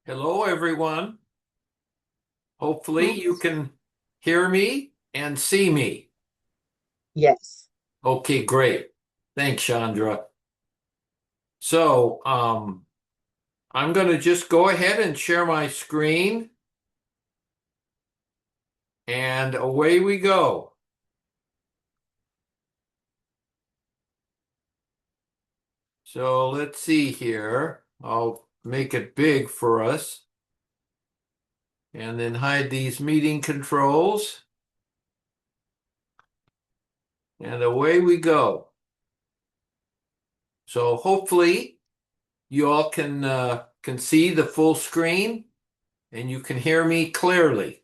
Hello, everyone. Hopefully you Yes. can hear me and see me. Yes. Okay, great. Thanks, Chandra. So, I'm going to just go ahead and share my screen, and away we go. So let's see here. I'll make it big for us and then hide these meeting controls, and away we go. So hopefully you all can see the full screen and you can hear me clearly.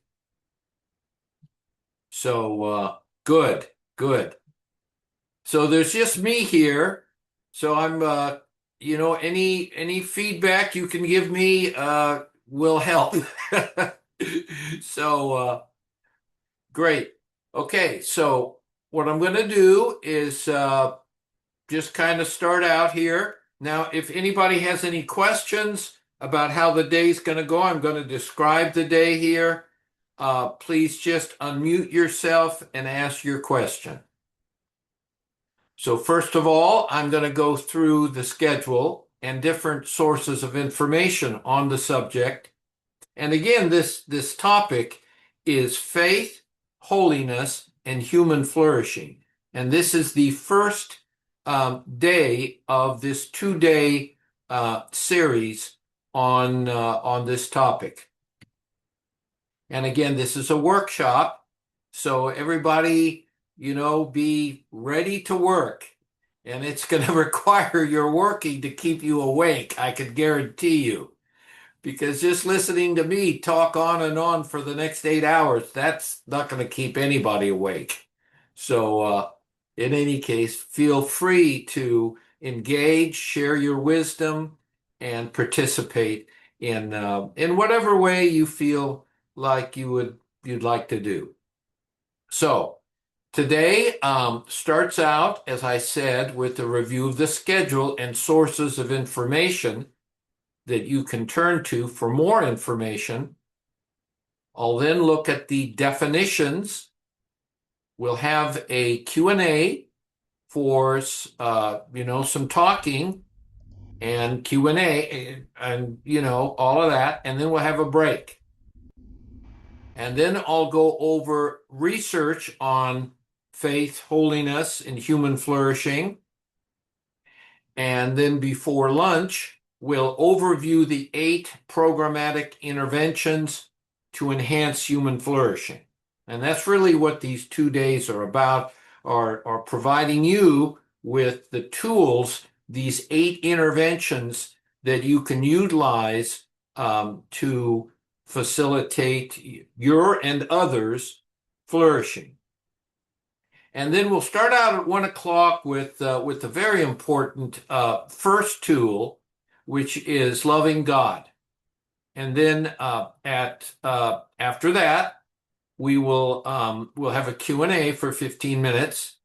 So good, good. So there's just me here. So I'm any feedback you can give me will help. So great. Okay, so what I'm going to do is just kind of start out here. Now, if anybody has any questions about how the day's going to go, I'm going to describe the day here. Please just unmute yourself and ask your question. So first of all, I'm going to go through the schedule and different sources of information on the subject. And again, this topic is faith, holiness, and human flourishing. And this is the first day of this 2-day series on this topic. And again, this is a workshop, so everybody, be ready to work. And it's going to require your working to keep you awake, I can guarantee you. Because just listening to me talk on and on for the next 8 hours, that's not going to keep anybody awake. So, in any case, feel free to engage, share your wisdom, and participate in whatever way you feel like you'd like to do. So, today starts out, as I said, with a review of the schedule and sources of information that you can turn to for more information. I'll then look at the definitions. We'll have a Q&A for some talking and Q&A and all of that, and then we'll have a break. And then I'll go over research on faith, holiness, and human flourishing. And then before lunch, we'll overview the 8 programmatic interventions to enhance human flourishing. And that's really what these 2 days are about, are providing you with the tools, these 8 interventions that you can utilize to facilitate your and others flourishing. And then we'll start out at 1 o'clock with a very important first tool, which is loving God. And then at after that, we'll have a Q&A for 15 minutes,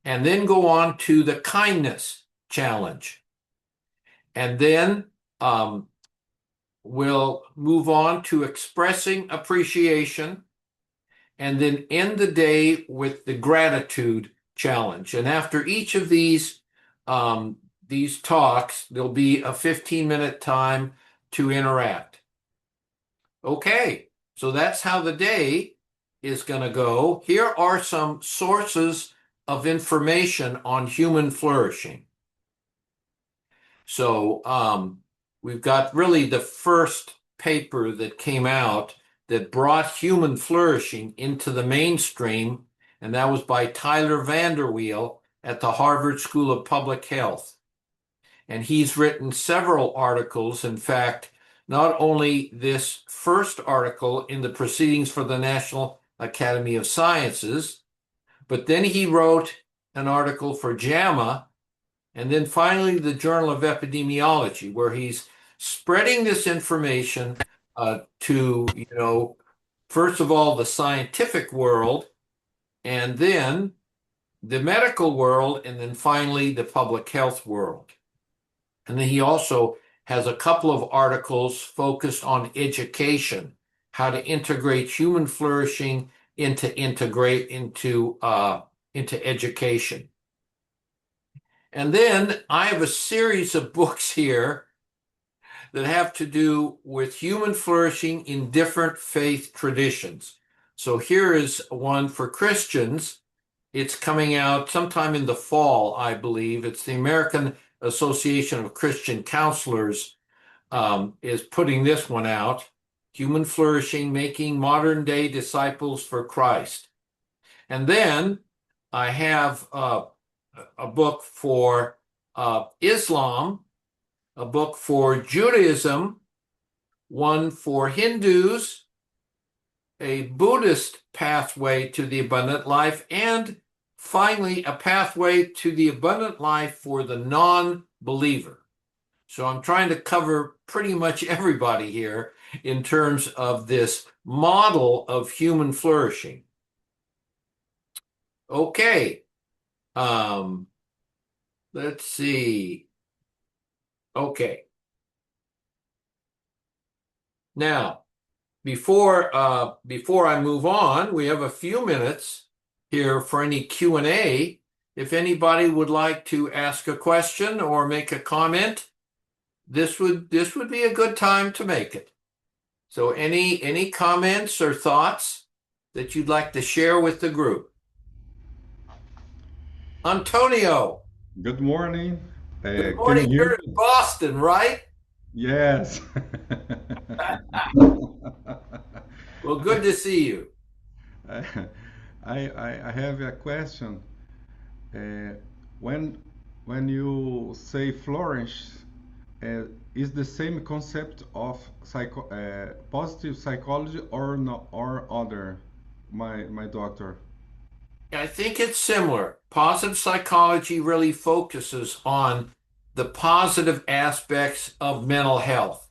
and then go on to the kindness challenge. And then we'll move on to expressing appreciation, and then end the day with the gratitude challenge. And after each of these talks, there'll be a 15-minute time to interact. Okay, so that's how the day is going to go. Here are some sources of information on human flourishing. So we've got really the first paper that came out that brought human flourishing into the mainstream, and that was by Tyler Vanderweel at the Harvard School of Public Health. And he's written several articles. In fact, not only this first article in the Proceedings for the National Academy of Sciences, but then he wrote an article for JAMA, and then finally the Journal of Epidemiology, where he's spreading this information to, first of all, the scientific world, and then the medical world, and then finally the public health world. And then he also has a couple of articles focused on education, how to integrate human flourishing into education. And then I have a series of books here that have to do with human flourishing in different faith traditions. So here is one for Christians. It's coming out sometime in the fall, I believe. It's the American Association of Christian Counselors is putting this one out. Human Flourishing, Making Modern Day Disciples for Christ. And then I have a book for Islam, a book for Judaism, one for Hindus, a Buddhist pathway to the abundant life, and finally, a pathway to the abundant life for the non-believer. So I'm trying to cover pretty much everybody here in terms of this model of human flourishing. Okay. Let's see. Okay. Now, before I move on, we have a few minutes here for any Q&A. If anybody would like to ask a question or make a comment, this would be a good time to make it. So any comments or thoughts that you'd like to share with the group? Antonio, Good morning. good Can you morning. hear You're in me? Boston, right? Yes. Well, good to see you. I, I have a question. Uh, when you say flourish, is the same concept of positive psychology or no, or other, my doctor? I think it's similar. Positive psychology really focuses on the positive aspects of mental health.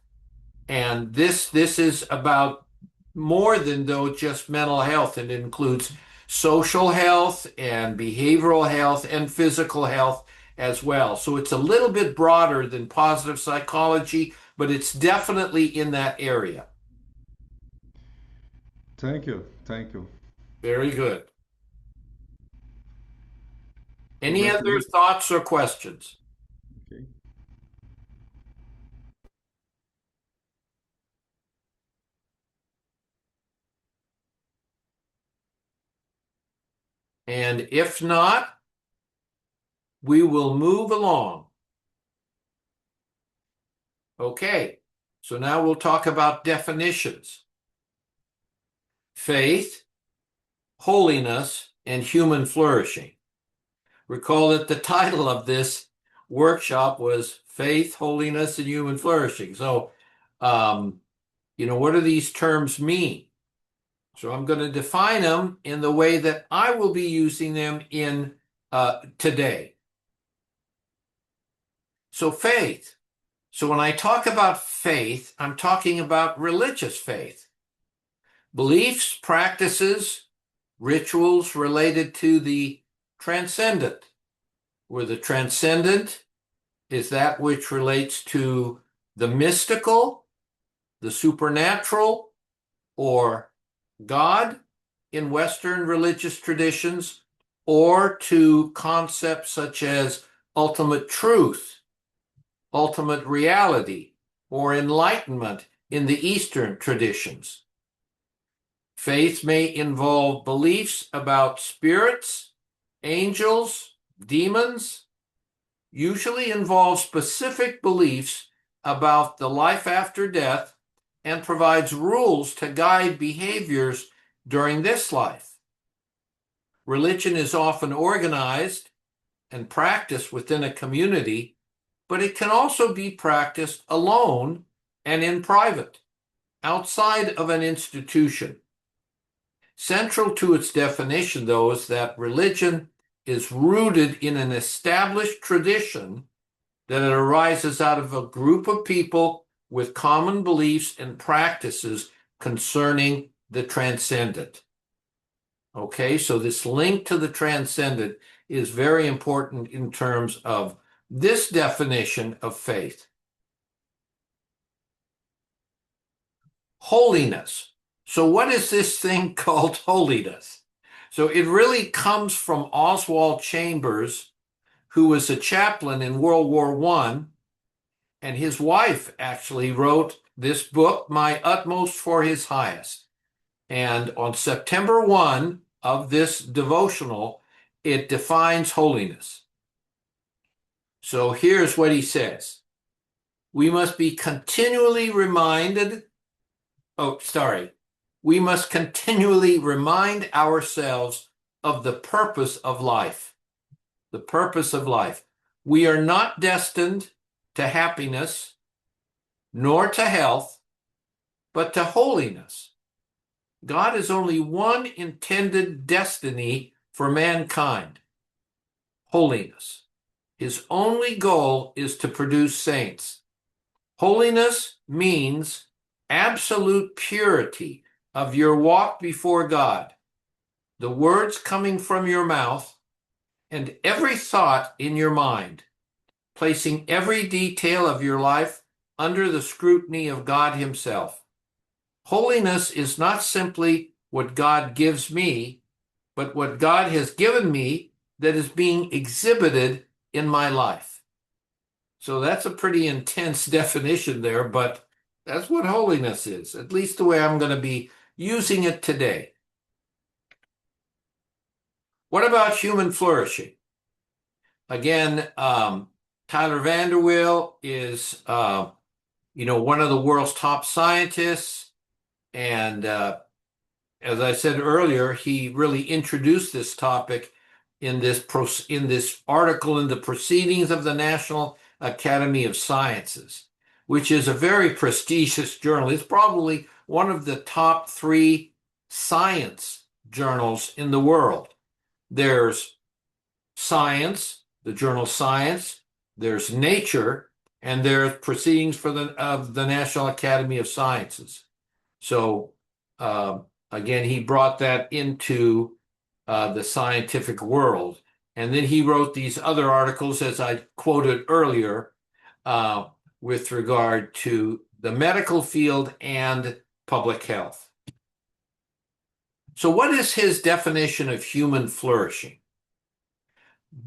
And this is about more than though just mental health. It includes social health and behavioral health and physical health as well. So it's a little bit broader than positive psychology, but it's definitely in that area. Thank you. Thank you. Very good. Any other Congratulations. thoughts or questions? Okay. And if not, we will move along. Okay, so now we'll talk about definitions. Faith, holiness, and human flourishing. Recall that the title of this workshop was Faith, Holiness, and Human Flourishing. So, what do these terms mean? So I'm going to define them in the way that I will be using them in today. So faith. So when I talk about faith, I'm talking about religious faith. Beliefs, practices, rituals related to the transcendent, where the transcendent is that which relates to the mystical, the supernatural, or God in Western religious traditions, or to concepts such as ultimate truth, ultimate reality, or enlightenment in the Eastern traditions. Faith may involve beliefs about spirits, angels, demons, usually involves specific beliefs about the life after death and provides rules to guide behaviors during this life. Religion is often organized and practiced within a community, but it can also be practiced alone and in private, outside of an institution. Central to its definition, though, is that religion is rooted in an established tradition, that it arises out of a group of people with common beliefs and practices concerning the transcendent. Okay, so this link to the transcendent is very important in terms of this definition of faith. Holiness. So what is this thing called holiness? So it really comes from Oswald Chambers, who was a chaplain in World War One, and his wife actually wrote this book, My Utmost for His Highest. And on September 1 of this devotional, it defines holiness. So here's what he says. We must be continually reminded, we must continually remind ourselves of the purpose of life. The purpose of life. We are not destined to happiness, nor to health, but to holiness. God has only one intended destiny for mankind: holiness. His only goal is to produce saints. Holiness means absolute purity of your walk before God, the words coming from your mouth, and every thought in your mind, placing every detail of your life under the scrutiny of God Himself. Holiness is not simply what God gives me, but what God has given me that is being exhibited in my life. So that's a pretty intense definition there, but that's what holiness is, at least the way I'm going to be using it today. What about human flourishing? Again, Tyler Vanderweel is, one of the world's top scientists. And as I said earlier, he really introduced this topic in this article in the Proceedings of the National Academy of Sciences, which is a very prestigious journal. It's probably one of the top 3 science journals in the world. There's Science, the journal Science, there's Nature, and there's Proceedings of the National Academy of Sciences. So again, he brought that into the scientific world. And then he wrote these other articles, as I quoted earlier, with regard to the medical field and public health. So what is his definition of human flourishing?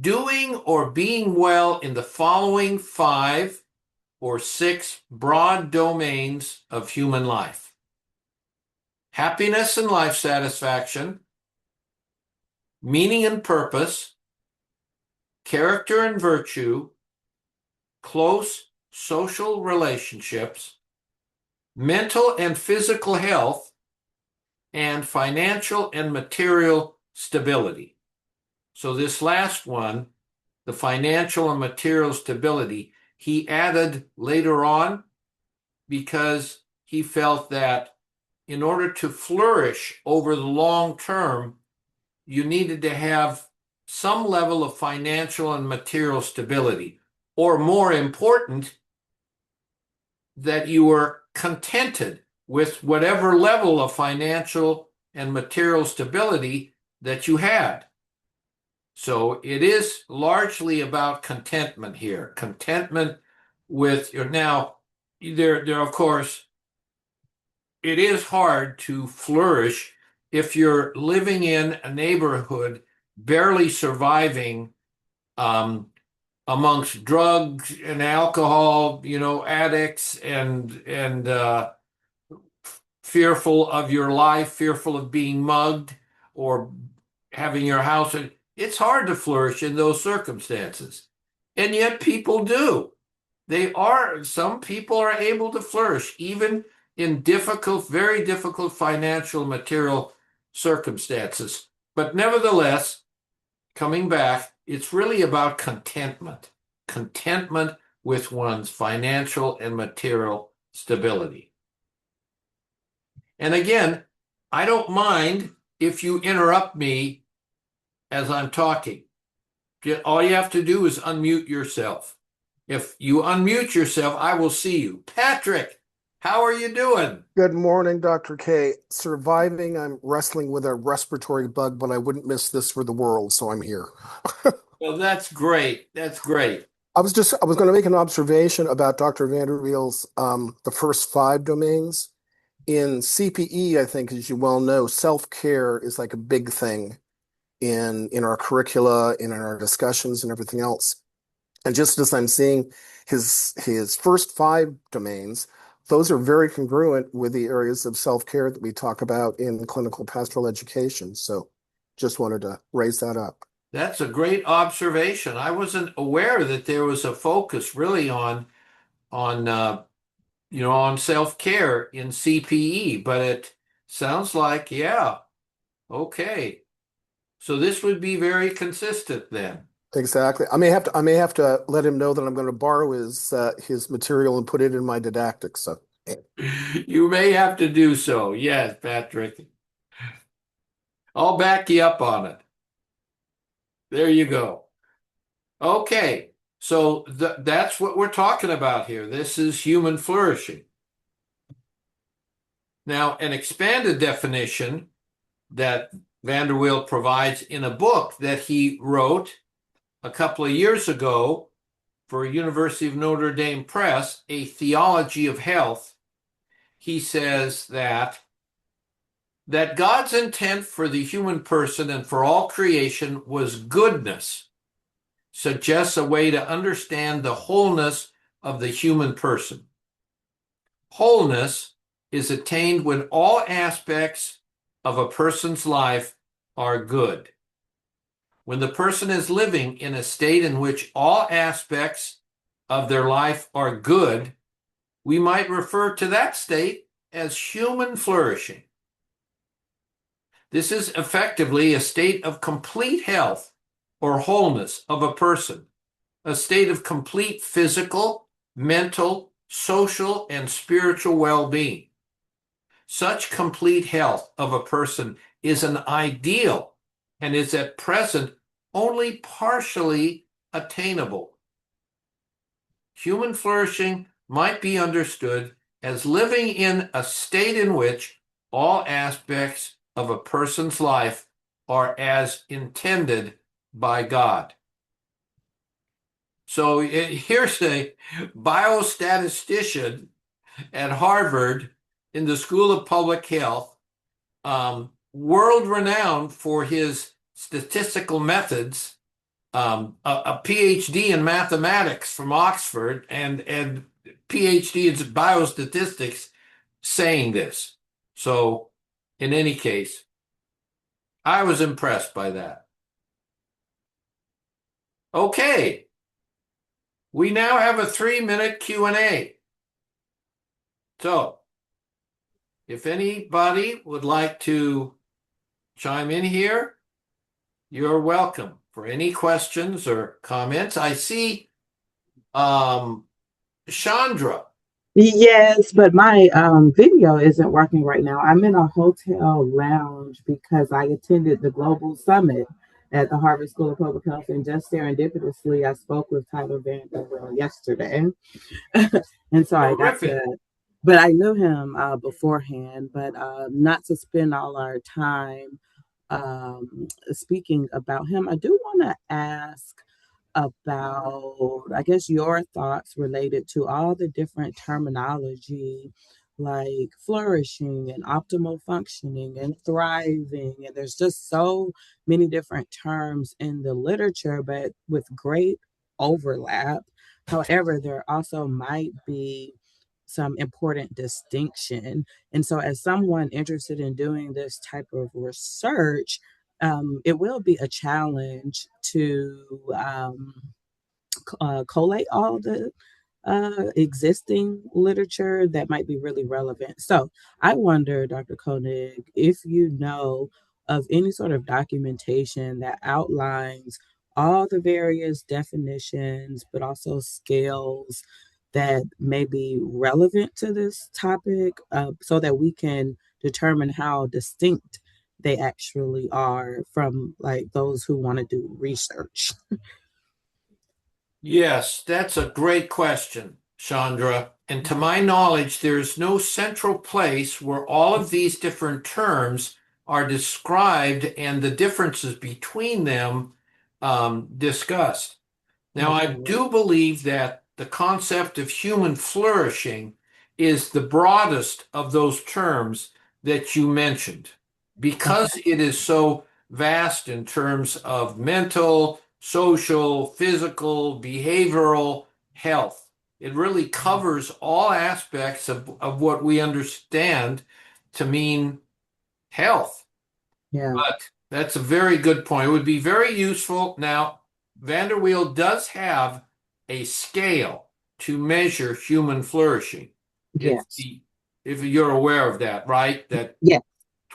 Doing or being well in the following 5 or 6 broad domains of human life: happiness and life satisfaction, meaning and purpose, character and virtue, close social relationships, mental and physical health, and financial and material stability. So this last one, the financial and material stability, he added later on because he felt that in order to flourish over the long term, you needed to have some level of financial and material stability, or more important, that you were contented with whatever level of financial and material stability that you had. So it is largely about contentment here. Contentment with your, now, there of course, it is hard to flourish if you're living in a neighborhood barely surviving amongst drugs and alcohol, addicts and fearful of your life, fearful of being mugged or having your house. It's hard to flourish in those circumstances. And yet people do. Some people are able to flourish even in difficult, very difficult financial, material circumstances. But nevertheless, coming back, it's really about contentment. Contentment with one's financial and material stability. And again, I don't mind if you interrupt me as I'm talking. All you have to do is unmute yourself. If you unmute yourself, I will see you. Patrick, how are you doing? Good morning, Dr. K. Surviving. I'm wrestling with a respiratory bug, but I wouldn't miss this for the world, so I'm here. Well, that's great. That's great. I was going to make an observation about Dr. Vanderweel's the first 5 domains. in CPE, I think, as you well know, self-care is like a big thing in our curricula, in our discussions, and everything else. And just as I'm seeing his first five domains, those are very congruent with the areas of self-care that we talk about in clinical pastoral education. So just wanted to raise that up. That's a great observation. I wasn't aware that there was a focus really on on self-care in CPE, but it sounds like, yeah, okay. So this would be very consistent then. Exactly. I may have to let him know that I'm going to borrow his material and put it in my didactics. So You may have to do so. Yes, Patrick. I'll back you up on it. There you go. Okay. So that's what we're talking about here. This is human flourishing. Now, an expanded definition that Vanderwilt provides in a book that he wrote a couple of years ago for University of Notre Dame Press, A Theology of Health. He says that God's intent for the human person and for all creation was goodness, suggests a way to understand the wholeness of the human person. Wholeness is attained when all aspects of a person's life are good. When the person is living in a state in which all aspects of their life are good, we might refer to that state as human flourishing. This is effectively a state of complete health or wholeness of a person, a state of complete physical, mental, social, and spiritual well-being. Such complete health of a person is an ideal and is at present only partially attainable. Human flourishing might be understood as living in a state in which all aspects of a person's life are as intended by God. So here's a biostatistician at Harvard in the School of Public Health, world renowned for his statistical methods, a PhD in mathematics from Oxford, and PhD in biostatistics, saying this. So, in any case, I was impressed by that. Okay, we now have a 3-minute Q&A. So, if anybody would like to chime in here, you're welcome for any questions or comments. I see Chandra. Yes, but my video isn't working right now. I'm in a hotel lounge because I attended the Global Summit at the Harvard School of Public Health, and just serendipitously, I spoke with Tyler Vanderbilt yesterday, and so I got Terrific. to. But I knew him beforehand, but not to spend all our time speaking about him. I do want to ask about, I guess, your thoughts related to all the different terminology like flourishing and optimal functioning and thriving. And there's just so many different terms in the literature, but with great overlap. However, there also might be some important distinction. And so, as someone interested in doing this type of research, it will be a challenge to collate all the existing literature that might be really relevant. So I wonder, Dr. Koenig, if you know of any sort of documentation that outlines all the various definitions, but also scales that may be relevant to this topic, so that we can determine how distinct they actually are from like those who want to do research. Yes, that's a great question, Chandra. And to my knowledge, there's no central place where all of these different terms are described and the differences between them discussed. Now, I Okay. do believe that the concept of human flourishing is the broadest of those terms that you mentioned because Okay. it is so vast in terms of mental, social, physical, behavioral health. It really covers all aspects of what we understand to mean health. Yeah. But that's a very good point. It would be very useful. Now, Vanderweel does have a scale to measure human flourishing. It's Yes. if you're aware of that, right? That Yeah.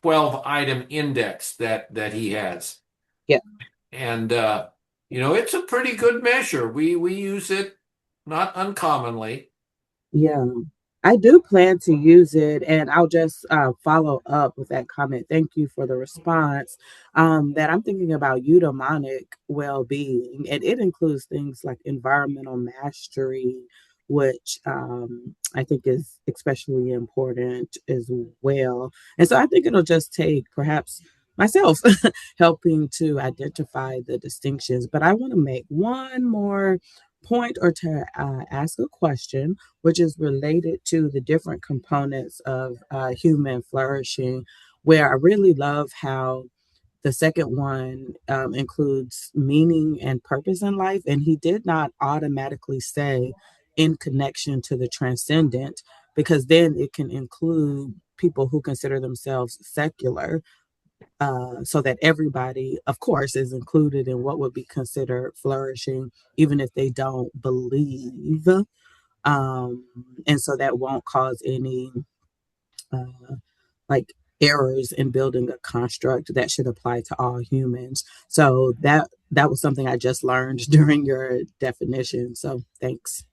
12 item index that he has. Yeah. And it's a pretty good measure. We use it not uncommonly. Yeah, I do plan to use it, and I'll just follow up with that comment. Thank you for the response. That I'm thinking about eudaimonic well-being, and it includes things like environmental mastery, which I think is especially important as well. And so I think it'll just take perhaps myself helping to identify the distinctions. But I want to make one more point or to ask a question which is related to the different components of human flourishing, where I really love how the second one includes meaning and purpose in life. And he did not automatically say in connection to the transcendent, because then it can include people who consider themselves secular. So that everybody, of course, is included in what would be considered flourishing, even if they don't believe, um, and so that won't cause any uh, like errors in building a construct that should apply to all humans. So that was something I just learned during your definition. So thanks.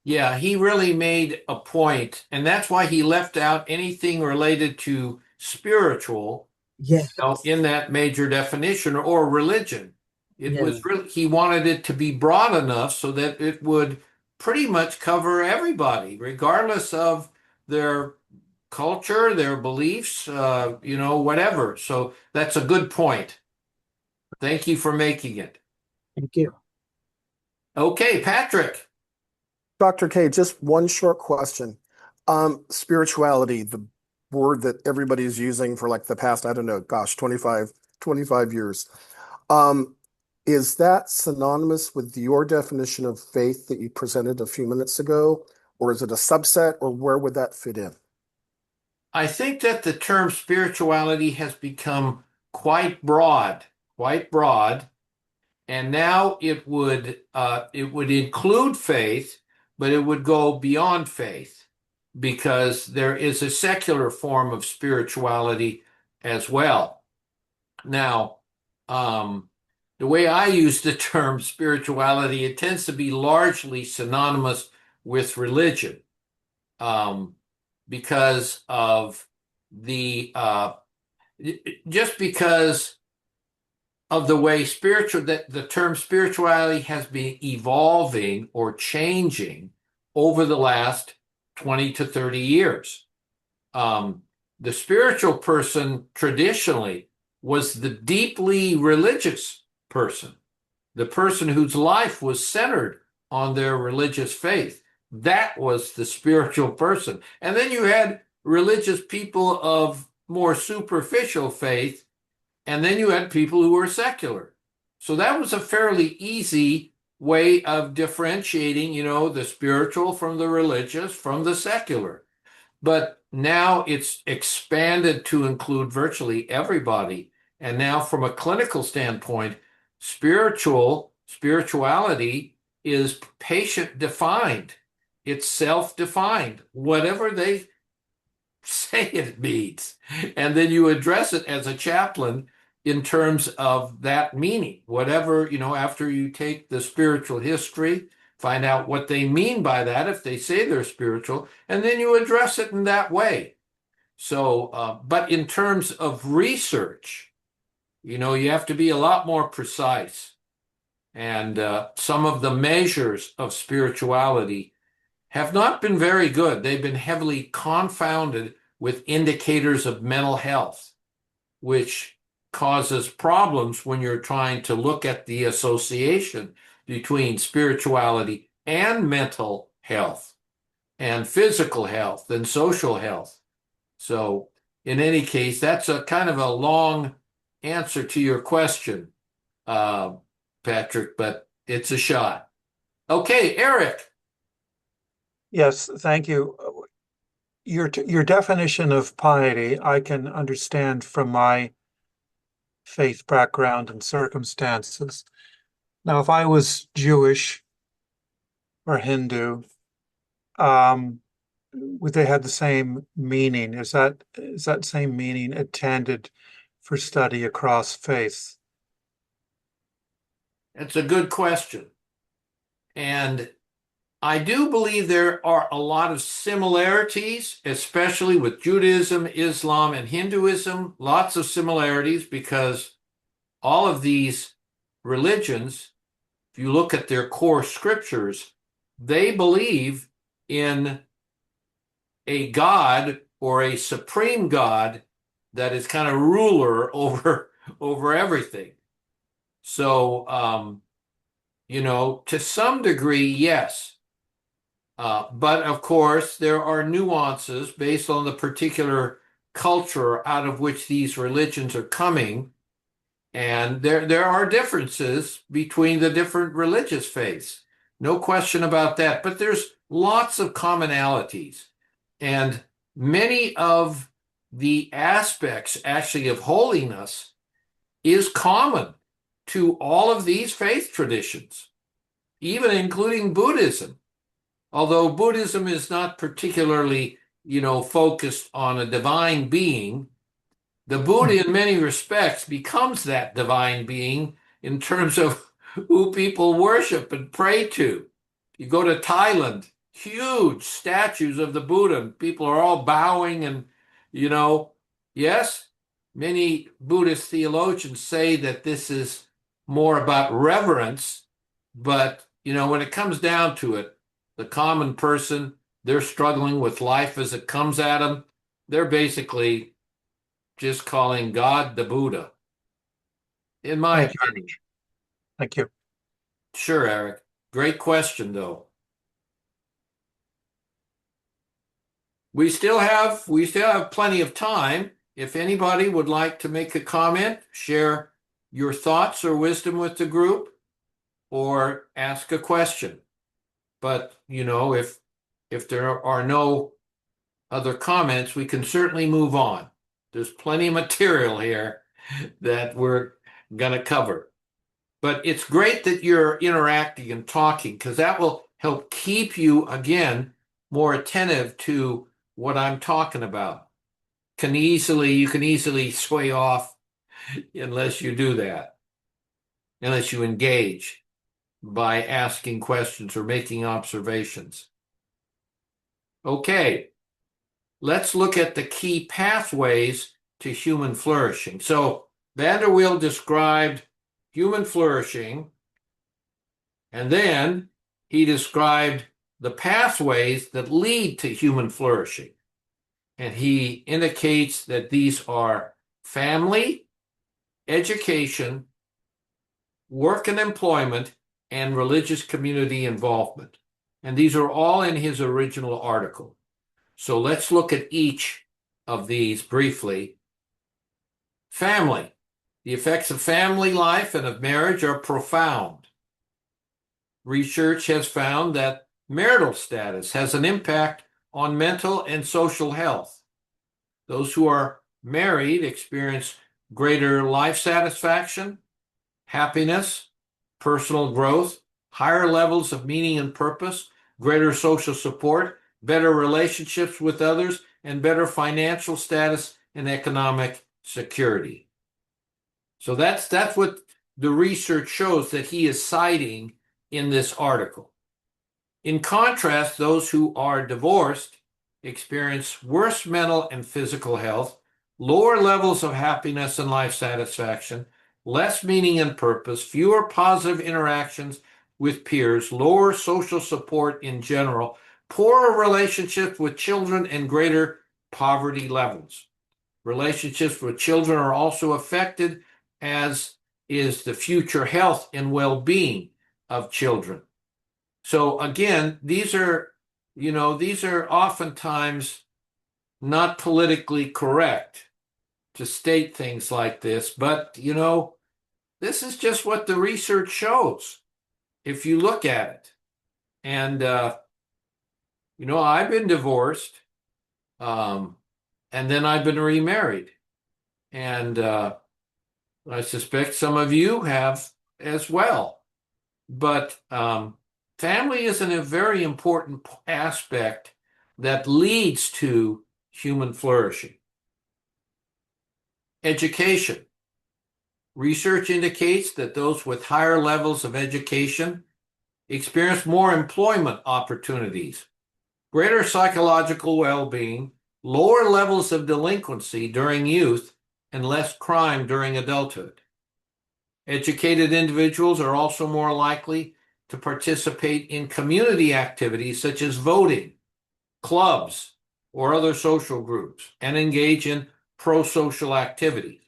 Yeah, he really made a point, and that's why he left out anything related to spiritual, Yes. in that major definition or religion. It Yeah. was really, he wanted it to be broad enough so that it would pretty much cover everybody, regardless of their culture, their beliefs, whatever. So that's a good point. Thank you for making it. Thank you. Okay, Patrick. Dr. K, just one short question. Spirituality, the word that everybody's using for like the past, I don't know, gosh, 25 years. Um, is that synonymous with your definition of faith that you presented a few minutes ago? Or is it a subset, or where would that fit in? I think that the term spirituality has become quite broad, and now it would include faith, but it would go beyond faith because there is a secular form of spirituality as well. Now, um, the way I use the term spirituality, it tends to be largely synonymous with religion, um, because of the just because of the way spiritual that the term spirituality has been evolving or changing over the last 20 to 30 years. Um, the spiritual person traditionally was the deeply religious person, the person whose life was centered on their religious faith. That was the spiritual person. And then you had religious people of more superficial faith, and then you had people who were secular. So that was a fairly easy way of differentiating, the spiritual from the religious from the secular. But now it's expanded to include virtually everybody. And now, from a clinical standpoint, spirituality is patient defined. It's self defined, whatever they say it means. And then you address it as a chaplain in terms of that meaning, whatever, after you take the spiritual history, find out what they mean by that if they say they're spiritual, and then you address it in that way. So, but in terms of research, you have to be a lot more precise. And some of the measures of spirituality have not been very good. They've been heavily confounded with indicators of mental health, which causes problems when you're trying to look at the association between spirituality and mental health. and physical health and social health. So in any case, that's a kind of a long answer to your question, uh, Patrick, but it's a shot. Okay, Eric. Yes, thank you. Your definition of piety, I can understand from my faith background and circumstances. Now, if I was Jewish or Hindu, um, would they have the same meaning? Is that same meaning intended for study across faiths? That's a good question. And I do believe there are a lot of similarities, especially with Judaism, Islam, and Hinduism. Lots of similarities because all of these religions, if you look at their core scriptures, they believe in a God or a supreme God that is kind of ruler over everything. So, to some degree, yes. But of course, there are nuances based on the particular culture out of which these religions are coming. And there are differences between the different religious faiths. No question about that. But there's lots of commonalities. And many of the aspects actually of holiness is common to all of these faith traditions, even including Buddhism. Although Buddhism is not particularly, focused on a divine being, the Buddha, in many respects, becomes that divine being in terms of who people worship and pray to. You go to Thailand, huge statues of the Buddha. People are all bowing and, yes, many Buddhist theologians say that this is more about reverence, but, when it comes down to it, the common person, they're struggling with life as it comes at them. They're basically just calling God the Buddha, in my Thank you. opinion. Thank you. Sure, Eric. Great question, though. We still have plenty of time. If anybody would like to make a comment, share your thoughts or wisdom with the group, or ask a question. But, if there are no other comments, we can certainly move on. There's plenty of material here that we're going to cover. But it's great that you're interacting and talking because that will help keep you, again, more attentive to what I'm talking about. You can easily sway off unless you do that, unless you engage by asking questions or making observations. Okay, let's look at the key pathways to human flourishing. So Vanderweel described human flourishing, and then he described the pathways that lead to human flourishing. And he indicates that these are family, education, work and employment, and religious community involvement. And these are all in his original article. So let's look at each of these briefly. Family. The effects of family life and of marriage are profound. Research has found that marital status has an impact on mental and social health. Those who are married experience greater life satisfaction, happiness, personal growth, higher levels of meaning and purpose, greater social support, better relationships with others, and better financial status and economic security. So that's what the research shows that he is citing in this article. In contrast, those who are divorced experience worse mental and physical health, lower levels of happiness and life satisfaction, less meaning and purpose, fewer positive interactions with peers, lower social support in general, poorer relationships with children, and greater poverty levels. Relationships with children are also affected, as is the future health and well-being of children. So again, these are these are oftentimes not politically correct to state things like this, but, this is just what the research shows if you look at it. And, I've been divorced, and then I've been remarried. And I suspect some of you have as well. But family is a very important aspect that leads to human flourishing. Education. Research indicates that those with higher levels of education experience more employment opportunities, greater psychological well-being, lower levels of delinquency during youth, and less crime during adulthood. Educated individuals are also more likely to participate in community activities such as voting, clubs, or other social groups, and engage in pro-social activities.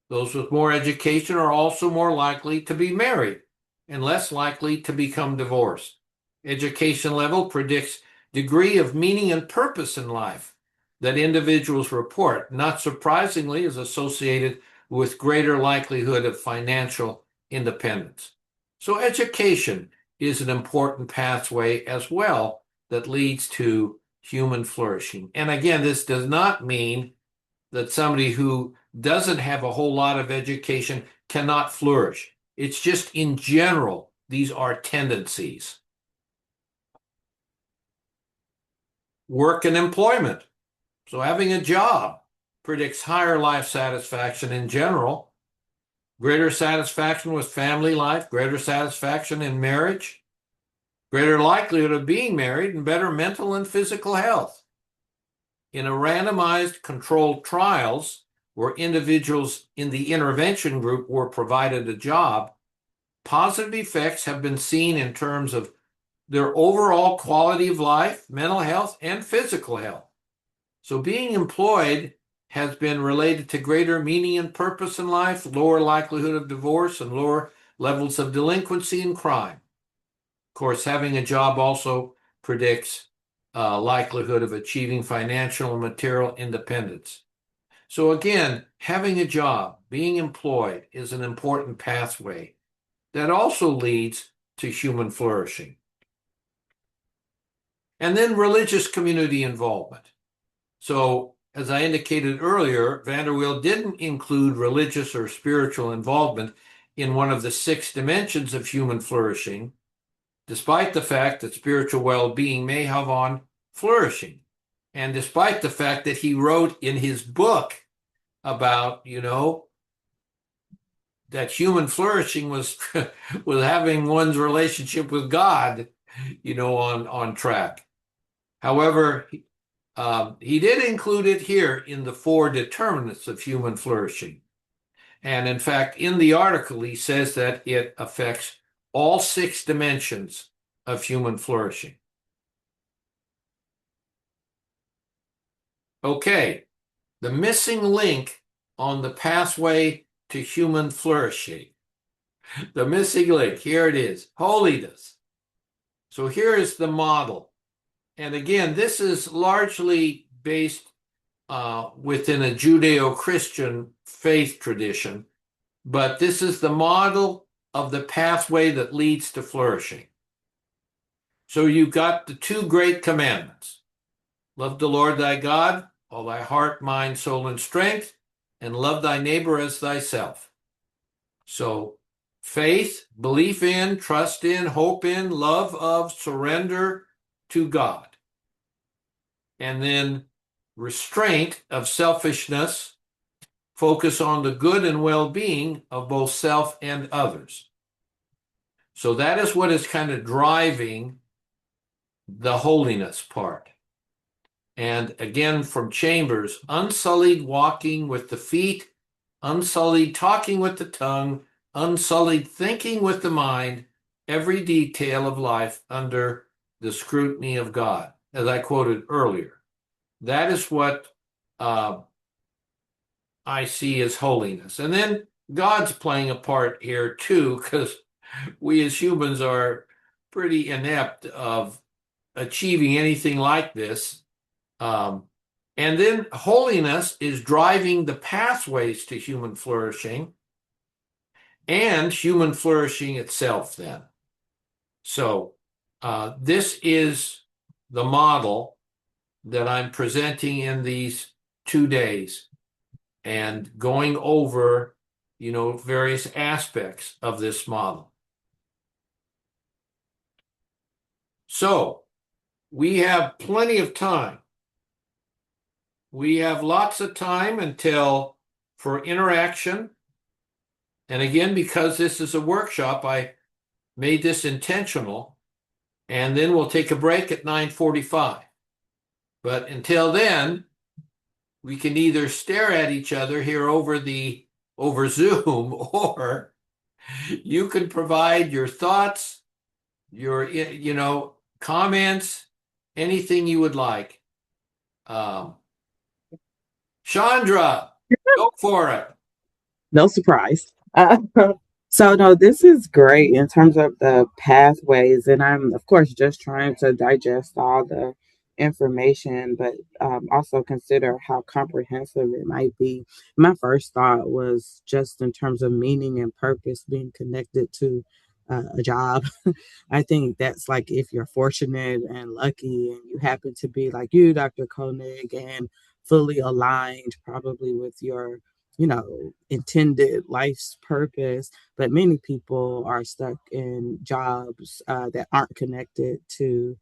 Those with more education are also more likely to be married and less likely to become divorced. Education level predicts degree of meaning and purpose in life that individuals report, not surprisingly, is associated with greater likelihood of financial independence. So education is an important pathway as well that leads to human flourishing. And again, this does not mean that somebody who doesn't have a whole lot of education cannot flourish. It's just in general, these are tendencies. Work and employment. So having a job predicts higher life satisfaction in general, greater satisfaction with family life, greater satisfaction in marriage, greater likelihood of being married, and better mental and physical health. In a randomized controlled trials where individuals in the intervention group were provided a job, positive effects have been seen in terms of their overall quality of life, mental health, and physical health. So being employed has been related to greater meaning and purpose in life, lower likelihood of divorce, and lower levels of delinquency and crime. Of course, having a job also predicts likelihood of achieving financial and material independence. So again, having a job, being employed is an important pathway that also leads to human flourishing. And then religious community involvement. So as I indicated earlier, Vanderweel didn't include religious or spiritual involvement in one of the 6 dimensions of human flourishing, despite the fact that spiritual well-being may have on flourishing. And despite the fact that he wrote in his book about, that human flourishing was was having one's relationship with God, on track. However, he did include it here in the 4 determinants of human flourishing. And in fact, in the article, he says that it affects all 6 dimensions of human flourishing. Okay, the missing link on the pathway to human flourishing. The missing link, here it is, holiness. So here is the model. And again, this is largely based within a Judeo-Christian faith tradition, but this is the model of the pathway that leads to flourishing. So you've got the 2 great commandments. Love the Lord thy God, all thy heart, mind, soul, and strength, and love thy neighbor as thyself. So faith, belief in, trust in, hope in, love of, surrender to God. And then restraint of selfishness, focus on the good and well-being of both self and others. So that is what is kind of driving the holiness part. And again, from Chambers, unsullied walking with the feet, unsullied talking with the tongue, unsullied thinking with the mind, every detail of life under the scrutiny of God, as I quoted earlier. That is what I see as holiness. And then God's playing a part here too, because we as humans are pretty inept of achieving anything like this. Um, and then holiness is driving the pathways to human flourishing and human flourishing itself, then. So, this is the model that I'm presenting in these 2 days and going over, various aspects of this model. So, we have plenty of time. We have lots of time until for interaction. And again, because this is a workshop, I made this intentional. And then we'll take a break at 9:45. But until then, we can either stare at each other here over Zoom, or you can provide your thoughts, your comments, anything you would like. Chandra, go for it. No surprise. So no, this is great in terms of the pathways, and I'm of course just trying to digest all the information, but also consider how comprehensive it might be. My first thought was just in terms of meaning and purpose being connected to a job. I think that's like if you're fortunate and lucky, and you happen to be like you, Dr. Koenig, and fully aligned, probably with your intended life's purpose, but many people are stuck in jobs that aren't connected to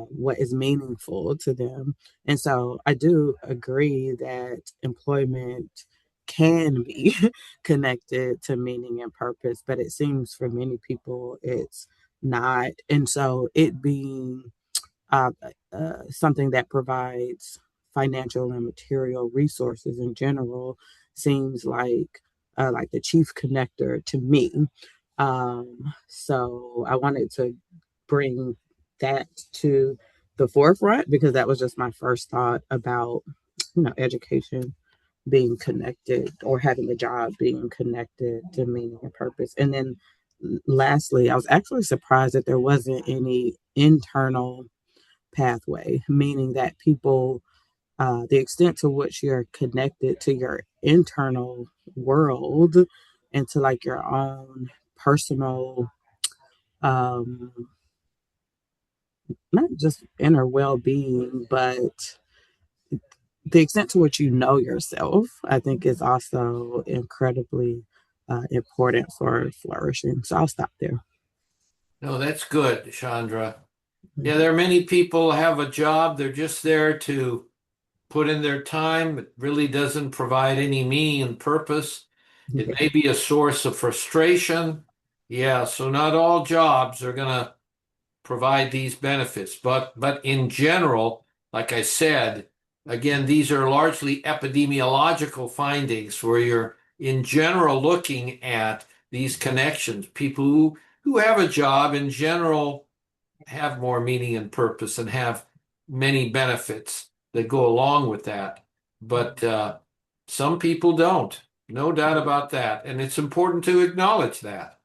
what is meaningful to them. And so I do agree that employment can be connected to meaning and purpose, but it seems for many people it's not. And so it being uh, something that provides financial and material resources in general seems like the chief connector to me. So I wanted to bring that to the forefront because that was just my first thought about education being connected or having a job being connected to meaning and purpose. And then lastly, I was actually surprised that there wasn't any internal pathway, meaning that people, the extent to which you're connected to your internal world and to like your own personal, um, not just inner well being, but the extent to which you know yourself, I think is also incredibly important for flourishing. So I'll stop there. No, that's good, Chandra. Yeah, there are many people have a job. They're just there to put in their time. It really doesn't provide any meaning and purpose. It Yeah. may be a source of frustration. Yeah, so not all jobs are going to provide these benefits, but in general, like I said, again, these are largely epidemiological findings where you're in general looking at these connections. People who have a job in general have more meaning and purpose and have many benefits that go along with that. But some people don't. No doubt about that. And it's important to acknowledge that.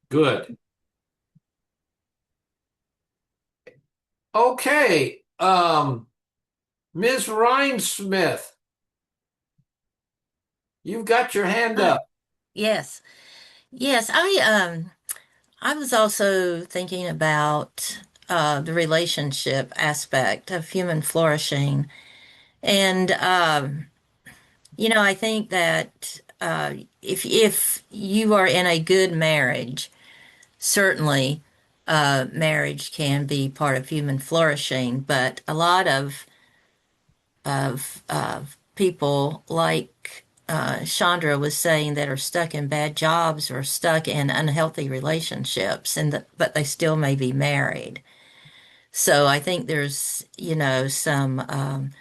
Good. Okay. Ms. Rhinesmith, you've got your hand Hi. up. Yes. Yes, I was also thinking about the relationship aspect of human flourishing. And I think that if you are in a good marriage, certainly marriage can be part of human flourishing, but a lot of people like Chandra was saying that are stuck in bad jobs or stuck in unhealthy relationships, but they still may be married. So I think there's some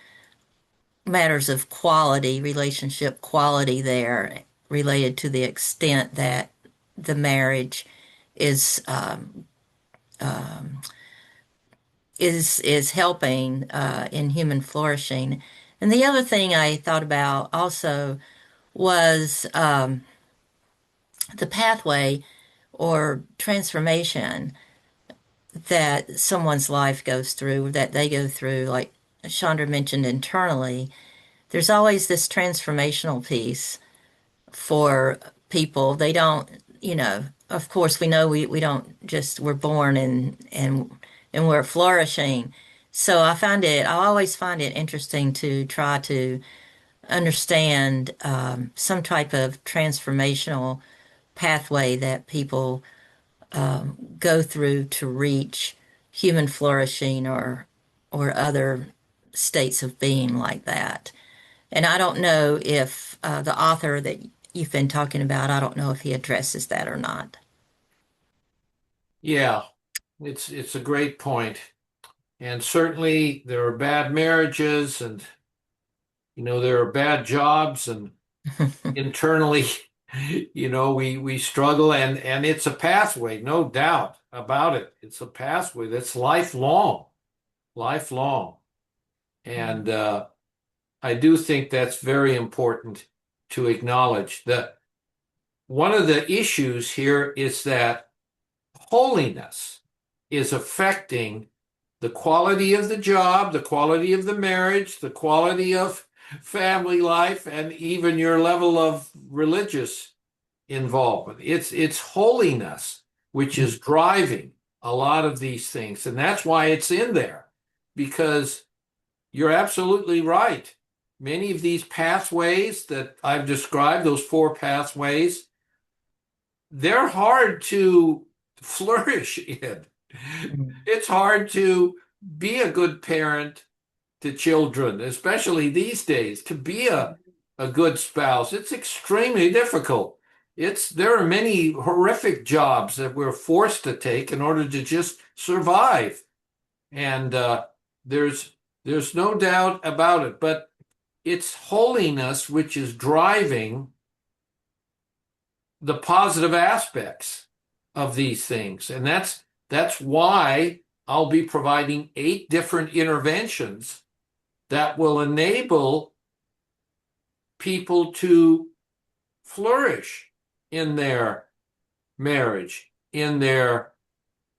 matters of quality, relationship quality there related to the extent that the marriage is um, is helping in human flourishing. And the other thing I thought about also was the pathway or transformation that someone's life goes through, that they go through, like Chandra mentioned internally, there's always this transformational piece for people. They don't, of course we know we don't just we're born and we're flourishing. So I always find it interesting to try to understand some type of transformational pathway that people go through to reach human flourishing or other states of being like that. And I don't know if the author that you've been talking about, I don't know if he addresses that or not. Yeah, it's a great point. And certainly there are bad marriages and there are bad jobs and internally we struggle and it's a pathway, no doubt about it. It's a pathway that's lifelong. And I do think that's very important to acknowledge that one of the issues here is that holiness is affecting the quality of the job, the quality of the marriage, the quality of family life, and even your level of religious involvement. It's holiness which is driving a lot of these things. And that's why it's in there, because you're absolutely right. Many of these pathways that I've described, those four pathways, they're hard to flourish in. It's hard to be a good parent to children, especially these days, to be a good spouse. It's extremely difficult. There are many horrific jobs that we're forced to take in order to just survive. And there's no doubt about it. But it's holiness which is driving the positive aspects of these things. And that's why I'll be providing 8 different interventions that will enable people to flourish in their marriage, in their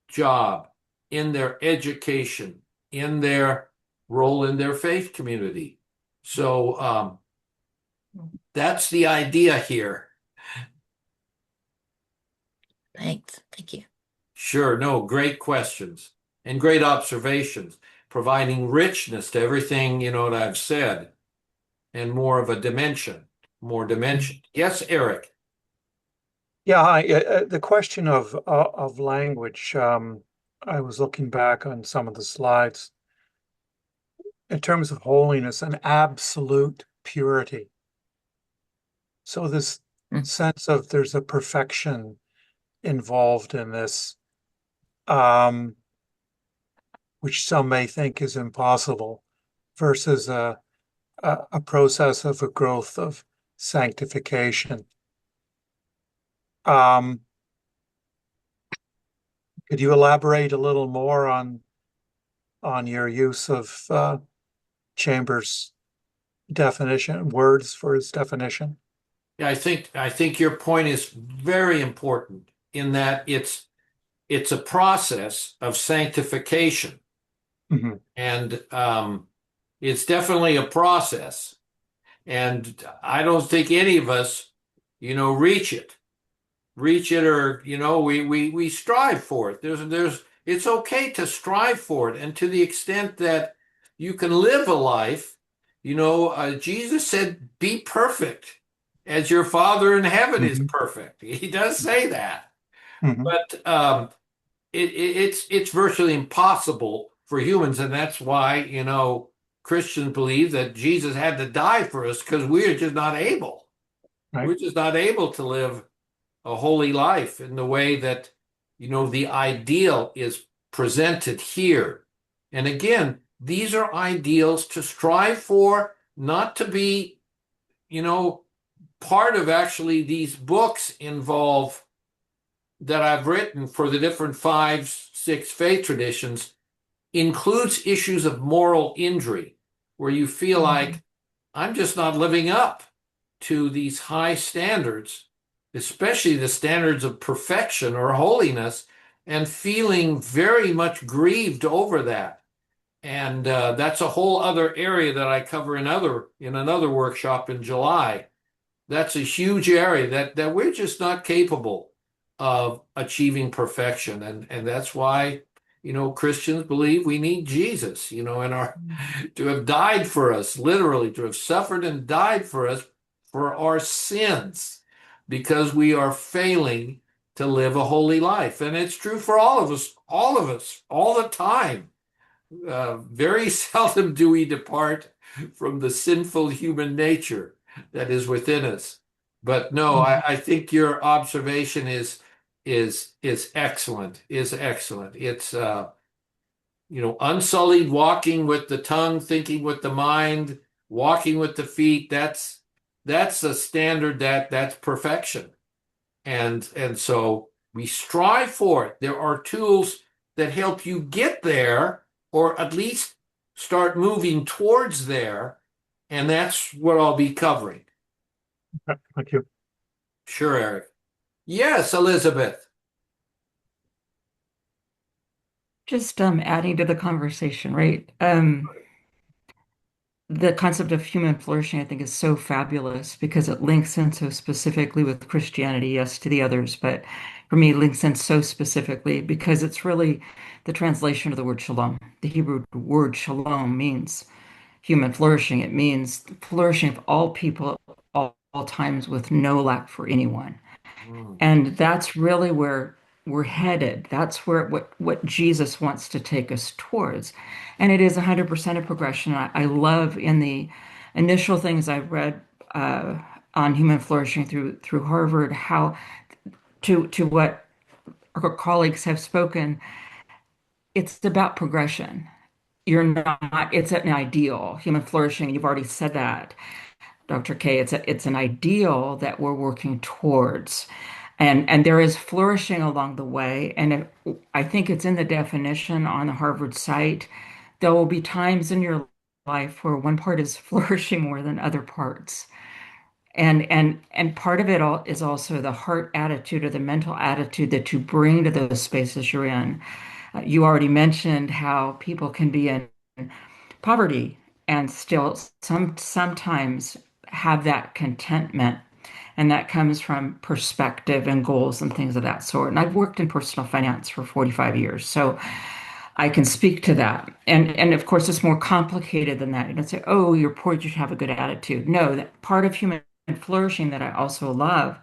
job, in their education, in their role in their faith community. So that's the idea here. Thanks. Thank you. Sure. No, great questions and great observations, providing richness to everything, that I've said, and more of a dimension, more dimension. Yes, Eric. Yeah, hi. The question of language, I was looking back on some of the slides. In terms of holiness and absolute purity. So this sense of there's a perfection involved in this, which some may think is impossible, versus a process of a growth of sanctification. Could you elaborate a little more on your use of Chambers' definition, words for his definition? Yeah, I think your point is very important in that it's a process of sanctification. Mm-hmm. And it's definitely a process. And I don't think any of us, reach it, or, we strive for it. It's okay to strive for it. And to the extent that you can live a life, Jesus said, be perfect as your Father in heaven is perfect. He does say that. Mm-hmm. But it's virtually impossible for humans. And that's why, Christians believe that Jesus had to die for us because we're just not able. Right. We're just not able to live a holy life in the way that, the ideal is presented here. And again, these are ideals to strive for, not to be, part of actually these books involve that I've written for the different 5, 6 faith traditions includes issues of moral injury, where you feel like I'm just not living up to these high standards especially the standards of perfection or holiness, and feeling very much grieved over that. And that's a whole other area that I cover in another workshop in July. That's a huge area that we're just not capable of achieving perfection. And that's why, Christians believe we need Jesus, in our to have died for us, literally, to have suffered and died for us for our sins, because we are failing to live a holy life. And it's true for all of us, all the time. Very seldom do we depart from the sinful human nature that is within us. But no, I think your observation is excellent. Is excellent. It's unsullied walking with the tongue, thinking with the mind, walking with the feet. That's a standard that's perfection. And so we strive for it. There are tools that help you get there, or at least start moving towards there. And that's what I'll be covering. Thank you. Sure, Eric. Yes, Elizabeth. Just adding to the conversation, right? The concept of human flourishing, I think, is so fabulous because it links in so specifically with Christianity, yes, to the others, but for me, it links in so specifically because it's really the translation of the word shalom. The Hebrew word shalom means human flourishing. It means flourishing of all people, all times, with no lack for anyone. Mm. And that's really where we're headed. That's where what Jesus wants to take us towards. And it is 100% a progression. I love in the initial things I read on human flourishing through Harvard, how to what our colleagues have spoken, it's about progression. You're not, it's an ideal, human flourishing. You've already said that, Dr. K. It's an ideal that we're working towards. And there is flourishing along the way. I think it's in the definition on the Harvard site. There will be times in your life where one part is flourishing more than other parts. And part of it all is also the heart attitude or the mental attitude that you bring to those spaces you're in. You already mentioned how people can be in poverty and still sometimes have that contentment, and that comes from perspective and goals and things of that sort. And I've worked in personal finance for 45 years, so I can speak to that. And of course, it's more complicated than that. You don't say, "Oh, you're poor, you should have a good attitude." No, that part of human flourishing that I also love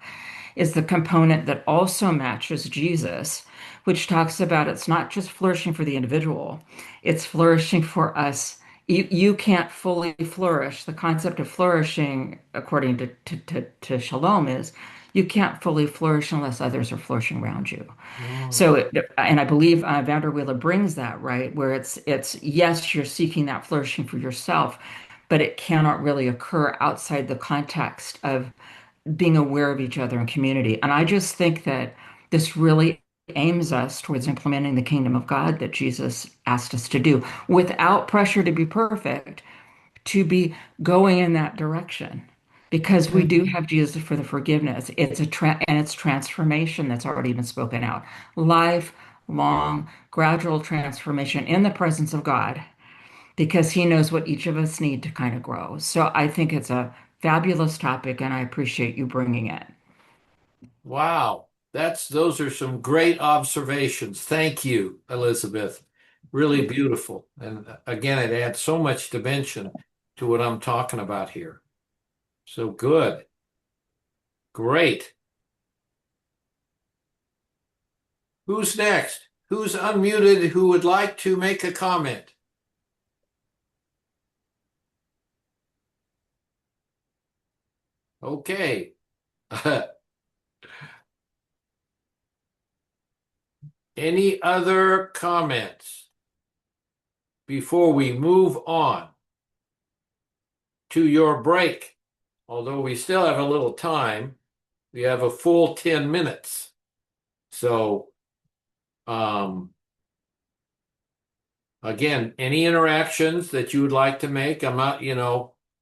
is the component that also matches Jesus, which talks about it's not just flourishing for the individual, it's flourishing for us. You can't fully flourish. The concept of flourishing, according to Shalom, is you can't fully flourish unless others are flourishing around you. Mm. So, and I believe Vanderwiller brings that, right, where it's yes, you're seeking that flourishing for yourself, but it cannot really occur outside the context of being aware of each other in community. And I just think that this really aims us towards implementing the kingdom of God that Jesus asked us to do without pressure to be perfect, to be going in that direction. Because we do have Jesus for the forgiveness. And it's transformation that's already been spoken out. Lifelong, gradual transformation in the presence of God, because he knows what each of us need to kind of grow. So I think it's a fabulous topic, and I appreciate you bringing it. Wow. Those are some great observations. Thank you, Elizabeth. Really beautiful. And again, it adds so much dimension to what I'm talking about here. So good. Great. Who's next? Who's unmuted who would like to make a comment? Okay. Any other comments before we move on to your break? Although we still have a little time, we have a full 10 minutes. So, again, any interactions that you would like to make? I'm not,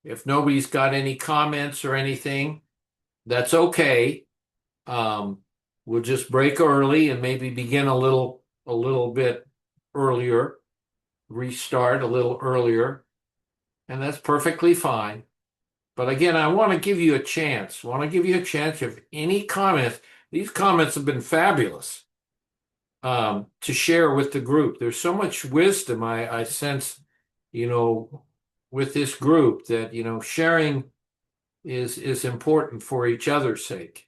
if nobody's got any comments or anything, that's okay. Um, we'll just break early and maybe begin a little bit earlier, restart a little earlier, and that's perfectly fine. But again, I want to give you a chance. I want to give you a chance if any comments. These comments have been fabulous to share with the group. There's so much wisdom I sense, with this group that, sharing is important for each other's sake.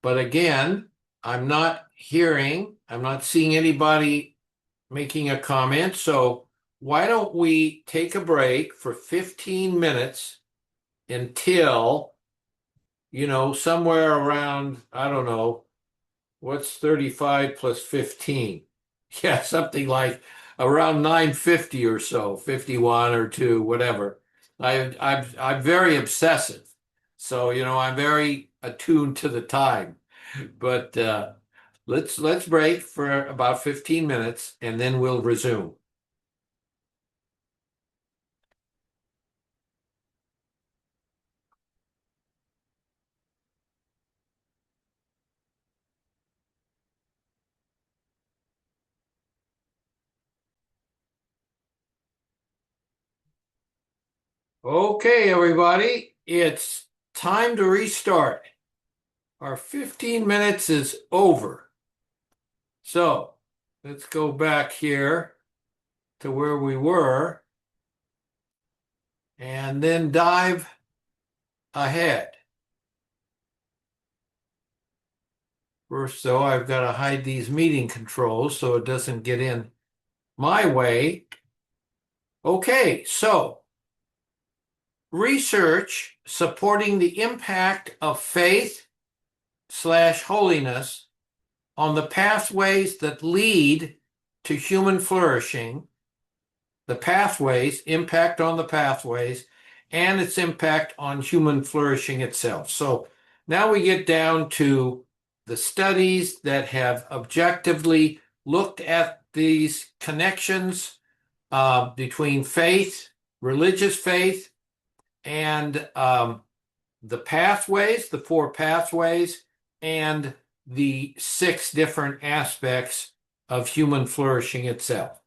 But again, I'm not seeing anybody making a comment. So why don't we take a break for 15 minutes until, somewhere around, I don't know, what's 35 plus 15? Yeah, something like around 9:50 or so, 51 or 2, whatever. I'm very obsessive. So, I'm very attuned to the time. But let's break for about 15 minutes and then we'll resume. Okay, everybody, it's time to restart. Our 15 minutes is over. So let's go back here to where we were and then dive ahead. First, though, I've got to hide these meeting controls so it doesn't get in my way. Okay, so research supporting the impact of faith/holiness on the pathways that lead to human flourishing, the pathways, impact on the pathways, and its impact on human flourishing itself. So now we get down to the studies that have objectively looked at these connections between faith, religious faith, and the pathways, the 4 pathways, and the 6 different aspects of human flourishing itself.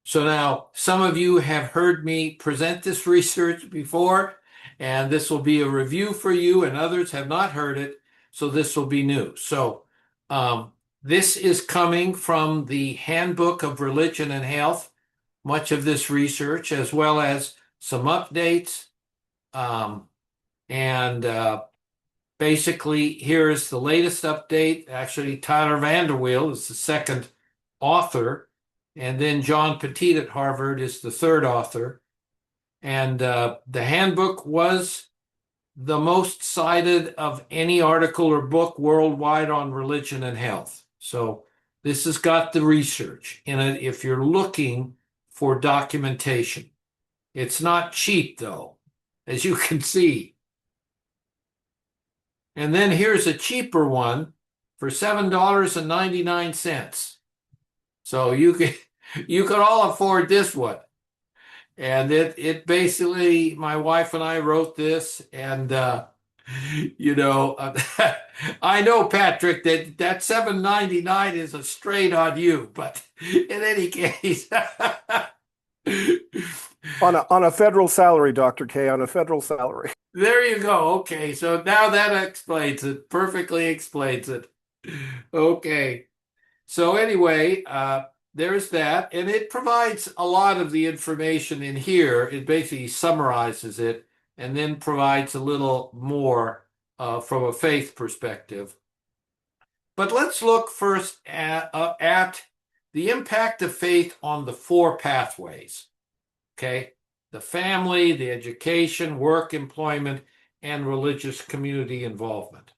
So now some of you have heard me present this research before, and this will be a review for you, and others have not heard it, so this will be new. So this is coming from the Handbook of Religion and Health, much of this research, as well as some updates. Basically, here's the latest update. Actually, Tyler Vanderweel is the second author, and then John Petit at Harvard is the third author. And the handbook was the most cited of any article or book worldwide on religion and health. So this has got the research in it if you're looking for documentation. It's not cheap, though, as you can see. And then here's a cheaper one for $7.99. So you could all afford this one. And it basically, my wife and I wrote this, and I know, Patrick, that $7.99 is a strain on you, but in any case. On a federal salary, Dr. K, on a federal salary. There you go. Okay, so now that explains it. Perfectly explains it. Okay. So anyway, there's that, and it provides a lot of the information in here. It basically summarizes it and then provides a little more from a faith perspective. But let's look first at the impact of faith on the 4 pathways. Okay, the family, the education, work, employment, and religious community involvement.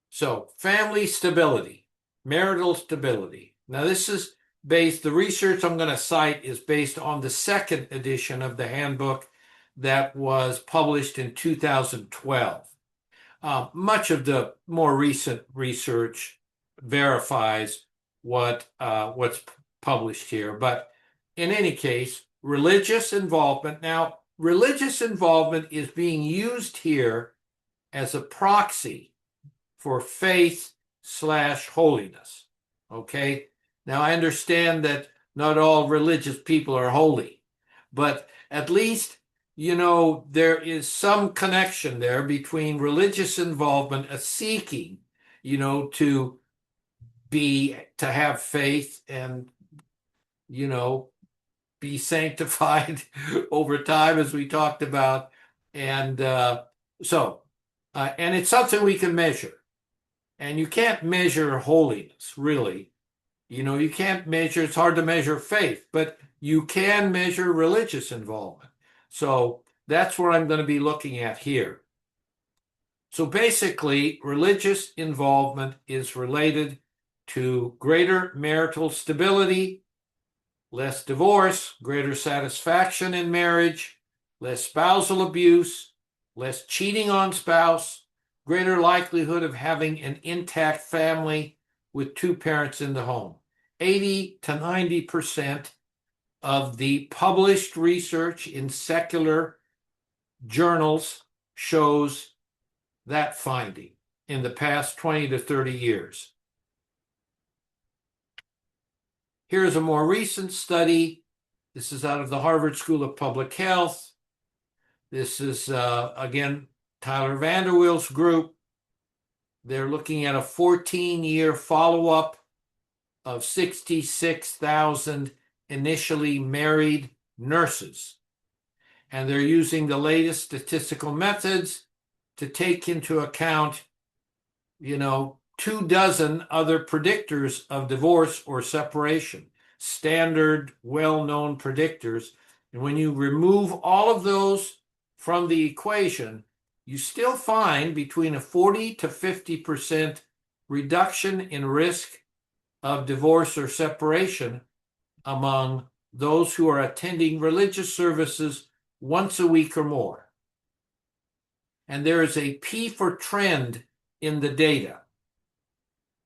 So, family stability, marital stability. Now, this is the research I'm going to cite is based on the 2nd edition of the handbook that was published in 2012. Much of the more recent research verifies what's published here. But in any case, religious involvement. Now, religious involvement is being used here as a proxy for faith/holiness. Okay? Now, I understand that not all religious people are holy, but at least, there is some connection there between religious involvement, a seeking, to have faith and, be sanctified over time, as we talked about. And and it's something we can measure. And you can't measure holiness, really. You can't measure, it's hard to measure faith, but you can measure religious involvement. So that's what I'm going to be looking at here. So basically, religious involvement is related to greater marital stability, less divorce, greater satisfaction in marriage, less spousal abuse, less cheating on spouse, greater likelihood of having an intact family with two parents in the home. 80 to 90% of the published research in secular journals shows that finding in the past 20 to 30 years. Here's a more recent study. This is out of the Harvard School of Public Health. This is, again, Tyler Vanderwill's group. They're looking at a 14-year follow-up of 66,000 initially married nurses. And they're using the latest statistical methods to take into account, 24 other predictors of divorce or separation, standard, well-known predictors. And when you remove all of those from the equation, you still find between a 40 to 50% reduction in risk of divorce or separation among those who are attending religious services once a week or more. And there is a P for trend in the data.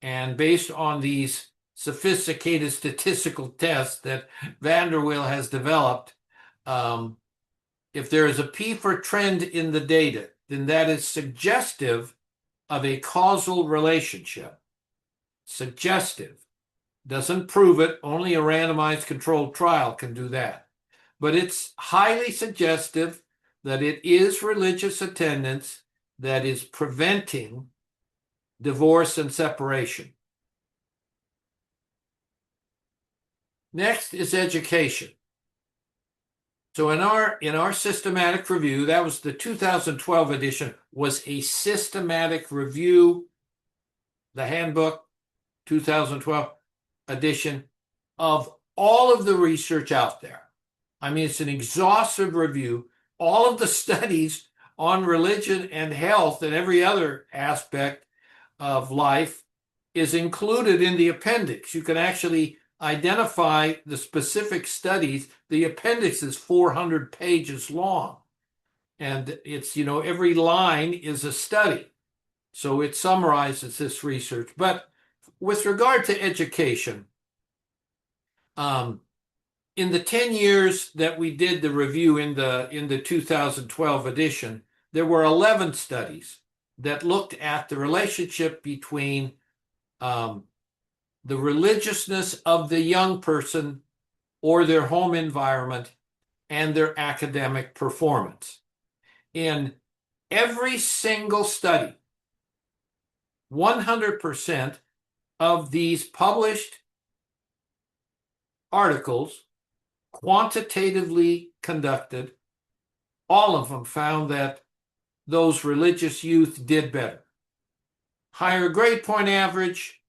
And based on these sophisticated statistical tests that Vanderwill has developed, if there is a P for trend in the data, then that is suggestive of a causal relationship. Suggestive. Doesn't prove it. Only a randomized controlled trial can do that. But it's highly suggestive that it is religious attendance that is preventing divorce and separation. Next is education. So in our systematic review, that was the 2012 edition, was a systematic review, the handbook 2012 edition of all of the research out there. I mean, it's an exhaustive review. All of the studies on religion and health and every other aspect of life is included in the appendix. You can actually identify the specific studies. The appendix is 400 pages long. And it's, every line is a study. So it summarizes this research. But with regard to education, in the 10 years that we did the review in the 2012 edition, there were 11 studies that looked at the relationship between the religiousness of the young person or their home environment and their academic performance. In every single study, 100% of these published articles, quantitatively conducted, all of them found that those religious youth did better. Higher grade point average,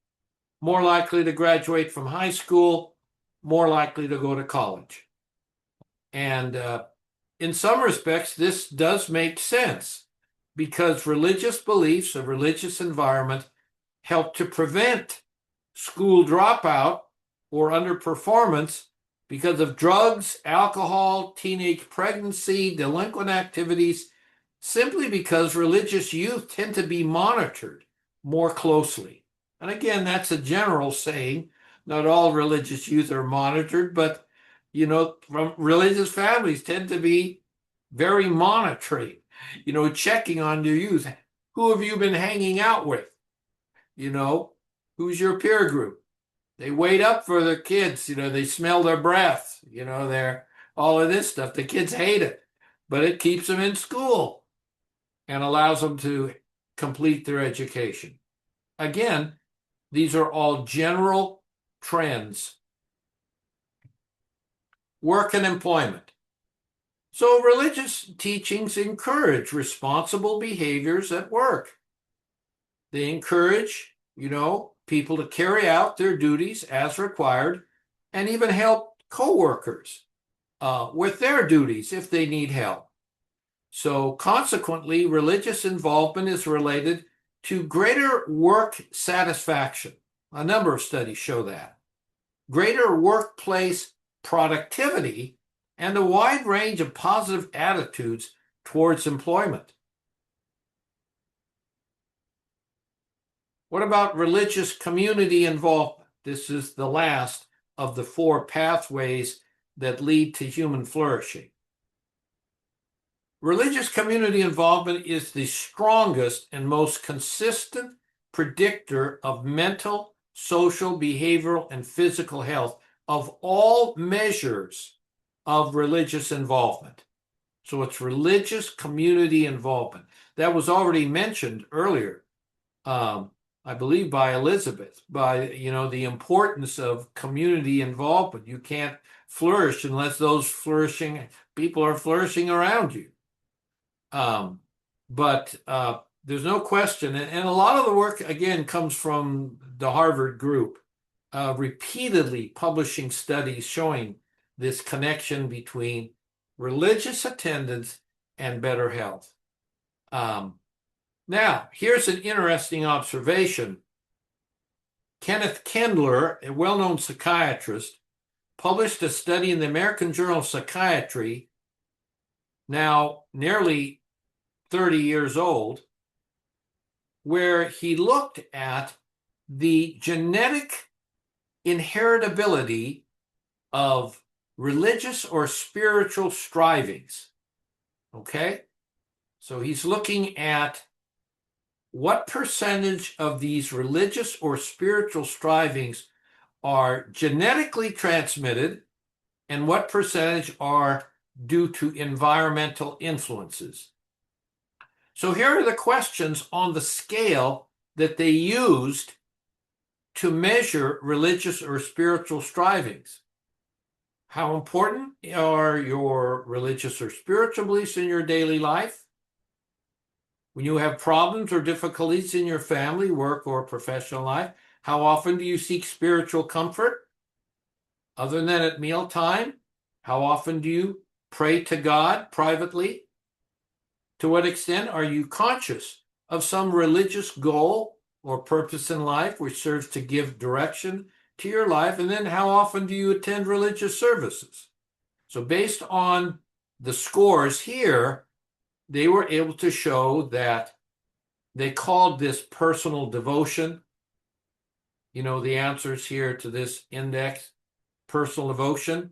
more likely to graduate from high school, more likely to go to college. And in some respects, this does make sense because religious beliefs, a religious environment, help to prevent school dropout or underperformance because of drugs, alcohol, teenage pregnancy, delinquent activities, simply because religious youth tend to be monitored more closely. And again, that's a general saying, Not all religious youth are monitored, but from religious families tend to be very monitoring, checking on their youth. Who have you been hanging out with? Who's your peer group? They wait up for their kids, they smell their breath, they're all of this stuff. The kids hate it, but it keeps them in school and allows them to complete their education. Again, these are all general trends. Work and employment. So religious teachings encourage responsible behaviors at work. They encourage, people to carry out their duties as required and even help coworkers with their duties if they need help. So consequently, religious involvement is related to greater work satisfaction. A number of studies show that. Greater workplace productivity and a wide range of positive attitudes towards employment. What about religious community involvement? This is the last of the 4 pathways that lead to human flourishing. Religious community involvement is the strongest and most consistent predictor of mental, social, behavioral, and physical health of all measures of religious involvement. So it's religious community involvement. That was already mentioned earlier, I believe by Elizabeth, by the importance of community involvement. You can't flourish unless those flourishing people are flourishing around you. But there's no question, and a lot of the work, again, comes from the Harvard group, repeatedly publishing studies showing this connection between religious attendance and better health. Now, here's an interesting observation. Kenneth Kendler, a well-known psychiatrist, published a study in the American Journal of Psychiatry, now nearly 30 years old, where he looked at the genetic inheritability of religious or spiritual strivings. Okay? So he's looking at what percentage of these religious or spiritual strivings are genetically transmitted and what percentage are due to environmental influences. So here are the questions on the scale that they used to measure religious or spiritual strivings. How important are your religious or spiritual beliefs in your daily life? When you have problems or difficulties in your family, work, or professional life, how often do you seek spiritual comfort? Other than at mealtime, how often do you pray to God privately? To what extent are you conscious of some religious goal or purpose in life which serves to give direction to your life? And then how often do you attend religious services? So based on the scores here, they were able to show that they called this personal devotion. The answers here to this index, personal devotion,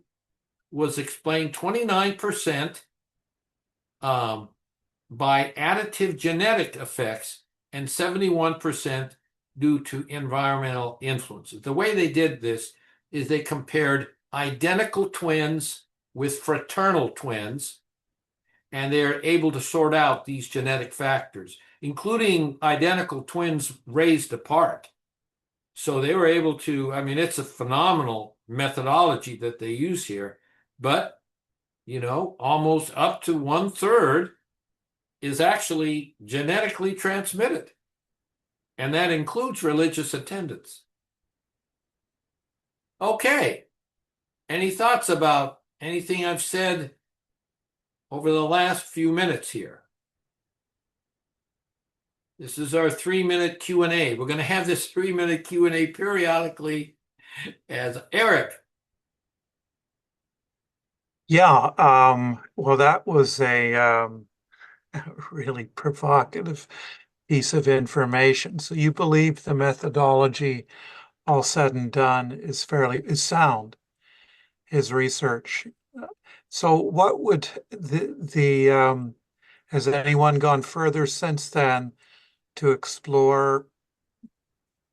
was explained 29% by additive genetic effects and 71% due to environmental influences. The way they did this is they compared identical twins with fraternal twins, and they're able to sort out these genetic factors, including identical twins raised apart. So they were able to, it's a phenomenal methodology that they use here, but, almost up to 1/3 is actually genetically transmitted. And that includes religious attendance. Okay. Any thoughts about anything I've said over the last few minutes here? This is our 3-minute Q&A. We're going to have this 3-minute Q&A periodically as Eric. Yeah, well, that was a really provocative piece of information. So you believe the methodology all said and done, is sound, his research. So what would has anyone gone further since then to explore,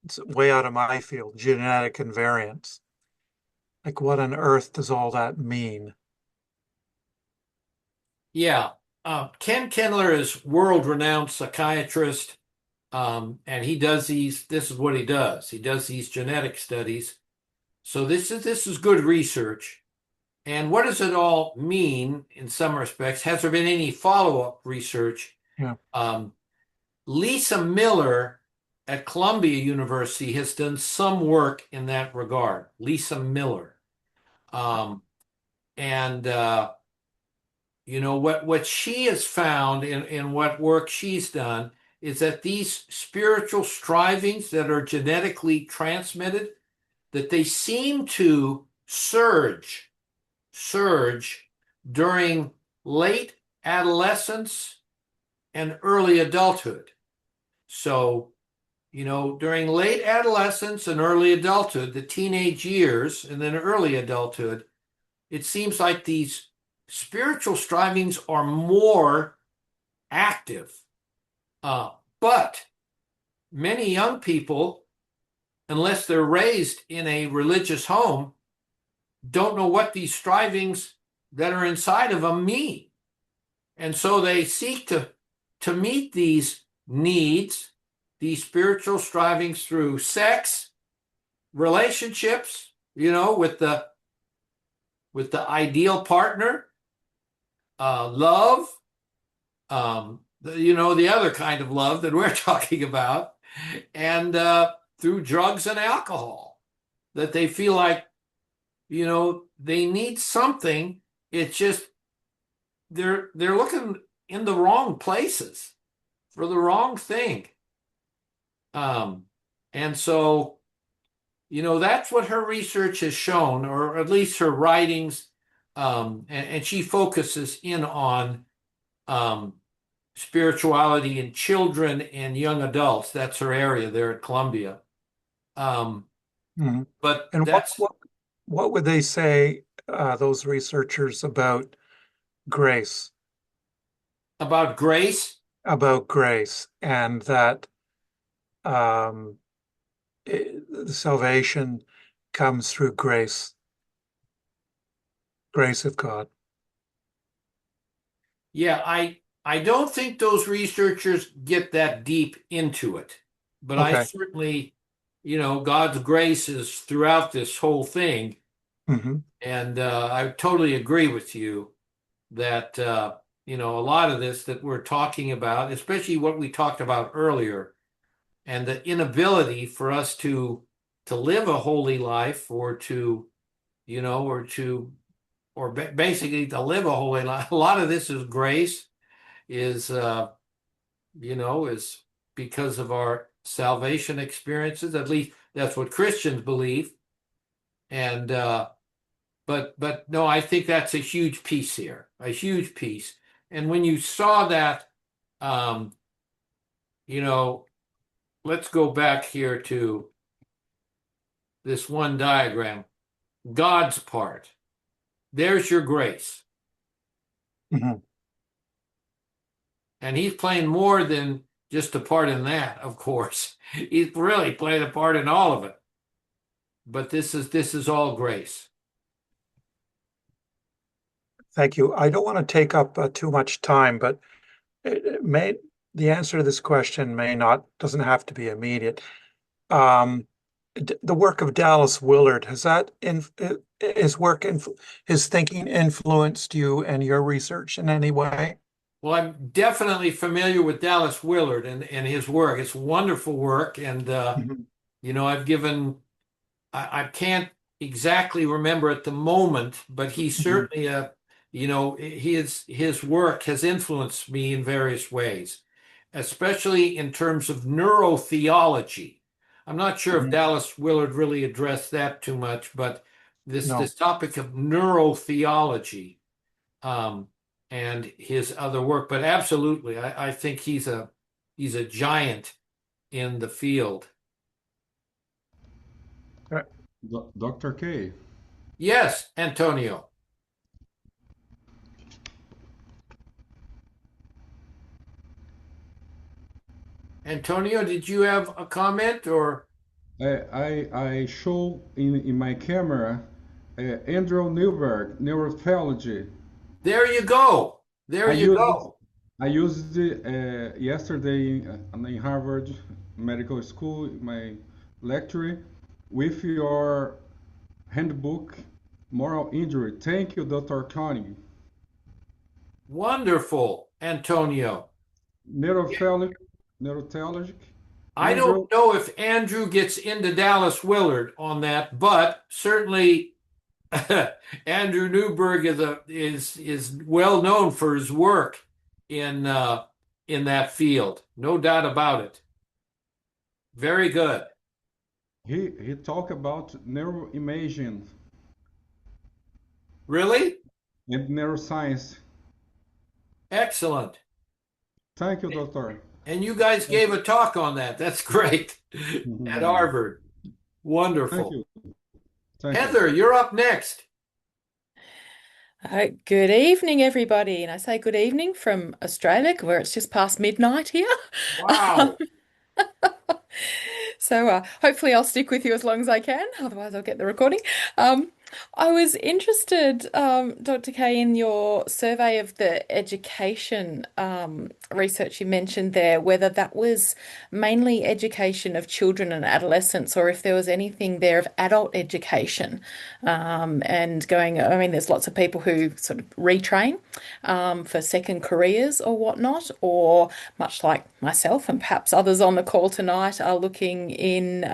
it's way out of my field, genetic invariance? Like what on earth does all that mean? Yeah. Ken Kendler is world-renowned psychiatrist, and this is what he does. He does these genetic studies. So this is good research. And what does it all mean in some respects? Has there been any follow-up research? Yeah. Lisa Miller at Columbia University has done some work in that regard. Lisa Miller. And what she has found in what work she's done is that these spiritual strivings that are genetically transmitted, that they seem to surge during late adolescence and early adulthood. So, during late adolescence and early adulthood, the teenage years and then early adulthood, it seems like these spiritual strivings are more active. But many young people, unless they're raised in a religious home, don't know what these strivings that are inside of them mean. And so they seek to meet these needs, these spiritual strivings through sex, relationships, with the ideal partner, love, the other kind of love that we're talking about, and through drugs and alcohol, that they feel like, they need something. It's just they're looking in the wrong places for the wrong thing. And so, that's what her research has shown, or at least her writings. And she focuses in on spirituality in children and young adults. That's her area there at Columbia. Mhm. But And that's what would they say, those researchers, grace, about grace. about grace, and that um, the salvation comes through grace of God. Yeah, I don't think those researchers get that deep into it, but I Okay. certainly, God's grace is throughout this whole thing, Hmm. and I totally agree with you that a lot of this that we're talking about, especially what we talked about earlier, and the inability for us to live a holy life, or to, basically to live a holy life. A lot of this is grace, is because of our salvation experiences. At least that's what Christians believe. And but no, I think that's a huge piece here, a huge piece. And when you saw that, um, you know, let's go back here to this one diagram. God's part. There's your grace. Hmm. And he's playing more than just a part in that, of course. He's really playing a part in all of it. But this is all grace. Thank you. I don't want to take up too much time, but it may the answer to this question doesn't have to be immediate. Um, the work of Dallas Willard, has that his work, his thinking influenced you and your research in any way? Well, I'm definitely familiar with Dallas Willard and his work. It's wonderful work. And, Mhm. I've given, I can't exactly remember at the moment, but he Mhm. certainly, his work has influenced me in various ways, especially in terms of neurotheology. I'm not sure if Mhm. Dallas Willard really addressed that too much, but this No, topic of neurotheology, um, and his other work. But absolutely, I think he's a giant in the field. Dr. K. Yes, Antonio. Antonio, did you have a comment or? I show in my camera Andrew Newberg, neuropathology. There you go. I There you used go. I used it yesterday in Harvard Medical School, my lecture, with your handbook, moral injury. Thank you, Dr. Connie. Wonderful, Antonio. Neuropathologic, neuropathologic, I don't Andrew. know if Andrew gets into Dallas Willard on that, but certainly Andrew Newberg is well known for his work in that field. No doubt about it. Very good. He talked about neuroimaging Really? and neuroscience. Excellent. Thank you, doctor. And you guys gave a talk on that. That's great. At Harvard. Thank Wonderful. you. Thank you. Heather, you're up next. Good evening, everybody. And I say good evening from Australia, where it's just past midnight here. Um, Wow. so hopefully I'll stick with you as long as I can. Otherwise, I'll get the recording. Um, I was interested, Dr. Kay, in your survey of the education research you mentioned there, whether that was mainly education of children and adolescents, or if there was anything there of adult education. And going, I mean, there's lots of people who sort of retrain for second careers or whatnot, or much like myself and perhaps others on the call tonight are looking in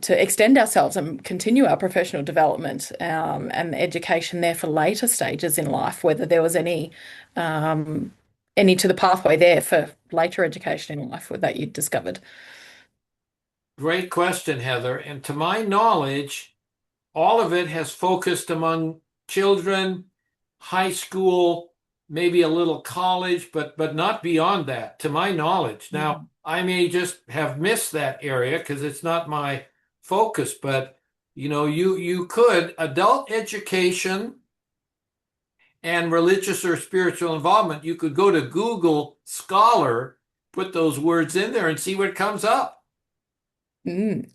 to extend ourselves and continue our professional development and education there for later stages in life, whether there was any to the pathway there for later education in life that you discovered. Great question, Heather. And to my knowledge, all of it has focused among children, high school, maybe a little college, but not beyond that, to my knowledge. Now, I may just have missed that area because it's not my focus, but you could adult education and religious or spiritual involvement, you could go to Google Scholar, put those words in there and see what comes up.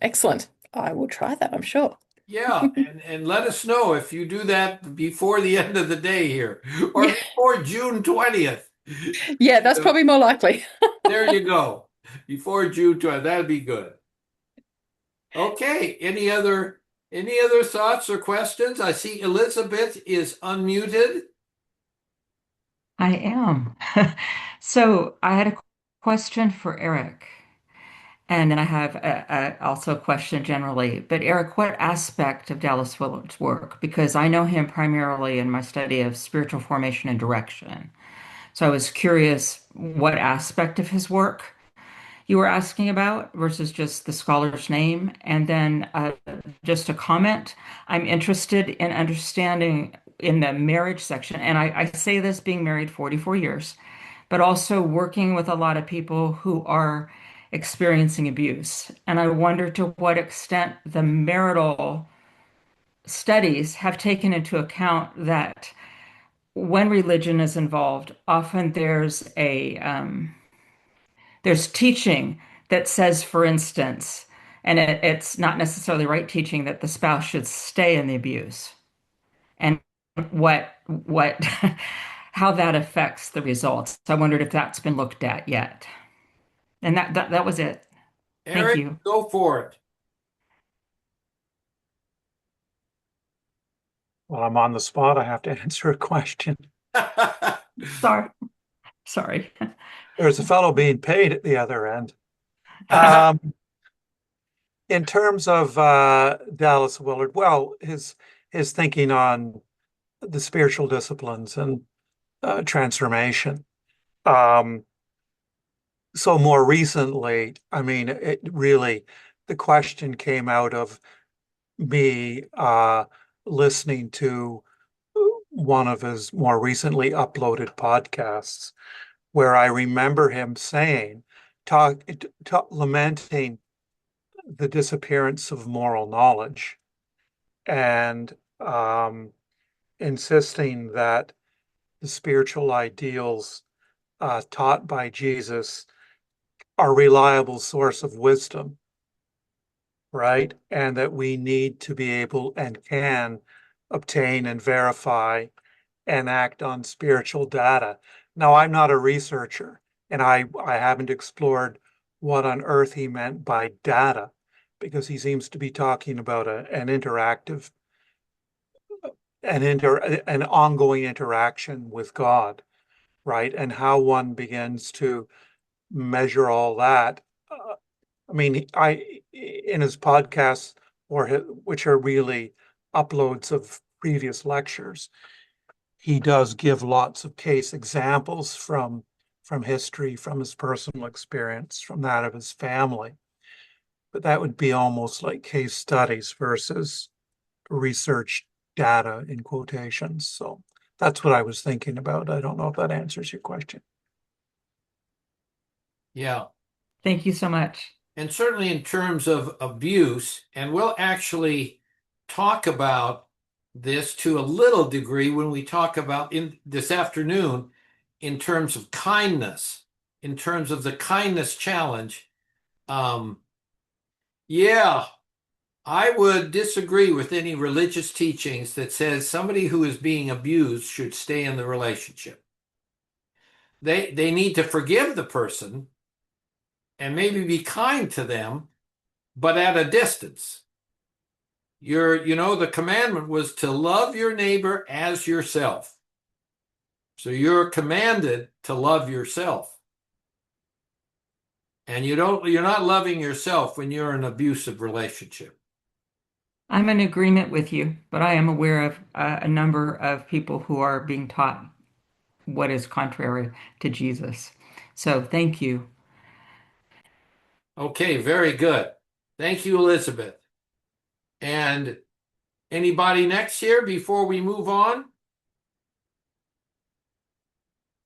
Excellent. I will try that, I'm sure. Yeah, and let us know if you do that before the end of the day here or Yeah. before June 20th. Yeah, that's probably more likely. There you go. Before June 20th, that'd be good. Okay, any other thoughts or questions? I see Elizabeth is unmuted. I am. So I had a question for Eric, and then I have also a question generally. But Eric, what aspect of Dallas Willard's work? Because I know him primarily in my study of spiritual formation and direction. So I was curious what aspect of his work you were asking about versus just the scholar's name. And then just a comment, I'm interested in understanding in the marriage section, and I say this being married 44 years, but also working with a lot of people who are experiencing abuse. And I wonder to what extent the marital studies have taken into account that when religion is involved, often there's teaching that says, for instance, and it's not necessarily right teaching that the spouse should stay in the abuse, and what how that affects the results. I wondered if that's been looked at yet. And that was it. Thank Eric, you. go for Well, I'm on the spot. I have to answer a question. it. Sorry. Sorry. There's a fellow being paid at the other end. Um, in terms of Dallas Willard, well, his thinking on the spiritual disciplines and transformation. So more recently, I mean, it really, the question came out of me listening to one of his more recently uploaded podcasts, where I remember him saying, lamenting the disappearance of moral knowledge and insisting that the spiritual ideals taught by Jesus are a reliable source of wisdom, right? And that we need to be able and can obtain and verify and act on spiritual data. Now, I'm not a researcher, and I haven't explored what on earth he meant by data, because he seems to be talking about an interactive, an ongoing interaction with God, right? And how one begins to measure all that. I mean, in his podcasts, which are really uploads of previous lectures, he does give lots of case examples from history, from his personal experience, from that of his family. But that would be almost like case studies versus research data in quotations. So that's what I was thinking about. I don't know if that answers your question. Yeah. Thank you so much. And certainly in terms of abuse, and we'll actually talk about this to a little degree when we talk about in this afternoon in terms of kindness, in terms of the kindness challenge. Yeah, I would disagree with any religious teachings that says somebody who is being abused should stay in the relationship. They need to forgive the person and maybe be kind to them, but at a distance. The commandment was to love your neighbor as yourself. So you're commanded to love yourself. And you're not loving yourself when you're in an abusive relationship. I'm in agreement with you, but I am aware of a number of people who are being taught what is contrary to Jesus. So thank you. Okay, very good. Thank you, Elizabeth. And anybody next here before we move on?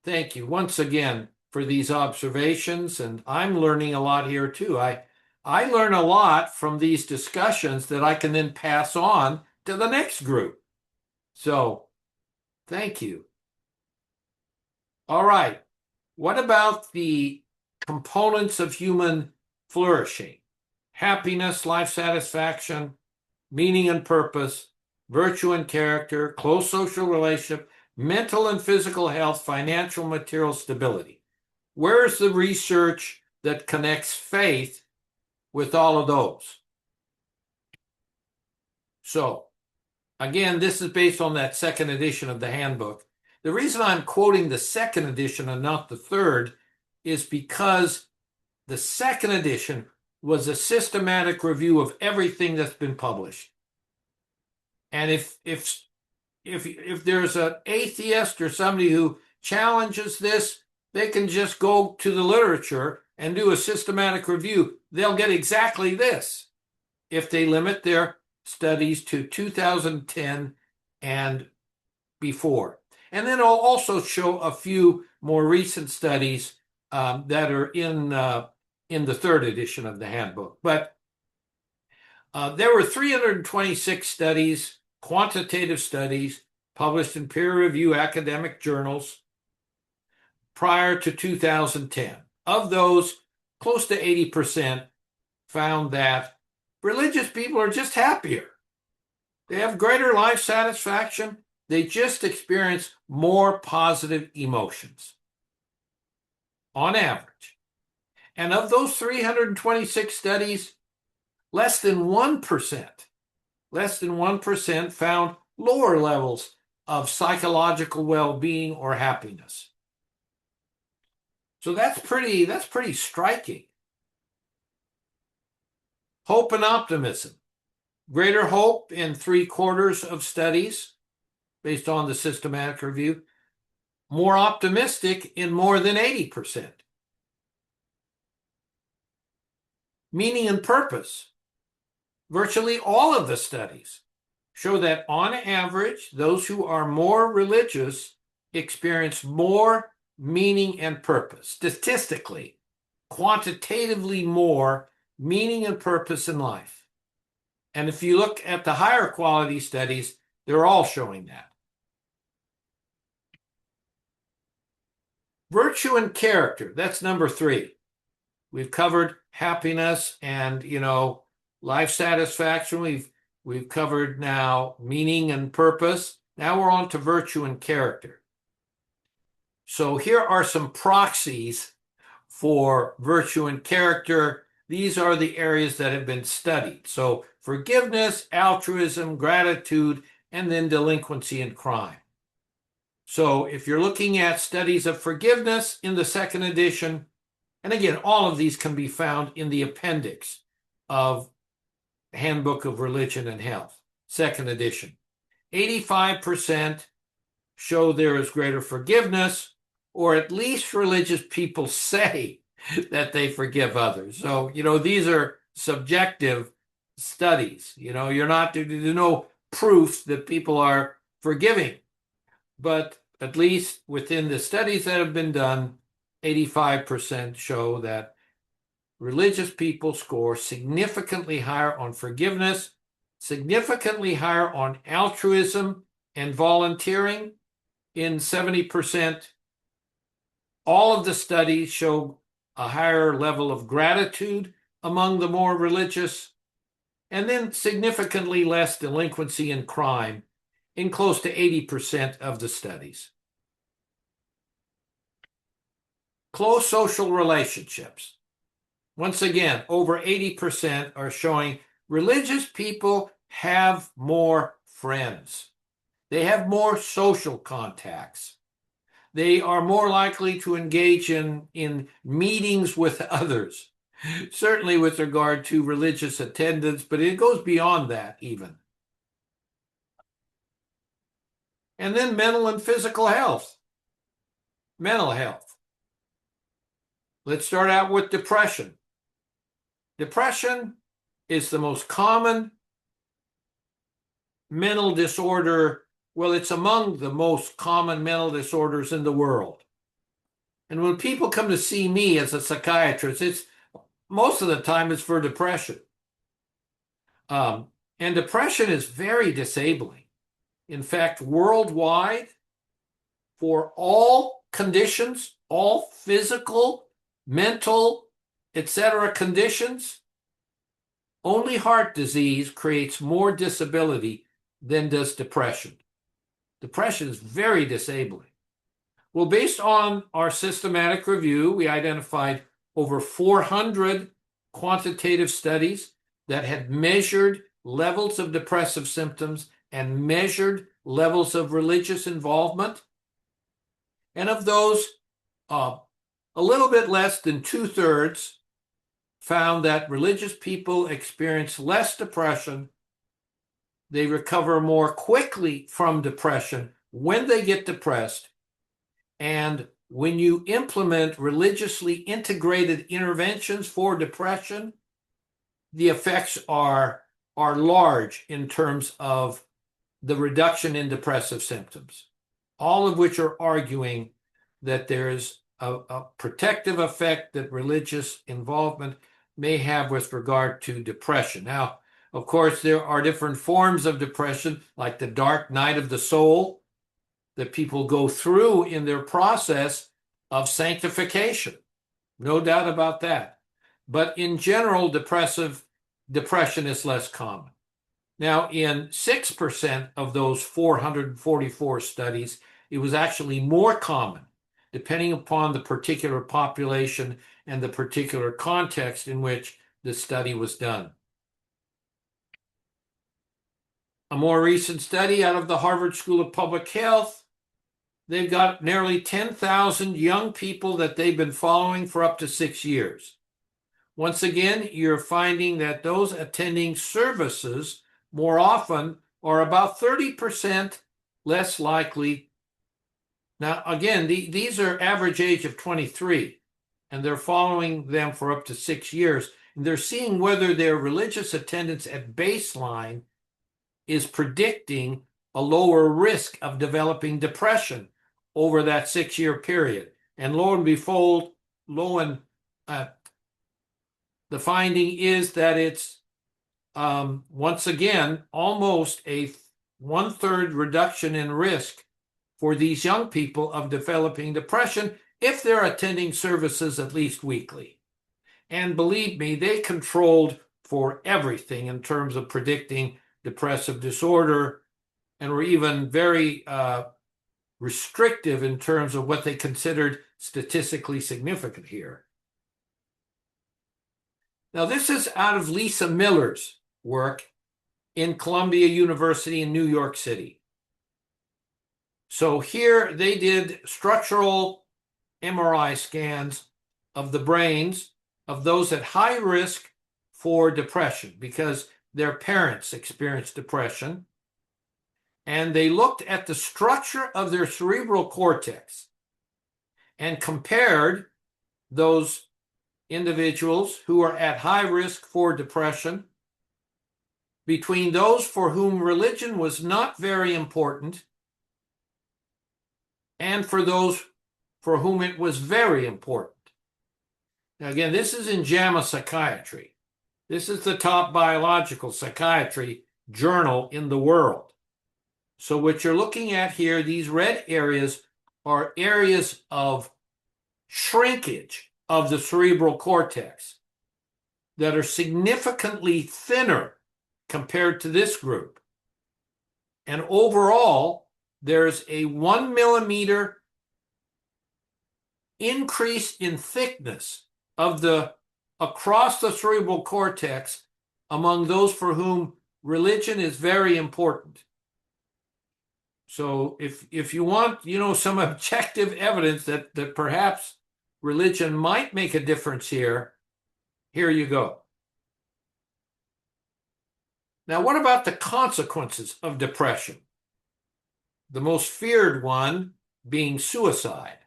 Thank you once again for these observations, and I'm learning a lot here too. I learn a lot from these discussions that I can then pass on to the next group. So, thank you. All right. What about the components of human flourishing? Happiness, life satisfaction, meaning and purpose, virtue and character, close social relationship, mental and physical health, financial, material stability. Where's the research that connects faith with all of those? So, again, this is based on that second edition of the handbook. The reason I'm quoting the second edition and not the third is because the second edition was a systematic review of everything that's been published. And if there's an atheist or somebody who challenges this, they can just go to the literature and do a systematic review. They'll get exactly this if they limit their studies to 2010 and before. And then I'll also show a few more recent studies that are in the third edition of the handbook. But there were 326 studies, quantitative studies, published in peer-reviewed academic journals prior to 2010. Of those, close to 80% found that religious people are just happier. They have greater life satisfaction. They just experience more positive emotions on average. And of those 326 studies, less than 1% found lower levels of psychological well-being or happiness. So that's pretty striking. Hope and optimism. Greater hope in 3/4 of studies based on the systematic review. More optimistic in more than 80%. Meaning and purpose. Virtually all of the studies show that on average, those who are more religious experience more meaning and purpose. Statistically, quantitatively more meaning and purpose in life. And if you look at the higher quality studies, they're all showing that. Virtue and character, that's number 3. We've covered happiness and, life satisfaction. We've covered now meaning and purpose. Now we're on to virtue and character. So here are some proxies for virtue and character. These are the areas that have been studied. So forgiveness, altruism, gratitude, and then delinquency and crime. So if you're looking at studies of forgiveness in the 2nd edition, and again, all of these can be found in the appendix of Handbook of Religion and Health, 2nd edition. 85% show there is greater forgiveness, or at least religious people say that they forgive others. So, these are subjective studies. There's no proof that people are forgiving, but at least within the studies that have been done, 85% show that religious people score significantly higher on forgiveness, significantly higher on altruism and volunteering in 70%. All of the studies show a higher level of gratitude among the more religious, and then significantly less delinquency and crime in close to 80% of the studies. Close social relationships. Once again, over 80% are showing religious people have more friends. They have more social contacts. They are more likely to engage in meetings with others, certainly with regard to religious attendance, but it goes beyond that even. And then mental and physical health. Mental health. Let's start out with depression. Depression is the most common mental disorder. Well, it's among the most common mental disorders in the world. And when people come to see me as a psychiatrist, most of the time it's for depression. And depression is very disabling. In fact, worldwide, for all conditions, all physical, mental, etc. conditions, only heart disease creates more disability than does depression. Depression is very disabling. Well, based on our systematic review, we identified over 400 quantitative studies that had measured levels of depressive symptoms and measured levels of religious involvement. And of those, a little bit less than 2/3 found that religious people experience less depression. They recover more quickly from depression when they get depressed. And when you implement religiously integrated interventions for depression, the effects are large in terms of the reduction in depressive symptoms, all of which are arguing that there's a protective effect that religious involvement may have with regard to depression. Now, of course, there are different forms of depression, like the dark night of the soul, that people go through in their process of sanctification. No doubt about that. But in general, depression is less common. Now, in 6% of those 444 studies, it was actually more common, depending upon the particular population and the particular context in which the study was done. A more recent study out of the Harvard School of Public Health, they've got nearly 10,000 young people that they've been following for up to 6 years. Once again, you're finding that those attending services more often are about 30% less likely. Now, again, these are average age of 23, and they're following them for up to 6 years. And they're seeing whether their religious attendance at baseline is predicting a lower risk of developing depression over that 6-year period. And lo and behold, the finding is that it's once again almost a 1/3 reduction in risk for these young people of developing depression if they're attending services at least weekly. And believe me, they controlled for everything in terms of predicting depressive disorder, and were even very restrictive in terms of what they considered statistically significant here. Now, this is out of Lisa Miller's work in Columbia University in New York City. So here they did structural MRI scans of the brains of those at high risk for depression because their parents experienced depression. And they looked at the structure of their cerebral cortex and compared those individuals who are at high risk for depression between those for whom religion was not very important and for those for whom it was very important. Now, again, this is in JAMA Psychiatry. This is the top biological psychiatry journal in the world. So what you're looking at here, these red areas are areas of shrinkage of the cerebral cortex that are significantly thinner compared to this group. And overall, there's a 1 millimeter increase in thickness of across the cerebral cortex among those for whom religion is very important. So if you want, some objective evidence that perhaps religion might make a difference here, here you go. Now, what about the consequences of depression? The most feared one being suicide.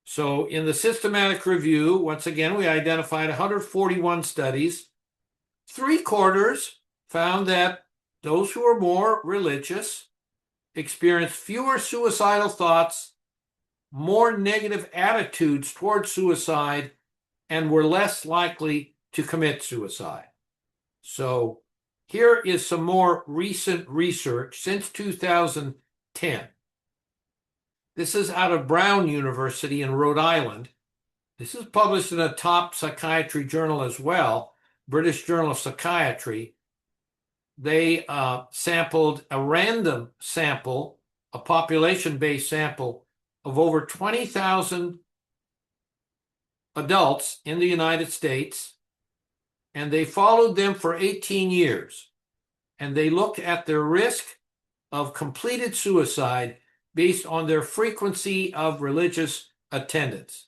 So in the systematic review, once again, we identified 141 studies. 3/4 found that those who are more religious experienced fewer suicidal thoughts, more negative attitudes towards suicide, and were less likely to commit suicide. So here is some more recent research since 2010. This is out of Brown University in Rhode Island. This is published in a top psychiatry journal as well, British Journal of Psychiatry. They sampled a random sample, a population-based sample of over 20,000 adults in the United States, and they followed them for 18 years. And they looked at their risk of completed suicide based on their frequency of religious attendance.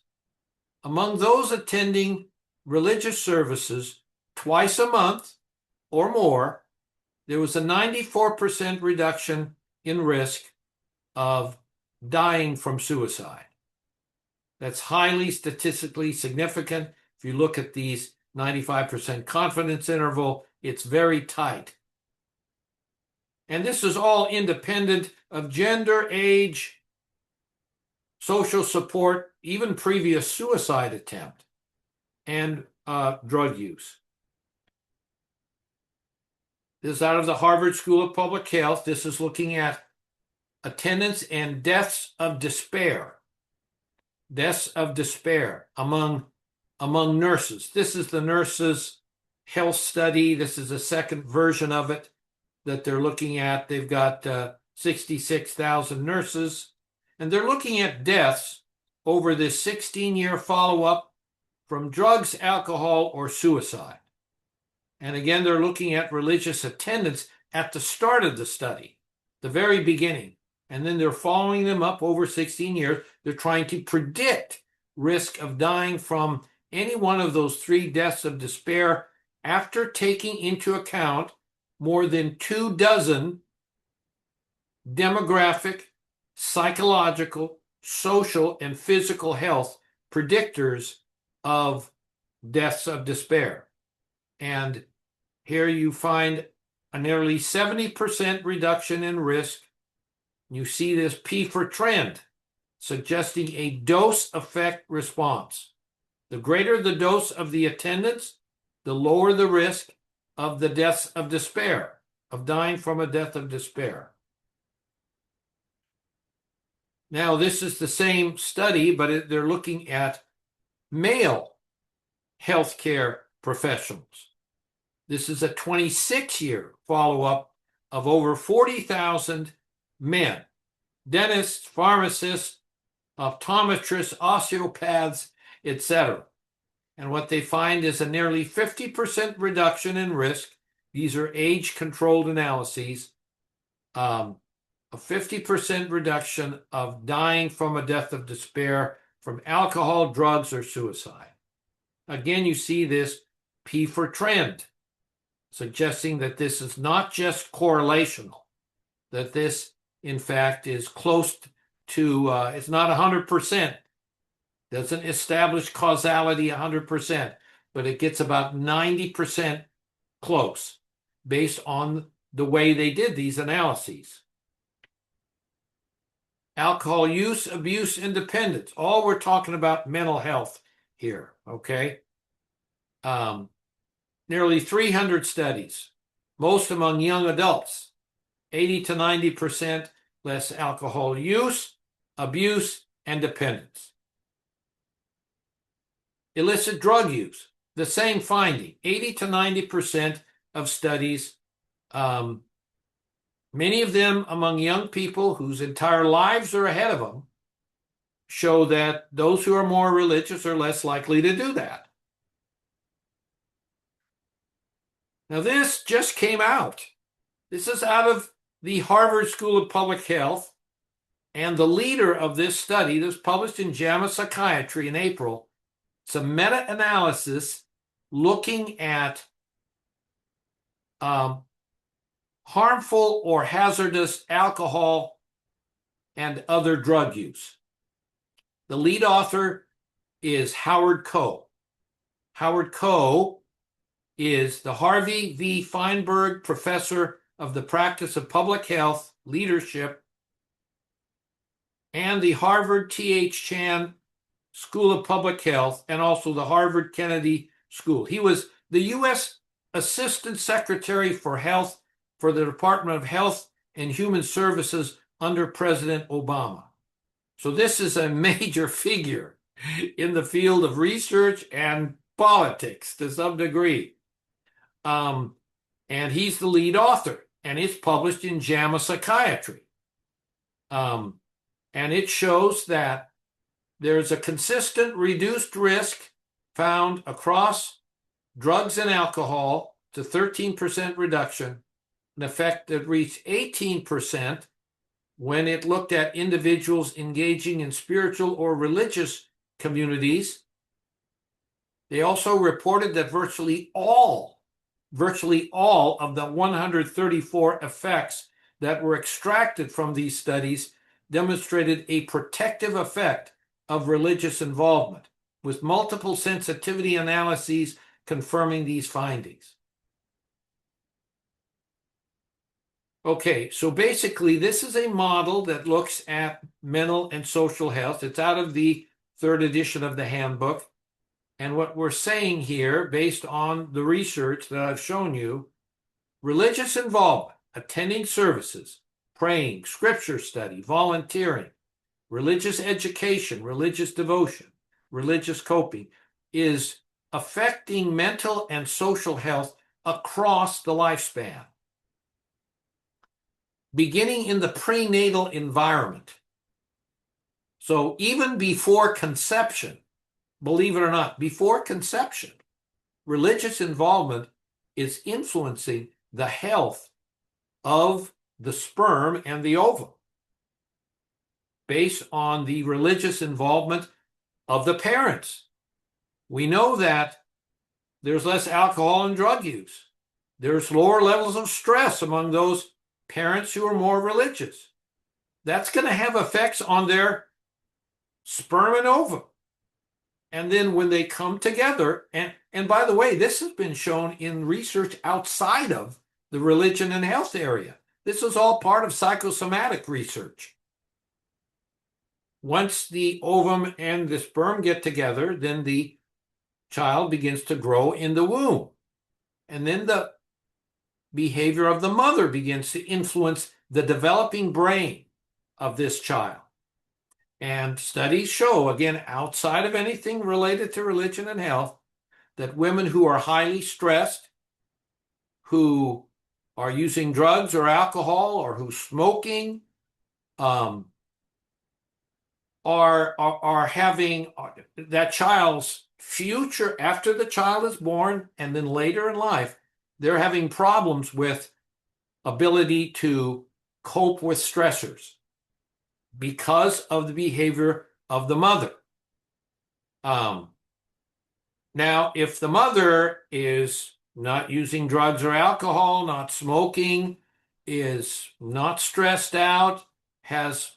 Among those attending religious services twice a month or more, there was a 94% reduction in risk of dying from suicide. That's highly statistically significant. If you look at these 95% confidence interval, it's very tight. And this is all independent of gender, age, social support, even previous suicide attempt, and drug use. This is out of the Harvard School of Public Health. This is looking at attendance and deaths of despair. Deaths of despair among nurses. This is the nurses' health study. This is a second version of it that they're looking at. They've got 66,000 nurses, and they're looking at deaths over this 16-year follow-up from drugs, alcohol, or suicide. And again, they're looking at religious attendance at the start of the study, the very beginning. And then they're following them up over 16 years. They're trying to predict risk of dying from any one of those 3 deaths of despair after taking into account more than 24 demographic, psychological, social, and physical health predictors of deaths of despair. And here you find a nearly 70% reduction in risk. You see this P for trend, suggesting a dose effect response. The greater the dose of the attendants, the lower the risk of the deaths of despair, of dying from a death of despair. Now, this is the same study, but they're looking at male healthcare professionals. This is a 26-year follow-up of over 40,000 men, dentists, pharmacists, optometrists, osteopaths, etc. And what they find is a nearly 50% reduction in risk. These are age-controlled analyses. A 50% reduction of dying from a death of despair from alcohol, drugs, or suicide. Again, you see this P for trend, suggesting that this is not just correlational, that this, in fact, is close to, it's not 100%, doesn't establish causality 100%, but it gets about 90% close based on the way they did these analyses. Alcohol use, abuse, and dependence. All we're talking about mental health here, okay? Nearly 300 studies, most among young adults, 80 to 90% less alcohol use, abuse, and dependence. Illicit drug use, the same finding, 80 to 90% of studies, many of them among young people whose entire lives are ahead of them, show that those who are more religious are less likely to do that. Now, this just came out. This is out of the Harvard School of Public Health, and the leader of this study, this published in JAMA Psychiatry in April, it's a meta-analysis looking at harmful or hazardous alcohol and other drug use. The lead author is Howard Koh. Howard Koh is the Harvey V. Feinberg Professor of the Practice of Public Health Leadership and the Harvard T.H. Chan School of Public Health, and also the Harvard Kennedy School. He was the U.S. Assistant Secretary for Health for the Department of Health and Human Services under President Obama. So this is a major figure in the field of research and politics to some degree. And he's the lead author, and it's published in JAMA Psychiatry. And it shows that there's a consistent reduced risk found across drugs and alcohol to 13% reduction, an effect that reached 18% when it looked at individuals engaging in spiritual or religious communities. They also reported that virtually all of the 134 effects that were extracted from these studies demonstrated a protective effect of religious involvement, with multiple sensitivity analyses confirming these findings. Okay, so basically this is a model that looks at mental and social health. It's out of the 3rd edition of the handbook. And what we're saying here, based on the research that I've shown you, religious involvement, attending services, praying, scripture study, volunteering, religious education, religious devotion, religious coping, is affecting mental and social health across the lifespan. Beginning in the prenatal environment. So even before conception, believe it or not, before conception, religious involvement is influencing the health of the sperm and the ovum based on the religious involvement of the parents. We know that there's less alcohol and drug use. There's lower levels of stress among those parents who are more religious. That's going to have effects on their sperm and ovum. And then when they come together, and by the way, this has been shown in research outside of the religion and health area. This is all part of psychosomatic research. Once the ovum and the sperm get together, then the child begins to grow in the womb. And then the behavior of the mother begins to influence the developing brain of this child. And studies show, again, outside of anything related to religion and health, that women who are highly stressed, who are using drugs or alcohol, or who smoking, are having that child's future after the child is born, and then later in life, they're having problems with ability to cope with stressors because of the behavior of the mother. Now, if the mother is not using drugs or alcohol, not smoking, is not stressed out, has,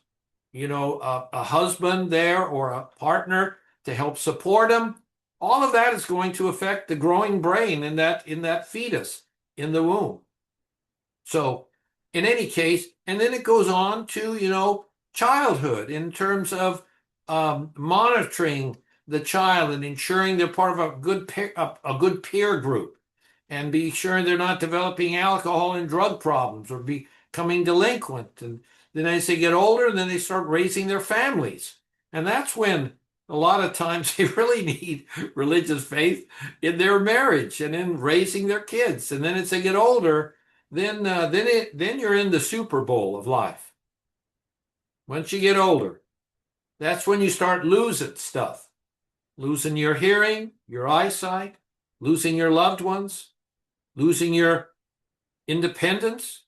a husband there or a partner to help support him, all of that is going to affect the growing brain in that fetus in the womb. So in any case, and then it goes on to, childhood in terms of monitoring the child and ensuring they're part of a good peer group, and be sure they're not developing alcohol and drug problems or becoming delinquent. And then as they get older, then they start raising their families. And that's when a lot of times they really need religious faith in their marriage and in raising their kids. And then as they get older, then you're in the Super Bowl of life. Once you get older, that's when you start losing stuff, losing your hearing, your eyesight, losing your loved ones, losing your independence.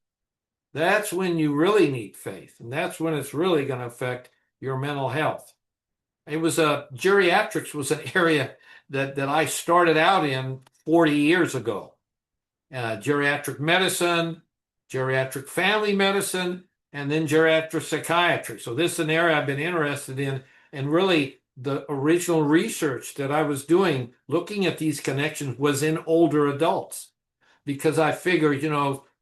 That's when you really need faith, and that's when it's really going to affect your mental health. It was geriatrics was an area that I started out in 40 years ago. Geriatric medicine, geriatric family medicine, and then geriatric psychiatry. So this is an area I've been interested in, and really the original research that I was doing looking at these connections was in older adults, because I figured,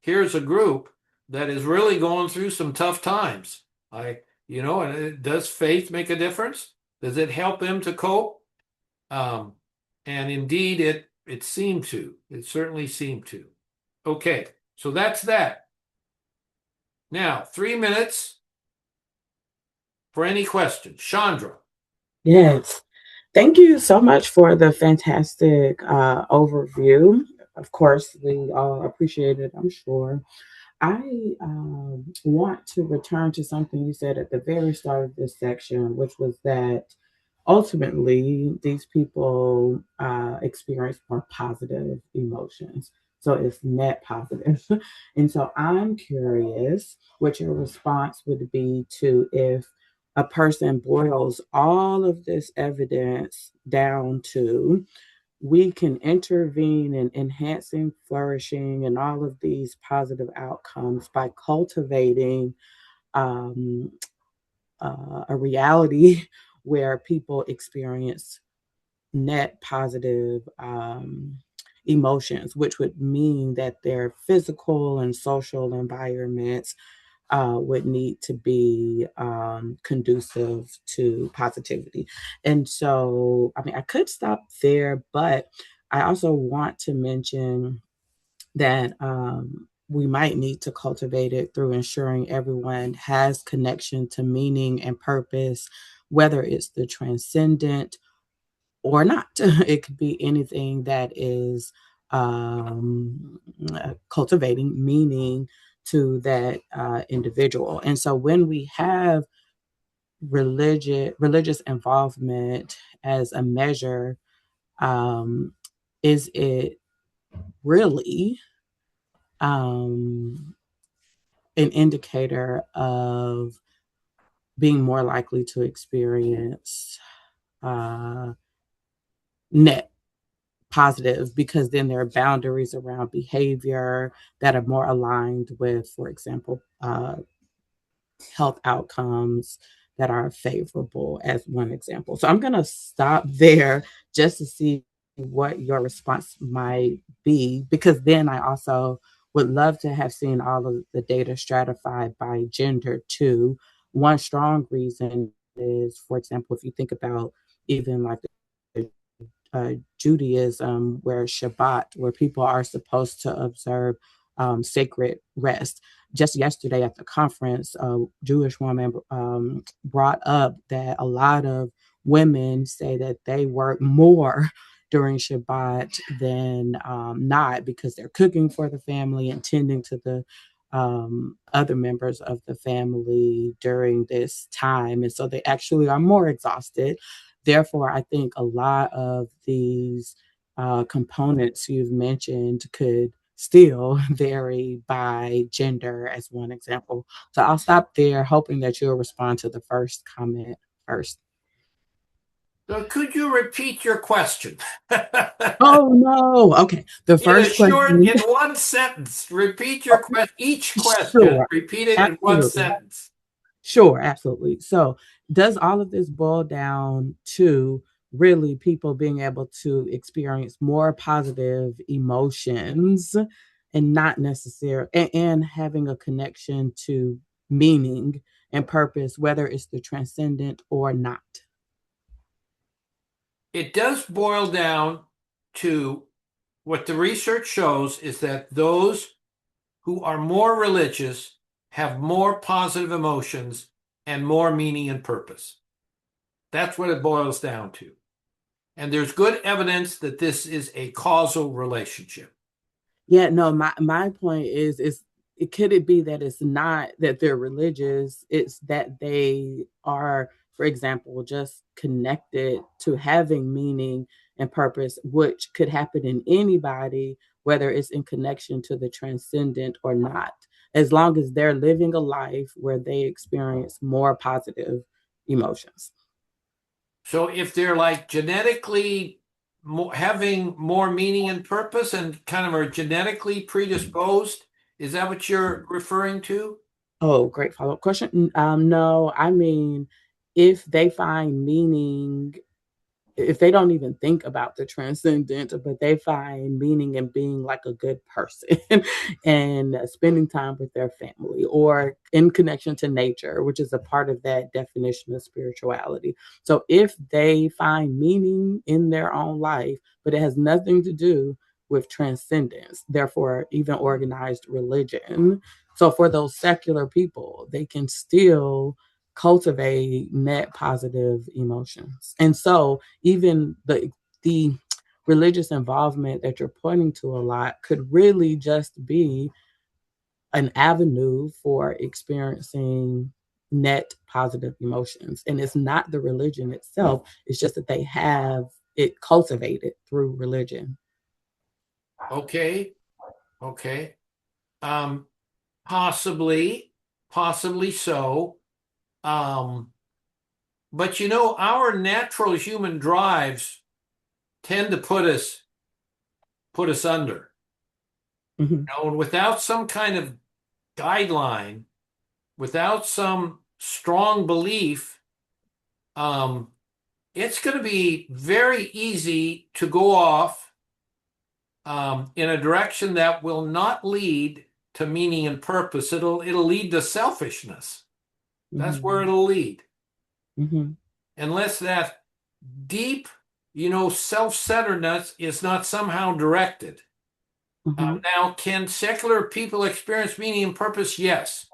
here's a group that is really going through some tough times. And does faith make a difference? Does it help them to cope? And indeed, it seemed to. It certainly seemed to. Okay, so that's that. Now, 3 minutes for any questions. Chandra. Yes. Thank you so much for the fantastic overview. Of course, we all appreciate it, I'm sure. I want to return to something you said at the very start of this section, which was that ultimately these people experience more positive emotions. So it's net positive. And so I'm curious what your response would be to if a person boils all of this evidence down to we can intervene in enhancing flourishing and all of these positive outcomes by cultivating um, a reality where people experience net positive emotions, which would mean that their physical and social environments would need to be conducive to positivity. And so, I mean, I could stop there, but I also want to mention that we might need to cultivate it through ensuring everyone has connection to meaning and purpose, whether it's the transcendent or not. It could be anything that is cultivating meaning to that individual. And so when we have religious involvement as a measure, is it really an indicator of being more likely to experience net positive, because then there are boundaries around behavior that are more aligned with, for example, health outcomes that are favorable, as one example. So I'm going to stop there just to see what your response might be, because then I also would love to have seen all of the data stratified by gender too. One strong reason is, for example, if you think about even like the Judaism, where Shabbat, where people are supposed to observe sacred rest. Just yesterday at the conference, a Jewish woman brought up that a lot of women say that they work more during Shabbat than not, because they're cooking for the family and tending to the other members of the family during this time. And so they actually are more exhausted. Therefore, I think a lot of these components you've mentioned could still vary by gender, as one example. So I'll stop there, hoping that you'll respond to the first comment first. So could you repeat your question? Oh no. Okay. The In a first short, question. in one sentence, repeat your question, each question, Sure. repeat it in one Absolutely. sentence. Sure, absolutely. So, does all of this boil down to really people being able to experience more positive emotions and not necessarily, and having a connection to meaning and purpose, whether it's the transcendent or not? It does boil down to what the research shows is that those who are more religious have more positive emotions and more meaning and purpose. That's what it boils down to. And there's good evidence that this is a causal relationship. Yeah, no, my point is it could it be that it's not that they're religious, it's that they are, for example, just connected to having meaning and purpose, which could happen in anybody, whether it's in connection to the transcendent or not, as long as they're living a life where they experience more positive emotions. So if they're like genetically having more meaning and purpose and kind of are genetically predisposed, is that what you're referring to? Oh, great follow-up question. No, I mean, if they find meaning, if they don't even think about the transcendent, but they find meaning in being like a good person and spending time with their family or in connection to nature, which is a part of that definition of spirituality. So if they find meaning in their own life, but it has nothing to do with transcendence, therefore, even organized religion. So for those secular people, they can still cultivate net positive emotions. And so even the religious involvement that you're pointing to a lot could really just be an avenue for experiencing net positive emotions. And it's not the religion itself, it's just that they have it cultivated through religion. Okay. Okay. Um, possibly, possibly so. Um, but our natural human drives tend to put us under. Mm-hmm. And without some kind of guideline, without some strong belief, um, it's going to be very easy to go off in a direction that will not lead to meaning and purpose. It'll lead to selfishness. That's where Mm-hmm. it'll lead. Mm-hmm. Unless that deep, self-centeredness is not somehow directed. Mm-hmm. Now, can secular people experience meaning and purpose? Yes,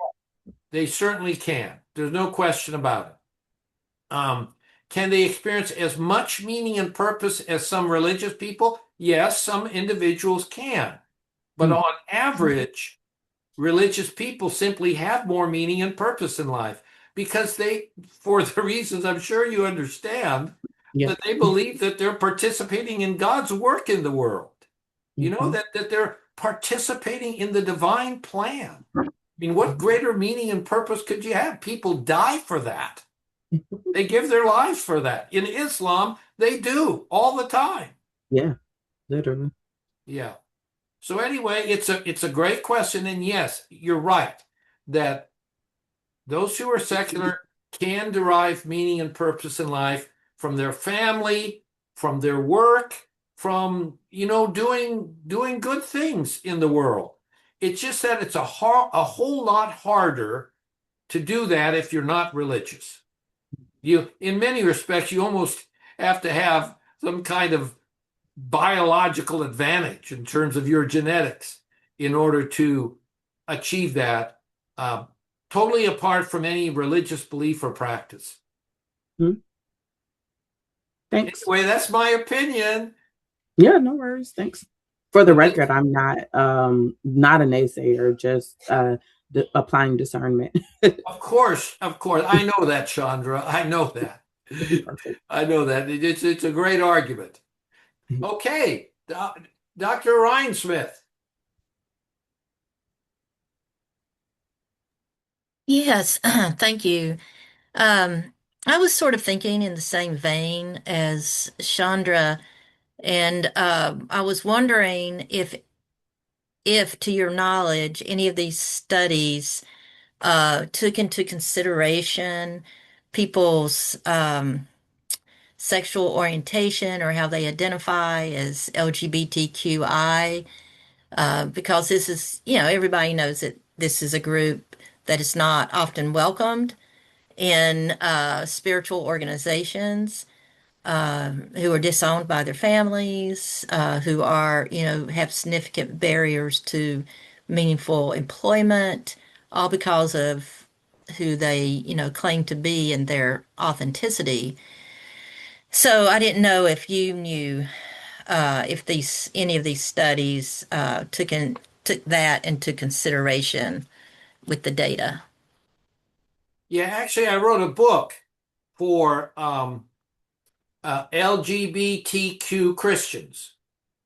they certainly can. There's no question about it. Can they experience as much meaning and purpose as some religious people? Yes, some individuals can. But on average, religious people simply have more meaning and purpose in life because for the reasons I'm sure you understand, Yeah. that they believe that they're participating in God's work in the world. Mm-hmm. That they're participating in the divine plan. I mean, what greater meaning and purpose could you have? People die for that. They give their lives for that. In Islam, they do all the time. Yeah, literally. Yeah. So anyway, it's a great question, and yes, you're right that those who are secular can derive meaning and purpose in life from their family, from their work, from doing good things in the world. It's just that it's a whole lot harder to do that if you're not religious. In many respects, you almost have to have some kind of biological advantage in terms of your genetics in order to achieve that, totally apart from any religious belief or practice. Mhm. Thanks. Anyway, that's my opinion. Yeah, no worries. Thanks. For the But record, I'm not a naysayer, just applying discernment. of course, I know that, Chandra. I know that. Perfect. I know that. It's a great argument. Okay, Dr. Ryan Smith. Yes, thank you. I was sort of thinking in the same vein as Chandra, and I was wondering if, to your knowledge, any of these studies took into consideration people's sexual orientation or how they identify as LGBTQI, because this is, everybody knows that this is a group that is not often welcomed in spiritual organizations, who are disowned by their families, who are, have significant barriers to meaningful employment, all because of who they, claim to be and their authenticity. So I didn't know if you knew if these any of these studies took that into consideration with the data. Yeah, actually, I wrote a book for LGBTQ Christians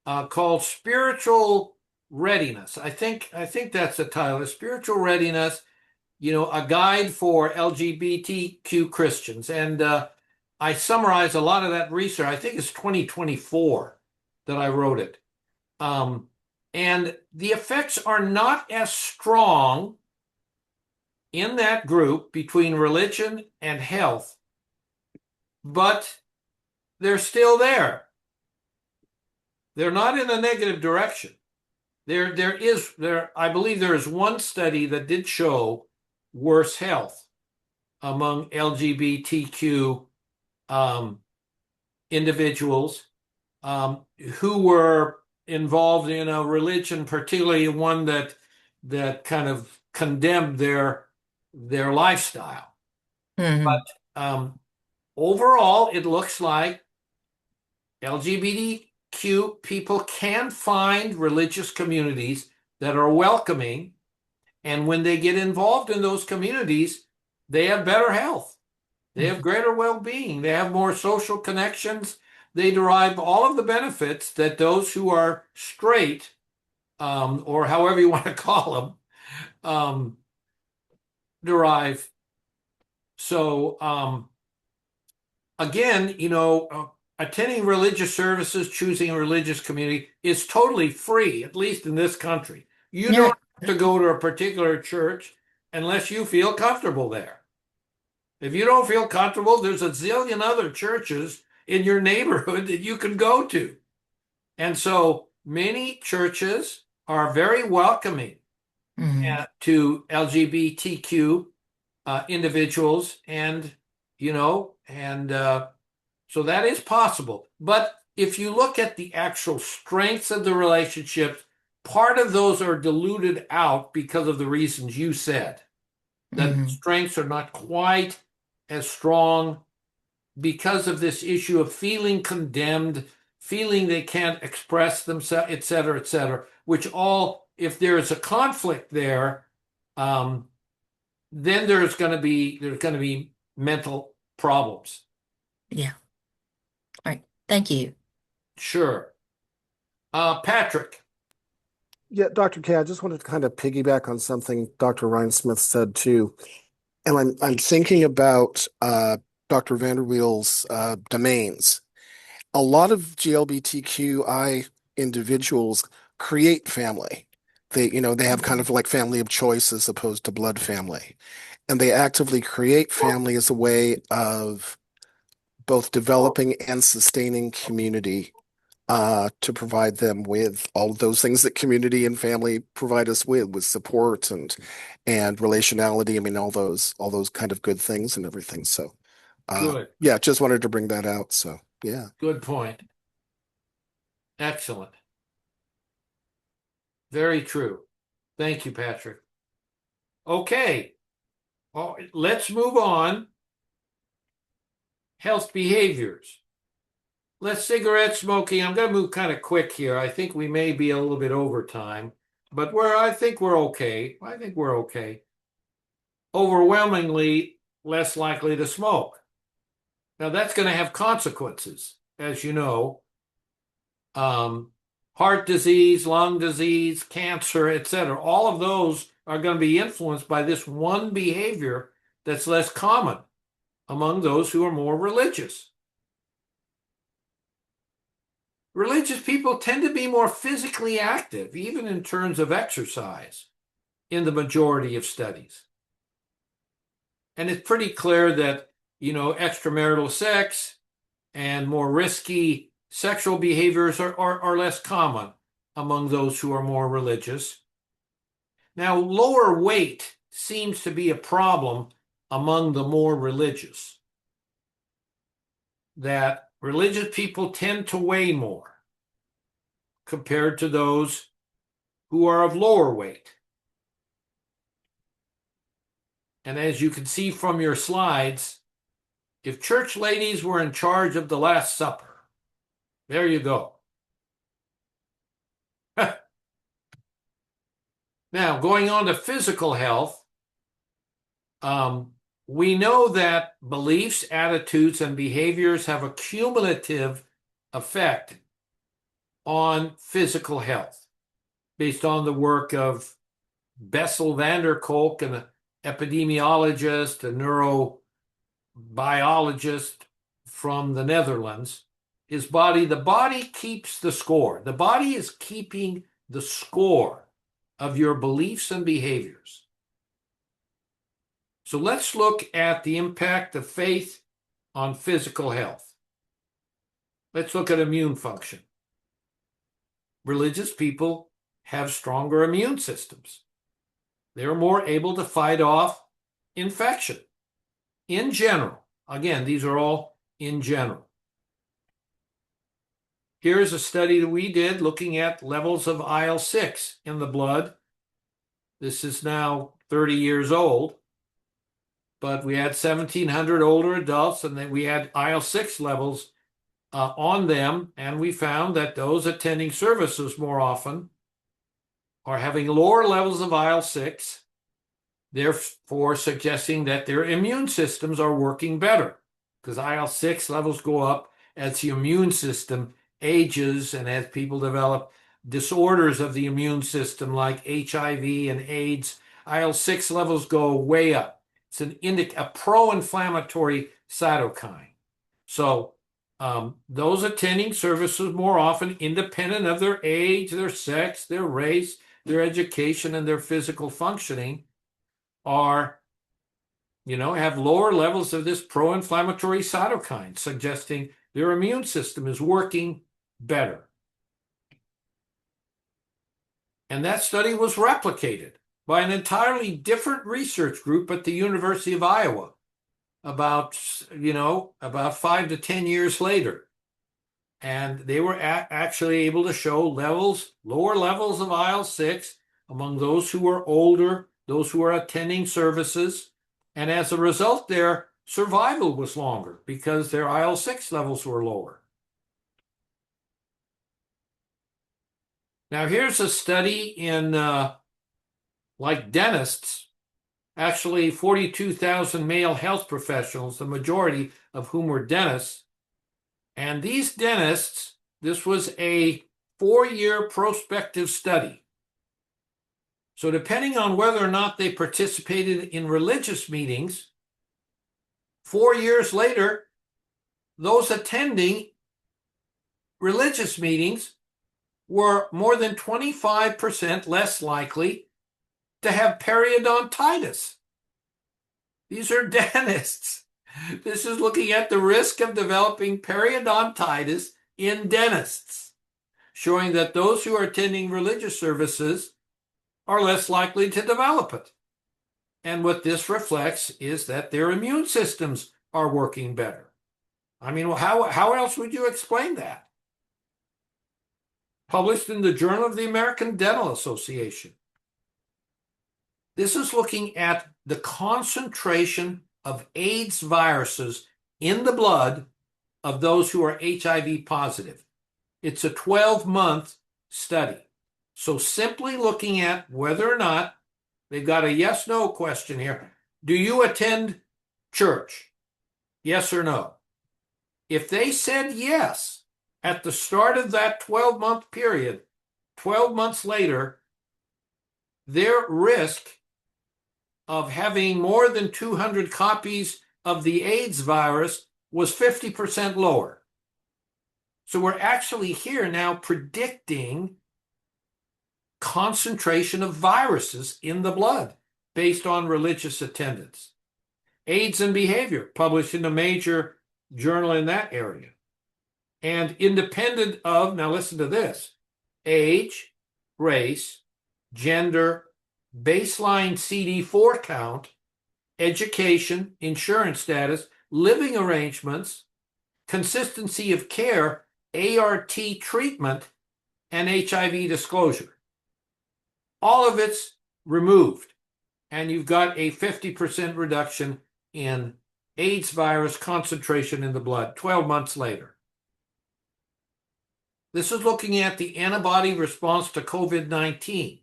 called Spiritual Readiness. I think that's the title, Spiritual Readiness, a guide for LGBTQ Christians. And I summarize a lot of that research. I think it's 2024 that I wrote it. And the effects are not as strong in that group between religion and health, but they're still there. They're not in a negative direction. I believe there is one study that did show worse health among LGBTQ individuals who were involved in a religion, particularly one that kind of condemned their lifestyle. Hmm. But overall, it looks like LGBTQ people can find religious communities that are welcoming, and when they get involved in those communities, they have better health. They have greater well-being. They have more social connections. They derive all of the benefits that those who are straight, or however you want to call them, derive. So, again, attending religious services, choosing a religious community is totally free, at least in this country. You Yeah. don't have to go to a particular church unless you feel comfortable there. If you don't feel comfortable, there's a zillion other churches in your neighborhood that you can go to. And so many churches are very welcoming Hmm. to LGBTQ individuals, and so that is possible. But if you look at the actual strengths of the relationships, part of those are diluted out because of the reasons you said, that the Hmm. strengths are not quite as strong because of this issue of feeling condemned, feeling they can't express themselves, et cetera, which all, if there is a conflict there, then there's going to be mental problems. Yeah. All right. Thank you. Sure. Patrick. Yeah, Dr. K, I just wanted to kind of piggyback on something Dr. Ryan Smith said too. And I'm thinking about Dr. Vanderweel's domains. A lot of GLBTQI individuals create family. They have kind of like family of choice as opposed to blood family. And they actively create family as a way of both developing and sustaining community to provide them with all of those things that community and family provide us with support and relationality. I mean, all those kind of good things and everything. So, Good. yeah, just wanted to bring that out. So, yeah. Good point. Excellent. Very true. Thank you, Patrick. Okay. Well, let's move on. Health behaviors. Less cigarette smoking. I'm going to move kind of quick here. I think we may be a little bit over time, but I think we're okay. I think we're okay. Overwhelmingly less likely to smoke. Now that's going to have consequences, as you know. Heart disease, lung disease, cancer, etc. All of those are going to be influenced by this one behavior that's less common among those who are more religious. Religious people tend to be more physically active, even in terms of exercise, in the majority of studies. And it's pretty clear that, extramarital sex and more risky sexual behaviors are less common among those who are more religious. Now, lower weight seems to be a problem among the more religious, that religious people tend to weigh more compared to those who are of lower weight. And as you can see from your slides, if church ladies were in charge of the Last Supper, there you go. Now, going on to physical health, we know that beliefs, attitudes, and behaviors have a cumulative effect on physical health based on the work of Bessel van der Kolk, an epidemiologist, a neurobiologist from the Netherlands. The body keeps the score. The body is keeping the score of your beliefs and behaviors. So let's look at the impact of faith on physical health. Let's look at immune function. Religious people have stronger immune systems. They're more able to fight off infection in general. Again, these are all in general. Here's a study that we did looking at levels of IL-6 in the blood. This is now 30 years old, but we had 1,700 older adults, and then we had IL-6 levels on them, and we found that those attending services more often are having lower levels of IL-6, therefore suggesting that their immune systems are working better, because IL-6 levels go up as the immune system ages and as people develop disorders of the immune system like HIV and AIDS. IL-6 levels go way up. It's a pro-inflammatory cytokine. So those attending services more often, independent of their age, their sex, their race, their education, and their physical functioning, have lower levels of this pro-inflammatory cytokine, suggesting their immune system is working better. And that study was replicated by an entirely different research group at the University of Iowa about 5 to 10 years later. And they were actually able to show lower levels of IL-6 among those who were older, those who were attending services. And as a result, their survival was longer because their IL-6 levels were lower. Now, here's a study in dentists, actually 42,000 male health professionals, the majority of whom were dentists. And these dentists, this was a 4-year prospective study. So depending on whether or not they participated in religious meetings, 4 years later, those attending religious meetings were more than 25% less likely to have periodontitis. These are dentists. This is looking at the risk of developing periodontitis in dentists, showing that those who are attending religious services are less likely to develop it. And what this reflects is that their immune systems are working better. I mean, how else would you explain that? published in the Journal of the American Dental Association. This is looking at the concentration of AIDS viruses in the blood of those who are HIV positive. It's a 12-month study. So simply looking at whether or not, they've got a yes/no question here. Do you attend church? Yes or no? If they said yes at the start of that 12-month period, 12 months later, their risk of having more than 200 copies of the AIDS virus was 50% lower. So we're actually here now predicting concentration of viruses in the blood based on religious attendance. AIDS and Behavior, published in a major journal in that area. And independent of, now listen to this, age, race, gender, baseline CD4 count, education, insurance status, living arrangements, consistency of care, ART treatment, and HIV disclosure. All of it's removed, and you've got a 50% reduction in AIDS virus concentration in the blood 12 months later. This is looking at the antibody response to COVID-19,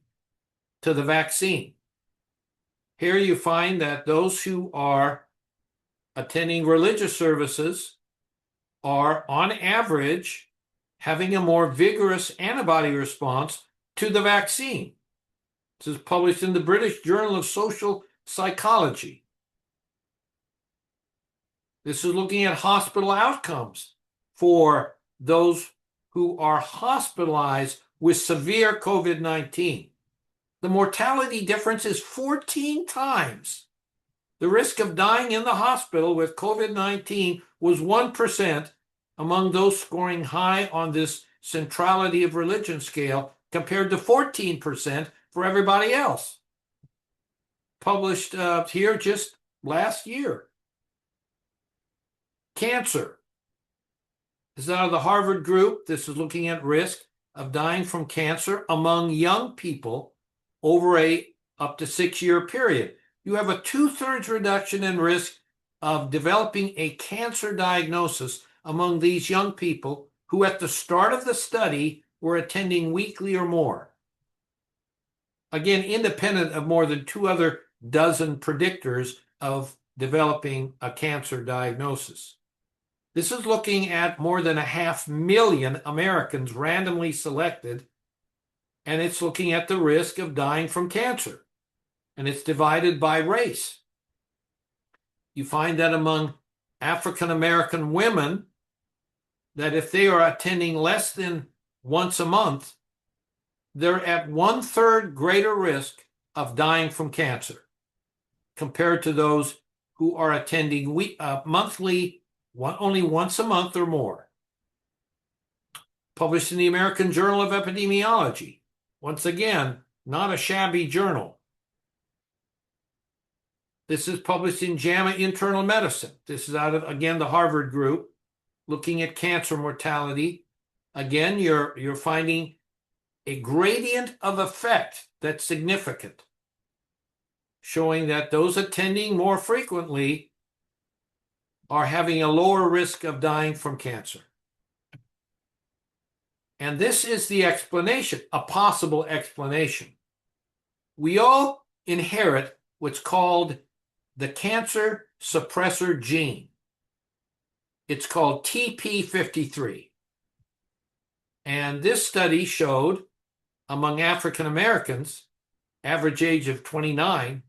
to the vaccine. Here you find that those who are attending religious services are, on average, having a more vigorous antibody response to the vaccine. This is published in the British Journal of Social Psychology. This is looking at hospital outcomes for those who are hospitalized with severe COVID-19. The mortality difference is 14 times. The risk of dying in the hospital with COVID-19 was 1% among those scoring high on this centrality of religion scale, compared to 14% for everybody else. Published here just last year. Cancer. This is out of the Harvard group. This is looking at risk of dying from cancer among young people over a up to 6-year period. You have a 2/3 reduction in risk of developing a cancer diagnosis among these young people who at the start of the study were attending weekly or more. Again, independent of more than 2 other dozen predictors of developing a cancer diagnosis. This is looking at more than 500,000 Americans randomly selected, and it's looking at the risk of dying from cancer, and it's divided by race. You find that among African American women, that if they are attending less than once a month, they're at 1/3 greater risk of dying from cancer compared to those who are attending monthly, only once a month or more. Published in the American Journal of Epidemiology. Once again, not a shabby journal. This is published in JAMA Internal Medicine. This is out of, again, the Harvard group, looking at cancer mortality. Again, you're finding a gradient of effect that's significant, showing that those attending more frequently are having a lower risk of dying from cancer. And this is the explanation, a possible explanation. We all inherit what's called the cancer suppressor gene. It's called TP53. And this study showed among African Americans, average age of 29,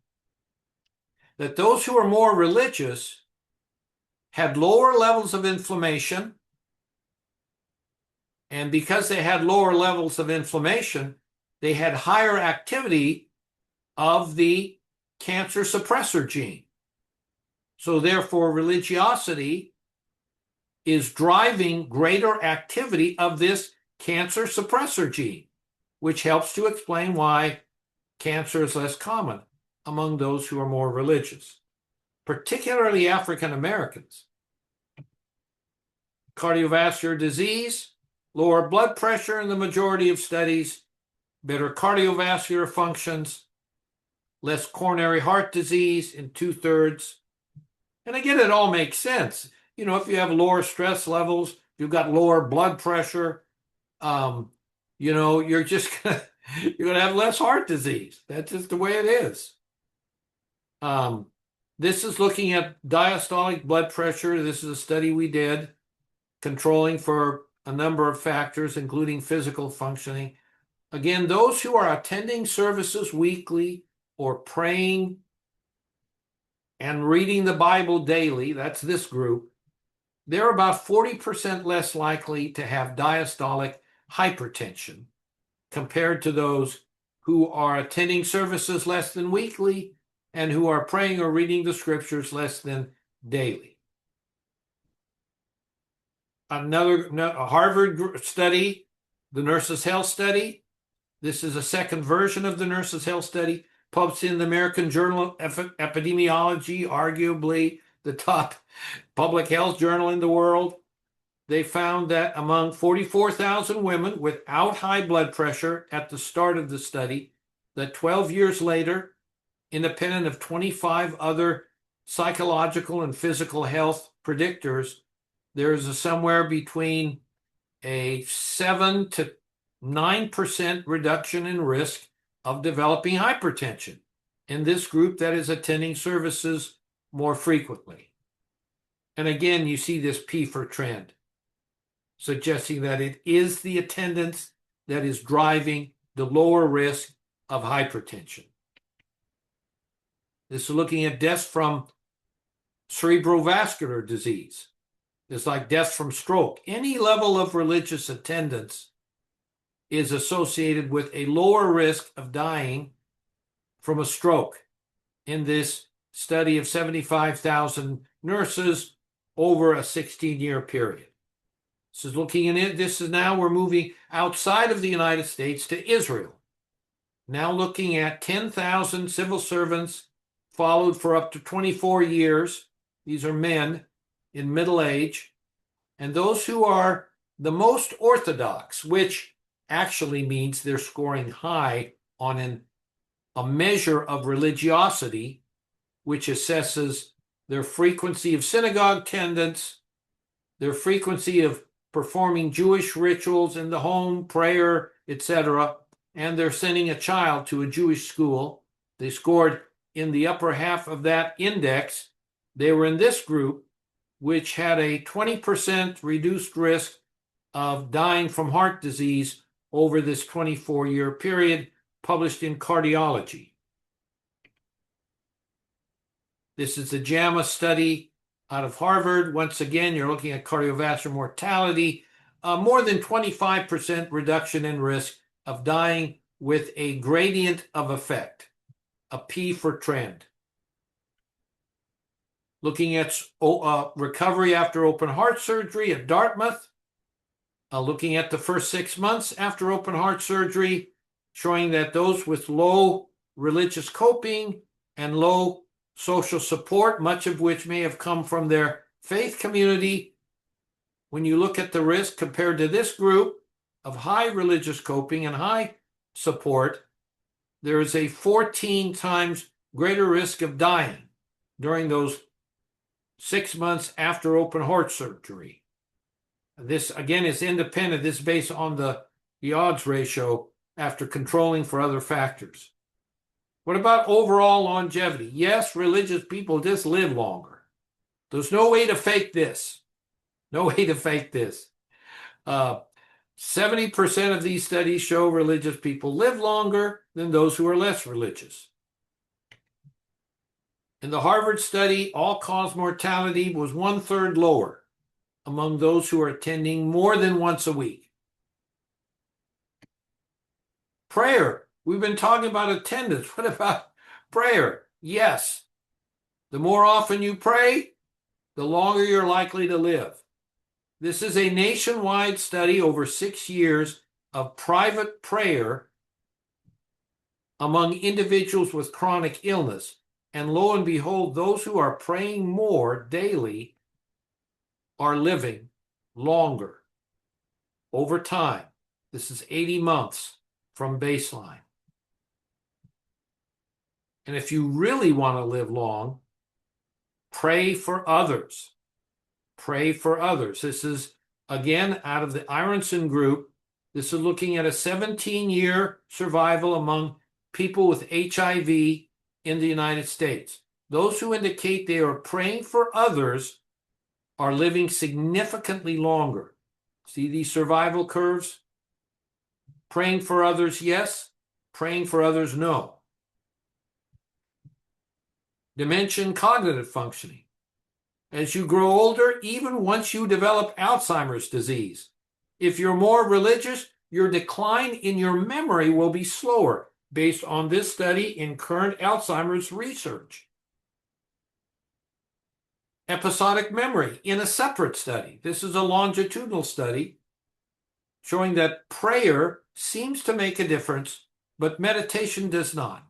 that those who are more religious had lower levels of inflammation. And because they had lower levels of inflammation, they had higher activity of the cancer suppressor gene. So therefore, religiosity is driving greater activity of this cancer suppressor gene, which helps to explain why cancer is less common among those who are more religious, particularly African Americans. Cardiovascular disease, lower blood pressure in the majority of studies, better cardiovascular functions, less coronary heart disease in 2/3. And again, it all makes sense. You know, if you have lower stress levels, you've got lower blood pressure, you know, you're just gonna you're gonna have less heart disease. That's just the way it is. This is looking at diastolic blood pressure. This is a study we did, controlling for a number of factors, including physical functioning. Again, those who are attending services weekly or praying and reading the Bible daily, that's this group, they're about 40% less likely to have diastolic hypertension compared to those who are attending services less than weekly and who are praying or reading the scriptures less than daily. A Harvard study, the Nurses' Health Study. This is a second version of the Nurses' Health Study, published in the American Journal of Epidemiology, arguably the top public health journal in the world. They found that among 44,000 women without high blood pressure at the start of the study, that 12 years later, independent of 25 other psychological and physical health predictors, there is somewhere between a 7 to 9% reduction in risk of developing hypertension in this group that is attending services more frequently. And again, you see this P for trend, suggesting that it is the attendance that is driving the lower risk of hypertension. This is looking at deaths from cerebrovascular disease. It's like deaths from stroke. Any level of religious attendance is associated with a lower risk of dying from a stroke in this study of 75,000 nurses over a 16-year period. This is looking in it. This is now we're moving outside of the United States to Israel. Now looking at 10,000 civil servants followed for up to 24 years. These are men in middle age, and those who are the most orthodox, which actually means they're scoring high on a measure of religiosity, which assesses their frequency of synagogue attendance, their frequency of performing Jewish rituals in the home, prayer, etc., and they're sending a child to a Jewish school. They scored in the upper half of that index. They were in this group, which had a 20% reduced risk of dying from heart disease over this 24-year period, published in Cardiology. This is the JAMA study out of Harvard. Once again, you're looking at cardiovascular mortality, more than 25% reduction in risk of dying with a gradient of effect, a P for trend. Looking at recovery after open heart surgery at Dartmouth, looking at the first 6 months after open heart surgery, showing that those with low religious coping and low social support, much of which may have come from their faith community, when you look at the risk compared to this group of high religious coping and high support, there is a 14 times greater risk of dying during those 6 months after open heart surgery. This, again, is independent. This is based on the odds ratio after controlling for other factors. What about overall longevity? Yes, religious people just live longer. There's no way to fake this. No way to fake this. 70% of these studies show religious people live longer than those who are less religious. In the Harvard study, all-cause mortality was 1/3 lower among those who are attending more than once a week. Prayer. We've been talking about attendance. What about prayer? Yes. The more often you pray, the longer you're likely to live. This is a nationwide study over 6 years of private prayer among individuals with chronic illness. And lo and behold, those who are praying more daily are living longer. over time. This is 80 months from baseline. And if you really want to live long, pray for others. Pray for others. This is, again, out of the Ironson group. This is looking at a 17-year survival among people with HIV in the United States. Those who indicate they are praying for others are living significantly longer. See these survival curves? Praying for others, yes. Praying for others, no. Dimension cognitive functioning. As you grow older, even once you develop Alzheimer's disease, if you're more religious, your decline in your memory will be slower, based on this study in current Alzheimer's research. Episodic memory in a separate study. This is a longitudinal study showing that prayer seems to make a difference, but meditation does not.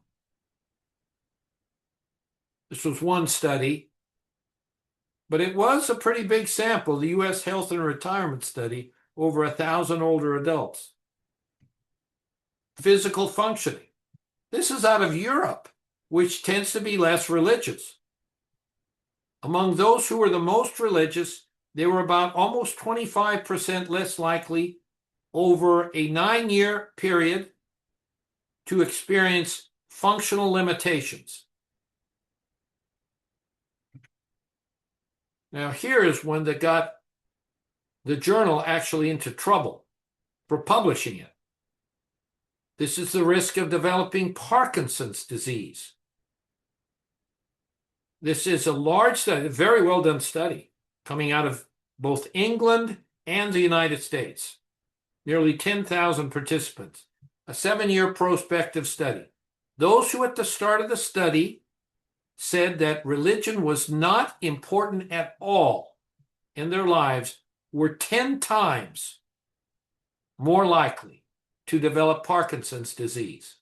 This was one study, but it was a pretty big sample, the U.S. Health and Retirement Study, over 1,000 older adults. Physical functioning. This is out of Europe, which tends to be less religious. Among those who were the most religious, they were about almost 25% less likely over a 9-year period to experience functional limitations. Now, here is one that got the journal actually into trouble for publishing it. This is the risk of developing Parkinson's disease. This is a large study, a very well done study, coming out of both England and the United States. Nearly 10,000 participants, a 7-year prospective study. Those who at the start of the study said that religion was not important at all in their lives were 10 times more likely to develop Parkinson's disease.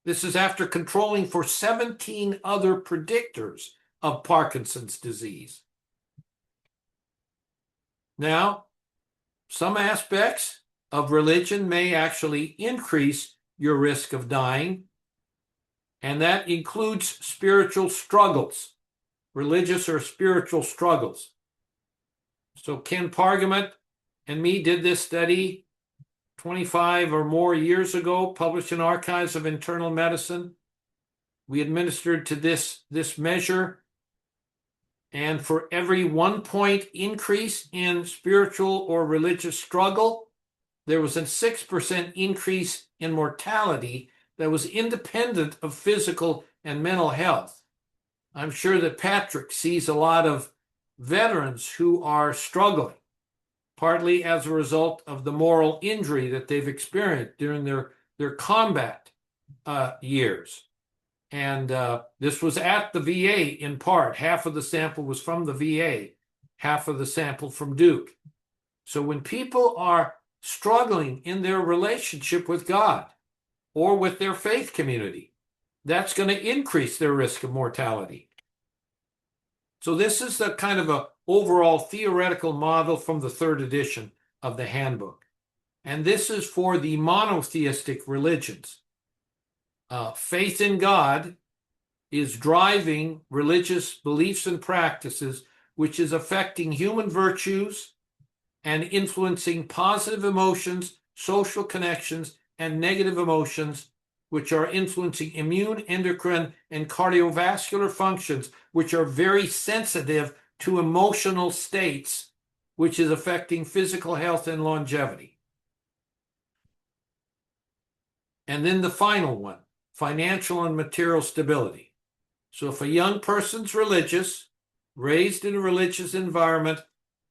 This is after controlling for 17 other predictors of Parkinson's disease. Now, some aspects of religion may actually increase your risk of dying, and that includes spiritual struggles, religious or spiritual struggles. So Ken Pargament and me did this study 25 or more years ago, published in Archives of Internal Medicine. We administered to this measure, and for every 1 point increase in spiritual or religious struggle, there was a 6% increase in mortality that was independent of physical and mental health. I'm sure that Patrick sees a lot of veterans who are struggling, partly as a result of the moral injury that they've experienced during their combat years. And this was at the VA in part. Half of the sample was from the VA, half of the sample from Duke. So when people are struggling in their relationship with God or with their faith community, that's going to increase their risk of mortality. So this is the kind of a overall theoretical model from the 3rd edition of the handbook. And this is for the monotheistic religions. Faith in God is driving religious beliefs and practices, which is affecting human virtues and influencing positive emotions, social connections, and negative emotions, which are influencing immune, endocrine, and cardiovascular functions, which are very sensitive to emotional states, which is affecting physical health and longevity. And then the final one, financial and material stability. So if a young person's religious, raised in a religious environment,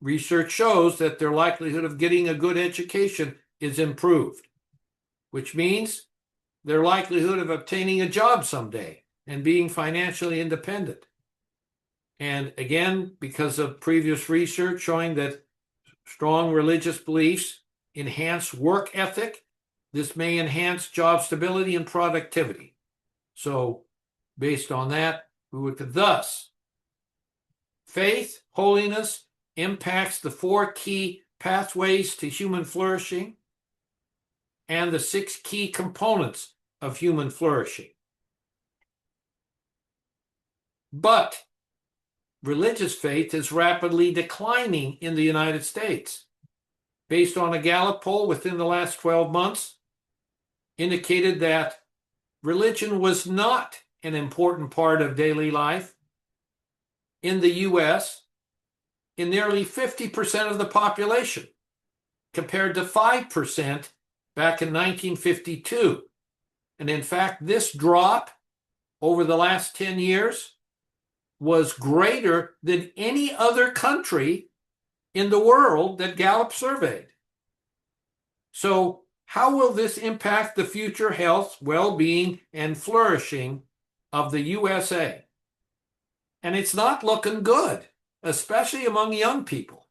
research shows that their likelihood of getting a good education is improved, which means their likelihood of obtaining a job someday and being financially independent. And again, because of previous research showing that strong religious beliefs enhance work ethic, this may enhance job stability and productivity. So based on that, we would thus, faith, holiness impacts the 4 key pathways to human flourishing and the 6 key components of human flourishing. But religious faith is rapidly declining in the United States. Based on a Gallup poll within the last 12 months, indicated that religion was not an important part of daily life in the US in nearly 50% of the population, compared to 5% back in 1952. And in fact, this drop over the last 10 years was greater than any other country in the world that Gallup surveyed. So, how will this impact the future health, well-being, and flourishing of the USA? And it's not looking good, especially among young people.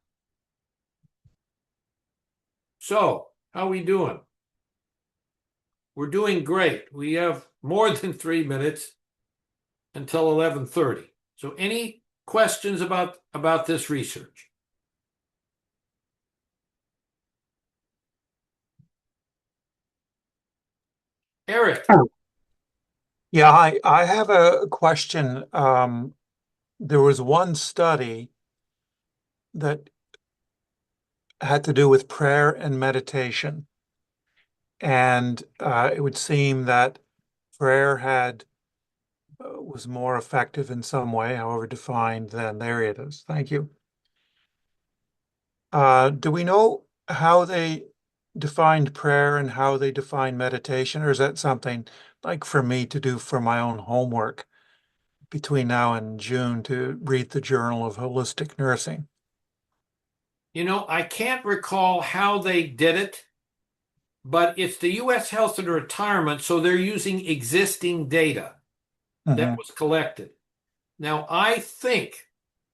So, how are we doing? We're doing great. We have more than 3 minutes until 11:30. So, any questions about this research? Eric. Yeah, I have a question. There was one study that had to do with prayer and meditation. And it would seem that prayer was more effective in some way, however defined, than there it is. Thank you. Do we know how they defined prayer and how they define meditation, or is that something like for me to do for my own homework between now and June to read the Journal of Holistic Nursing? I can't recall how they did it, but it's the U.S. Health and Retirement, so they're using existing data that was collected. Now, I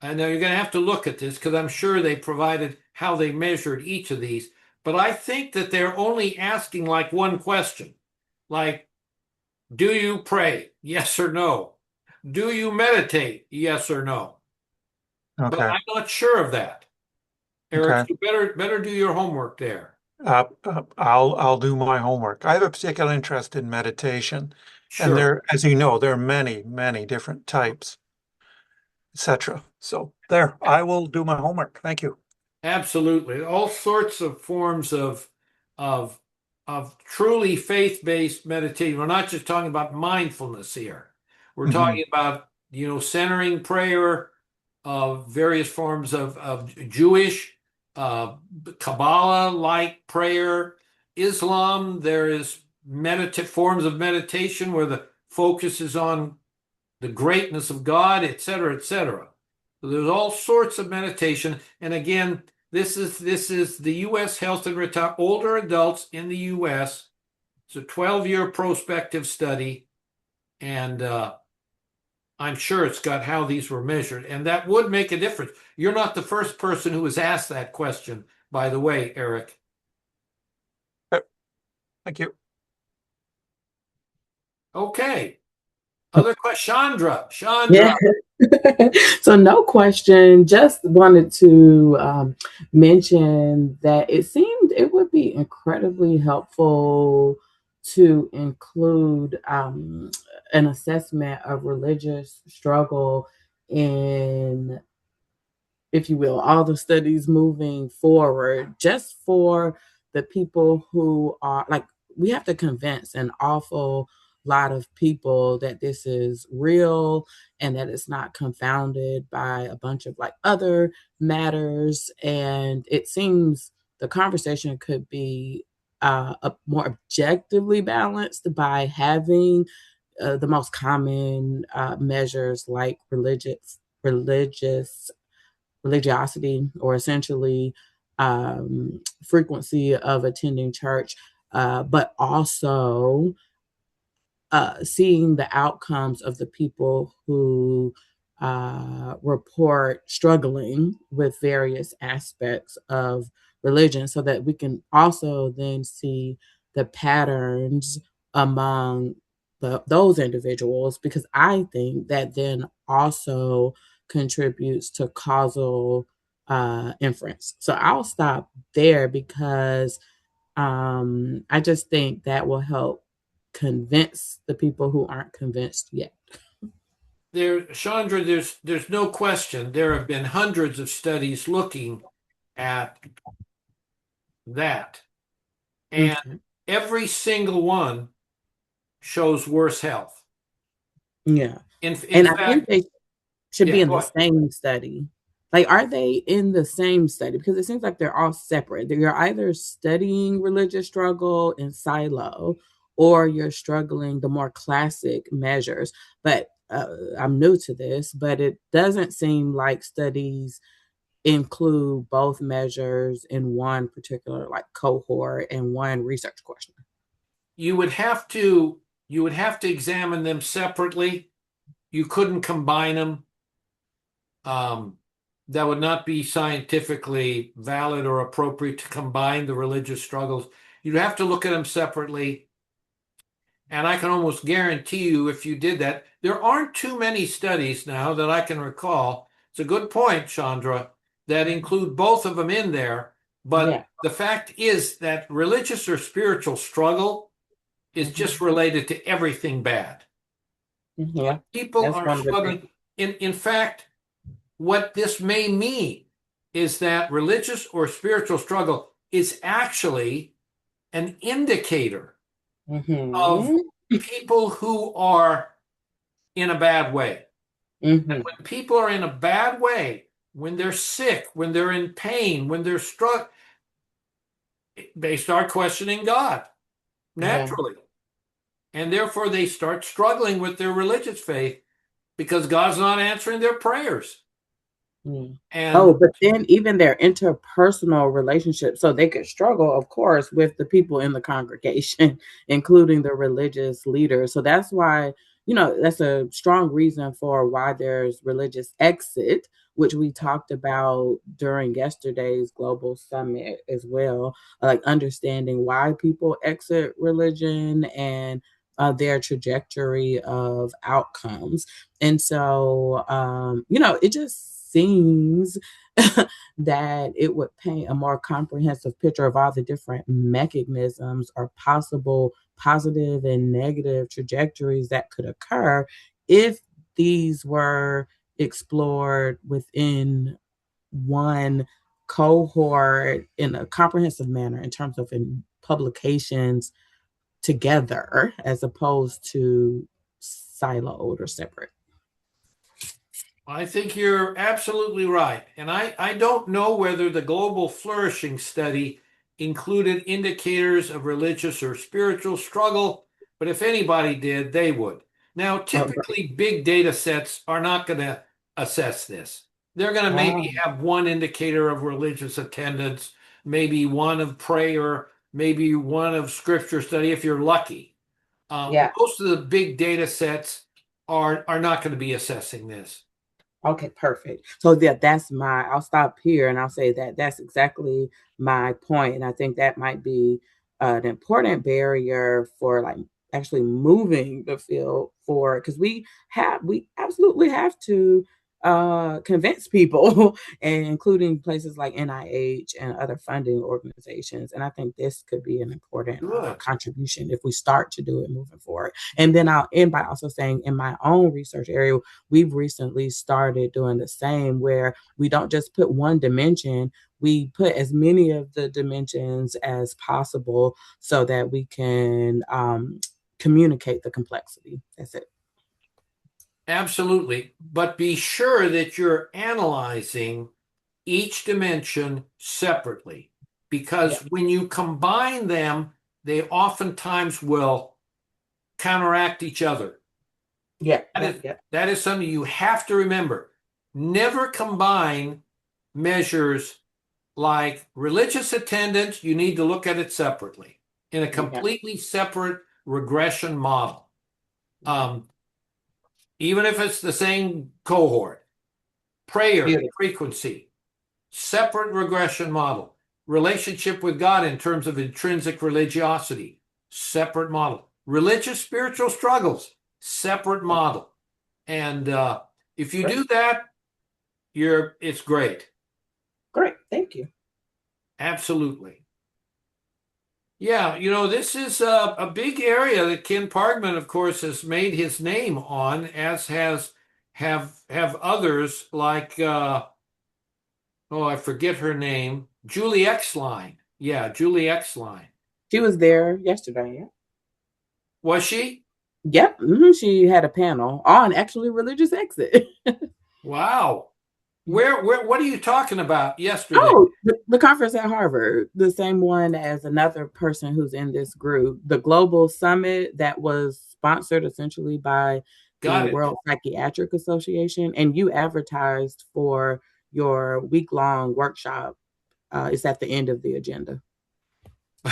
know you're going to have to look at this because I'm sure they provided how they measured each of these, but I think that they're only asking like one question, like, do you pray? Yes or no? Do you meditate? Yes or no? But Okay. I'm not sure of that. Eric, Okay. you better do your homework there. I'll do my homework. I have a particular interest in meditation, and Sure. as you know, there are many different types, etc. So there, I will do my homework. Thank you. Absolutely. All sorts of forms of of truly faith-based meditation. We're not just talking about mindfulness here. We're talking about, centering prayer, of various forms of Jewish, Kabbalah-like prayer. Islam, there is forms of meditation where the focus is on the greatness of God, etc., etc. So there's all sorts of meditation. And again, this is the U.S. Health and Retire older adults in the U.S. It's a 12-year prospective study, and I'm sure it's got how these were measured, and that would make a difference. You're not the first person who has asked that question, by the way, Eric. Thank you. Okay. Other question, Chandra. Yeah. So no question, just wanted to mention that it seemed it would be incredibly helpful to include an assessment of religious struggle in, if you will, all the studies moving forward, just for the people who are like, we have to convince an awful lot of people that this is real and that it's not confounded by a bunch of like other matters. And it seems the conversation could be more objectively balanced by having the most common measures like religiosity, or essentially frequency of attending church, but also seeing the outcomes of the people who report struggling with various aspects of religion, so that we can also then see the patterns among those individuals, because I think that then also contributes to causal inference. So I'll stop there because I just think that will help convince the people who aren't convinced yet. Chandra, there's no question. There have been hundreds of studies looking at that, and Okay. every single one shows worse health. Yeah. In And I think fact, they should be yeah, in go the ahead. same study. Like, are they in the same study? Because it seems like they're all separate. You're either studying religious struggle in silo, or you're struggling the more classic measures. But I'm new to this, but it doesn't seem like studies include both measures in one particular like cohort and one research question. You would have to examine them separately. You couldn't combine them. That would not be scientifically valid or appropriate to combine the religious struggles. You'd have to look at them separately. And I can almost guarantee you, if you did that, there aren't too many studies now that I can recall. It's a good point, Chandra, that include both of them in there. But Yeah. the fact is that religious or spiritual struggle is just related to everything bad. Yeah. People That's are one of the struggling. things. In fact, what this may mean is that religious or spiritual struggle is actually an indicator of Mm-hmm. people who are in a bad way. And Mm-hmm. when people are in a bad way, when they're sick, when they're in pain, when they're struck, they start questioning God Yeah. naturally. And therefore they start struggling with their religious faith because God's not answering their prayers. Mm. And Oh, but then even their interpersonal relationships, so they could struggle, of course, with the people in the congregation, including the religious leaders. So that's why, that's a strong reason for why there's religious exit, which we talked about during yesterday's global summit as well, like understanding why people exit religion and their trajectory of outcomes. And so, it just seems that it would paint a more comprehensive picture of all the different mechanisms or possible positive and negative trajectories that could occur if these were explored within one cohort in a comprehensive manner in terms of in publications together as opposed to siloed or separate. I think you're absolutely right. And I don't know whether the global flourishing study included indicators of religious or spiritual struggle, but if anybody did, they would. Now, Oh, great. typically, big data sets are not going to assess this. They're going to maybe Oh, have one indicator of religious attendance, maybe one of prayer, maybe one of scripture study, if you're lucky. yeah. Most of the big data sets are not going to be assessing this. Okay, perfect. So I'll stop here and I'll say that that's exactly my point. And I think that might be an important barrier for like actually moving the field forward because we absolutely have to convince people and including places like NIH and other funding organizations. And I think this could be an important Good. contribution if we start to do it moving forward. And then I'll end by also saying in my own research area, we've recently started doing the same where we don't just put one dimension, we put as many of the dimensions as possible so that we can communicate the complexity. That's it. Absolutely. But be sure that you're analyzing each dimension separately Yeah. because when you combine them, they oftentimes will counteract each other. Yeah. That Yeah. is, Yeah. that is something you have to remember. Never combine measures like religious attendance. You need to look at it separately in a Yeah. completely separate regression model. Even if it's the same cohort, prayer, Beautiful. frequency, separate regression model, relationship with God in terms of intrinsic religiosity, separate model, religious spiritual struggles, separate model. And if you Great. do that, it's great. Great, thank you. Absolutely. Yeah, this is a big area that Ken Parkman, of course, has made his name on, as have others like I forget her name, Julie Exline. Yeah, Julie Exline. She was there yesterday. Yeah. Was she? Yep. She had a panel on actually religious exit. Wow. Where, what are you talking about yesterday? Oh, the conference at Harvard, the same one as another person who's in this group, the global summit that was sponsored essentially by the Got it. World Psychiatric Association, and you advertised for your week-long workshop. It's at the end of the agenda.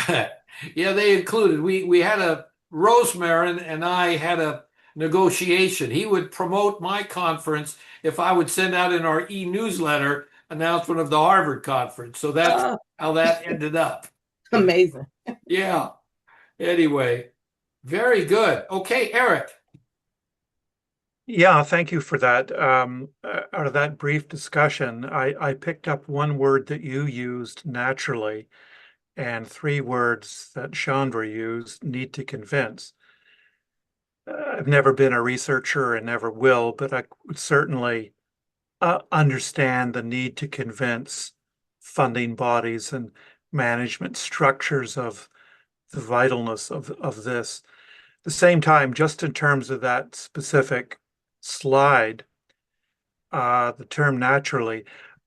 Yeah, they included. We had a Rosemarin and I had a negotiation. He would promote my conference if I would send out in our e-newsletter announcement of the Harvard conference. So that's Oh, how that ended up. amazing. Yeah. Anyway, very good. Okay, Eric. Yeah, thank you for that. Out of that brief discussion, I picked up one word that you used, naturally, and three words that Chandra used, need to convince. I've never been a researcher and never will, but I would certainly understand the need to convince funding bodies and management structures of the vitalness of this. At the same time, just in terms of that specific slide, the term naturally,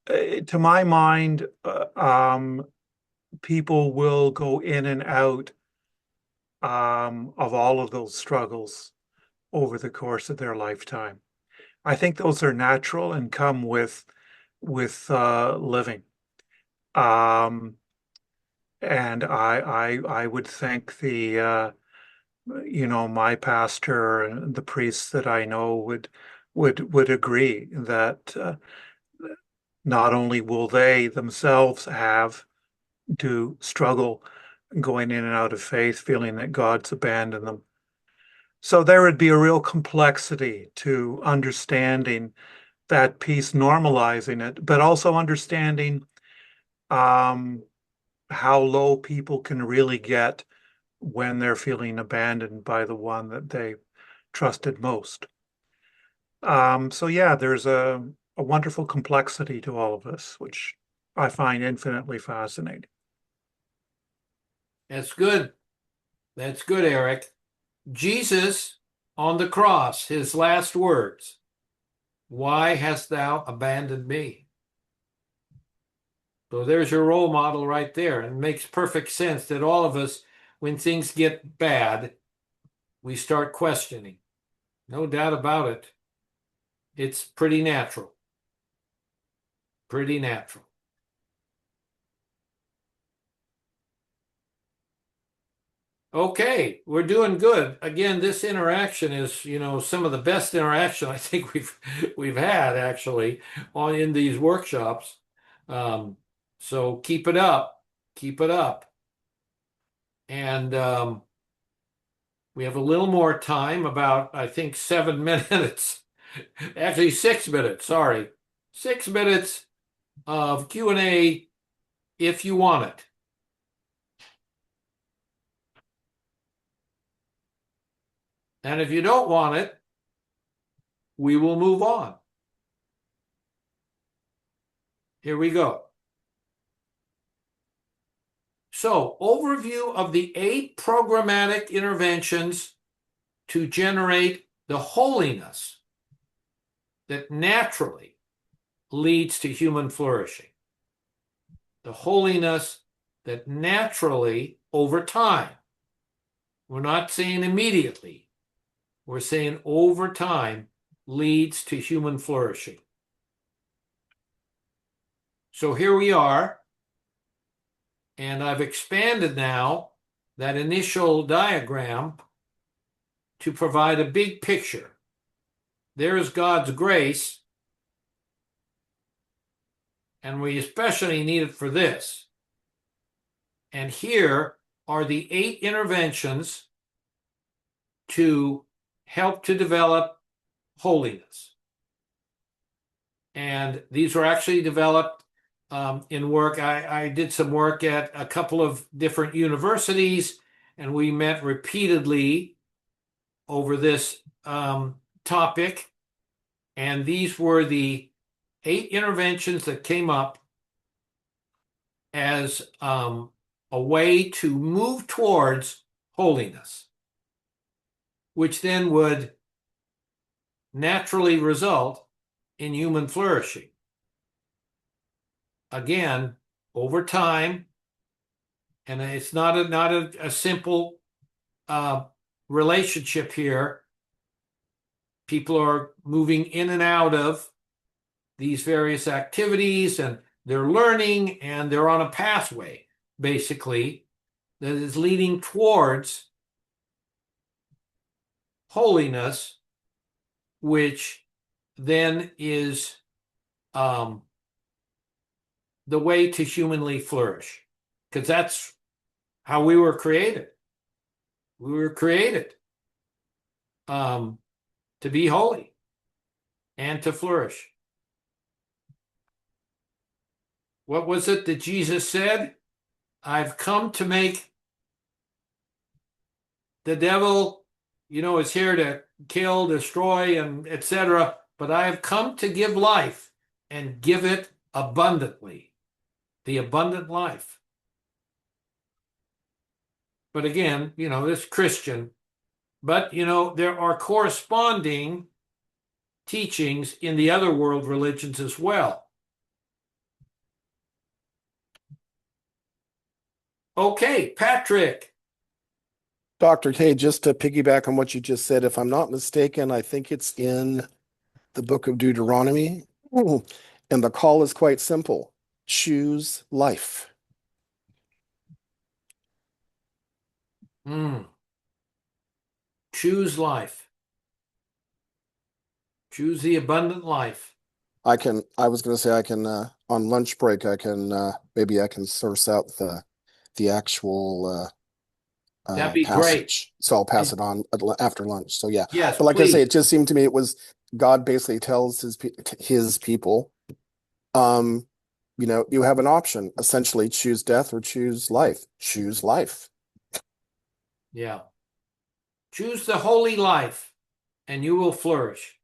to my mind, people will go in and out of all of those struggles over the course of their lifetime. I think those are natural and come with living. Um, and I would think my pastor and the priests that I know would agree that not only will they themselves have to struggle going in and out of faith, feeling that God's abandoned them. So there would be a real complexity to understanding that piece, normalizing it, but also understanding how low people can really get when they're feeling abandoned by the one that they trusted most. So yeah, there's a wonderful complexity to all of this, which I find infinitely fascinating. That's good. That's good, Eric. Jesus on the cross, his last words, "Why hast thou abandoned me?" So there's your role model right there. And it makes perfect sense that all of us, when things get bad, we start questioning. No doubt about it. It's pretty natural. Pretty natural. Okay, we're doing good. Again, this interaction is, some of the best interaction I think we've had actually in these workshops. So keep it up. Keep it up. And we have a little more time, about I think 7 minutes. Actually 6 minutes, sorry. 6 minutes of Q&A if you want it. And if you don't want it, we will move on. Here we go. So, overview of the 8 programmatic interventions to generate the holiness that naturally leads to human flourishing. The holiness that naturally, over time, we're not saying immediately, we're saying over time, leads to human flourishing. So here we are, and I've expanded now that initial diagram to provide a big picture. There is God's grace, and we especially need it for this. And here are the 8 interventions to help to develop holiness. And these were actually developed in work. I did some work at a couple of different universities, and we met repeatedly over this topic. And these were the 8 interventions that came up as a way to move towards holiness, which then would naturally result in human flourishing. Again, over time, and it's not a simple relationship here. People are moving in and out of these various activities, and they're learning, and they're on a pathway, basically, that is leading towards holiness, which then is the way to humanly flourish, because that's how we were created. We were created to be holy and to flourish. What was it that Jesus said? I've come to make the devil, is here to kill, destroy, and etc. But I have come to give life and give it abundantly, the abundant life. But again, this Christian, but there are corresponding teachings in the other world religions as well. Okay, Patrick. Dr. K, just to piggyback on what you just said, if I'm not mistaken, I think it's in the book of Deuteronomy. And the call is quite simple. Choose life. Choose life. Choose the abundant life. I was going to say I can, on lunch break, maybe I can source out the actual That'd be passage. great. So I'll pass it on after lunch. So yeah. Yes, But like please. I say, it just seemed to me it was God basically tells his people, you have an option, essentially choose death or choose life. Choose life. Yeah. Choose the holy life and you will flourish.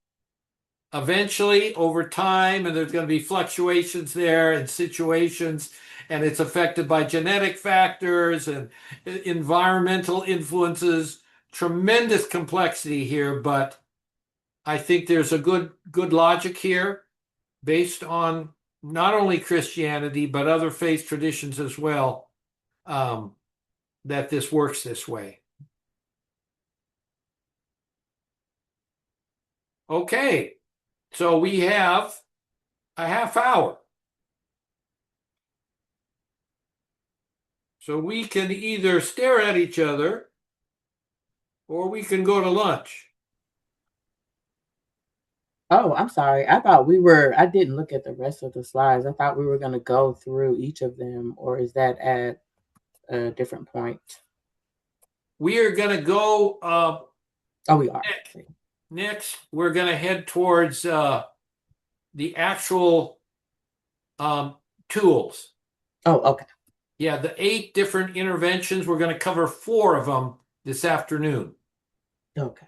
Eventually, over time, and there's going to be fluctuations there and situations, and it's affected by genetic factors and environmental influences. Tremendous complexity here, but I think there's a good logic here based on not only Christianity, but other faith traditions as well, that this works this way. Okay, so we have a half hour. So we can either stare at each other or we can go to lunch. Oh, I'm sorry. I didn't look at the rest of the slides. I thought we were going to go through each of them, or is that at a different point? We are going to go. Oh, we are. Next, we're going to head towards the actual tools. Oh, okay. Yeah, the 8 different interventions. We're going to cover 4 of them this afternoon. Okay.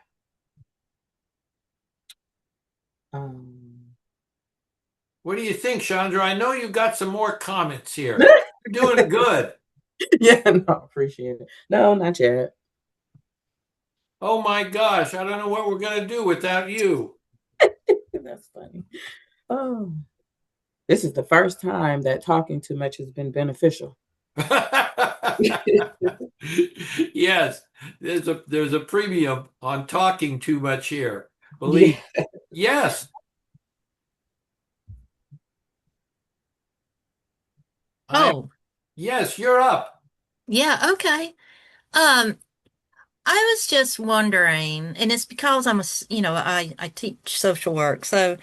What do you think, Chandra? I know you've got some more comments here. You're doing good. Yeah, no, appreciate it. No, not yet. Oh my gosh, I don't know what we're going to do without you. That's funny. Oh, this is the first time that talking too much has been beneficial. Yes, there's a premium on talking too much here. Believe. Yeah. Yes. Yes, you're up. Yeah, okay. I was just wondering, and it's because I teach social work, so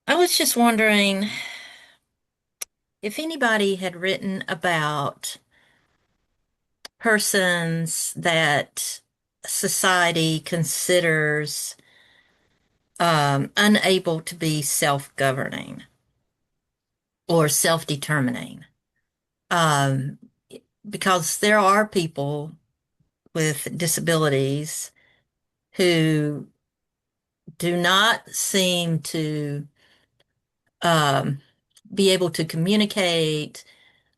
I was just wondering if anybody had written about persons that society considers unable to be self-governing. or self-determining. Um, because there are people with disabilities who do not seem to um, be able to communicate.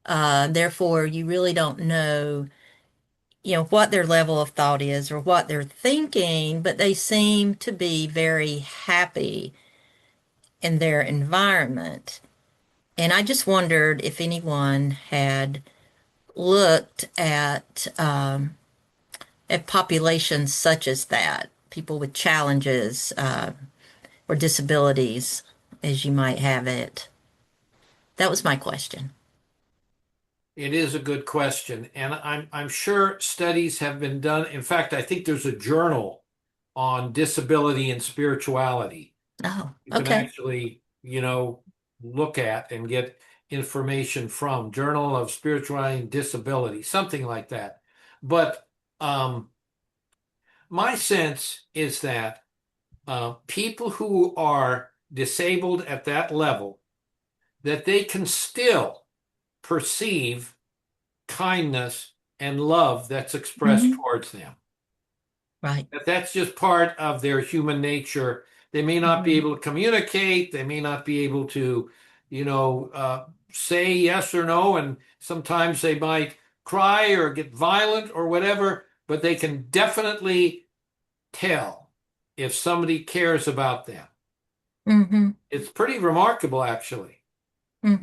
Therefore, you really don't know, what their level of thought is or what they're thinking, but they seem to be very happy in their environment. And I just wondered if anyone had looked at populations such as that, people with challenges or disabilities, as you might have it. That was my question. It is a good question, and I'm sure studies have been done. In fact, I think there's a journal on disability and spirituality. Oh, You can okay. actually, look at and get information from Journal of Spirituality and Disability, something like that. But my sense is that people who are disabled at that level, that they can still perceive kindness and love that's expressed Hmm. towards them. Right. That's just part of their human nature. They may not be Hmm. able to communicate. They may not be able to, say yes or no. And sometimes they might cry or get violent or whatever, but they can definitely tell if somebody cares about them. Hmm. It's pretty remarkable, actually. Hmm.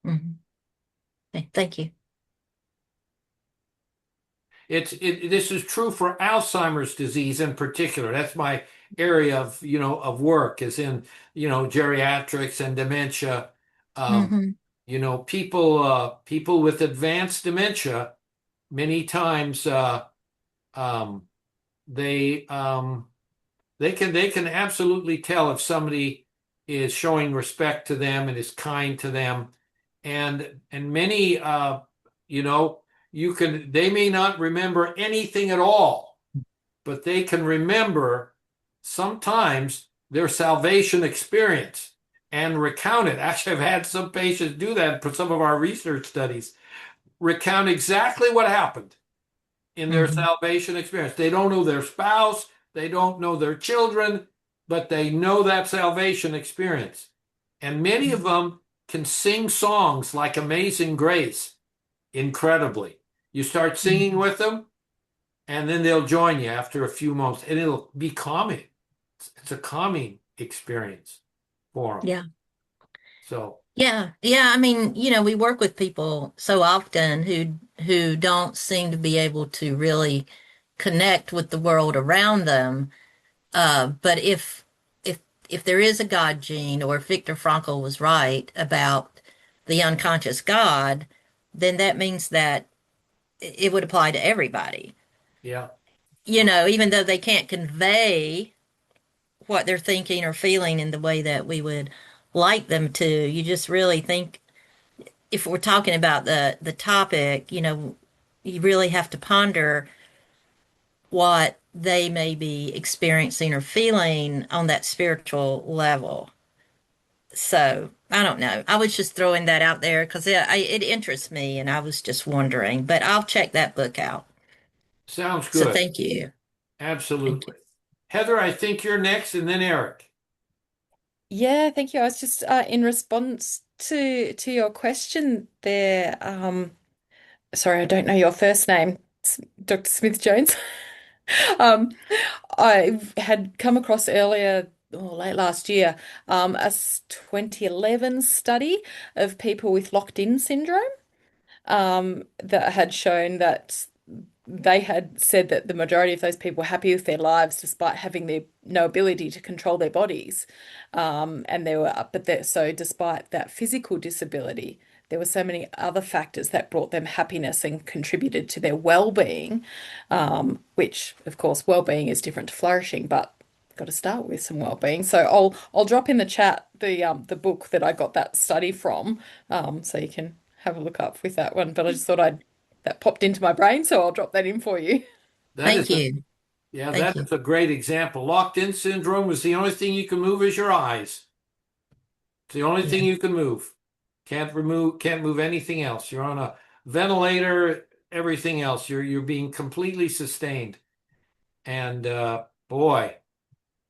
Hmm. Okay, thank you. This is true for Alzheimer's disease in particular. That's my area of work is in, geriatrics and dementia. Um, Hmm. people with advanced dementia, many times um, they they can absolutely tell if somebody is showing respect to them and is kind to them, and many you know they may not remember anything at all, but they can remember sometimes their salvation experience and recount it. Actually, I've had some patients do that for some of our research studies, recount exactly what happened in their Hmm. salvation experience. They don't know their spouse, they don't know their children, but they know that salvation experience. And many of them can sing songs like Amazing Grace incredibly. You start singing Hmm. with them, and then they'll join you after a few moments, and it'll be calming. It's a calming experience for them. Yeah. So, Yeah. Yeah. I mean, we work with people so often who don't seem to be able to really connect with the world around them. But if if there is a God gene, or if Viktor Frankl was right about the unconscious God, then that means that it would apply to everybody. yeah, Even though they can't convey what they're thinking or feeling in the way that we would like them to, you just really think, if we're talking about the topic, you really have to ponder what they may be experiencing or feeling on that spiritual level. So I don't know. I was just throwing that out there because it interests me, and I was just wondering. But I'll check that book out. sounds So good. thank you. Thank you. Absolutely. Heather, I think you're next, and then Eric. Yeah, thank you. I was just in response to your question there. Sorry, I don't know your first name, Dr. Smith Jones. Um, I had come across earlier, or late last year, a 2011 study of people with locked-in syndrome, that had shown that they had said that the majority of those people were happy with their lives despite having no ability to control their bodies. And there were, but there, so despite that physical disability, there were so many other factors that brought them happiness and contributed to their well-being, which, of course, well-being is different to flourishing, but got to start with some well-being. So I'll drop in the chat the book that I got that study from, so you can have a look up with that one. But I just thought that popped into my brain, so I'll drop that in for you. That Thank is a you. Yeah, Thank you. that's a great example. Locked in syndrome is the only thing you can move is your eyes. It's the only Yeah. thing you can move. Can't move anything else. You're on a ventilator, everything else. You're being completely sustained. And boy,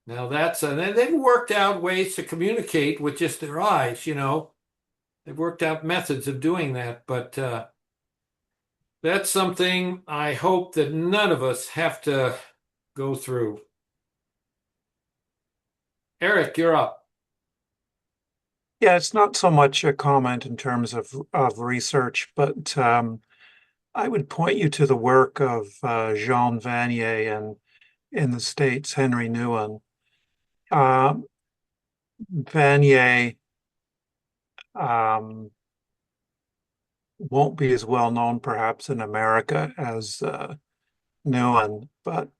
now that's and they've worked out ways to communicate with just their eyes, you know. They've worked out methods of doing that, but that's something I hope that none of us have to go through. Eric, you're up. Yeah, it's not so much a comment in terms of research, but I would point you to the work of Jean Vanier and in the States, Henry Nouwen. Uh, Vanier um, won't be as well known perhaps in America as Nouwen, but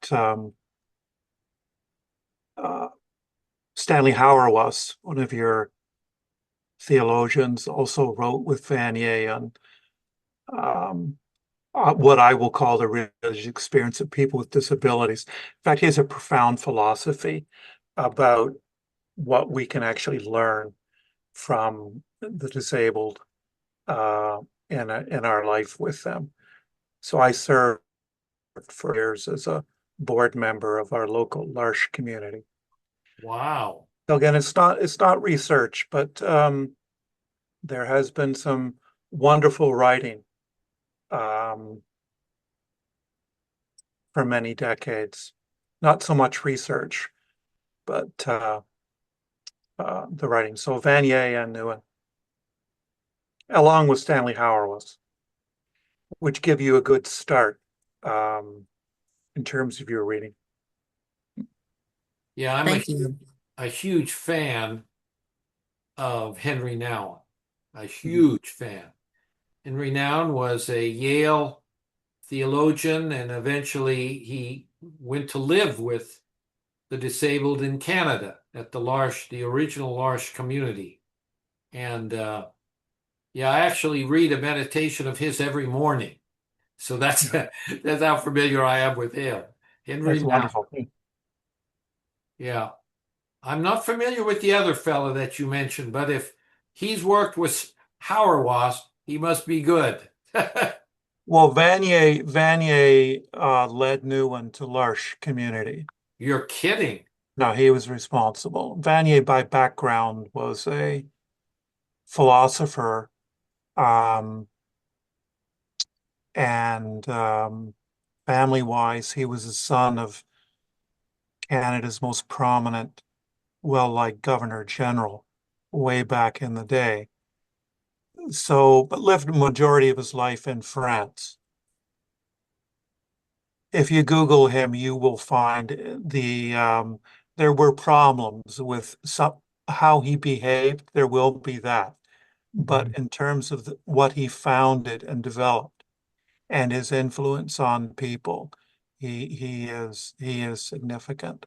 uh, Stanley Hauerwas, one of your theologians, also wrote with Vanier on um, what I will call the religious experience of people with disabilities. In fact, he has a profound philosophy about what we can actually learn from the disabled uh, in our life with them. So I served for years as a board member of our local L'Arche community. Wow. So again, it's not research, but there has been some wonderful writing um, for many decades. Not so much research, but the writing. So Vanier and Nouwen, along with Stanley Hauerwas, which give you a good start in terms of your reading. Yeah, Thank you. a huge fan of Henry Nouwen. A Mhm. huge fan. Henry Nouwen was a Yale theologian, and eventually he went to live with the disabled in Canada at the original L'Arche community. And yeah, I actually read a meditation of his every morning. So that's how familiar I am with him. Henry That's Nouwen. wonderful. Yeah. I'm not familiar with the other fella that you mentioned, but if he's worked with Hauerwas, he must be good. Well, Vanier led Nouwen to L'Arche community. You're kidding. No, he was responsible. Vanier, by background, was a philosopher, um, and family-wise, he was the son of Canada's most prominent, well-liked Governor General way back in the day. So, but lived the majority of his life in France. If you Google him, you will find there were problems with how he behaved. There will be that. But in terms of what he founded and developed and his influence on people, he is significant.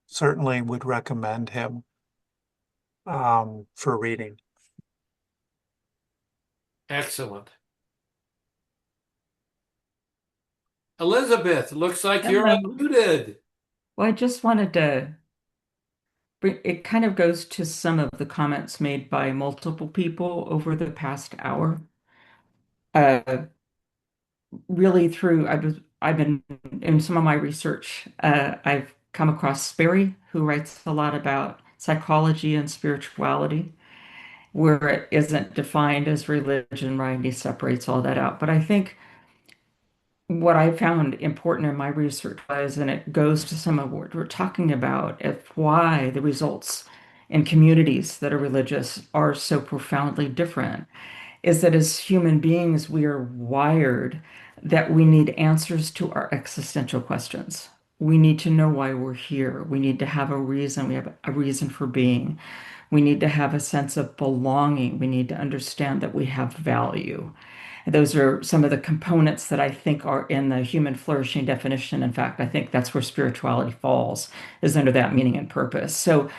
Certainly would recommend him for reading. Excellent. Elizabeth, looks like you're Hello. unmuted. Well, I just wanted to bring, it kind of goes to some of the comments made by multiple people over the past hour. Uh, really through, I've been in some of my research, I've come across Sperry, who writes a lot about psychology and spirituality, where it isn't defined as religion, right? He separates all that out. But I think what I found important in my research was, and it goes to some of what we're talking about, of why the results in communities that are religious are so profoundly different, is that as human beings, we are wired that we need answers to our existential questions. We need to know why we're here. We need to have a reason. We have a reason for being. We need to have a sense of belonging. We need to understand that we have value. Those are some of the components that I think are in the human flourishing definition. In fact, I think that's where spirituality falls, is under that meaning and purpose. So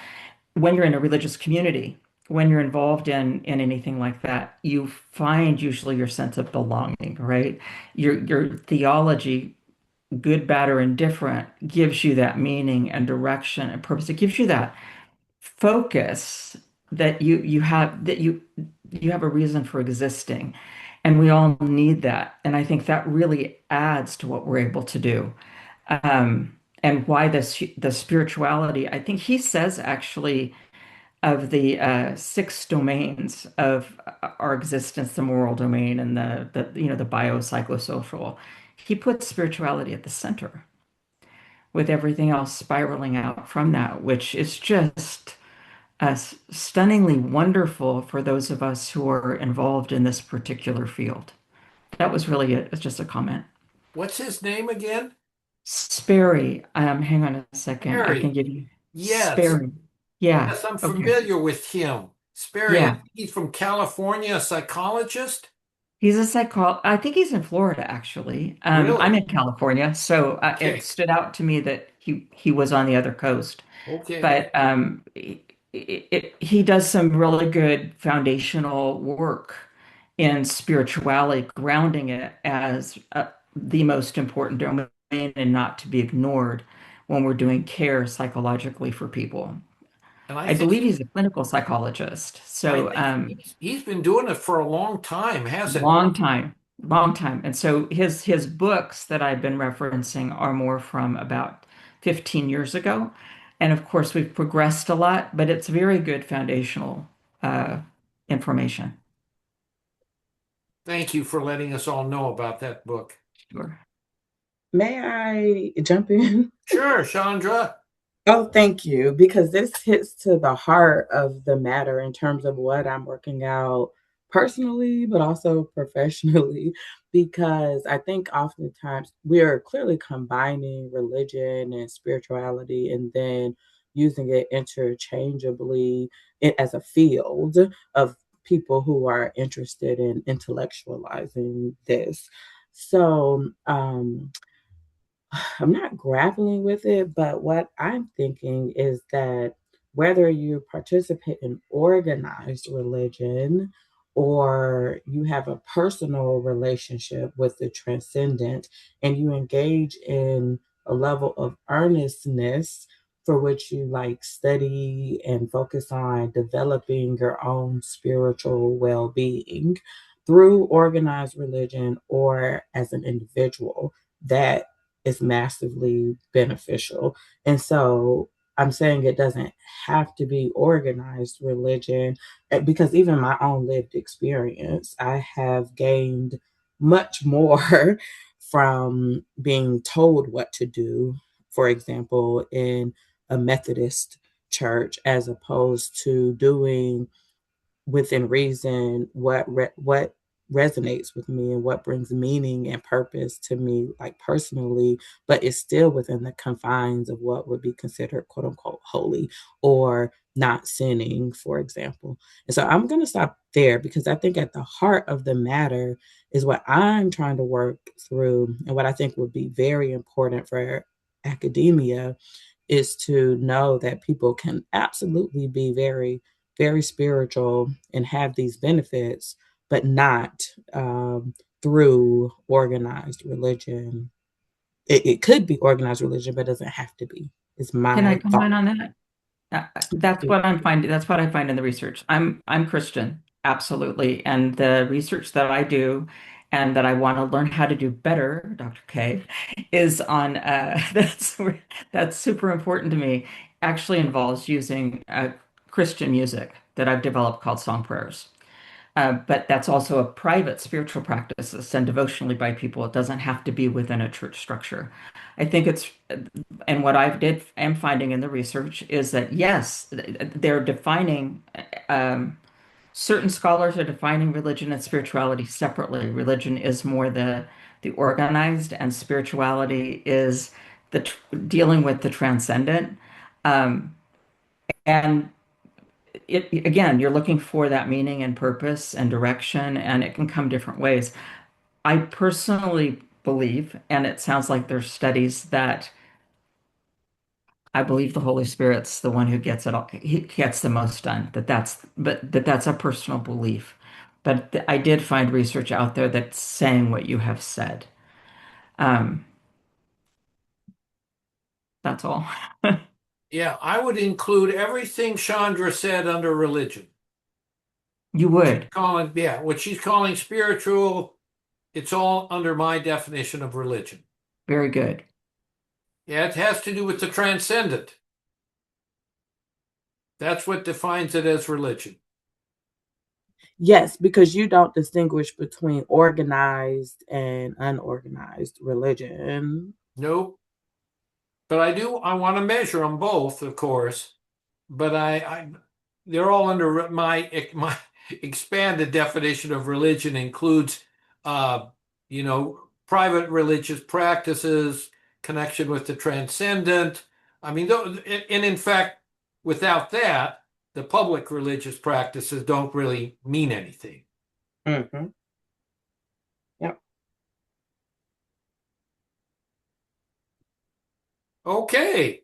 when you're in a religious community, when you're involved in anything like that, you find usually your sense of belonging, right? Your theology, good, bad, or indifferent, gives you that meaning and direction and purpose. It gives you that focus that you have, that you have a reason for existing. And we all need that. And I think that really adds to what we're able to do. And why the spirituality, I think he says actually of the six domains of our existence, the moral domain and the biopsychosocial, he puts spirituality at the center with everything else spiraling out from that, which is just stunningly wonderful for those of us who are involved in this particular field. That was really it's just a comment. What's his name again? Sperry, hang on a second. I can Harry. give you Yes. Sperry. Yeah. Yes, I'm Okay. familiar with him. Sperry, I Yeah. think he's from California, a psychologist. He's a I think he's in Florida, actually. I'm Really? in California, so it Okay. stood out to me that he was on the other coast. Okay. But he does some really good foundational work in spirituality, grounding it as the most important domain and not to be ignored when we're doing care psychologically for people. And I I think believe he's a clinical psychologist. I So think he's been doing it for a long time, hasn't he? long time, long time. And so his books that I've been referencing are more from about 15 years ago. And of course, we've progressed a lot, but it's very good foundational uh, information. Thank you for letting us all know about that book. Sure. May I jump in? Sure, Chandra. Oh, thank you, because this hits to the heart of the matter in terms of what I'm working out personally, but also professionally, because I think oftentimes we're clearly combining religion and spirituality and then using it interchangeably as a field of people who are interested in intellectualizing this. So, I'm not grappling with it, but what I'm thinking is that whether you participate in organized religion or you have a personal relationship with the transcendent and you engage in a level of earnestness for which you like study and focus on developing your own spiritual well-being through organized religion or as an individual, that is massively beneficial. And so I'm saying it doesn't have to be organized religion because even my own lived experience, I have gained much more from being told what to do, for example, in a Methodist church, as opposed to doing within reason what resonates with me and what brings meaning and purpose to me, like personally, but it's still within the confines of what would be considered quote unquote holy or not sinning, for example. And so I'm going to stop there because I think at the heart of the matter is what I'm trying to work through and what I think would be very important for academia is to know that people can absolutely be very, very spiritual and have these benefits, but not through organized religion. It could be organized religion, but it doesn't have to be. It's Can I my thought. comment on that? That's what I'm finding. That's what I find in the research. I'm Christian, absolutely, and the research that I do and that I want to learn how to do better, Dr. K, is on that's super important to me. Actually involves using Christian music that I've developed called song prayers. But that's also a private spiritual practice that's done devotionally by people. It doesn't have to be within a church structure. I think it's, and what I am finding in the research is that yes, they're defining, certain scholars are defining religion and spirituality separately. Religion is more the organized, and spirituality is dealing with the transcendent. Um, and again, you're looking for that meaning and purpose and direction, and it can come different ways. I personally believe, and it sounds like there's studies that I believe the Holy Spirit's the one who gets it all, he gets the most done. That's a personal belief. But I did find research out there that's saying what you have said. Um, that's all. Yeah, I would include everything Chandra said under religion. You would. What she's calling spiritual, it's all under my definition of religion. Very good. Yeah, it has to do with the transcendent. That's what defines it as religion. Yes, because you don't distinguish between organized and unorganized religion. Nope. But I want to measure them both, of course. But they're all under my expanded definition of religion includes, uh, private religious practices, connection with the transcendent. I mean, and in fact, without that, the public religious practices don't really mean anything. Mm-hmm. Yep. Okay,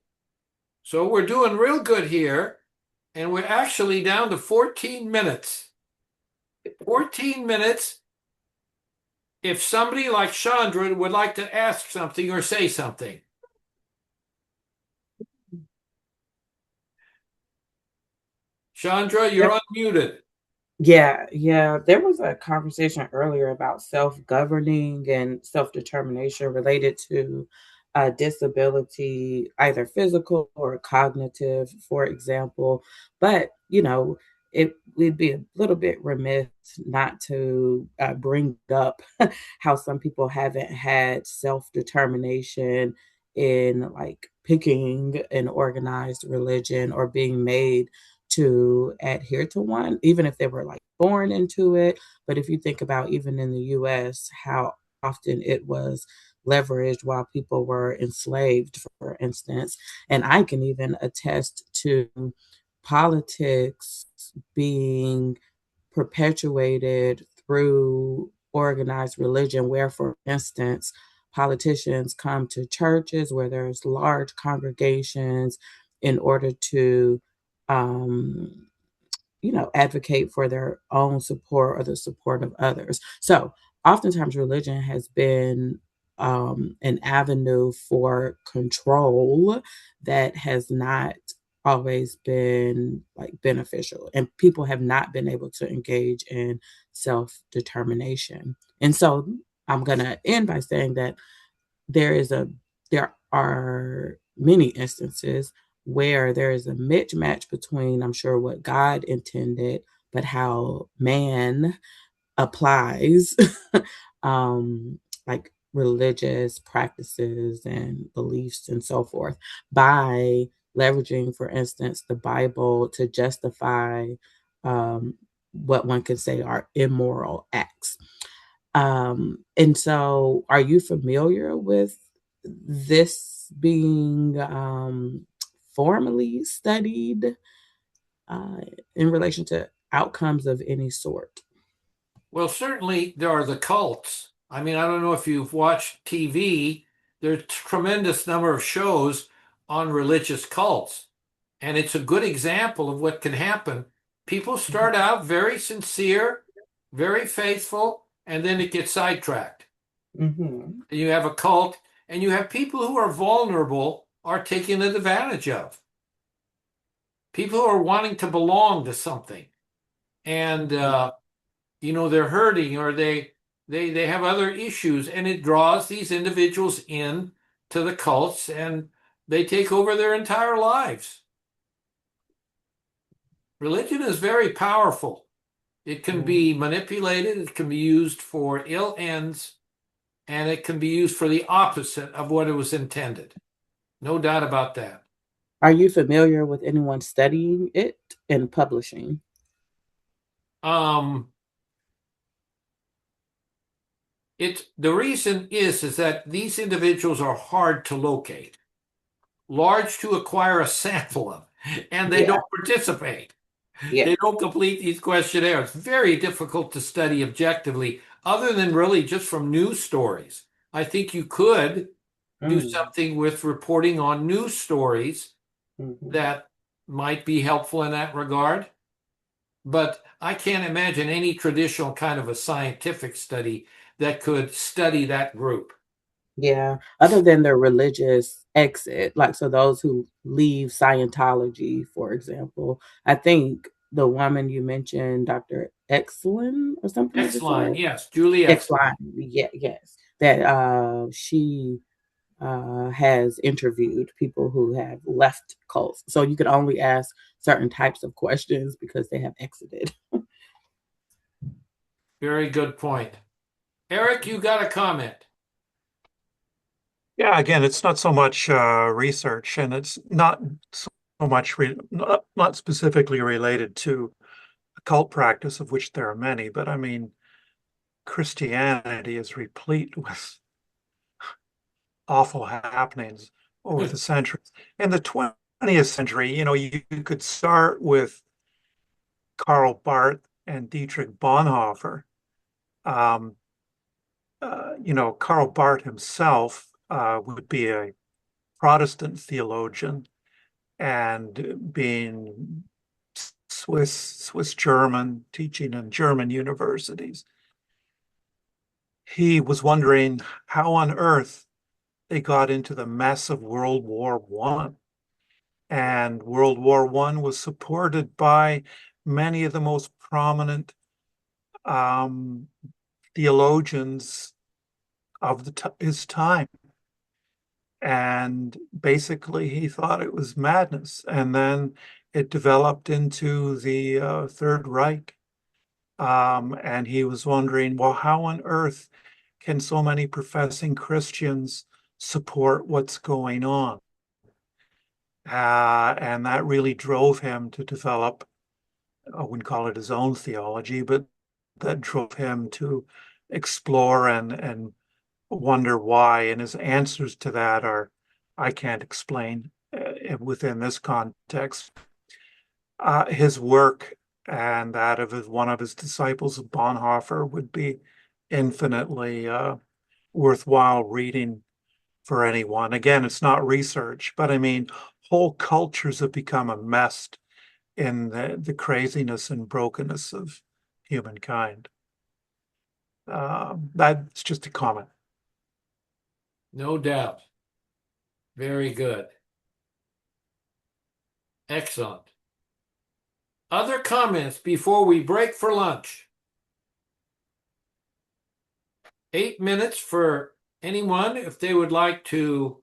so we're doing real good here, and we're actually down to 14 minutes. 14 minutes. If somebody like Chandra would like to ask something or say something. Chandra, you're unmuted. Yeah. There was a conversation earlier about self-governing and self-determination related to disability, either physical or cognitive, for example. But, it would be a little bit remiss not to bring up how some people haven't had self-determination in like picking an organized religion or being made to adhere to one, even if they were like born into it. But if you think about even in the US, how often it was leveraged while people were enslaved, for instance. And I can even attest to politics being perpetuated through organized religion, where, for instance, politicians come to churches where there's large congregations in order to um, advocate for their own support or the support of others. So oftentimes religion has been an avenue for control that has not always been like beneficial, and people have not been able to engage in self-determination. And so I'm going to end by saying that there are many instances where there is a mismatch between, I'm sure, what God intended, but how man applies like religious practices and beliefs and so forth by leveraging, for instance, the Bible to justify what one could say are immoral acts. And so, are you familiar with this being formally studied uh, in relation to outcomes of any sort? Well, certainly there are the cults. I mean, I don't know if you've watched TV. There's a tremendous number of shows on religious cults. And it's a good example of what can happen. People start out very sincere, very faithful, and then it gets sidetracked. Mm-hmm. You have a cult, and you have people who are vulnerable are taken advantage of. People who are wanting to belong to something, and they're hurting, or they have other issues, and it draws these individuals in to the cults, and they take over their entire lives. Religion is very powerful. It can be manipulated, it can be used for ill ends, and it can be used for the opposite of what it was intended. No doubt about that. Are you familiar with anyone studying it and publishing? Um, the reason is that these individuals are hard to locate, large to acquire a sample of, and they Yeah, don't participate. yeah. They don't complete these questionnaires. Very difficult to study objectively, other than really just from news stories. I think you could do Mm-hmm. something with reporting on news stories that might be helpful in that regard. But I can't imagine any traditional kind of a scientific study that could study that group. Yeah, other than their religious exit, like so those who leave Scientology, for example. I think the woman you mentioned, Dr. Exlin or something of the X-Line, sort. yes, Julie X-Line. Exline, yeah, yes. That she has interviewed people who have left cults. So you could only ask certain types of questions because they have exited. Very good point. Eric, you got a comment? Yeah, again, it's not so much research, and it's not so much not specifically related to a cult practice, of which there are many, but I mean, Christianity is replete with awful happenings over the centuries. In the 20th century, you could start with Karl Barth and Dietrich Bonhoeffer. Um, Karl Barth himself would be a Protestant theologian and being Swiss German, teaching in German universities. He was wondering how on earth they got into the mess of World War One. And World War One was supported by many of the most prominent um, theologians of his time. And basically, he thought it was madness. And then it developed into the Third Reich. And he was wondering, well, how on earth can so many professing Christians support what's going on? And that really drove him to develop, I wouldn't call it his own theology, but that drove him to explore and wonder why. And his answers to that are, I can't explain within this context. His work and that of one of his disciples, Bonhoeffer, would be infinitely worthwhile reading for anyone. Again, it's not research, but I mean, whole cultures have become enmeshed in the craziness and brokenness of humankind. That's just a comment. No doubt. Very good. Excellent. Other comments before we break for lunch? 8 minutes for anyone if they would like to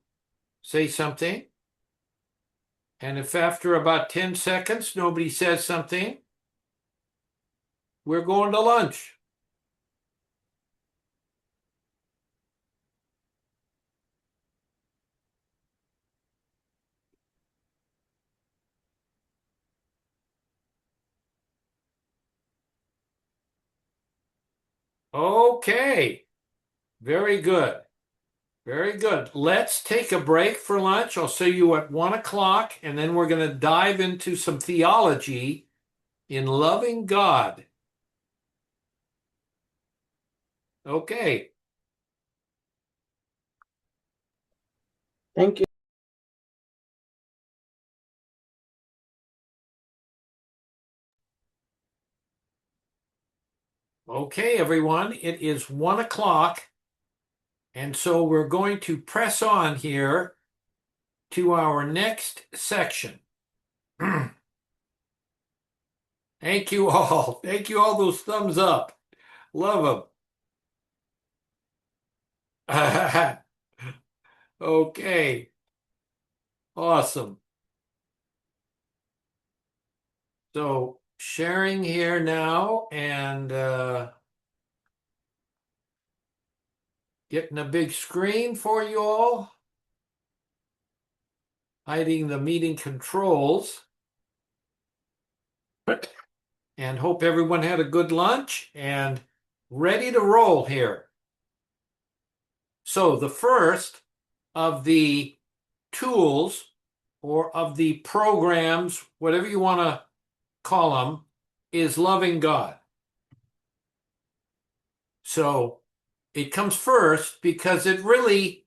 say something. And if after about 10 seconds nobody says something, we're going to lunch. Okay. Very good. Very good. Let's take a break for lunch. I'll see you at 1 o'clock, and then we're going to dive into some theology in loving God. Okay. Thank you. Okay, everyone. It is 1 o'clock, and so we're going to press on here to our next section. Thank you all. Thank you all those thumbs up. Love them. Okay. Awesome. So sharing here now and getting a big screen for you all. Hiding the meeting controls. And hope everyone had a good lunch and ready to roll here. So the first of the tools or of the programs, whatever you want to call them, is loving God. So it comes first because it really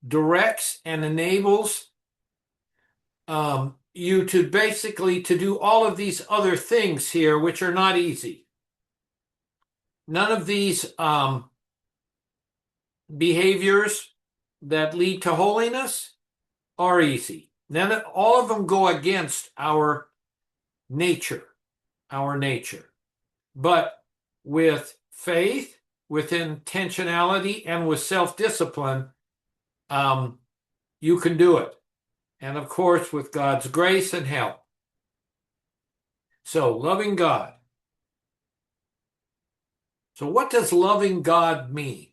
directs and enables you to basically to do all of these other things here, which are not easy. None of these behaviors that lead to holiness are easy. All of them go against our nature, but with faith, with intentionality, and with self-discipline, you can do it. And of course, with God's grace and help. So, loving God. So what does loving God mean?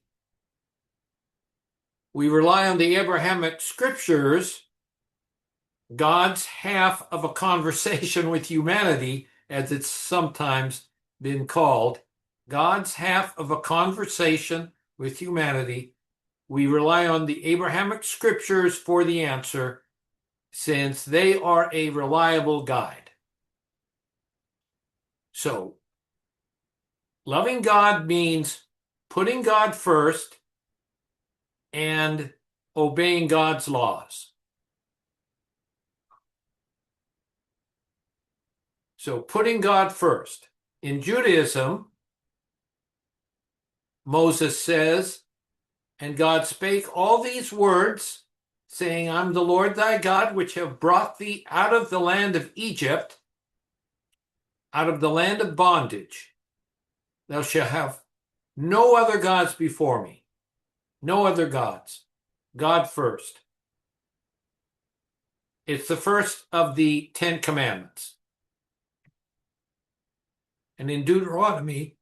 We rely on the Abrahamic scriptures, God's half of a conversation with humanity, as it's sometimes been called. God's half of a conversation with humanity. We rely on the Abrahamic scriptures for the answer, since they are a reliable guide. So, loving God means putting God first and obeying God's laws. So, putting God first. In Judaism, Moses says, "And God spake all these words, saying, I'm the Lord thy God, which have brought thee out of the land of Egypt, out of the land of bondage. Thou shalt have no other gods before me." No other gods. God first. It's the first of the 10 Commandments. And in Deuteronomy,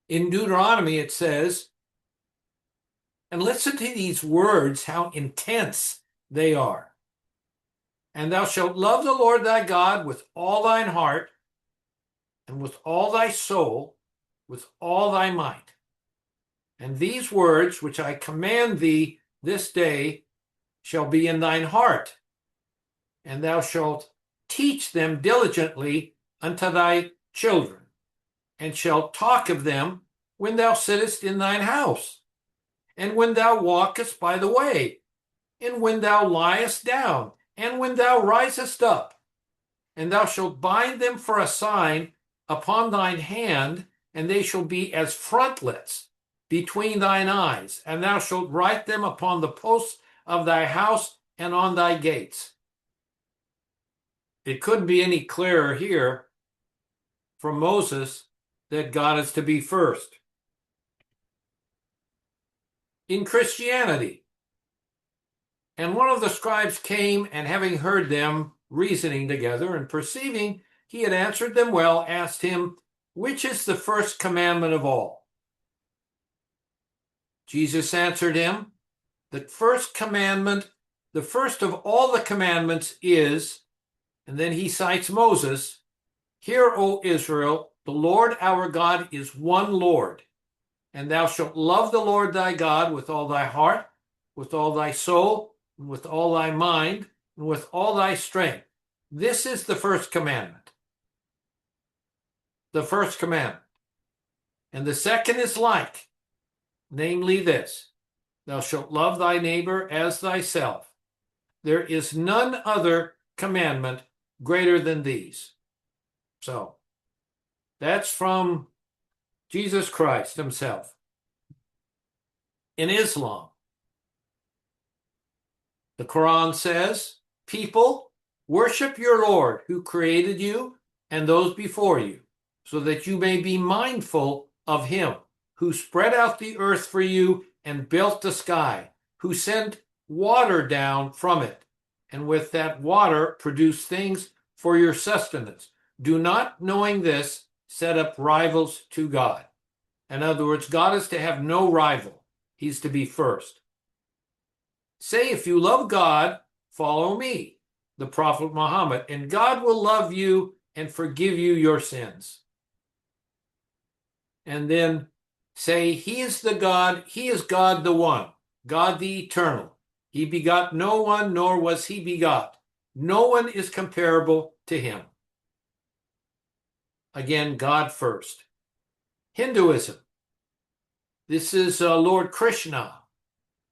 it says, and listen to these words, how intense they are. "And thou shalt love the Lord thy God with all thine heart, and with all thy soul, with all thy might. And these words which I command thee this day shall be in thine heart, and thou shalt teach them diligently unto thy children, and shalt talk of them when thou sittest in thine house, and when thou walkest by the way, and when thou liest down, and when thou risest up. And thou shalt bind them for a sign upon thine hand, and they shall be as frontlets between thine eyes, and thou shalt write them upon the posts of thy house and on thy gates." It couldn't be any clearer here from Moses that God is to be first. In Christianity, "And one of the scribes came, and having heard them reasoning together, and perceiving he had answered them well, asked him, Which is the first commandment of all? Jesus answered him, The first commandment, the first of all the commandments is," and then he cites Moses, "Hear, O Israel, the Lord our God is one Lord, and thou shalt love the Lord thy God with all thy heart, with all thy soul, and with all thy mind, and with all thy strength. This is the first commandment." The first commandment. "And the second is like, namely this, thou shalt love thy neighbor as thyself. There is none other commandment greater than these." So, that's from Jesus Christ himself. In Islam, the Quran says, "People, worship your Lord who created you and those before you, so that you may be mindful of him who spread out the earth for you and built the sky, who sent water down from it, and with that water produced things for your sustenance. Do not, knowing this, set up rivals to God." In other words, God is to have no rival. He's to be first. "Say, if you love God, follow me," the Prophet Muhammad, "and God will love you and forgive you your sins." And then say, he is God the one, God the eternal. He begot no one, nor was he begot. No one is comparable to him. Again, God first. Hinduism. This is Lord Krishna,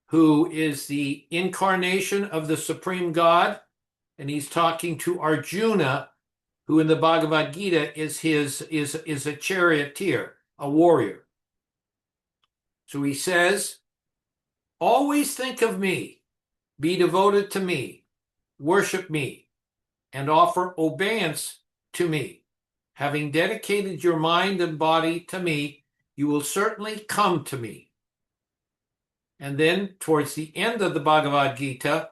who is the incarnation of the Supreme God, and he's talking to Arjuna, who in the Bhagavad Gita is a charioteer, a warrior. So he says, "Always think of me, be devoted to me, worship me, and offer obeisance to me. Having dedicated your mind and body to me, you will certainly come to me. And then towards the end of the Bhagavad Gita,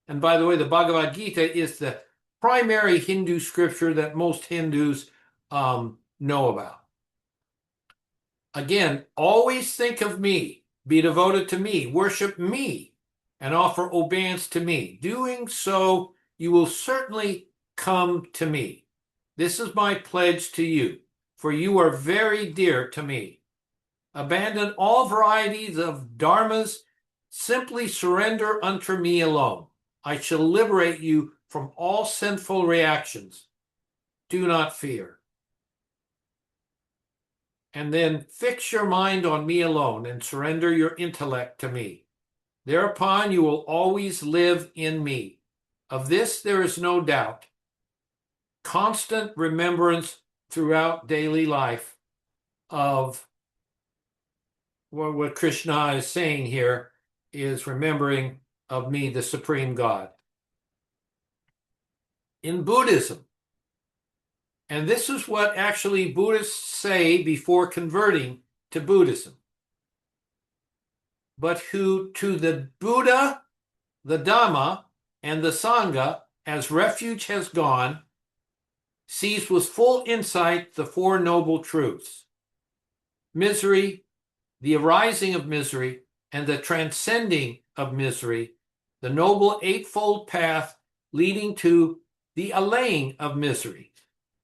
and by the way, the Bhagavad Gita is the primary Hindu scripture that most Hindus know about. Again, always think of me, be devoted to me, worship me, and offer obeisance to me. Doing so, you will certainly come to me. This is my pledge to you, for you are very dear to me. Abandon all varieties of dharmas, simply surrender unto me alone. I shall liberate you from all sinful reactions. Do not fear. And then fix your mind on me alone and surrender your intellect to me. Thereupon you will always live in me. Of this there is no doubt. Constant remembrance throughout daily life of what Krishna is saying here is remembering of me, the Supreme God. In Buddhism, and this is what actually Buddhists say before converting to Buddhism, but who to the Buddha, the Dhamma, and the Sangha as refuge has gone, sees with full insight the Four Noble Truths: misery, the arising of misery, and the transcending of misery, the Noble Eightfold Path leading to the allaying of misery.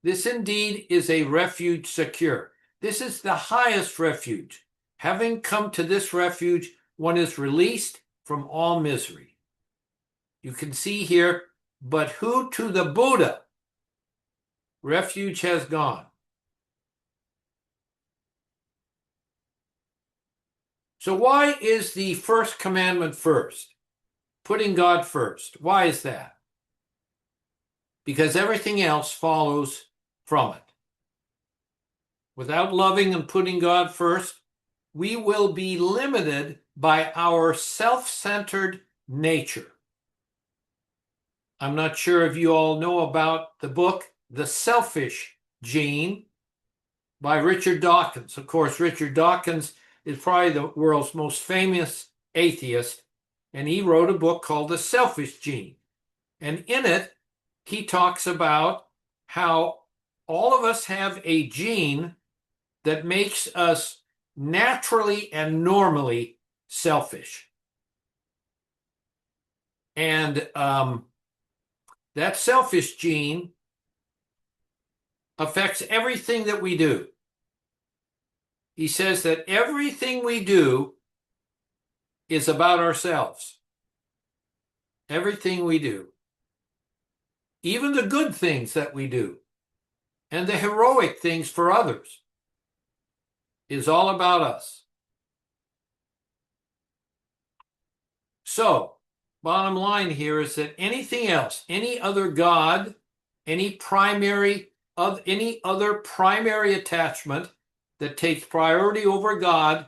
This indeed is a refuge secure. This is the highest refuge. Having come to this refuge, one is released from all misery. You can see here, but who to the Buddha refuge has gone. So why is the first commandment first? Putting God first. Why is that? Because everything else follows from it. Without loving and putting God first, we will be limited by our self-centered nature. I'm not sure if you all know about the book, The Selfish Gene, by Richard Dawkins. Of course, Richard Dawkins is probably the world's most famous atheist, and he wrote a book called The Selfish Gene. And in it, he talks about how all of us have a gene that makes us naturally and normally selfish. And that selfish gene affects everything that we do. He says that everything we do is about ourselves. Everything we do. Even the good things that we do and the heroic things for others is all about us. So, bottom line here is that anything else, any other God, any other primary attachment that takes priority over God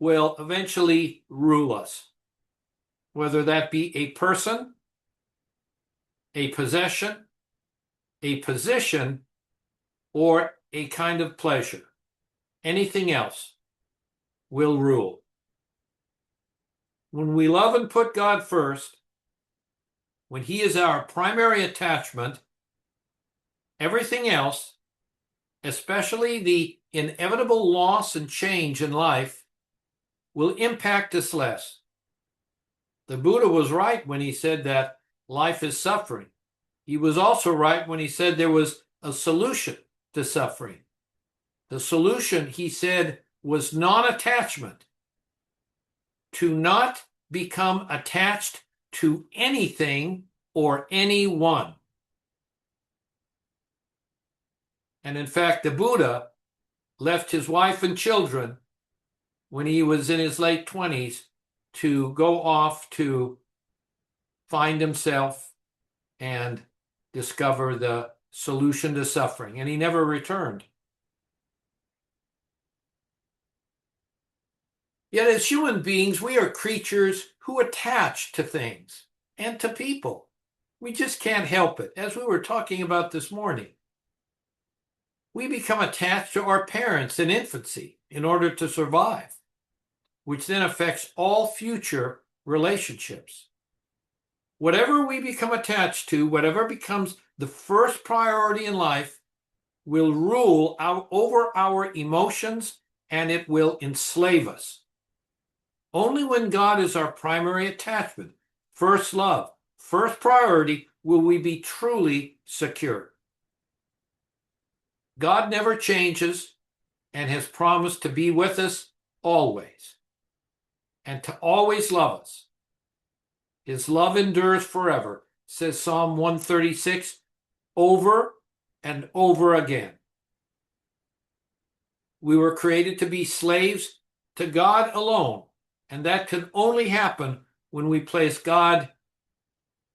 will eventually rule us. Whether that be a person, a possession, a position, or a kind of pleasure. Anything else will rule. When we love and put God first, when He is our primary attachment, everything else, especially the inevitable loss and change in life, will impact us less. The Buddha was right when he said that life is suffering. He was also right when he said there was a solution to suffering. The solution, he said, was non-attachment. To not become attached to anything or anyone. And in fact, the Buddha left his wife and children when he was in his late 20s to go off to find himself and discover the solution to suffering. And he never returned. Yet as human beings, we are creatures who attach to things and to people. We just can't help it, as we were talking about this morning. we become attached to our parents in infancy in order to survive, which then affects all future relationships. Whatever we become attached to, whatever becomes the first priority in life, will rule over our emotions, and it will enslave us. Only when God is our primary attachment, first love, first priority, will we be truly secure. God never changes and has promised to be with us always and to always love us. His love endures forever, says Psalm 136, over and over again. We were created to be slaves to God alone, and that can only happen when we place God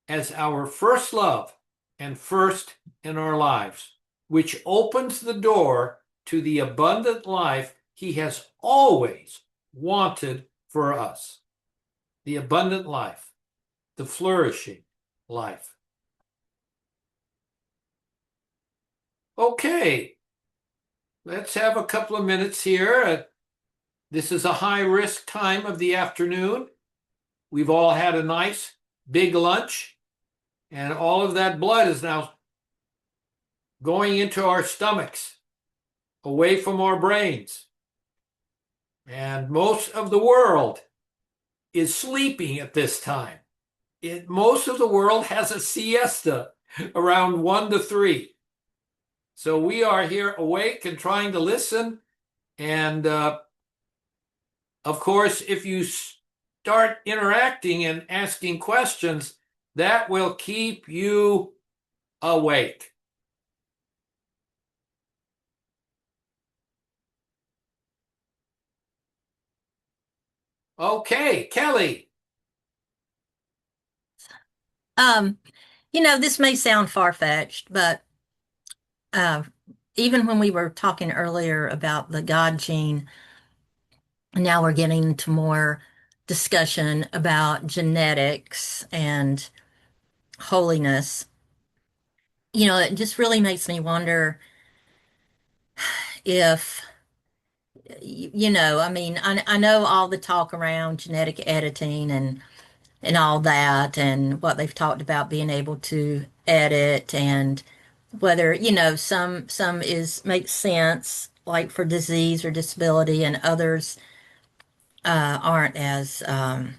as our first love and first in our lives, which opens the door to the abundant life He has always wanted for us. The abundant life, the flourishing life. Okay, let's have a couple of minutes here. This is a high-risk time of the afternoon. We've all had a nice big lunch, and all of that blood is now going into our stomachs, away from our brains. And most of the world is sleeping at this time. Most of the world has a siesta around 1 to 3. So we are here awake and trying to listen. And of course, if you start interacting and asking questions, that will keep you awake. Okay, Kelly. This may sound far-fetched, but even when we were talking earlier about the God gene, now we're getting into more discussion about genetics and holiness. It just really makes me wonder if, I know all the talk around genetic editing and all that, and what they've talked about being able to edit, and whether, some is makes sense, like for disease or disability, and others aren't as I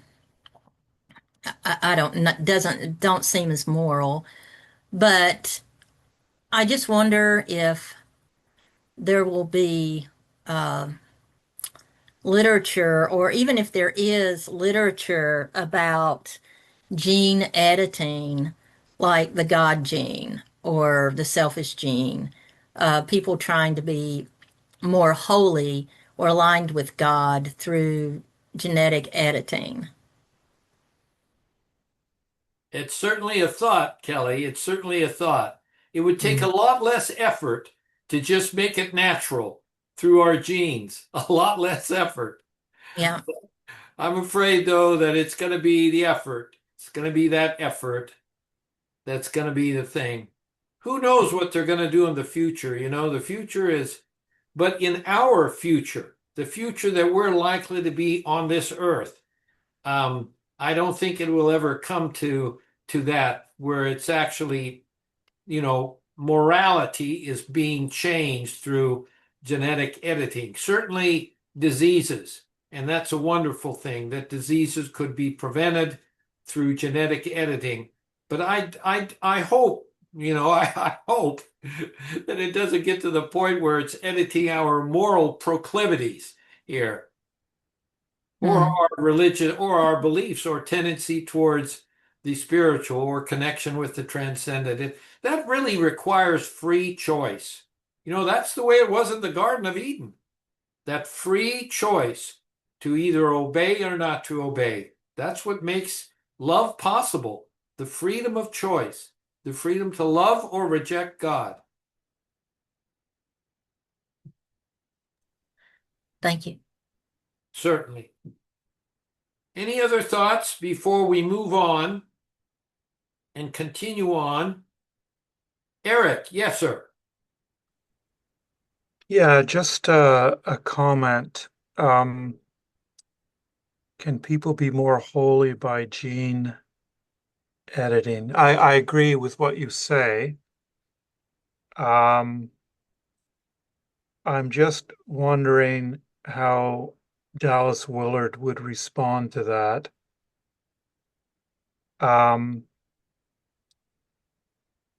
don't seem as moral. But I just wonder if there will be literature, or even if there is literature about gene editing, like the God gene or the selfish gene, people trying to be more holy or aligned with God through genetic editing. It's certainly a thought, Kelly. It's certainly a thought. It would take a lot less effort to just make it natural through our genes. A lot less effort. Yeah. I'm afraid, though, that it's going to be the effort. It's going to be that effort that's going to be the thing. Who knows what they're going to do in the future? The future is, but in our future, the future that we're likely to be on this earth, I don't think it will ever come to that where it's actually, morality is being changed through genetic editing. Certainly diseases, and that's a wonderful thing that diseases could be prevented through genetic editing. But I hope, I hope that it doesn't get to the point where it's editing our moral proclivities here, or our religion, or our beliefs, or tendency towards the spiritual, or connection with the transcendent. That really requires free choice. That's the way it was in the Garden of Eden. That free choice to either obey or not to obey. That's what makes love possible. The freedom of choice, the freedom to love or reject God. Thank you. Certainly. Any other thoughts before we move on and continue on? Eric, yes, sir. Yeah, just a comment. Um, can people be more holy by gene editing? I agree with what you say. Um, I'm just wondering how Dallas Willard would respond to that. Um,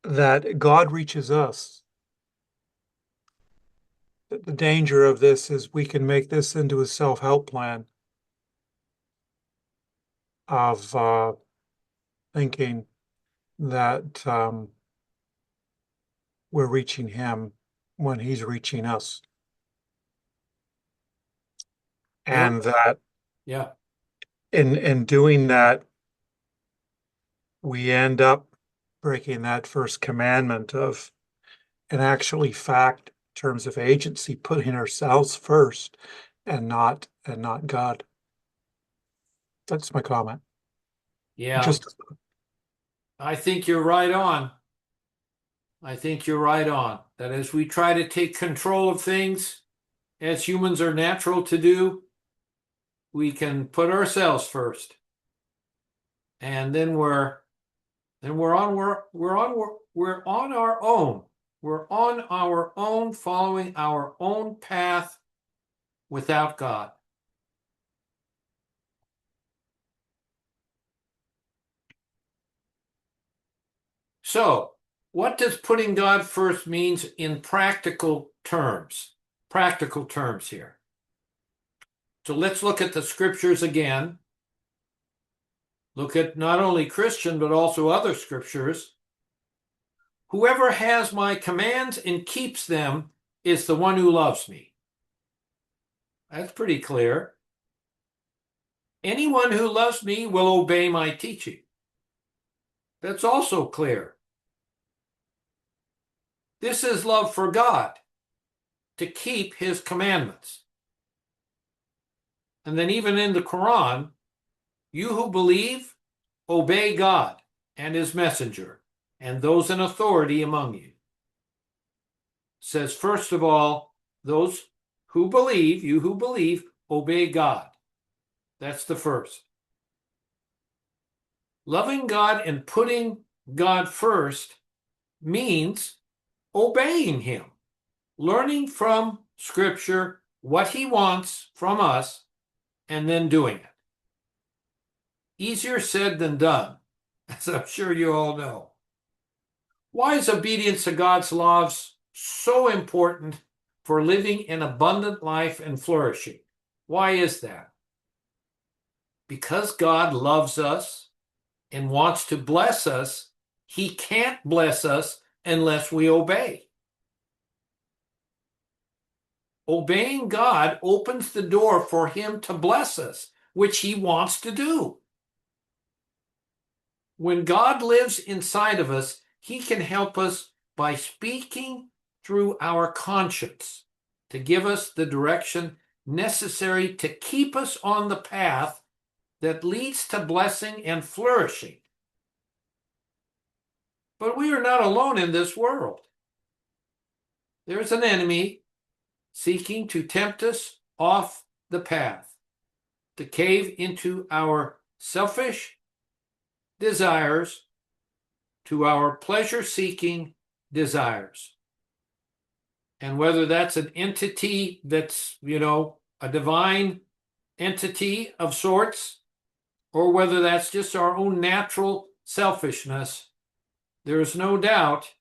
that God reaches us. The danger of this is we can make this into a self-help plan of thinking that we're reaching him when he's reaching us. Well, And that yeah. in doing that, we end up breaking that first commandment of, and actually fact in terms of agency, putting ourselves first and not God. That's my comment. Yeah. Just I think you're right on. I think you're right on. That as we try to take control of things, as humans are natural to do, we can put ourselves first. And then we're on our own. We're on our own, following our own path without God. So, what does putting God first means in practical terms? Practical terms here. So let's look at the scriptures again. Look at not only Christian, but also other scriptures. Whoever has my commands and keeps them is the one who loves me. That's pretty clear. Anyone who loves me will obey my teaching. That's also clear. This is love for God, to keep his commandments. And then even in the Quran, you who believe, obey God and his messenger and those in authority among you. It says, first of all, those who believe, you who believe, obey God. That's the first. Loving God and putting God first means obeying him, learning from Scripture what he wants from us, and then doing it. Easier said than done, as I'm sure you all know. Why is obedience to God's laws so important for living an abundant life and flourishing? Why is that? Because God loves us and wants to bless us, he can't bless us unless we obey. Obeying God opens the door for him to bless us, which he wants to do. When God lives inside of us, he can help us by speaking through our conscience to give us the direction necessary to keep us on the path that leads to blessing and flourishing. But we are not alone in this world. There's an enemy seeking to tempt us off the path, to cave into our selfish desires, to our pleasure-seeking desires. And whether that's an entity that's, a divine entity of sorts, or whether that's just our own natural selfishness, there is no doubt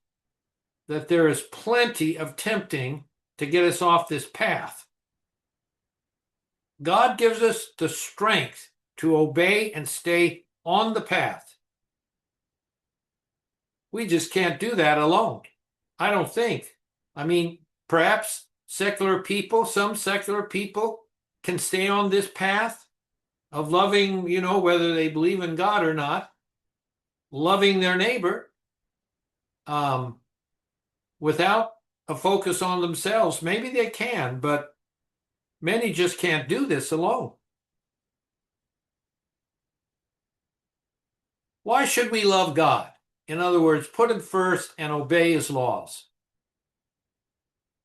that there is plenty of tempting to get us off this path. God gives us the strength to obey and stay on the path. We just can't do that alone. I don't think. I mean, perhaps some secular people can stay on this path of loving, whether they believe in God or not, loving their neighbor without a focus on themselves. Maybe they can, but many just can't do this alone. Why should we love God? In other words, put him first and obey his laws.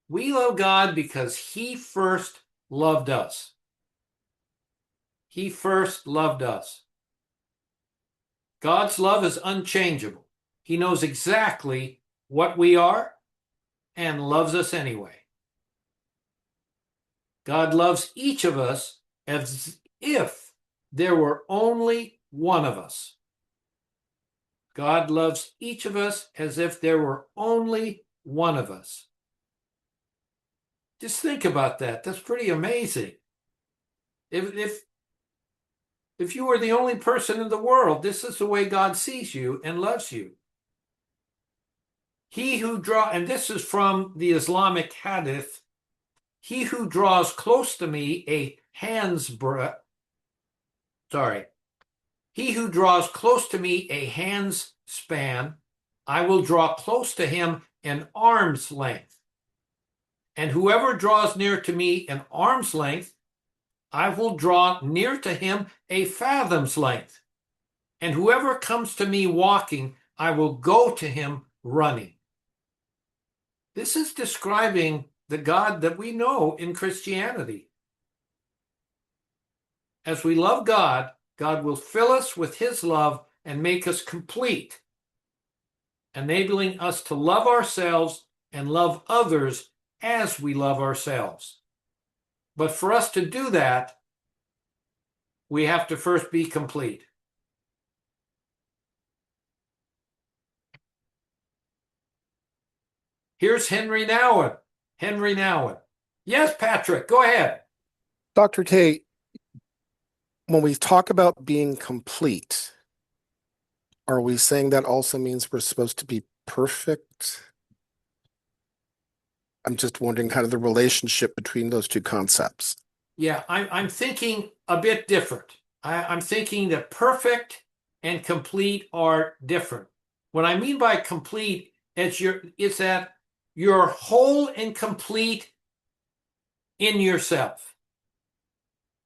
We love God because he first loved us. He first loved us. God's love is unchangeable. He knows exactly what we are and loves us anyway. God loves each of us as if there were only one of us. God loves each of us as if there were only one of us. Just think about that. That's pretty amazing. If you were the only person in the world, this is the way God sees you and loves you. And this is from the Islamic hadith, he who draws close to me he who draws close to me a hand's span, I will draw close to him an arm's length. And whoever draws near to me an arm's length, I will draw near to him a fathom's length. And whoever comes to me walking, I will go to him running. This is describing the God that we know in Christianity. As we love God, God will fill us with his love and make us complete, enabling us to love ourselves and love others as we love ourselves. But for us to do that, we have to first be complete. Here's Henry Nowen. Henry Nowen. Yes, Patrick, go ahead. Dr. K, when we talk about being complete, are we saying that also means we're supposed to be perfect? I'm just wondering kind of the relationship between those two concepts. Yeah, I'm thinking a bit different. I'm thinking that perfect and complete are different. What I mean by complete is that you're whole and complete in yourself.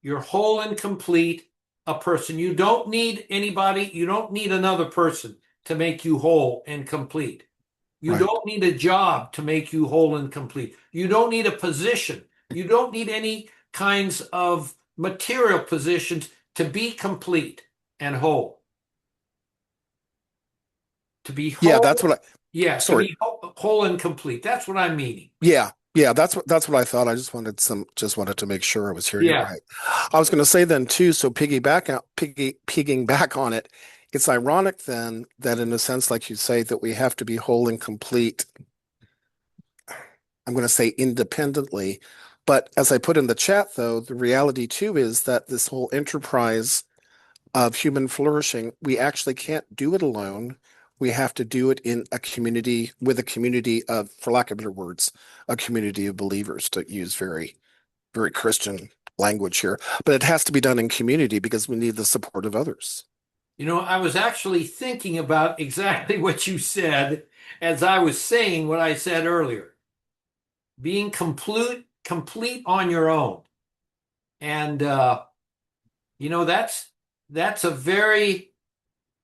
You're whole and complete a person. You don't need anybody. You don't need another person to make you whole and complete. You don't need a job to make you whole and complete. You don't need a position. You don't need any kinds of material positions to be complete and whole. To be whole. Yeah, that's what to be whole and complete. That's what I'm meaning. Yeah, that's what I thought. I just wanted to make sure I was hearing it right. I was going to say then too, so pigging back on it, it's ironic then that in a sense, like you say, that we have to be whole and complete. I'm going to say independently, but as I put in the chat though, the reality too is that this whole enterprise of human flourishing, we actually can't do it alone. We have to do it in a community with a community of, for lack of better words, a community of believers, to use very, very Christian language here. But it has to be done in community because we need the support of others. You know, I was actually thinking about exactly what you said as I was saying what I said earlier. Being complete on your own. And, that's a very,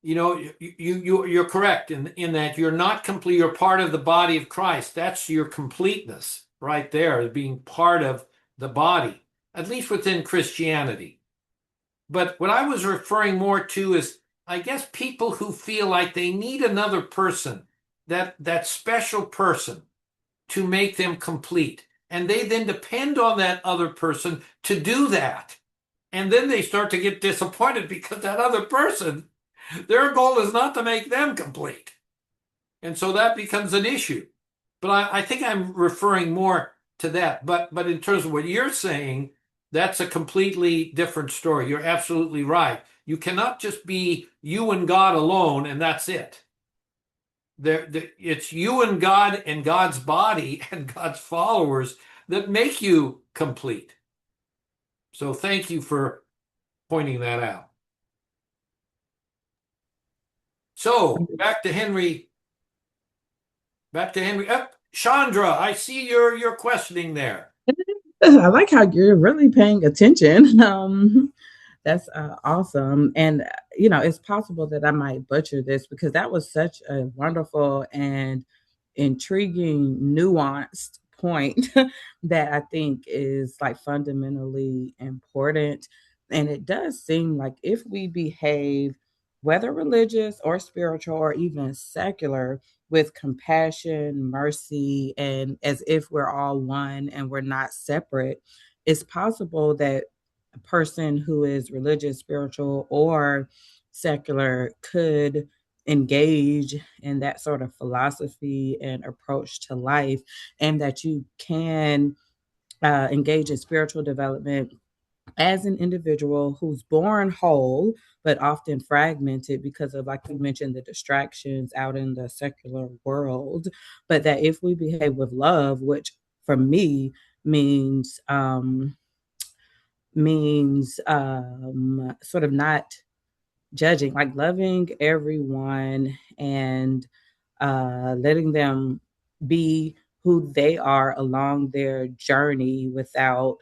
you're correct in that you're not complete. You're part of the body of Christ. That's your completeness right there, being part of the body, at least within Christianity. But what I was referring more to is, I guess, people who feel like they need another person, that special person to make them complete. And they then depend on that other person to do that. And then they start to get disappointed because that other person, their goal is not to make them complete. And so that becomes an issue. But I think I'm referring more to that. But in terms of what you're saying, that's a completely different story. You're absolutely right. You cannot just be you and God alone, and that's it. It's you and God and God's body and God's followers that make you complete. So thank you for pointing that out. So back to Henry. Chandra, I see you're questioning there. I like how you're really paying attention. That's awesome. And, it's possible that I might butcher this because that was such a wonderful and intriguing, nuanced point that I think is like fundamentally important. And it does seem like if we behave, whether religious or spiritual or even secular, with compassion, mercy, and as if we're all one and we're not separate, it's possible that a person who is religious, spiritual, or secular could engage in that sort of philosophy and approach to life, and that you can engage in spiritual development as an individual who's born whole, but often fragmented because of, like you mentioned, the distractions out in the secular world. But that if we behave with love, which for me means sort of not judging, like loving everyone and letting them be who they are along their journey without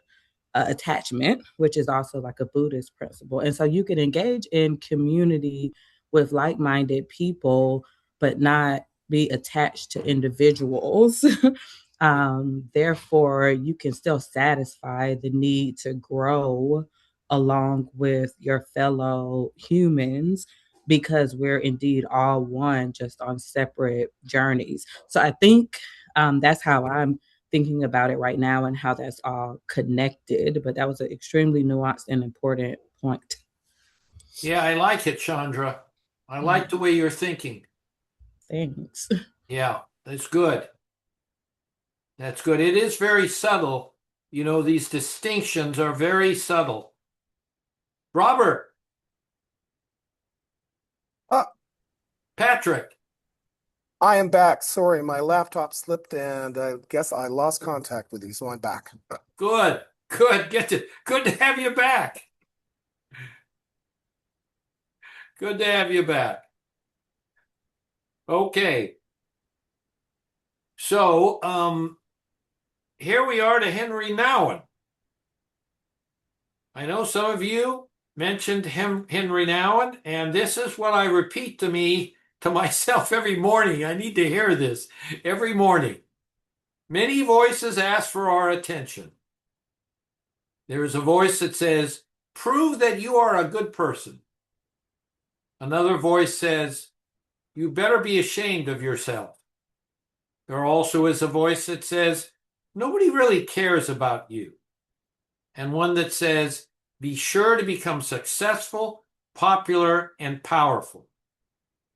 attachment, which is also like a Buddhist principle. And so you can engage in community with like minded people, but not be attached to individuals. Therefore, you can still satisfy the need to grow along with your fellow humans because we're indeed all one, just on separate journeys. So I think that's how I'm thinking about it right now and how that's all connected. But that was an extremely nuanced and important point. Yeah, I like it, Chandra. I like the way you're thinking. Thanks. Yeah, that's good. That's good. It is very subtle. You know, these distinctions are very subtle. Robert, Uh, Patrick, I am back. Sorry, my laptop slipped and I guess I lost contact with you, so I'm back. good, good to have you back. Good to have you back. Okay. So, here we are to Henry Nouwen. I know some of you mentioned Henry Nouwen, and this is what I repeat to myself every morning. I need to hear this every morning. Many voices ask for our attention. There is a voice that says, prove that you are a good person. Another voice says, you better be ashamed of yourself. There also is a voice that says, nobody really cares about you. And one that says, be sure to become successful, popular, and powerful.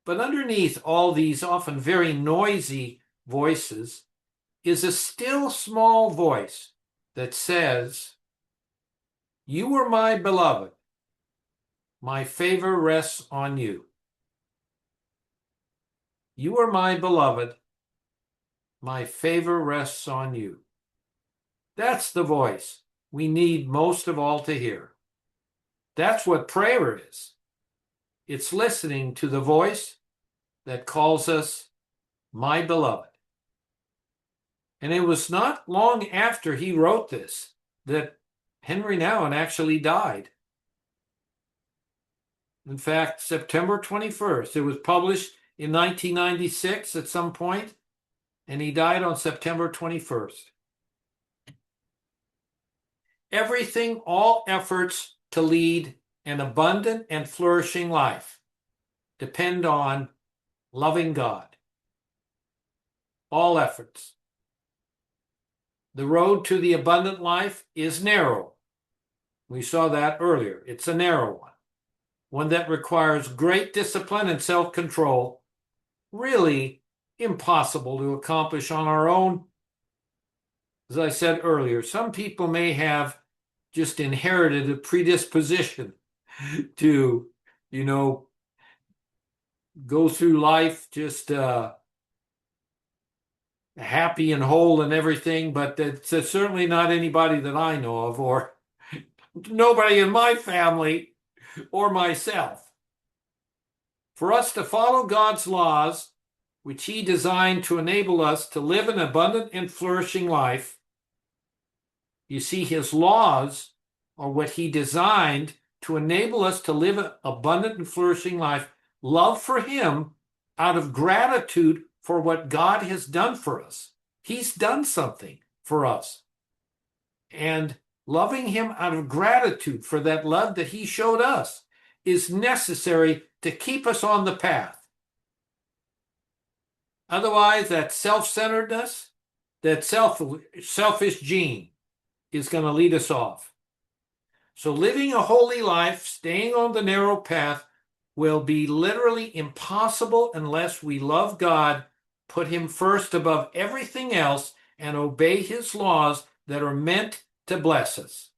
But underneath all these often very noisy voices is a still small voice that says, you are my beloved. My favor rests on you. You are my beloved. My favor rests on you. That's the voice we need most of all to hear. That's what prayer is. It's listening to the voice that calls us my beloved. And it was not long after he wrote this that Henry Nouwen actually died. In fact, September 21st, it was published in 1996 at some point, and he died on September 21st. Everything, all efforts to lead an abundant and flourishing life depend on loving God. All efforts. The road to the abundant life is narrow. We saw that earlier. It's a narrow one that requires great discipline and self-control, really impossible to accomplish on our own. As I said earlier, some people may have just inherited a predisposition to, go through life just happy and whole and everything, but that's certainly not anybody that I know of, or nobody in my family or myself. For us to follow God's laws, which he designed to enable us to live an abundant and flourishing life, you see, his laws are what he designed to enable us to live an abundant and flourishing life, love for him out of gratitude for what God has done for us. He's done something. for us. And loving him out of gratitude for that love that he showed us is necessary to keep us on the path. Otherwise, that self-centeredness, that selfish gene is going to lead us off. So living a holy life, staying on the narrow path, will be literally impossible unless we love God, put him first above everything else, and obey his laws that are meant to bless us.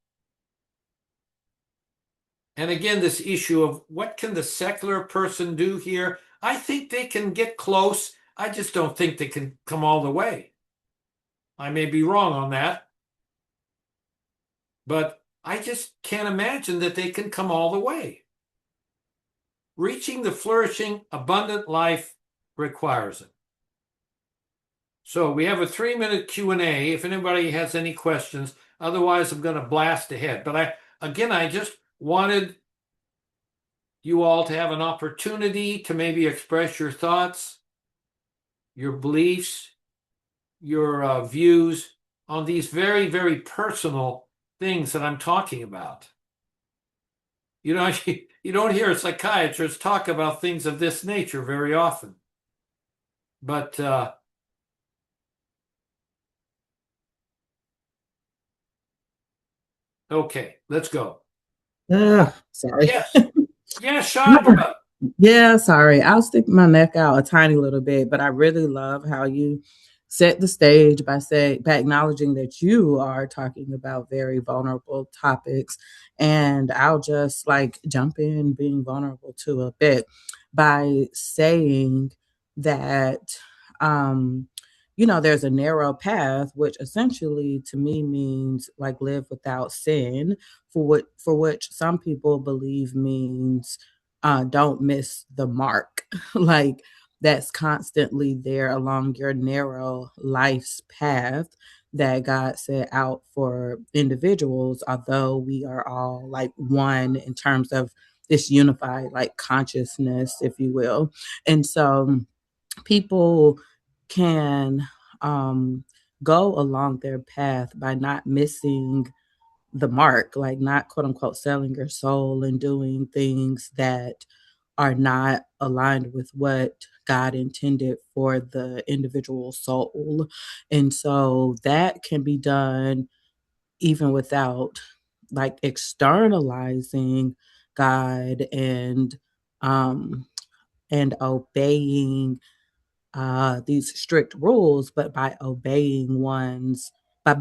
And again, this issue of what can the secular person do here? I think they can get close. I just don't think they can come all the way. I may be wrong on that, but I just can't imagine that they can come all the way. Reaching the flourishing, abundant life requires it. So we have a 3-minute Q&A if anybody has any questions. Otherwise, I'm going to blast ahead. But I just wanted you all to have an opportunity to maybe express your thoughts, your beliefs, your views on these very, very personal things that I'm talking about. You know, you don't hear psychiatrists talk about things of this nature very often. But okay, let's go. Sorry. Yes. Yes, Chandra. Yeah, sorry. I'll stick my neck out a tiny little bit, but I really love how you set the stage by acknowledging that you are talking about very vulnerable topics. And I'll just like jump in being vulnerable to a bit by saying that there's a narrow path, which essentially to me means like live without sin, for which some people believe means don't miss the mark. Like that's constantly there along your narrow life's path that God set out for individuals, although we are all like one in terms of this unified like consciousness, if you will. And so people can go along their path by not missing the mark, like not quote unquote selling your soul and doing things that are not aligned with what God intended for the individual soul. And so that can be done even without like externalizing God um and obeying these strict rules, but by obeying by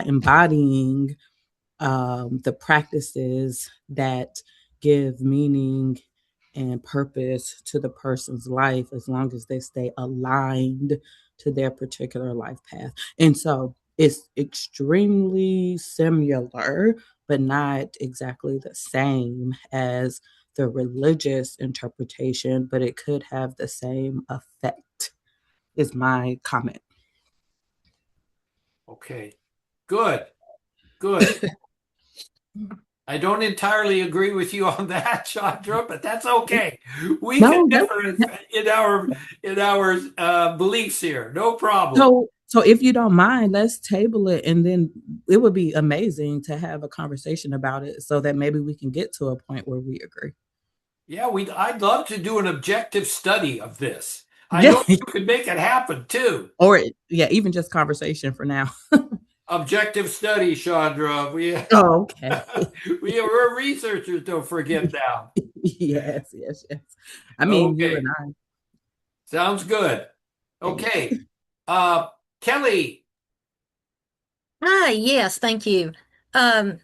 embodying the practices that give meaning and purpose to the person's life as long as they stay aligned to their particular life path. And so it's extremely similar, but not exactly the same as the religious interpretation, but it could have the same effect, is my comment. Okay. Good. Good. I don't entirely agree with you on that, Chandra, but that's okay. We can No, that differ in our beliefs here. No problem. so if you don't mind, let's table it and then it would be amazing to have a conversation about it so that maybe we can get to a point where we agree. Yeah, I'd love to do an objective study of this. I Yeah. know you could make it happen too. Or yeah, even just conversation for now. Objective study, Chandra. Oh, okay. We're researchers, don't forget now. Yes, yes, yes. I mean, you and Okay. I. Sounds good. Thanks. Okay. Kelly. Hi, yes, thank you. Um,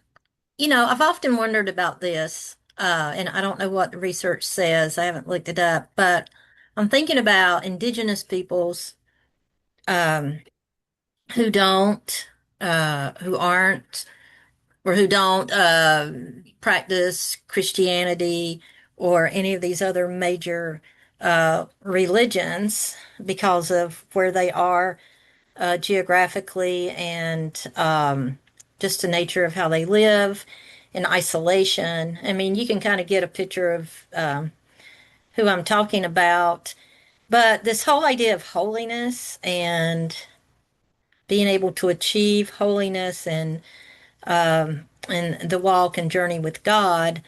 I've often wondered about this, and I don't know what the research says. I haven't looked it up, but I'm thinking about indigenous peoples um, who don't, who aren't, or who don't practice Christianity or any of these other major religions because of where they are geographically and just the nature of how they live in isolation. I mean, you can kind of get a picture of who I'm talking about. But this whole idea of holiness and being able to achieve holiness and the walk and journey with God.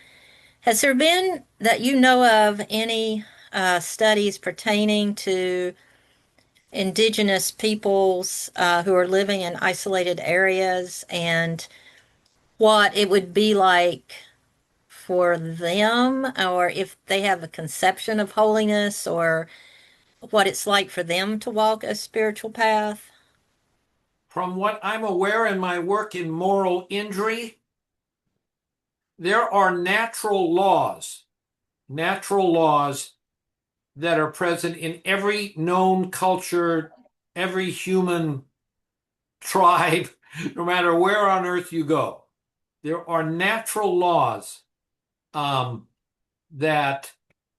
Has there been, that you know of, any studies pertaining to indigenous peoples who are living in isolated areas and what it would be like for them, or if they have a conception of holiness, or what it's like for them to walk a spiritual path? From what I'm aware in my work in moral injury, there are natural laws that are present in every known culture, every human tribe, no matter where on earth you go. There are natural laws that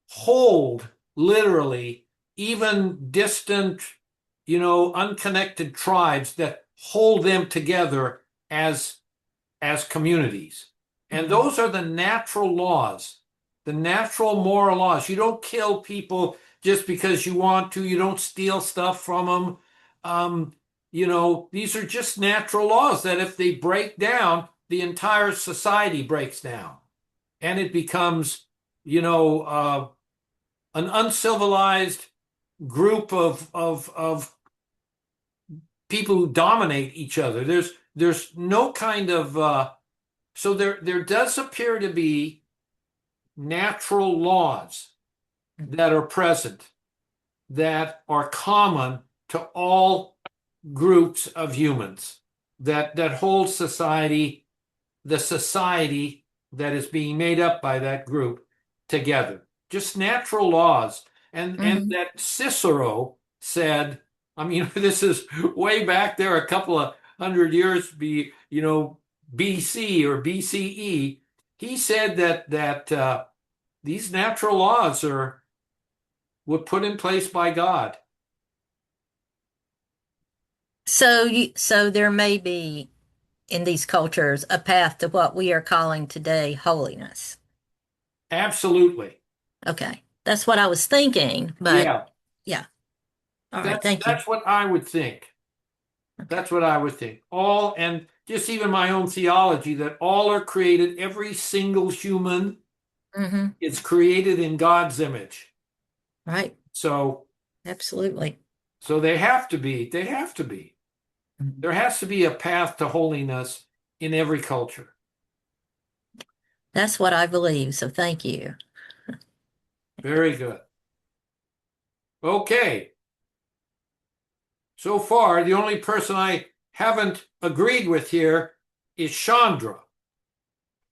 hold literally even distant, unconnected tribes, that hold them together as communities. And those are the natural laws, the natural moral laws. You don't kill people just because you want to. You don't steal stuff from them. These are just natural laws that if they break down, the entire society breaks down. And it becomes, an uncivilized group of people who dominate each other. There's no kind of so there does appear to be natural laws that are present that are common to all groups of humans that hold society, the society that is being made up by that group together. Just natural laws. And that Cicero said, I mean, this is way back there, a couple of hundred years BC or BCE. He said that these natural laws were put in place by God. So there may be in these cultures a path to what we are calling today holiness. Absolutely. Okay. That's what I was thinking, but Yeah. yeah. All right, thank you. That's what I would think. That's what I would think. All, and just even my own theology, that all are created, every single human is created in God's image. Right. So Absolutely. they have to be. They have to be. There has to be a path to holiness in every culture. That's what I believe. So thank you. Very good. Okay. So far, the only person I haven't agreed with here is Chandra.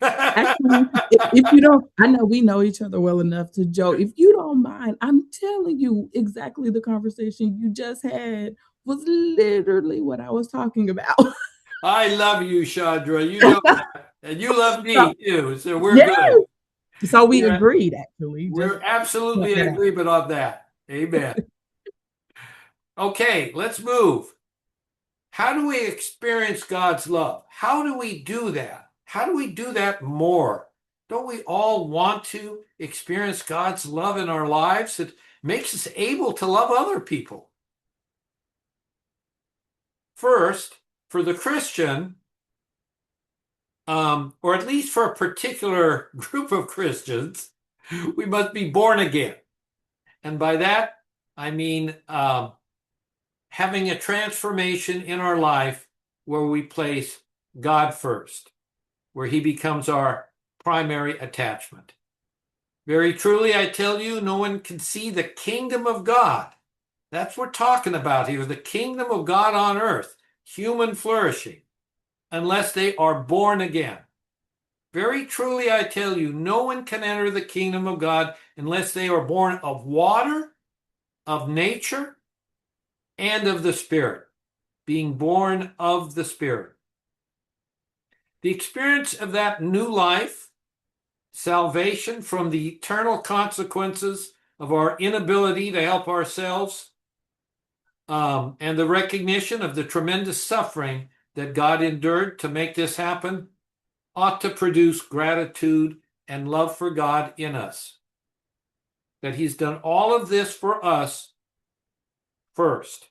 Actually, if you don't, I know we know each other well enough to joke. If you don't mind, I'm telling you exactly the conversation you just had was literally what I was talking about. I love you, Chandra. You know that. And you love So, me too. So we're yeah. good. So we Yeah, agreed, actually. Just we're absolutely point in that out. agreement on that. Amen. Okay, let's move. How do we experience God's love? How do we do that? How do we do that more? Don't we all want to experience God's love in our lives? It makes us able to love other people. First, for the Christian, or at least for a particular group of Christians, we must be born again. And by that, I mean having a transformation in our life where we place God first, where he becomes our primary attachment. Very truly, I tell you, no one can see the kingdom of God. That's what we're talking about here, the kingdom of God on earth, human flourishing, unless they are born again. Very truly, I tell you, no one can enter the kingdom of God unless they are born of water, of nature, and of the Spirit, being born of the Spirit. The experience of that new life, salvation from the eternal consequences of our inability to help ourselves, and the recognition of the tremendous suffering that God endured to make this happen, ought to produce gratitude and love for God in us. That he's done all of this for us first.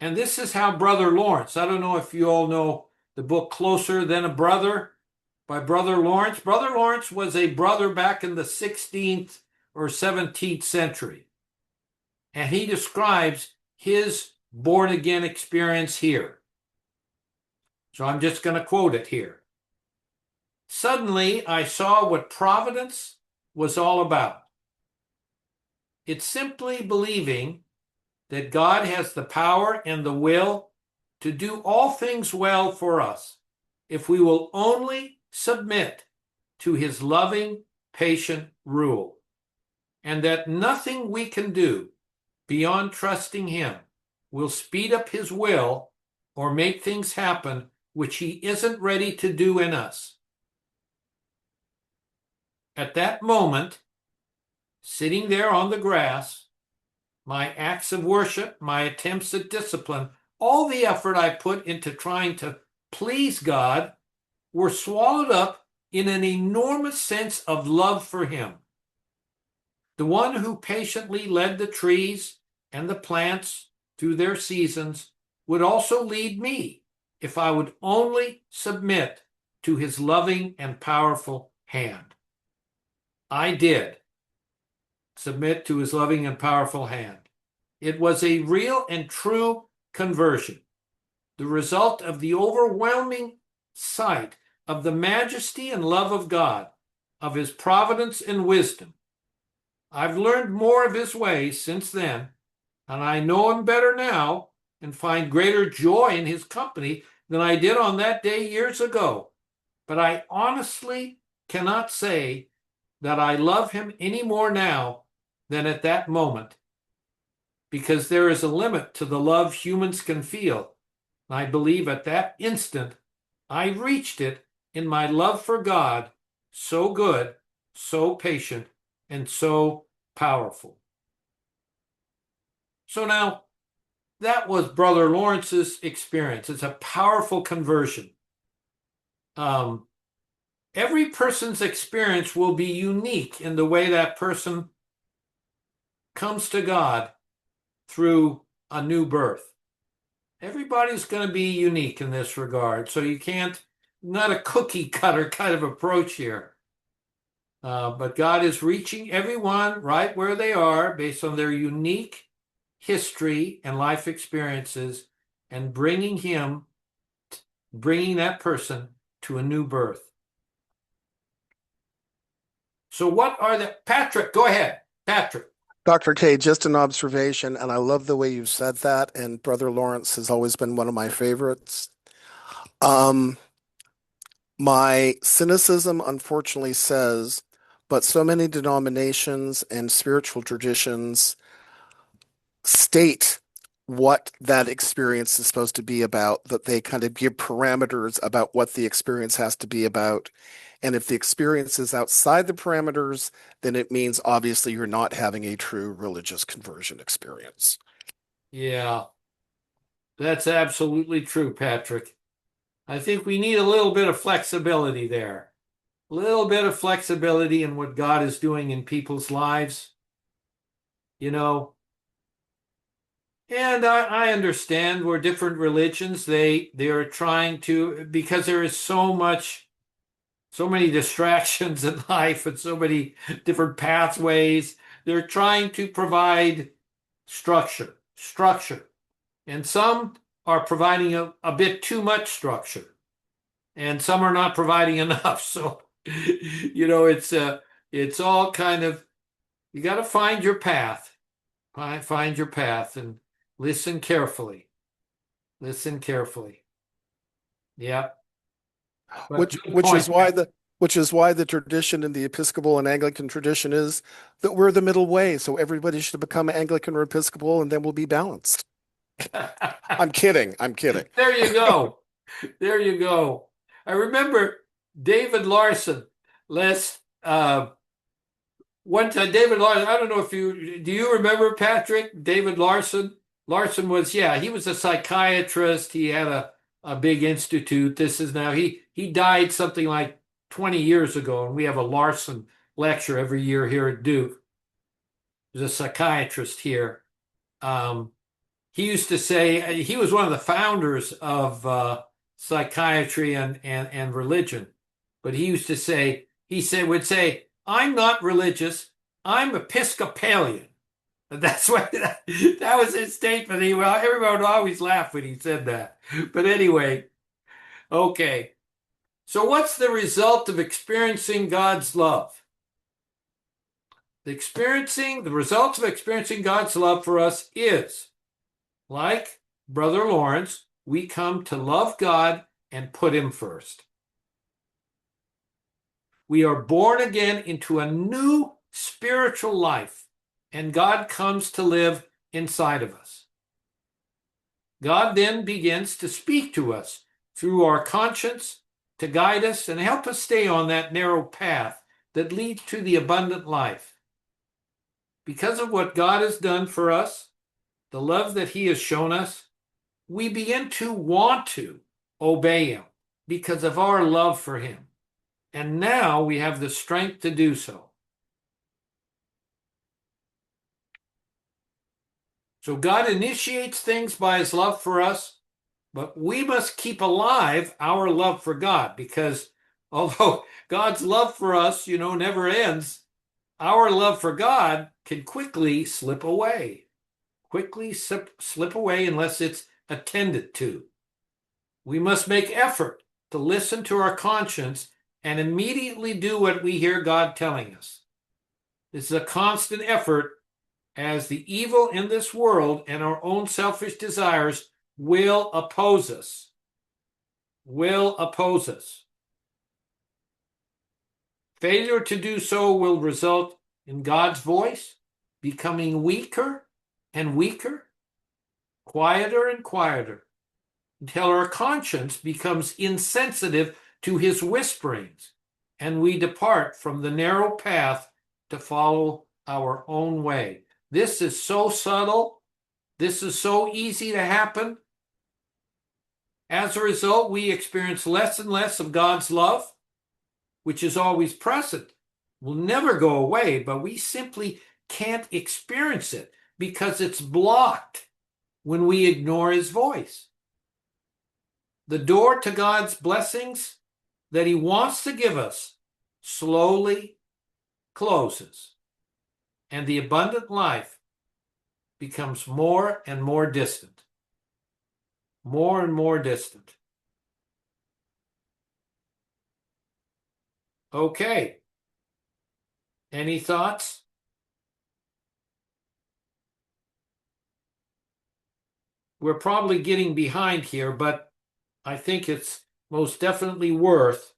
And this is how Brother Lawrence, I don't know if you all know the book Closer Than a Brother by Brother Lawrence. Brother Lawrence was a brother back in the 16th or 17th century. And he describes his born again experience here. So I'm just going to quote it here. Suddenly, I saw what providence was all about. It's simply believing that God has the power and the will to do all things well for us if we will only submit to his loving, patient rule, and that nothing we can do beyond trusting him will speed up his will or make things happen which he isn't ready to do in us. At that moment, sitting there on the grass, my acts of worship, my attempts at discipline, all the effort I put into trying to please God were swallowed up in an enormous sense of love for him. The one who patiently led the trees and the plants through their seasons would also lead me if I would only submit to his loving and powerful hand. I did submit to his loving and powerful hand. It was a real and true conversion, the result of the overwhelming sight of the majesty and love of God, of his providence and wisdom. I've learned more of his ways since then, and I know him better now and find greater joy in his company than I did on that day years ago. But I honestly cannot say that I love him any more now than at that moment, because there is a limit to the love humans can feel. I believe at that instant I reached it in my love for God, so good, so patient, and so powerful. So now, that was Brother Lawrence's experience. It's a powerful conversion. Every person's experience will be unique in the way that person comes to God through a new birth. Everybody's going to be unique in this regard, so you can't, not a cookie cutter kind of approach here. But God is reaching everyone right where they are based on their unique history and life experiences and bringing that person to a new birth. So what are Patrick, go ahead, Patrick. Dr. K, just an observation, and I love the way you said that, and Brother Lawrence has always been one of my favorites. My cynicism unfortunately says, but so many denominations and spiritual traditions state what that experience is supposed to be about, that they kind of give parameters about what the experience has to be about. And if the experience is outside the parameters, then it means obviously you're not having a true religious conversion experience. Yeah, that's absolutely true, Patrick. I think we need a little bit of flexibility there. A little bit of flexibility in what God is doing in people's lives. You know, and I understand we're different religions. They are trying to, because there is so many distractions in life and so many different pathways. They're trying to provide structure. And some are providing a bit too much structure. And some are not providing enough. So, it's all kind of, you got to find your path. Find your path and listen carefully. Listen carefully. Yeah. Which is why the tradition in the Episcopal and Anglican tradition is that we're the middle way. So everybody should become Anglican or Episcopal, and then we'll be balanced. I'm kidding. There you go. There you go. I remember David Larson one time. David Larson, I don't know if do you remember, Patrick? David Larson? Larson was, he was a psychiatrist. He had a big institute. He died something like 20 years ago, and we have a Larson lecture every year here at Duke. There's a psychiatrist here. he used to say, he was one of the founders of psychiatry and religion. But he used to say, would say, I'm not religious, I'm Episcopalian. And that's what that was his statement. Everyone would always laugh when he said that. But anyway, okay. So what's the result of experiencing God's love? The results of experiencing God's love for us is, like Brother Lawrence, we come to love God and put him first. We are born again into a new spiritual life, and God comes to live inside of us. God then begins to speak to us through our conscience to guide us and help us stay on that narrow path that leads to the abundant life. Because of what God has done for us, the love that he has shown us, we begin to want to obey him because of our love for him. And now we have the strength to do so. So God initiates things by his love for us, but we must keep alive our love for God, because although God's love for us, never ends, our love for God can quickly slip away. Quickly slip away unless it's attended to. We must make effort to listen to our conscience and immediately do what we hear God telling us. This is a constant effort, as the evil in this world and our own selfish desires will oppose us. Will oppose us. Failure to do so will result in God's voice becoming weaker and weaker, quieter and quieter, until our conscience becomes insensitive to his whisperings, and we depart from the narrow path to follow our own way. This is so subtle. This is so easy to happen. As a result, we experience less and less of God's love, which is always present, will never go away, but we simply can't experience it because it's blocked when we ignore his voice. The door to God's blessings that he wants to give us slowly closes, and the abundant life becomes more and more distant. More and more distant. Okay. Any thoughts? We're probably getting behind here, but I think it's most definitely worth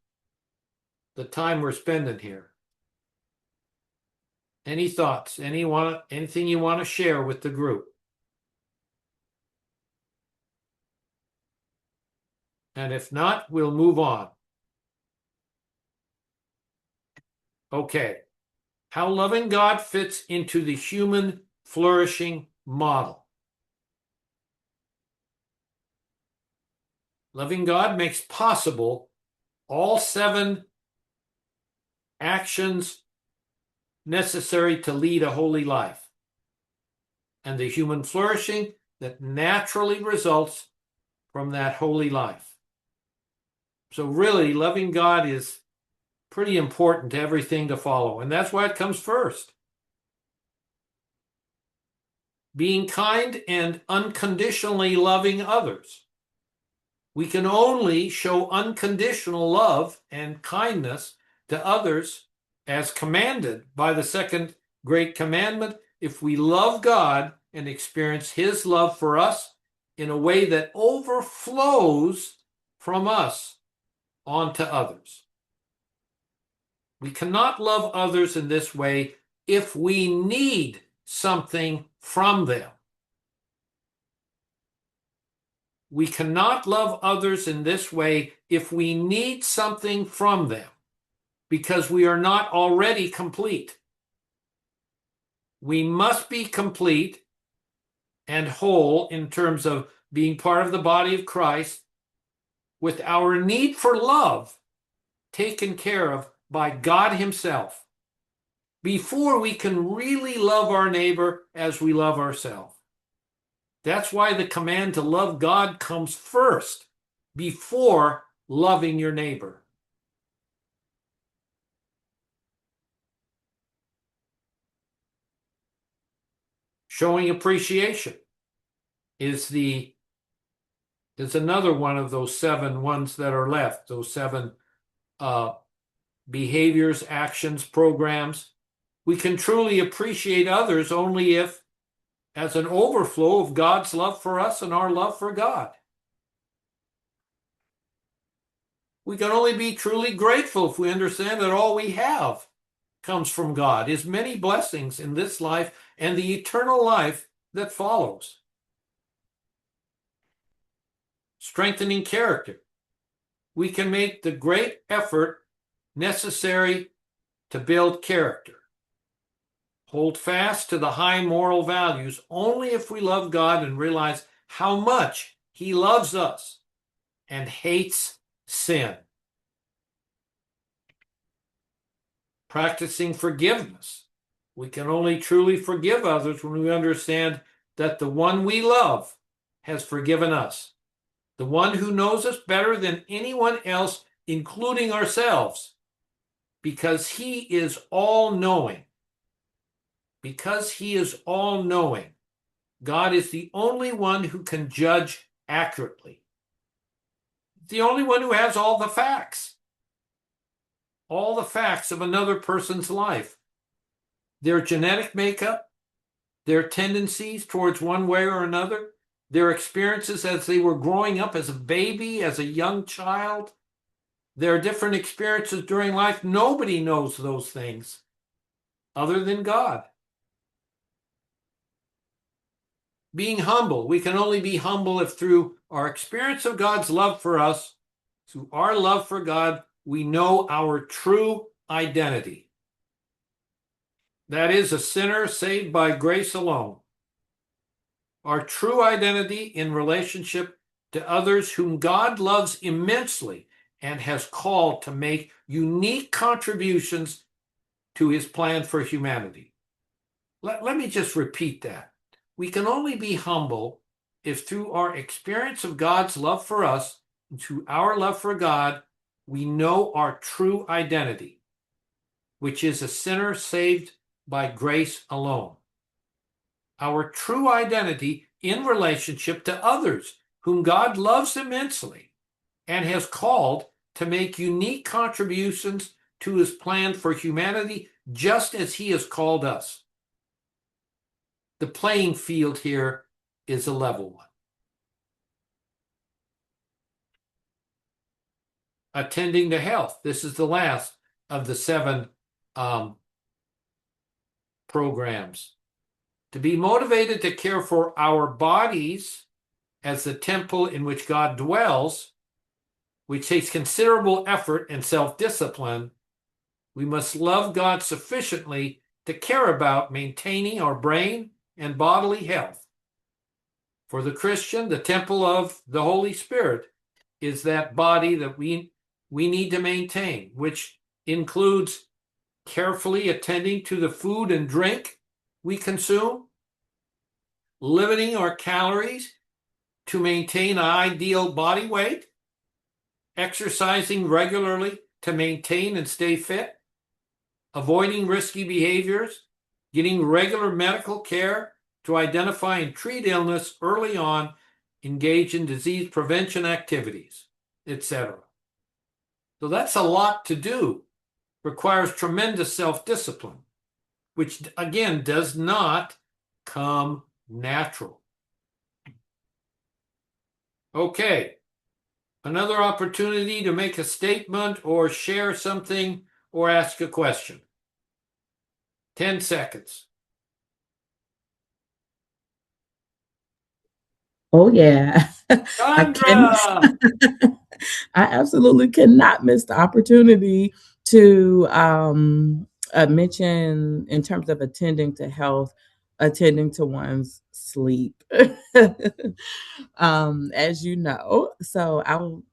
the time we're spending here. Any thoughts? Anything you want to share with the group? And if not, we'll move on. Okay. How loving God fits into the human flourishing model. Loving God makes possible all 7 actions necessary to lead a holy life, and the human flourishing that naturally results from that holy life. So really, loving God is pretty important to everything to follow, and that's why it comes first. Being kind and unconditionally loving others. We can only show unconditional love and kindness to others as commanded by the second great commandment if we love God and experience his love for us in a way that overflows from us onto others. We cannot love others in this way if we need something from them. We cannot love others in this way if we need something from them, because we are not already complete. We must be complete and whole in terms of being part of the body of Christ, with our need for love taken care of by God himself, before we can really love our neighbor as we love ourselves. That's why the command to love God comes first, before loving your neighbor. Showing appreciation is another one of those 7 ones that are left, those 7 behaviors, actions, programs. We can truly appreciate others only if, as an overflow of God's love for us and our love for God. We can only be truly grateful if we understand that all we have comes from God, His many blessings in this life and the eternal life that follows. Strengthening character. We can make the great effort necessary to build character. Hold fast to the high moral values only if we love God and realize how much He loves us and hates sin. Practicing forgiveness. We can only truly forgive others when we understand that the one we love has forgiven us. The one who knows us better than anyone else, including ourselves, because He is all-knowing. Because He is all-knowing, God is the only one who can judge accurately. The only one who has all the facts of another person's life, their genetic makeup, their tendencies towards one way or another, their experiences as they were growing up as a baby, as a young child, their different experiences during life. Nobody knows those things other than God. Being humble. We can only be humble if through our experience of God's love for us, through our love for God, we know our true identity. That is, a sinner saved by grace alone. Our true identity in relationship to others whom God loves immensely and has called to make unique contributions to His plan for humanity. Let me just repeat that. We can only be humble if through our experience of God's love for us and through our love for God, we know our true identity, which is a sinner saved by grace alone. Our true identity in relationship to others whom God loves immensely and has called to make unique contributions to His plan for humanity, just as He has called us. The playing field here is a level one. Attending to health. This is the last of the 7 programs. To be motivated to care for our bodies as the temple in which God dwells, which takes considerable effort and self-discipline, we must love God sufficiently to care about maintaining our brain and bodily health. For the Christian, the temple of the Holy Spirit is that body that we need to maintain, which includes carefully attending to the food and drink we consume, limiting our calories to maintain an ideal body weight, exercising regularly to maintain and stay fit, avoiding risky behaviors, getting regular medical care to identify and treat illness early on, engage in disease prevention activities, etc. So that's a lot to do. Requires tremendous self-discipline, which again does not come natural. Okay, another opportunity to make a statement or share something or ask a question. 10 seconds. Oh yeah. I can Chandra! I absolutely cannot miss the opportunity to mention in terms of attending to health, attending to one's sleep. As you know, so I will.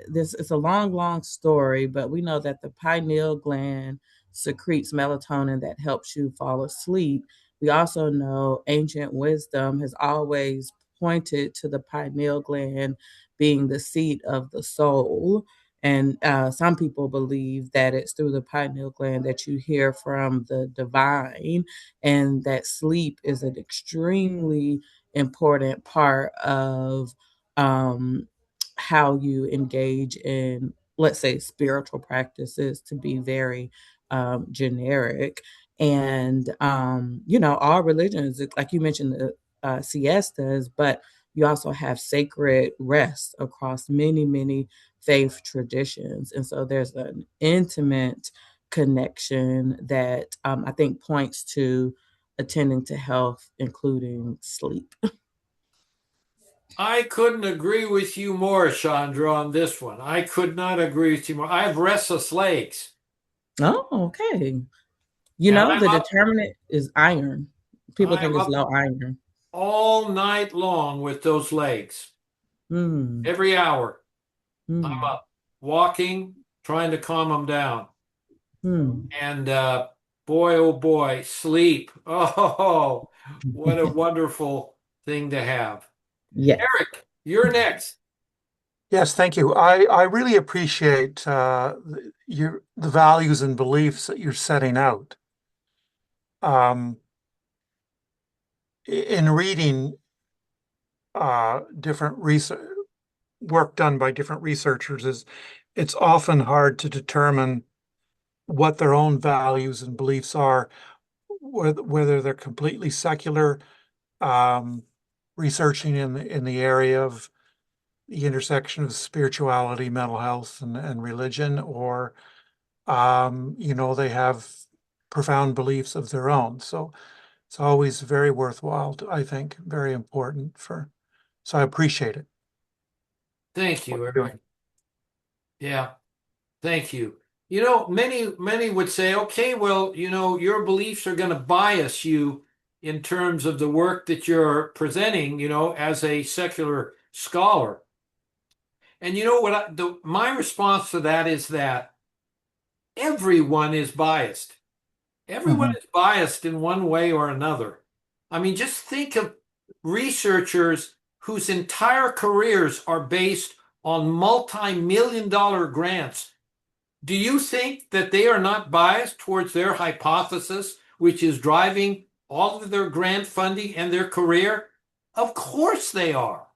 This is a long, long story, but we know that the pineal gland secretes melatonin that helps you fall asleep. We also know ancient wisdom has always pointed to the pineal gland being the seat of the soul. And some people believe that it's through the pineal gland that you hear from the divine, and that sleep is an extremely important part of how you engage in, let's say, spiritual practices, to be very generic. And, all religions, like you mentioned, the siestas, but you also have sacred rest across many, many faith traditions. And so there's an intimate connection that I think points to attending to health, including sleep. I couldn't agree with you more, Chandra, on this one. I could not agree with you more. I have restless legs, Oh, okay. and The determinant is iron. People I'm think it's up low iron. all night long with those legs. Mm, Every hour, I'm mm, up walking, trying to calm them down. mm. And boy, oh boy, sleep. Oh, what a wonderful thing to have. Yes. Eric, you're next. Yes, thank you. I really appreciate the values and beliefs that you're setting out. Um, in reading different research work done by different researchers, is it's often hard to determine what their own values and beliefs are, whether they're completely secular, um, researching in the area of the intersection of spirituality, mental health, and religion, or they have profound beliefs of their own. So it's always very worthwhile, I think, very important so I appreciate it. Thank What you, you're Eric. doing. Yeah, thank you. Many would say, okay, well, your beliefs are going to bias you in terms of the work that you're presenting, as a secular scholar. And you know what? My response to that is that everyone is biased. Everyone Mhm. is biased in one way or another. I mean, just think of researchers whose entire careers are based on multi-million dollar grants. Do you think that they are not biased towards their hypothesis, which is driving all of their grant funding and their career? Of course they are.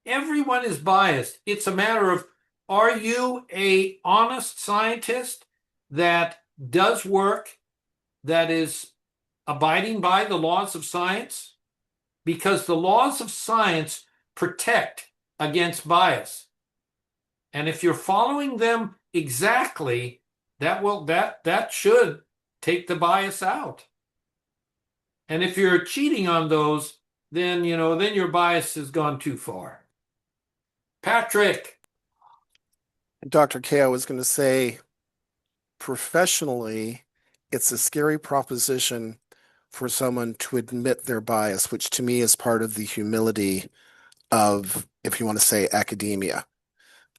Everyone is biased. It's a matter of, are you a honest scientist that does work that is abiding by the laws of science? Because the laws of science protect against bias. And if you're following them exactly, that should take the bias out. And if you're cheating on those, then your bias has gone too far. Patrick. Dr. K, I was going to say, professionally, it's a scary proposition for someone to admit their bias, which to me is part of the humility of, if you want to say, academia.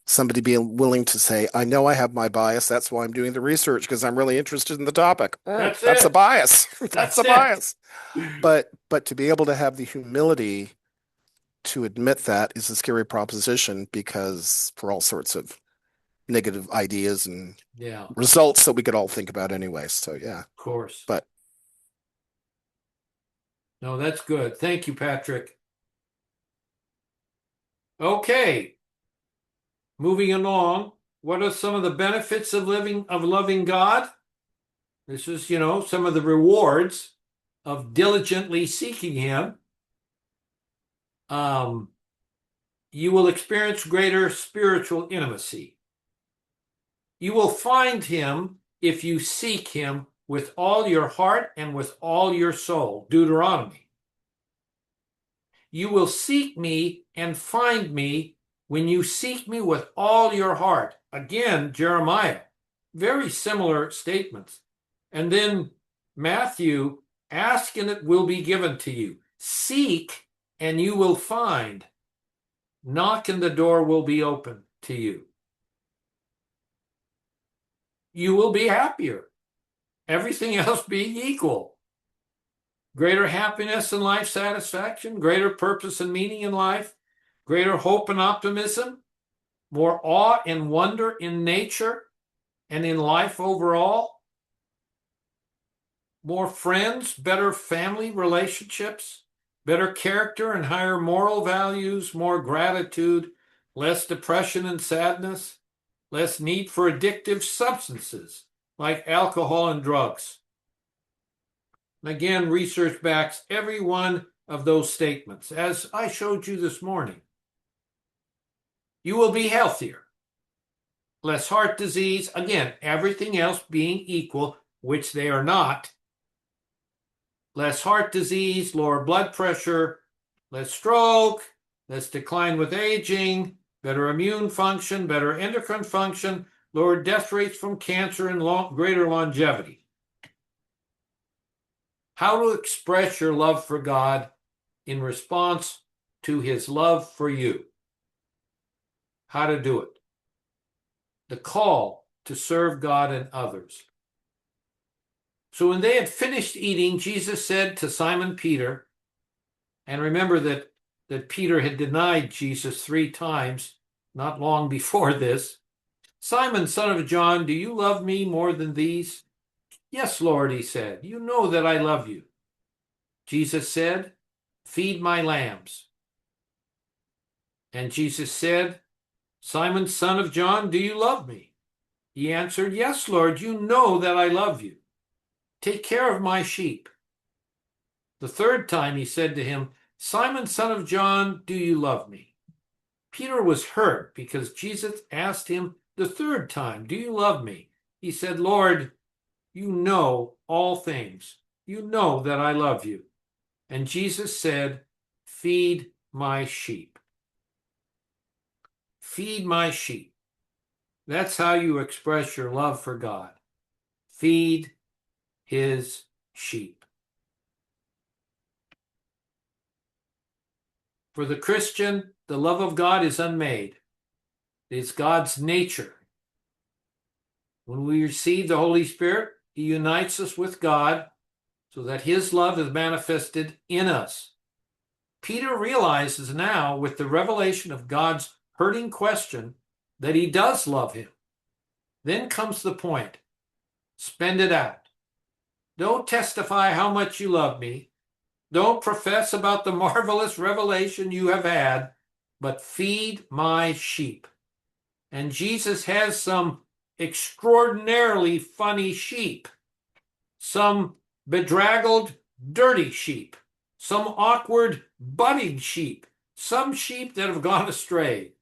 Somebody being willing to say, I know I have my bias. That's why I'm doing the research because I'm really interested in the topic. That's That's a it. bias. That's That's a it. bias. But to be able to have the humility to admit that is a scary proposition because for all sorts of negative ideas and Yeah, of results that we could all think about anyway. So yeah. course. But No, that's good. Thank you, Patrick. Okay, moving along. What are some of the benefits of loving God? This is, some of the rewards of diligently seeking Him. Um, you will experience greater spiritual intimacy. You will find Him if you seek Him with all your heart and with all your soul. Deuteronomy. You will seek me and find me when you seek me with all your heart. Again, Jeremiah. Very similar statements. And then Matthew, ask and it will be given to you. Seek and you will find. Knock and the door will be open to you. You will be happier. Everything else being equal. greater happiness and life satisfaction, greater purpose and meaning in life, greater hope and optimism, more awe and wonder in nature and in life overall, more friends, better family relationships, better character and higher moral values, more gratitude, less depression and sadness, less need for addictive substances like alcohol and drugs. And again, research backs every one of those statements, as I showed you this morning. You will be healthier, less heart disease, again, everything else being equal, which they are not. Less heart disease, lower blood pressure, less stroke, less decline with aging, better immune function, better endocrine function, lower death rates from cancer, and greater longevity. How to express your love for God in response to his love for you. How to do it. The call to serve God and others. So when they had finished eating, Jesus said to Simon Peter, and remember that Peter had denied Jesus 3 times not long before this, Simon, son of John, do you love me more than these? Yes, Lord, he said, you know that I love you. Jesus said, feed my lambs. And Jesus said, Simon, son of John, do you love me? He answered, yes, Lord, you know that I love you. Take care of my sheep. The 3rd time he said to him, Simon, son of John, do you love me? Peter was hurt because Jesus asked him the 3rd time, do you love me? He said, Lord, you know all things. You know that I love you. And Jesus said, feed my sheep. Feed my sheep. That's how you express your love for God. Feed his sheep. For the Christian, the love of God is unmade. It is God's nature. When we receive the Holy Spirit, he unites us with God so that his love is manifested in us. Peter realizes now, with the revelation of God's hurting question, that he does love him. Then comes the point. Spend it out. Don't testify how much you love me. Don't profess about the marvelous revelation you have had, but feed my sheep. And Jesus has some extraordinarily funny sheep, some bedraggled, dirty sheep, some awkward, budding sheep, some sheep that have gone astray.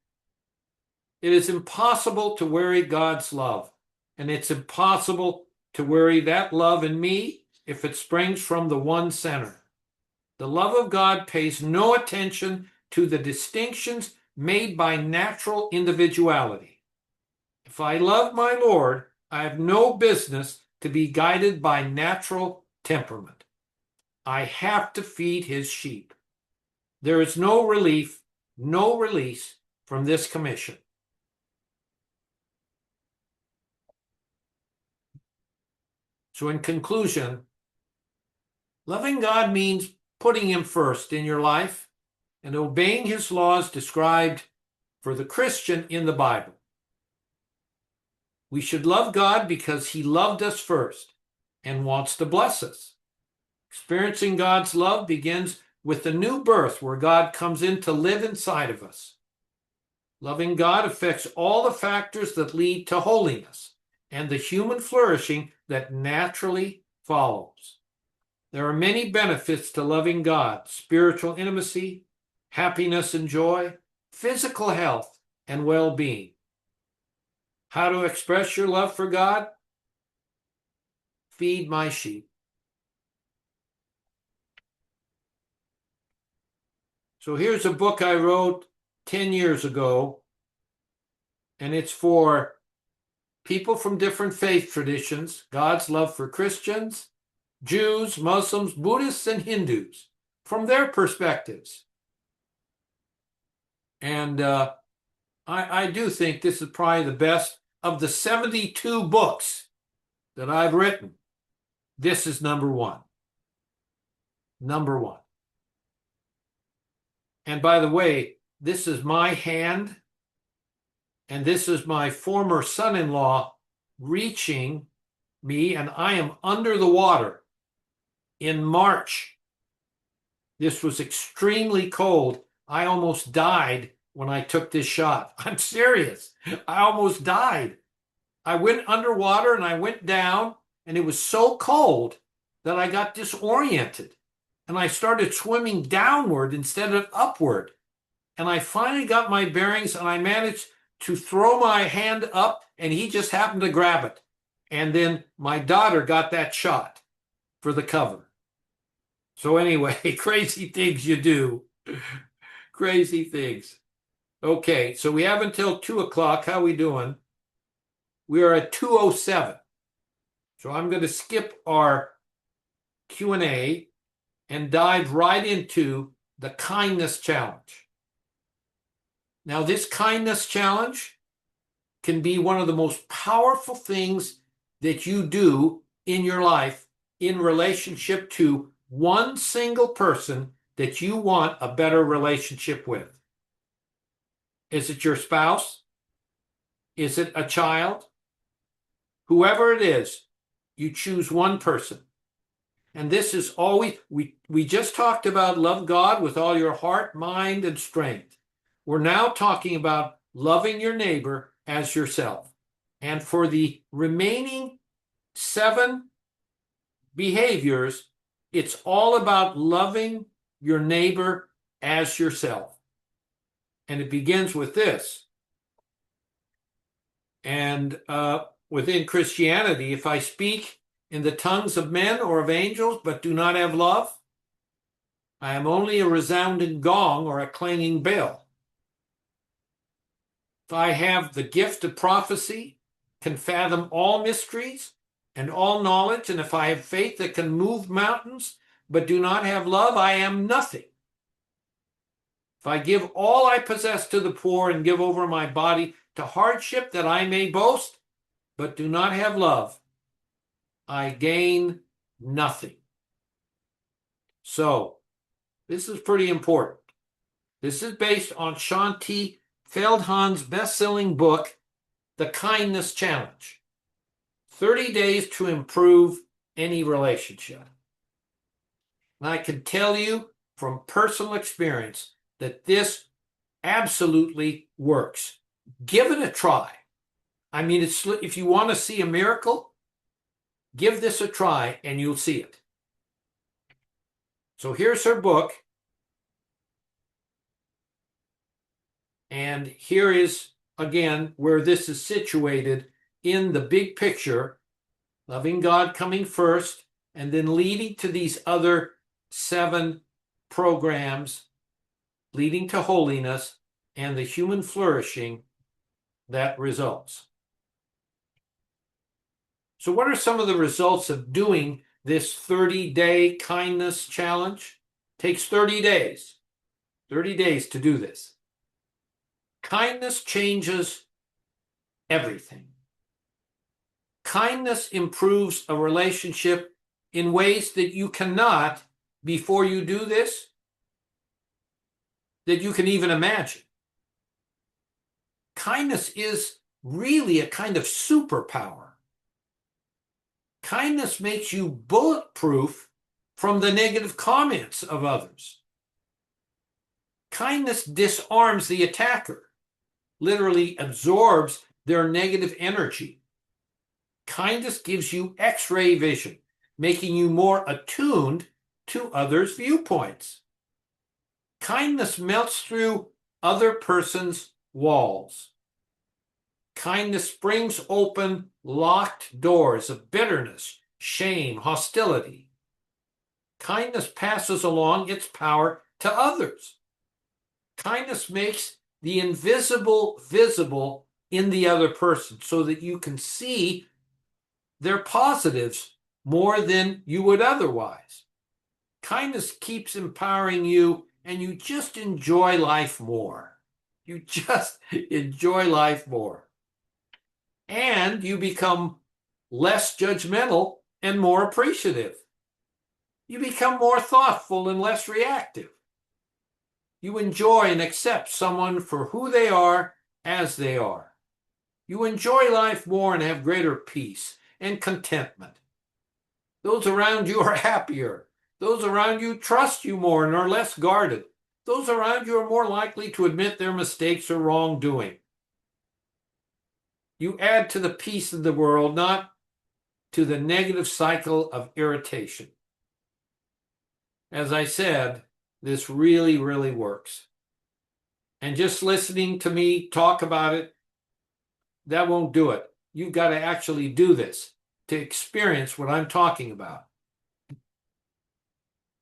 It is impossible to worry God's love, and it's impossible to worry that love in me if it springs from the one center. The love of God pays no attention to the distinctions made by natural individuality. If I love my Lord, I have no business to be guided by natural temperament. I have to feed his sheep. There is no relief, no release from this commission. So in conclusion, loving God means putting him first in your life and obeying his laws described for the Christian in the Bible. We should love God because he loved us first and wants to bless us. Experiencing God's love begins with the new birth where God comes in to live inside of us. Loving God affects all the factors that lead to holiness and the human flourishing that naturally follows. There are many benefits to loving God: spiritual intimacy, happiness and joy, physical health, and well-being. How to express your love for God? Feed my sheep. So here's a book I wrote 10 years ago, and it's for people from different faith traditions, God's love for Christians, Jews, Muslims, Buddhists, and Hindus, from their perspectives. And I do think this is probably the best of the 72 books that I've written. This is number 1. number one. And by the way, this is my hand, and this is my former son-in-law reaching me, and I am under the water in March. This was extremely cold. I almost died when I took this shot. I'm serious. I almost died. I went underwater and I went down, and it was so cold that I got disoriented. And I started swimming downward instead of upward. And I finally got my bearings, and I managed to throw my hand up, and he just happened to grab it. And then my daughter got that shot for the cover. So anyway, crazy things you do. Crazy things. Okay, so we have until 2 o'clock. How we doing? We are at 2:07. So I'm going to skip our Q&A and dive right into the kindness challenge. Now, this kindness challenge can be one of the most powerful things that you do in your life in relationship to one single person that you want a better relationship with. Is it your spouse? Is it a child? Whoever it is, you choose one person. And this is always, we just talked about love God with all your heart, mind, and strength. We're now talking about loving your neighbor as yourself. And for the remaining 7 behaviors, it's all about loving your neighbor as yourself. And it begins with this. And within Christianity, if I speak in the tongues of men or of angels, but do not have love, I am only a resounding gong or a clanging bell. If I have the gift of prophecy, can fathom all mysteries and all knowledge, and if I have faith that can move mountains, but do not have love, I am nothing. If I give all I possess to the poor and give over my body to hardship that I may boast, but do not have love, I gain nothing. So, this is pretty important. This is based on Shanti Feldhahn's best-selling book, The Kindness Challenge. 30 days to improve any relationship. And I can tell you from personal experience that this absolutely works. Give it a try. I mean, if you want to see a miracle, give this a try and you'll see it. So here's her book. And here is, again, where this is situated in the big picture, loving God coming first, and then leading to these other 7 programs leading to holiness and the human flourishing that results. So what are some of the results of doing this 30-day kindness challenge? Takes 30 days. 30 days to do this. Kindness changes everything. Kindness improves a relationship in ways that you cannot, before you do this, that you can even imagine. Kindness is really a kind of superpower. Kindness makes you bulletproof from the negative comments of others. Kindness disarms the attacker, literally absorbs their negative energy. Kindness gives you X-ray vision, making you more attuned to others' viewpoints. Kindness melts through other person's walls. Kindness springs open locked doors of bitterness, shame, hostility. Kindness passes along its power to others. Kindness makes the invisible visible in the other person so that you can see their positives more than you would otherwise. Kindness keeps empowering you, and you just enjoy life more. You just enjoy life more. And you become less judgmental and more appreciative. You become more thoughtful and less reactive. You enjoy and accept someone for who they are as they are. You enjoy life more and have greater peace and contentment. Those around you are happier. Those around you trust you more and are less guarded. Those around you are more likely to admit their mistakes or wrongdoing. You add to the peace of the world, not to the negative cycle of irritation. As I said, this really, really works. And just listening to me talk about it, that won't do it. You've got to actually do this to experience what I'm talking about.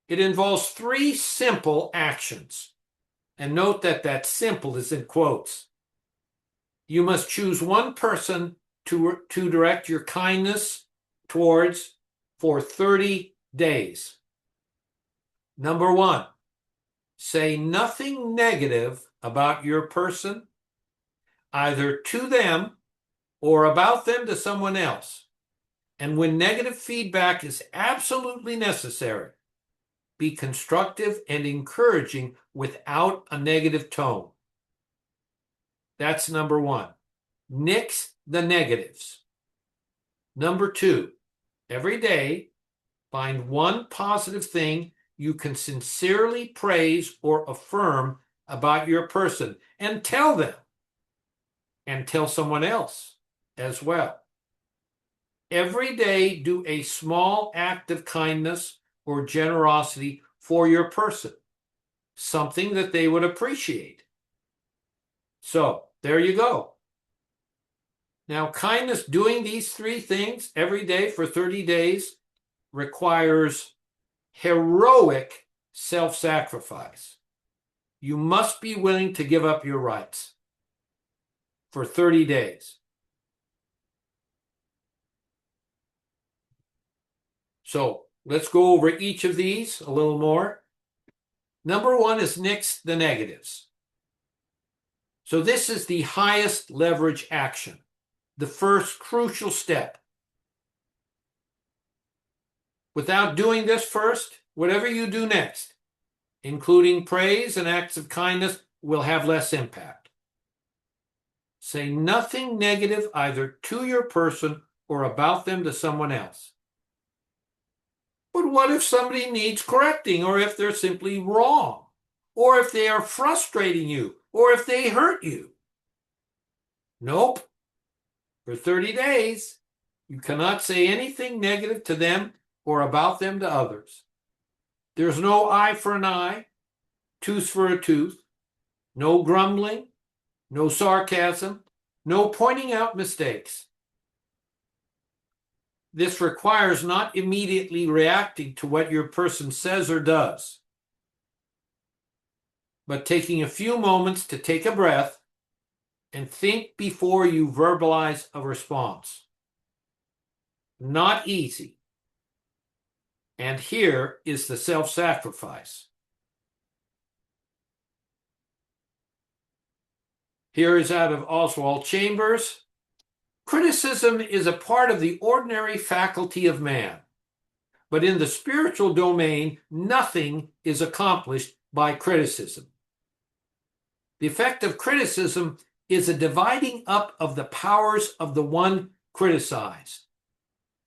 It involves 3 simple actions. And note that that simple is in quotes. You must choose one person to direct your kindness towards for 30 days. Number 1, say nothing negative about your person, either to them or about them to someone else. And when negative feedback is absolutely necessary, be constructive and encouraging without a negative tone. That's number 1. Nix the negatives. Number 2, every day, find one positive thing you can sincerely praise or affirm about your person and tell them, and tell someone else as well. Every day, do a small act of kindness or generosity for your person, something that they would appreciate. So, there you go. Now, kindness, doing these 3 things every day for 30 days requires heroic self-sacrifice. You must be willing to give up your rights for 30 days. So let's go over each of these a little more. Number 1 is nix the negatives. So this is the highest leverage action, the first crucial step. Without doing this first, whatever you do next, including praise and acts of kindness, will have less impact. Say nothing negative either to your person or about them to someone else. But what if somebody needs correcting, or if they're simply wrong, or if they are frustrating you, or if they hurt you? Nope. For 30 days, you cannot say anything negative to them or about them to others. There's no eye for an eye, tooth for a tooth, no grumbling, no sarcasm, no pointing out mistakes. This requires not immediately reacting to what your person says or does, but taking a few moments to take a breath and think before you verbalize a response. Not easy. And here is the self-sacrifice. Here is out of Oswald Chambers. Criticism is a part of the ordinary faculty of man, but in the spiritual domain, nothing is accomplished by criticism. The effect of criticism is a dividing up of the powers of the one criticized.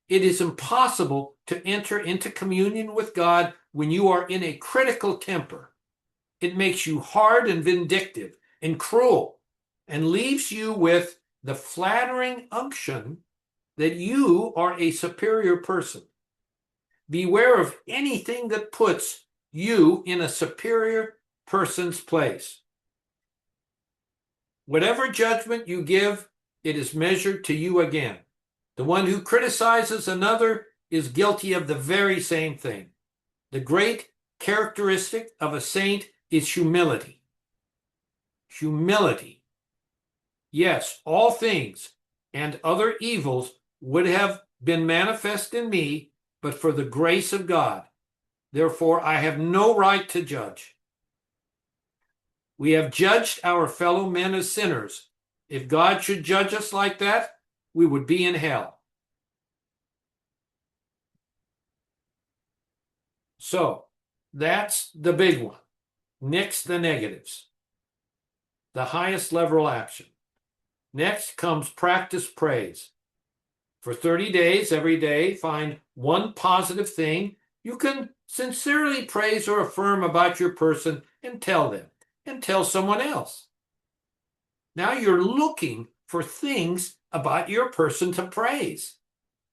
It is impossible to enter into communion with God when you are in a critical temper. It makes you hard and vindictive and cruel and leaves you with the flattering unction that you are a superior person. Beware of anything that puts you in a superior person's place. Whatever judgment you give, it is measured to you again. The one who criticizes another is guilty of the very same thing. The great characteristic of a saint is humility. Humility. Yes, all things and other evils would have been manifest in me, but for the grace of God. Therefore, I have no right to judge. We have judged our fellow men as sinners. If God should judge us like that, we would be in hell. So that's the big one. Nix the negatives. The highest level action. Next comes practice praise. For 30 days, every day, find one positive thing you can sincerely praise or affirm about your person and tell them, and tell someone else. Now you're looking for things about your person to praise.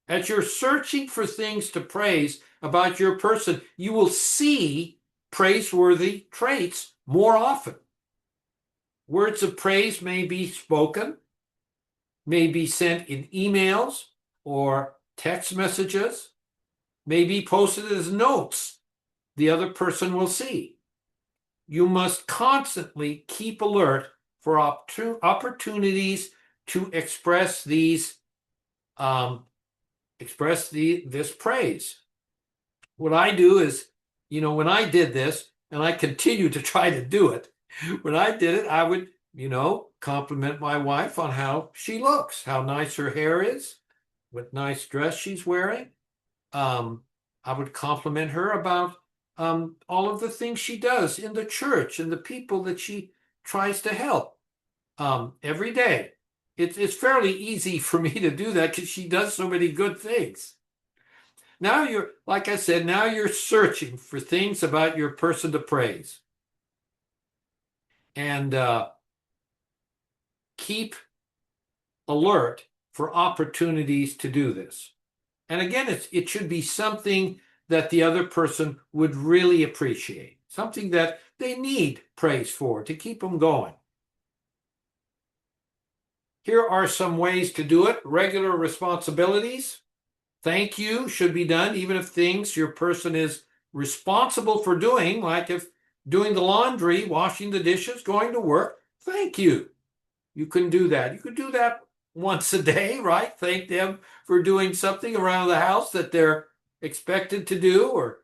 As you're searching for things to praise about your person, you will see praiseworthy traits more often. Words of praise may be spoken, may be sent in emails or text messages, may be posted as notes the other person will see. You must constantly keep alert for opportunities to express this praise. What I do is, when I did this, and I continue to try to do it, when I did it, I would, compliment my wife on how she looks, how nice her hair is, what nice dress she's wearing. I would compliment her about all of the things she does in the church and the people that she tries to help every day. It's fairly easy for me to do that because she does so many good things. Now like I said, now you're searching for things about your person to praise. And keep alert for opportunities to do this. And again, it should be something that the other person would really appreciate, something that they need praise for to keep them going. Here are some ways to do it. Regular responsibilities. Thank you should be done, even if things your person is responsible for doing, like if doing the laundry, washing the dishes, going to work. Thank you. You can do that. You could do that once a day, right? Thank them for doing something around the house that they're expected to do or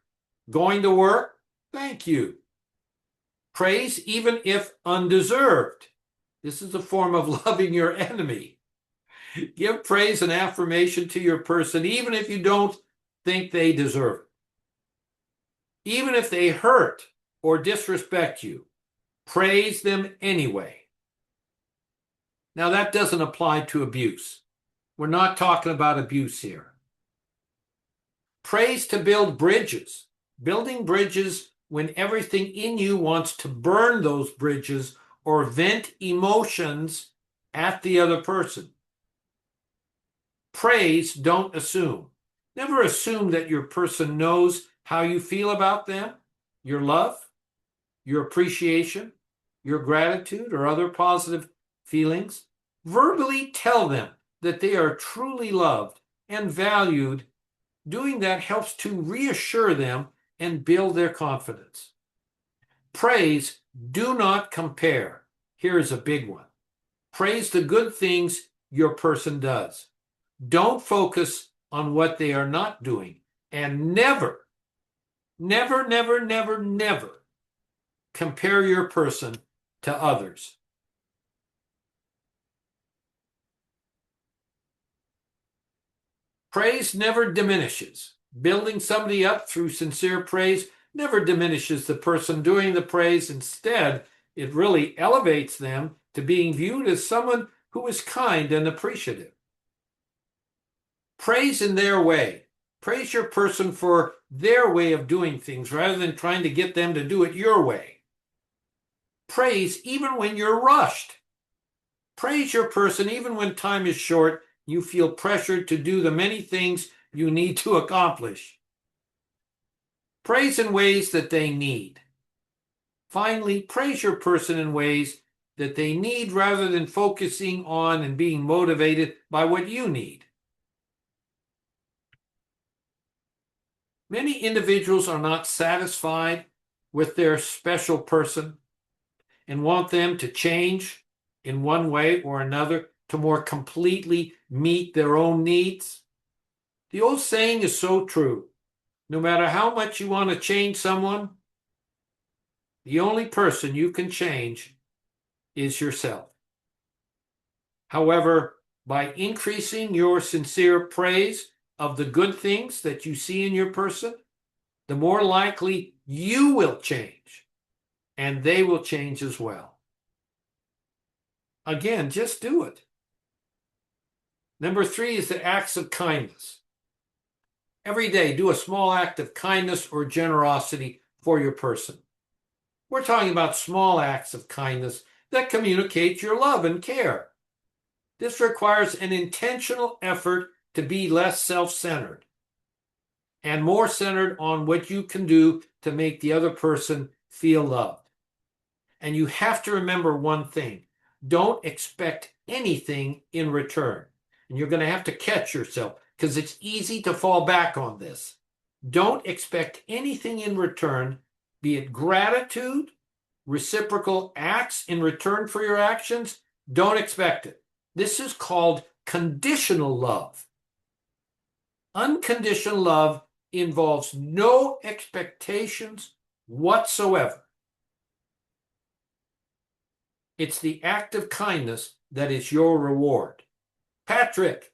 going to work. Thank you. Praise even if undeserved. This is a form of loving your enemy. Give praise and affirmation to your person even if you don't think they deserve it. Even if they hurt or disrespect you, praise them anyway. Now, that doesn't apply to abuse. We're not talking about abuse here. Praise to build bridges. Building bridges when everything in you wants to burn those bridges or vent emotions at the other person. Praise, don't assume. Never assume that your person knows how you feel about them, your love, your appreciation, your gratitude, or other positive feelings. Verbally tell them that they are truly loved and valued. Doing that helps to reassure them and build their confidence. Praise, do not compare. Here is a big one. Praise the good things your person does. Don't focus on what they are not doing, and never, never, never, never, never compare your person to others. Praise never diminishes. Building somebody up through sincere praise never diminishes the person doing the praise. Instead, it really elevates them to being viewed as someone who is kind and appreciative. Praise in their way. Praise your person for their way of doing things rather than trying to get them to do it your way. Praise even when you're rushed. Praise your person even when time is short. You feel pressured to do the many things you need to accomplish. Praise in ways that they need. Finally, praise your person in ways that they need rather than focusing on and being motivated by what you need. Many individuals are not satisfied with their special person and want them to change in one way or another to more completely meet their own needs. The old saying is so true. No matter how much you want to change someone, the only person you can change is yourself. However, by increasing your sincere praise of the good things that you see in your person, the more likely you will change, and they will change as well. Again, just do it. Number 3 is the acts of kindness. Every day, do a small act of kindness or generosity for your person. We're talking about small acts of kindness that communicate your love and care. This requires an intentional effort to be less self-centered and more centered on what you can do to make the other person feel loved. And you have to remember one thing. Don't expect anything in return. And you're going to have to catch yourself because it's easy to fall back on this. Don't expect anything in return, be it gratitude, reciprocal acts in return for your actions. Don't expect it. This is called conditional love. Unconditional love involves no expectations whatsoever. It's the act of kindness that is your reward. Patrick.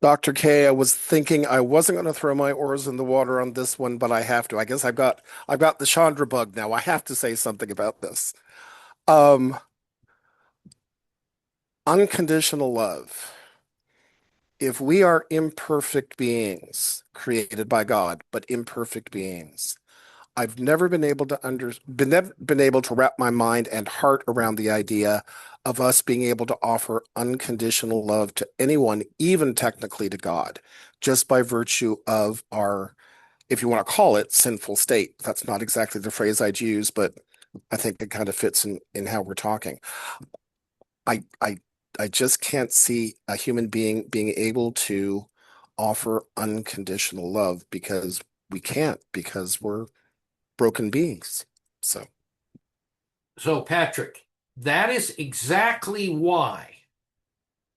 Dr. K, I was thinking I wasn't going to throw my oars in the water on this one, but I have to. I guess I've got the Chandra bug now. I have to say something about this. Um, Unconditional love. If we are imperfect beings created by God, but imperfect beings, I've never been able to been able to wrap my mind and heart around the idea of us being able to offer unconditional love to anyone, even technically to God, just by virtue of our, if you want to call it, sinful state. That's not exactly the phrase I'd use, but I think it kind of fits in how we're talking. I I I just can't see a human being able to offer unconditional love because we can't, because we're broken beings. So, So, Patrick, that is exactly why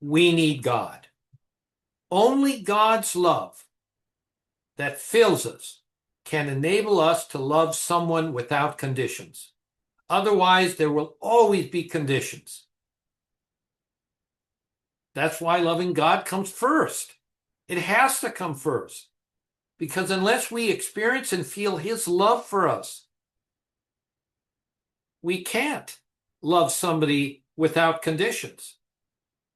we need God. Only God's love that fills us can enable us to love someone without conditions. Otherwise, there will always be conditions. That's why loving God comes first. It has to come first. Because unless we experience and feel His love for us, we can't love somebody without conditions.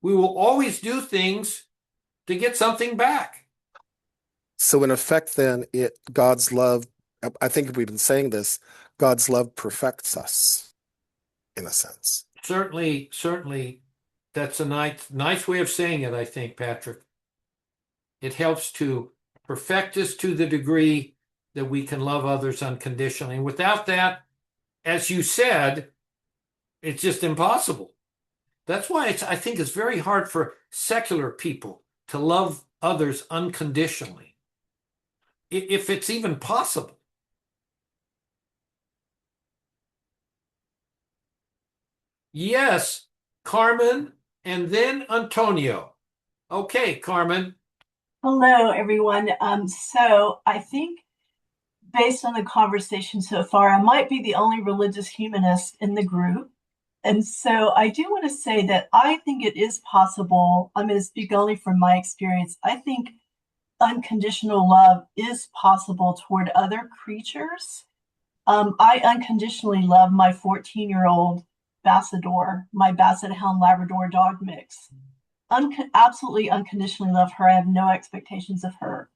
We will always do things to get something back. so in effect, then God's love. I think we've been saying this. God's love perfects us, in a sense. Certainly, that's a nice way of saying it, I think, Patrick. It helps to perfect us to the degree that we can love others unconditionally. And without that, as you said, it's just impossible. That's why I think it's very hard for secular people to love others unconditionally, if it's even possible. Yes, Carmen, and then Antonio. Okay, Carmen. Hello, everyone. So I think based on the conversation so far, I might be the only religious humanist in the group. And so I do want to say that I think it is possible. I'm going to speak only from my experience. I think unconditional love is possible toward other creatures. I unconditionally love my 14-year-old Bassador, my Basset Hound Labrador dog mix. Absolutely unconditionally love her. I have no expectations of her.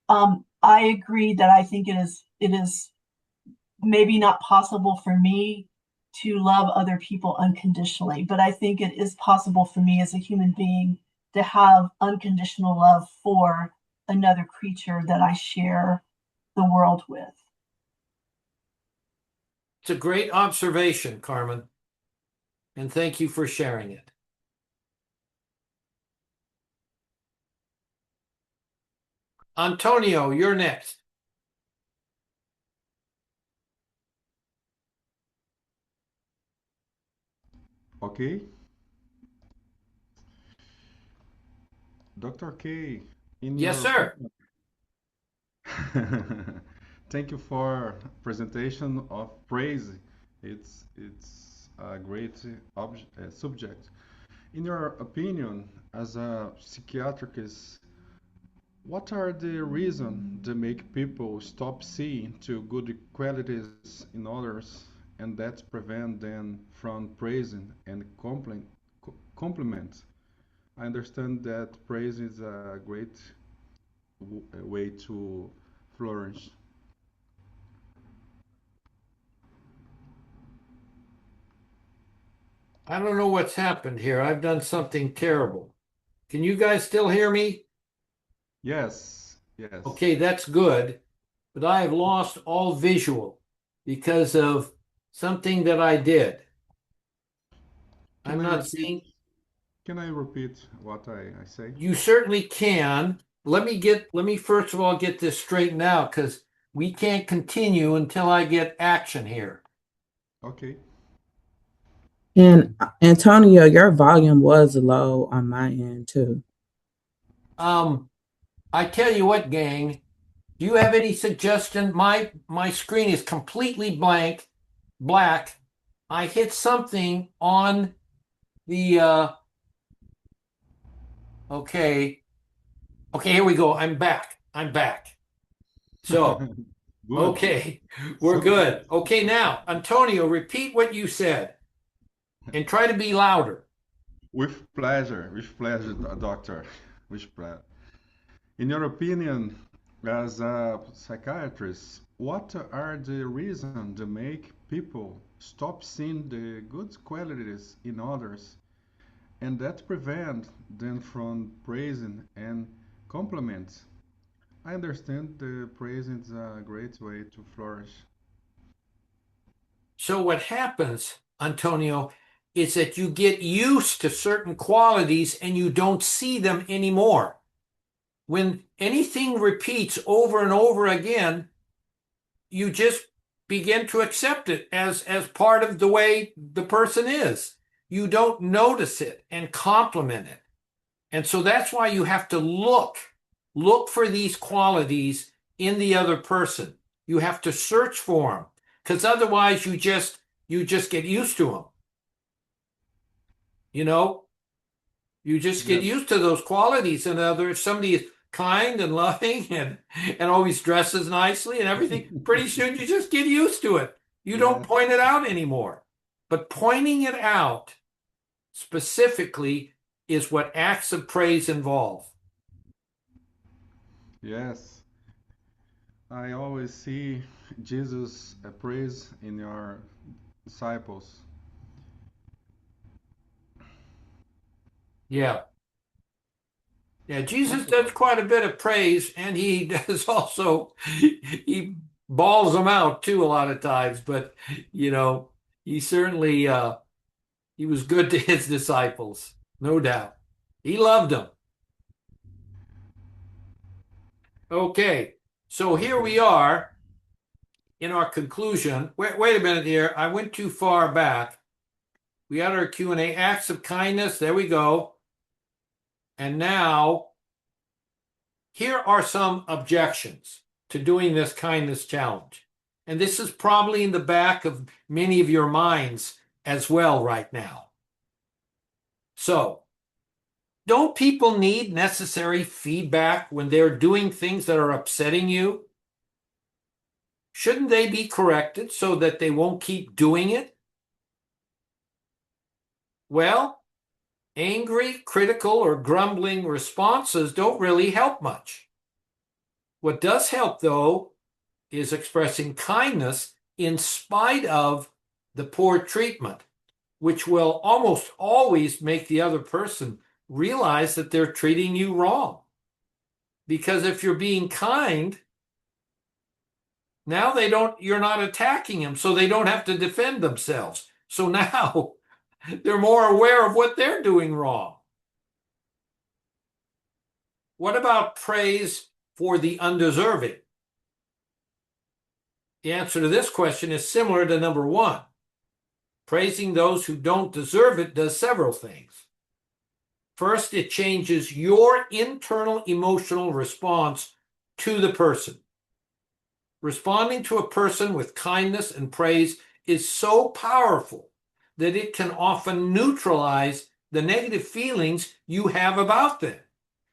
I agree that I think it is maybe not possible for me to love other people unconditionally, but I think it is possible for me as a human being to have unconditional love for another creature that I share the world with. It's a great observation, Carmen, and thank you for sharing it. Antonio, you're next. Okay. Dr. K, in Yes, your sir. opinion, thank you for presentation of praise. It's a great subject. In your opinion, as a psychiatrist, What are the reasons that make people stop seeing to good qualities in others and that prevent them from praising and compliment? I understand that praise is a great way to flourish. I don't know what's happened here. I've done something terrible. Can you guys still hear me? Yes, yes. Okay, that's good. But I have lost all visual because of something that I did. Can I'm I not repeat? seeing. Can I repeat what I say? You certainly can. Let me first of all get this straightened out because we can't continue until I get action here. Okay. And Antonio, your volume was low on my end too. I tell you what, gang, do you have any suggestion? My screen is completely black. I hit something on the okay. Okay, here we go. I'm back. I'm back. So, Good. okay, we're So good. good. Okay, now, Antonio, repeat what you said and try to be louder. With pleasure, doctor. With pleasure. In your opinion, as a psychiatrist, what are the reasons that make people stop seeing the good qualities in others and that prevent them from praising and compliments? I understand the praise is a great way to flourish. So, what happens, Antonio, is that you get used to certain qualities and you don't see them anymore. When anything repeats over and over again, you just begin to accept it as part of the way the person is. You don't notice it and compliment it. And so that's why you have to look for these qualities in the other person. You have to search for them because otherwise you just get used to them. You know, you just get Yes, used to those qualities. And if somebody is kind and loving and always dresses nicely and everything, pretty soon you just get used to it. You don't yes, point it out anymore. But pointing it out specifically is what acts of praise involve. yes. I always see Jesus praise in your disciples. Yeah. Yeah, Jesus Thank you, does doctor. quite a bit of praise, and he does also he balls them out too a lot of times. But you know, he certainly he was good to his disciples, no doubt. He loved them. Okay, so here Okay. we are in our conclusion. Wait a minute here. I went too far back. We had our Q&A, acts of kindness. There we go. And now here are some objections to doing this kindness challenge. And this is probably in the back of many of your minds as well right now. So, don't people need necessary feedback when they're doing things that are upsetting you? Shouldn't they be corrected so that they won't keep doing it? Well, angry, critical, or grumbling responses don't really help much. What does help, though, is expressing kindness in spite of the poor treatment, which will almost always make the other person realize that they're treating you wrong. Because if you're being kind, now you're not attacking them, so they don't have to defend themselves. So now they're more aware of what they're doing wrong. What about praise for the undeserving? The answer to this question is similar to number one. Praising those who don't deserve it does several things. First, it changes your internal emotional response to the person. Responding to a person with kindness and praise is so powerful that it can often neutralize the negative feelings you have about them.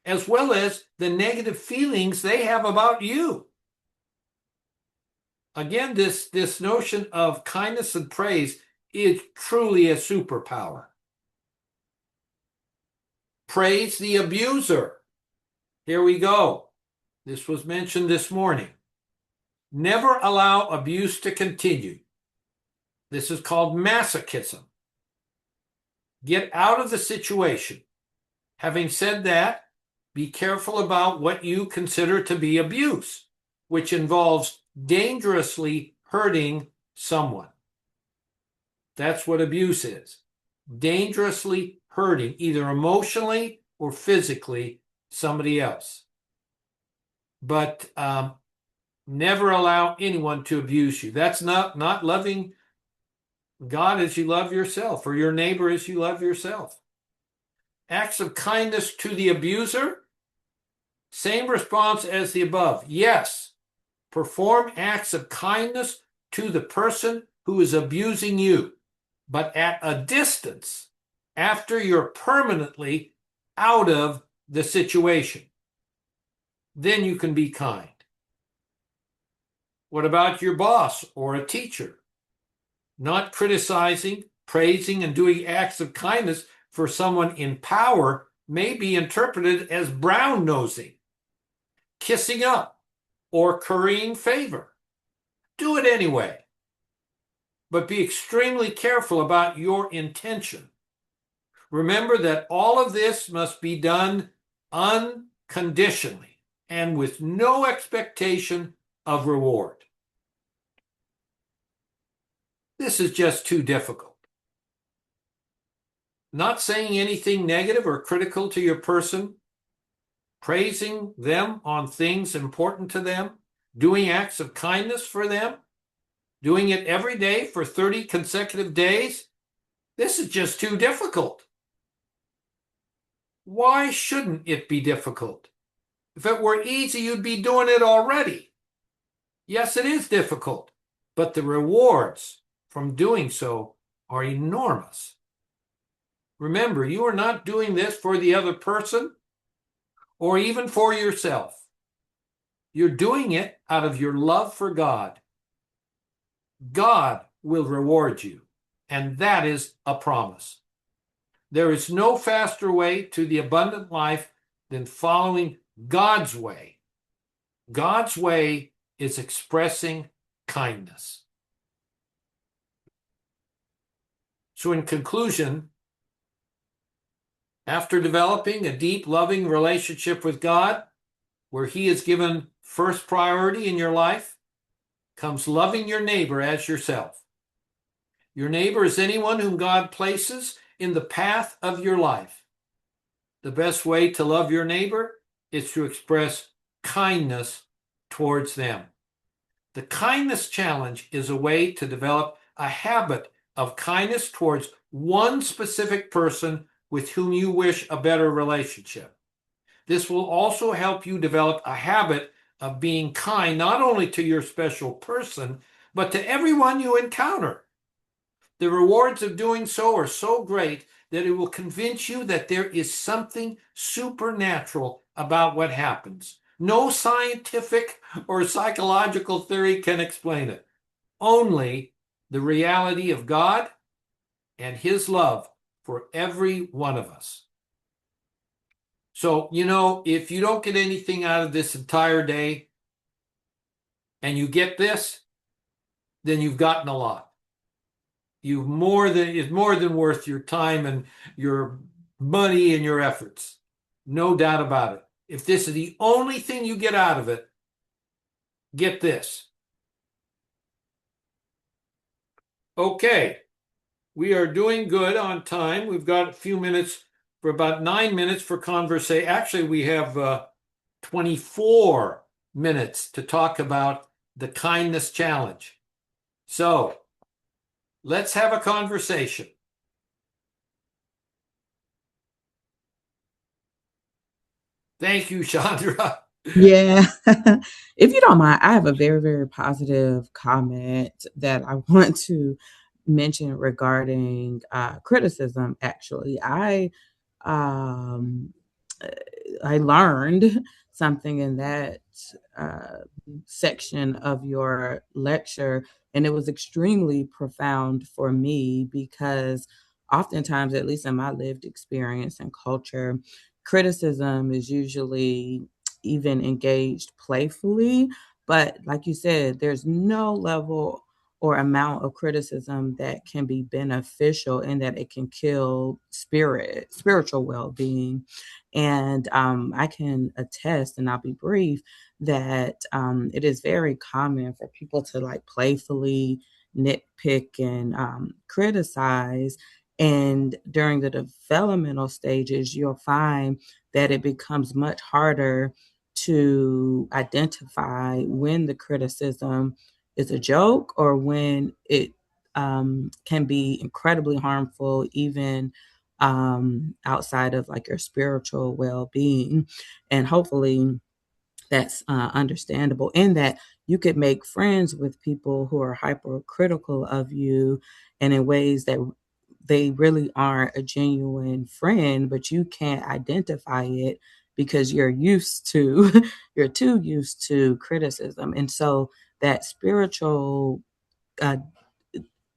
as well as the negative feelings they have about you. Again, this notion of kindness and praise is truly a superpower. Praise the abuser. Here we go. This was mentioned this morning. Never allow abuse to continue. This is called masochism. Get out of the situation. Having said that, be careful about what you consider to be abuse, which involves dangerously hurting someone. That's what abuse is. Dangerously hurting, either emotionally or physically, somebody else. But never allow anyone to abuse you. That's not loving God as you love yourself, or your neighbor as you love yourself. Acts of kindness to the abuser, same response as the above. Yes, perform acts of kindness to the person who is abusing you, but at a distance after you're permanently out of the situation. Then you can be kind. What about your boss or a teacher? Not criticizing, praising, and doing acts of kindness for someone in power may be interpreted as brown-nosing, kissing up, or currying favor. Do it anyway, but be extremely careful about your intention. Remember that all of this must be done unconditionally and with no expectation of reward. This is just too difficult. Not saying anything negative or critical to your person, praising them on things important to them, doing acts of kindness for them, doing it every day for 30 consecutive days. This is just too difficult. Why shouldn't it be difficult? If it were easy, you'd be doing it already. Yes, it is difficult, but the rewards from doing so are enormous. Remember, you are not doing this for the other person or even for yourself. You're doing it out of your love for God. God will reward you, and that is a promise. There is no faster way to the abundant life than following God's way. God's way is expressing kindness. So in conclusion, after developing a deep, loving relationship with God, where He is given first priority in your life, comes loving your neighbor as yourself. Your neighbor is anyone whom God places in the path of your life. The best way to love your neighbor is to express kindness towards them. The kindness challenge is a way to develop a habit of kindness towards one specific person with whom you wish a better relationship. This will also help you develop a habit of being kind not only to your special person, but to everyone you encounter. The rewards of doing so are so great that it will convince you that there is something supernatural about what happens. No scientific or psychological theory can explain it. Only the reality of God and His love for every one of us. So, if you don't get anything out of this entire day and you get this, then you've gotten a lot. It's more than worth your time and your money and your efforts. No doubt about it. If this is the only thing you get out of it, get this. Okay, we are doing good on time. We've got a few minutes, for about 9 minutes for conversation. Actually, we have 24 minutes to talk about the kindness challenge. So let's have a conversation. Thank you, Chandra. Yeah. If you don't mind, I have a very, very positive comment that I want to mention regarding criticism, actually. I um, I learned something in that uh, section of your lecture, and it was extremely profound for me because oftentimes, at least in my lived experience and culture, criticism is usually even engaged playfully. But like you said, there's no level or amount of criticism that can be beneficial in that it can kill spiritual well-being. And I can attest, and I'll be brief, that it is very common for people to like playfully nitpick and criticize. And during the developmental stages, you'll find that it becomes much harder to identify when the criticism is a joke or when it can be incredibly harmful, even outside of like your spiritual well-being. And hopefully that's understandable in that you could make friends with people who are hypercritical of you and in ways that they really aren't a genuine friend, but you can't identify it because you're used to you're too used to criticism. And so that spiritual uh,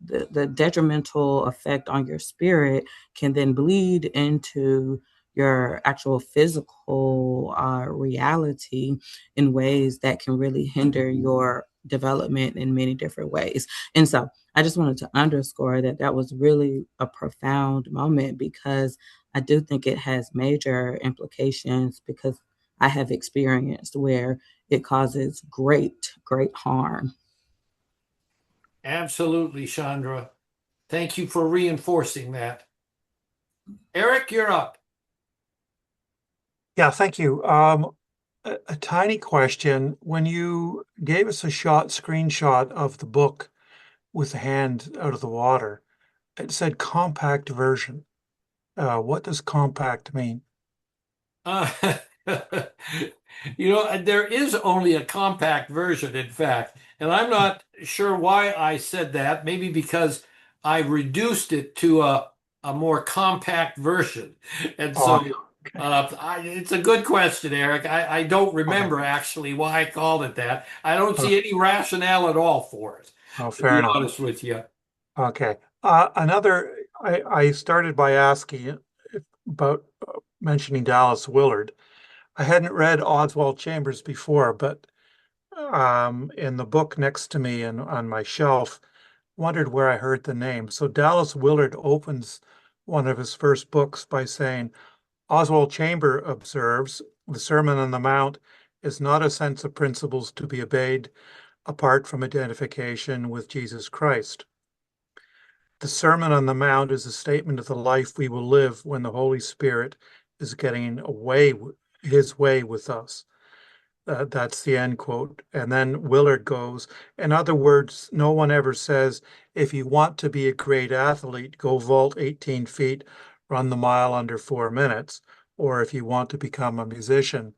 the detrimental effect on your spirit can then bleed into your actual physical reality in ways that can really hinder your development in many different ways. And so I just wanted to underscore that that was really a profound moment because I do think it has major implications because I have experienced where it causes great harm. Absolutely, Chandra. Thank you for reinforcing that. Eric, you're up. Yeah, thank you. A tiny question. When you gave us a screenshot of the book with the hand out of the water, it said compact version. What does compact mean? Uh, there is only a compact version, in fact, and I'm not sure why I said that. Maybe because I reduced it to a more compact version. And Oh, so it's a good question, Eric. I don't okay. remember actually why I called it that. I don't Oh, see any rationale at all for it, oh, to fair be enough. honest with you. Okay. I started by asking about mentioning Dallas Willard. I hadn't read Oswald Chambers before, but in the book next to me and on my shelf, wondered where I heard the name. So Dallas Willard opens one of his first books by saying, Oswald Chamber observes, the Sermon on the Mount is not a sense of principles to be obeyed apart from identification with Jesus Christ. The Sermon on the Mount is a statement of the life we will live when the Holy Spirit is getting his way with us. That's the end quote. And then Willard goes, in other words, no one ever says, if you want to be a great athlete, go vault 18 feet, run the mile under 4 minutes. Or if you want to become a musician,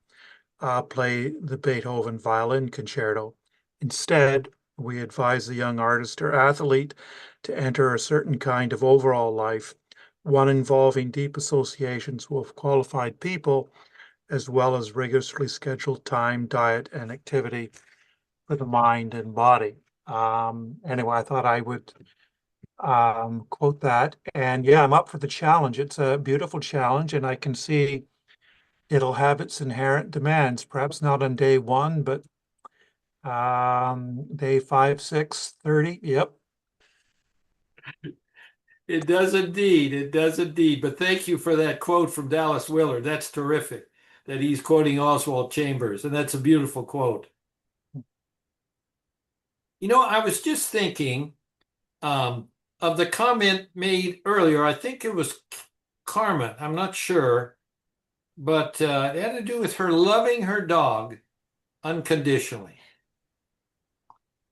play the Beethoven violin concerto. Instead, we advise the young artist or athlete to enter a certain kind of overall life, one involving deep associations with qualified people, as well as rigorously scheduled time, diet, and activity for the mind and body. Anyway, I thought I would quote that. And yeah, I'm up for the challenge. It's a beautiful challenge, and I can see it'll have its inherent demands, perhaps not on day one, but day 5, 6, 30. Yep. It does indeed. It does indeed. But thank you for that quote from Dallas Willard. That's terrific that he's quoting Oswald Chambers, and that's a beautiful quote. I was just thinking um, of the comment made earlier. I think it was Carmen. I'm not sure, but it had to do with her loving her dog unconditionally.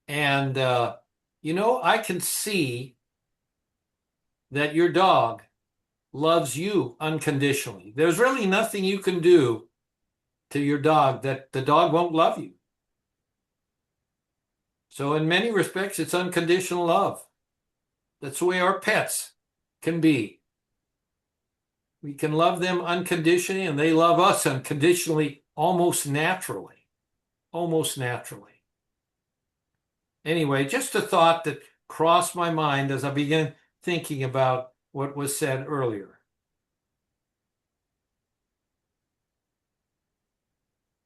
And, I can see that your dog loves you unconditionally. There's really nothing you can do to your dog that the dog won't love you. So, in many respects, it's unconditional love. That's the way our pets can be. We can love them unconditionally, and they love us unconditionally, almost naturally. Almost naturally. Anyway, just a thought that crossed my mind as I began thinking about what was said earlier.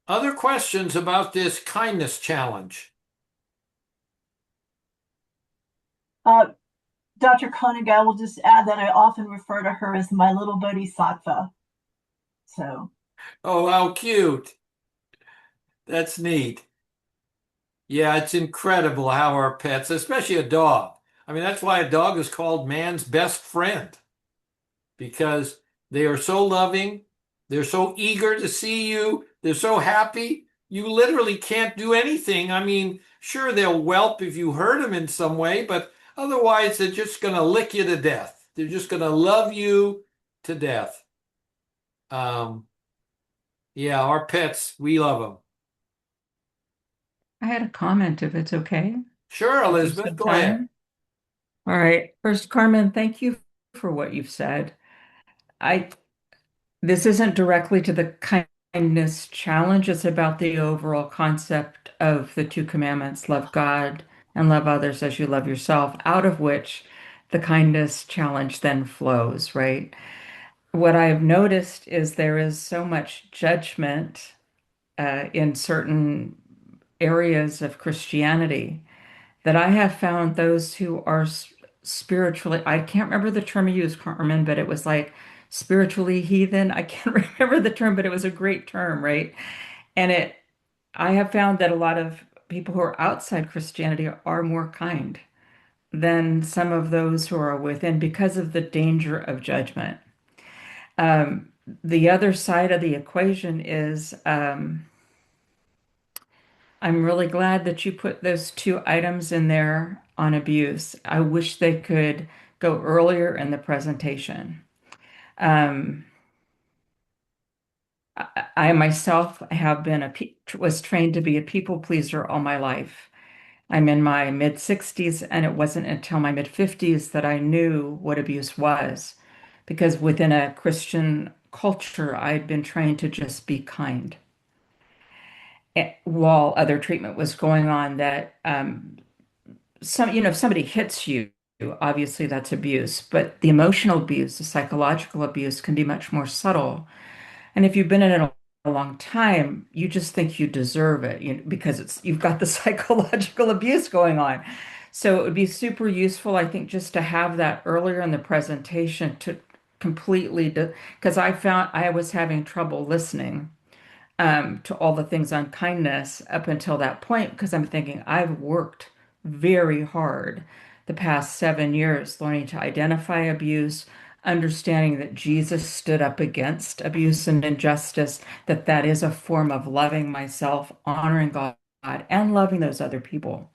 Other questions about this kindness challenge? Dr. Koenig, I will just add that I often refer to her as my little bodhisattva. So, Oh, how cute. That's neat. Yeah, it's incredible how our pets, especially a dog. I mean, that's why a dog is called man's best friend, because they are so loving. They're so eager to see you. They're so happy. You literally can't do anything. I mean, sure, they'll whelp if you hurt them in some way, but otherwise, they're just going to lick you to death. They're just going to love you to death. Yeah, our pets, we love them. I had a comment if it's okay. Sure, If there's Elizabeth, some go ahead. time. All right. First, Carmen, thank you for what you've said. I This isn't directly to the kindness challenge, it's about the overall concept of the two commandments, love God and love others as you love yourself, out of which the kindness challenge then flows, right? What I have noticed is there is so much judgment in certain areas of Christianity that I have found those who are spiritually, I can't remember the term you used, Carmen, but it was like spiritually heathen. I can't remember the term, but it was a great term, right? And I have found that a lot of people who are outside Christianity are more kind than some of those who are within because of the danger of judgment. Um, the other side of the equation is I'm really glad that you put those two items in there on abuse. I wish they could go earlier in the presentation. Um, I myself have been was trained to be a people pleaser all my life. I'm in my mid 60s, and it wasn't until my mid 50s that I knew what abuse was, because within a Christian culture, I'd been trained to just be kind. While other treatment was going on, that if somebody hits you, obviously that's abuse, but the emotional abuse, the psychological abuse can be much more subtle. And if you've been in it a long time, you just think you deserve it, because you've got the psychological abuse going on. So it would be super useful, I think, just to have that earlier in the presentation to completely, because I found I was having trouble listening to all the things on kindness up until that point, because I'm thinking I've worked very hard the past 7 years learning to identify abuse, understanding that Jesus stood up against abuse and injustice, that that is a form of loving myself, honoring God, and loving those other people.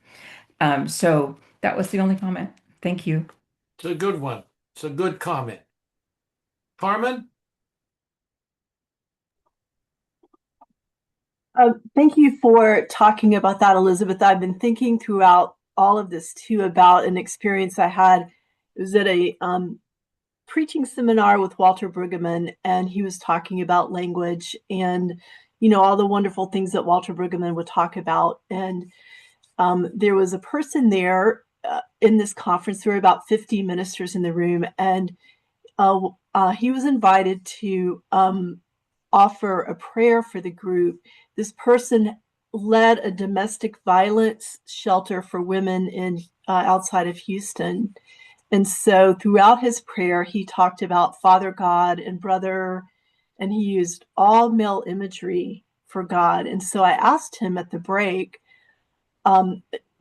So that was the only comment. Thank you. It's a good one. It's a good comment. Carmen? thank you for talking about that, Elizabeth. I've been thinking throughout all of this too about an experience I had. It was at a preaching seminar with Walter Brueggemann, and he was talking about language and all the wonderful things that Walter Brueggemann would talk about. And there was a person there in this conference. There were about 50 ministers in the room, and he was invited to offer a prayer for the group. This person led a domestic violence shelter for women in outside of Houston. And so throughout his prayer, he talked about Father God and brother, and he used all male imagery for God. And so I asked him at the break,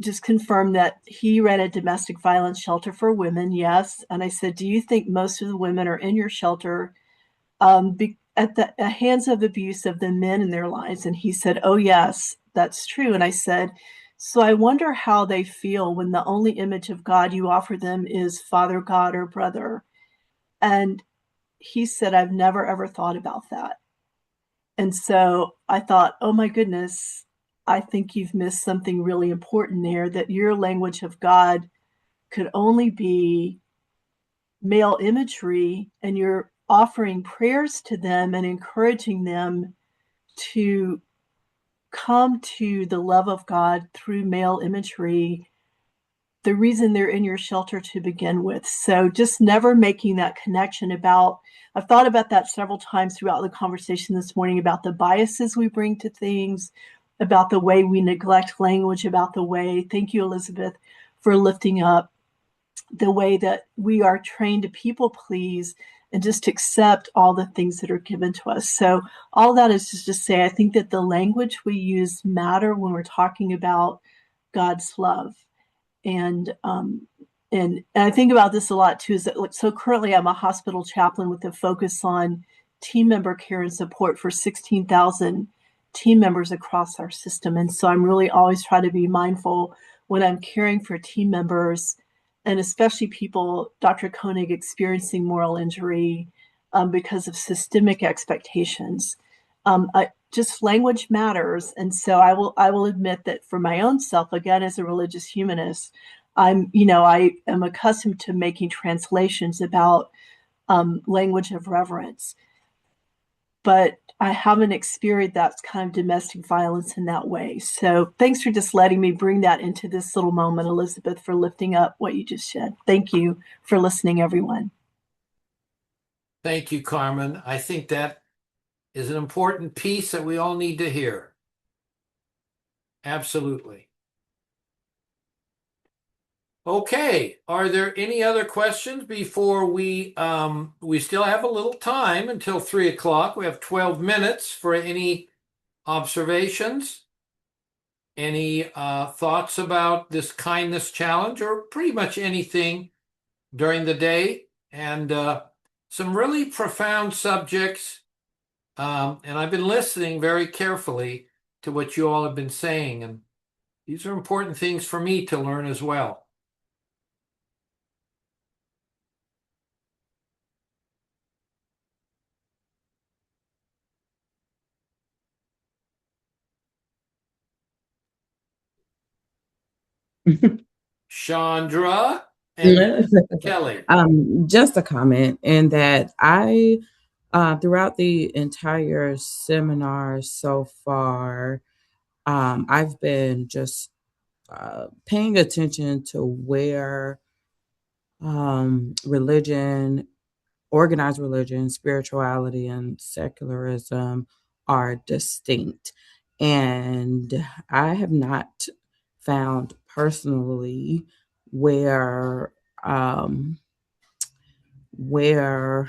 just confirm that he ran a domestic violence shelter for women. Yes. And I said, do you think most of the women are in your shelter at the hands of abuse of the men in their lives? And he said, oh, yes, that's true. And I said, so I wonder how they feel when the only image of God you offer them is Father God or brother. And he said, I've never, ever thought about that. And so I thought, oh my goodness, I think you've missed something really important there, that your language of God could only be male imagery, and your offering prayers to them and encouraging them to come to the love of God through male imagery, the reason they're in your shelter to begin with. So just never making that connection about, I've thought about that several times throughout the conversation this morning about the biases we bring to things, about the way we neglect language, about the way, thank you, Elizabeth, for lifting up the way that we are trained to people please and just accept all the things that are given to us. So all that is just to say, I think that the language we use matter when we're talking about God's love. And I think about this a lot too. Is that so currently I'm a hospital chaplain with a focus on team member care and support for 16,000 team members across our system. And so I'm really always trying to be mindful when I'm caring for team members, and especially people, Dr. Koenig, experiencing moral injury because of systemic expectations. Just language matters, and so I will admit that for my own self, again as a religious humanist, I am accustomed to making translations about language of reverence, but I haven't experienced that kind of domestic violence in that way. So thanks for just letting me bring that into this little moment, Elizabeth, for lifting up what you just said. Thank you for listening, everyone. Thank you, Carmen. I think that is an important piece that we all need to hear. Absolutely. Okay, are there any other questions before we still have a little time until 3 o'clock. We have 12 minutes for any observations, any thoughts about this kindness challenge, or pretty much anything during the day, and some really profound subjects. And I've been listening very carefully to what you all have been saying, and these are important things for me to learn as well. Chandra and Kelly. Just a comment in that throughout the entire seminar so far, I've been just paying attention to where religion, organized religion, spirituality, and secularism are distinct. And I have not found personally where where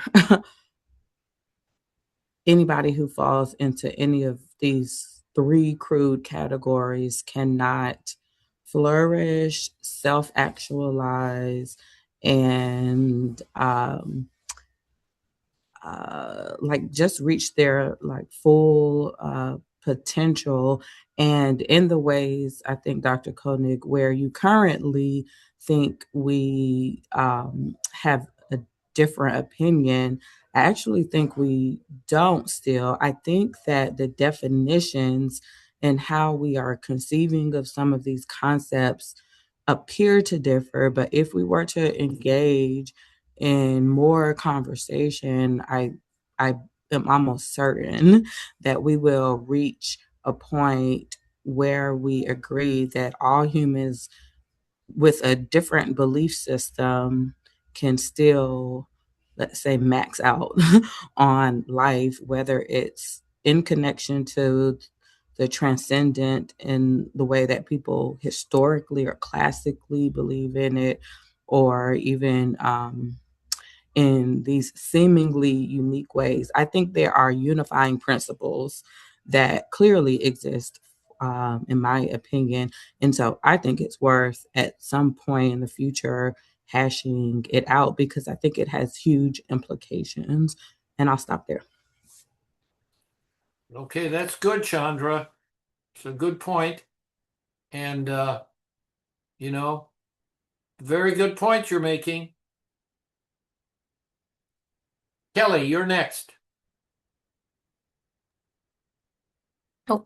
anybody who falls into any of these three crude categories cannot flourish, self actualize, and like just reach their like full potential. And in the ways, I think, Dr. Koenig, where you currently think we have a different opinion, I actually think we don't still. I think that the definitions and how we are conceiving of some of these concepts appear to differ. But if we were to engage in more conversation, I am almost certain that we will reach a point where we agree that all humans with a different belief system can still, let's say, max out on life, whether it's in connection to the transcendent in the way that people historically or classically believe in it, or even in these seemingly unique ways. I think there are unifying principles that clearly exist, in my opinion. And so I think it's worth at some point in the future hashing it out because I think it has huge implications. And I'll stop there. Okay, that's good, Chandra. It's a good point. And, very good point you're making. Kelly, you're next. Oh,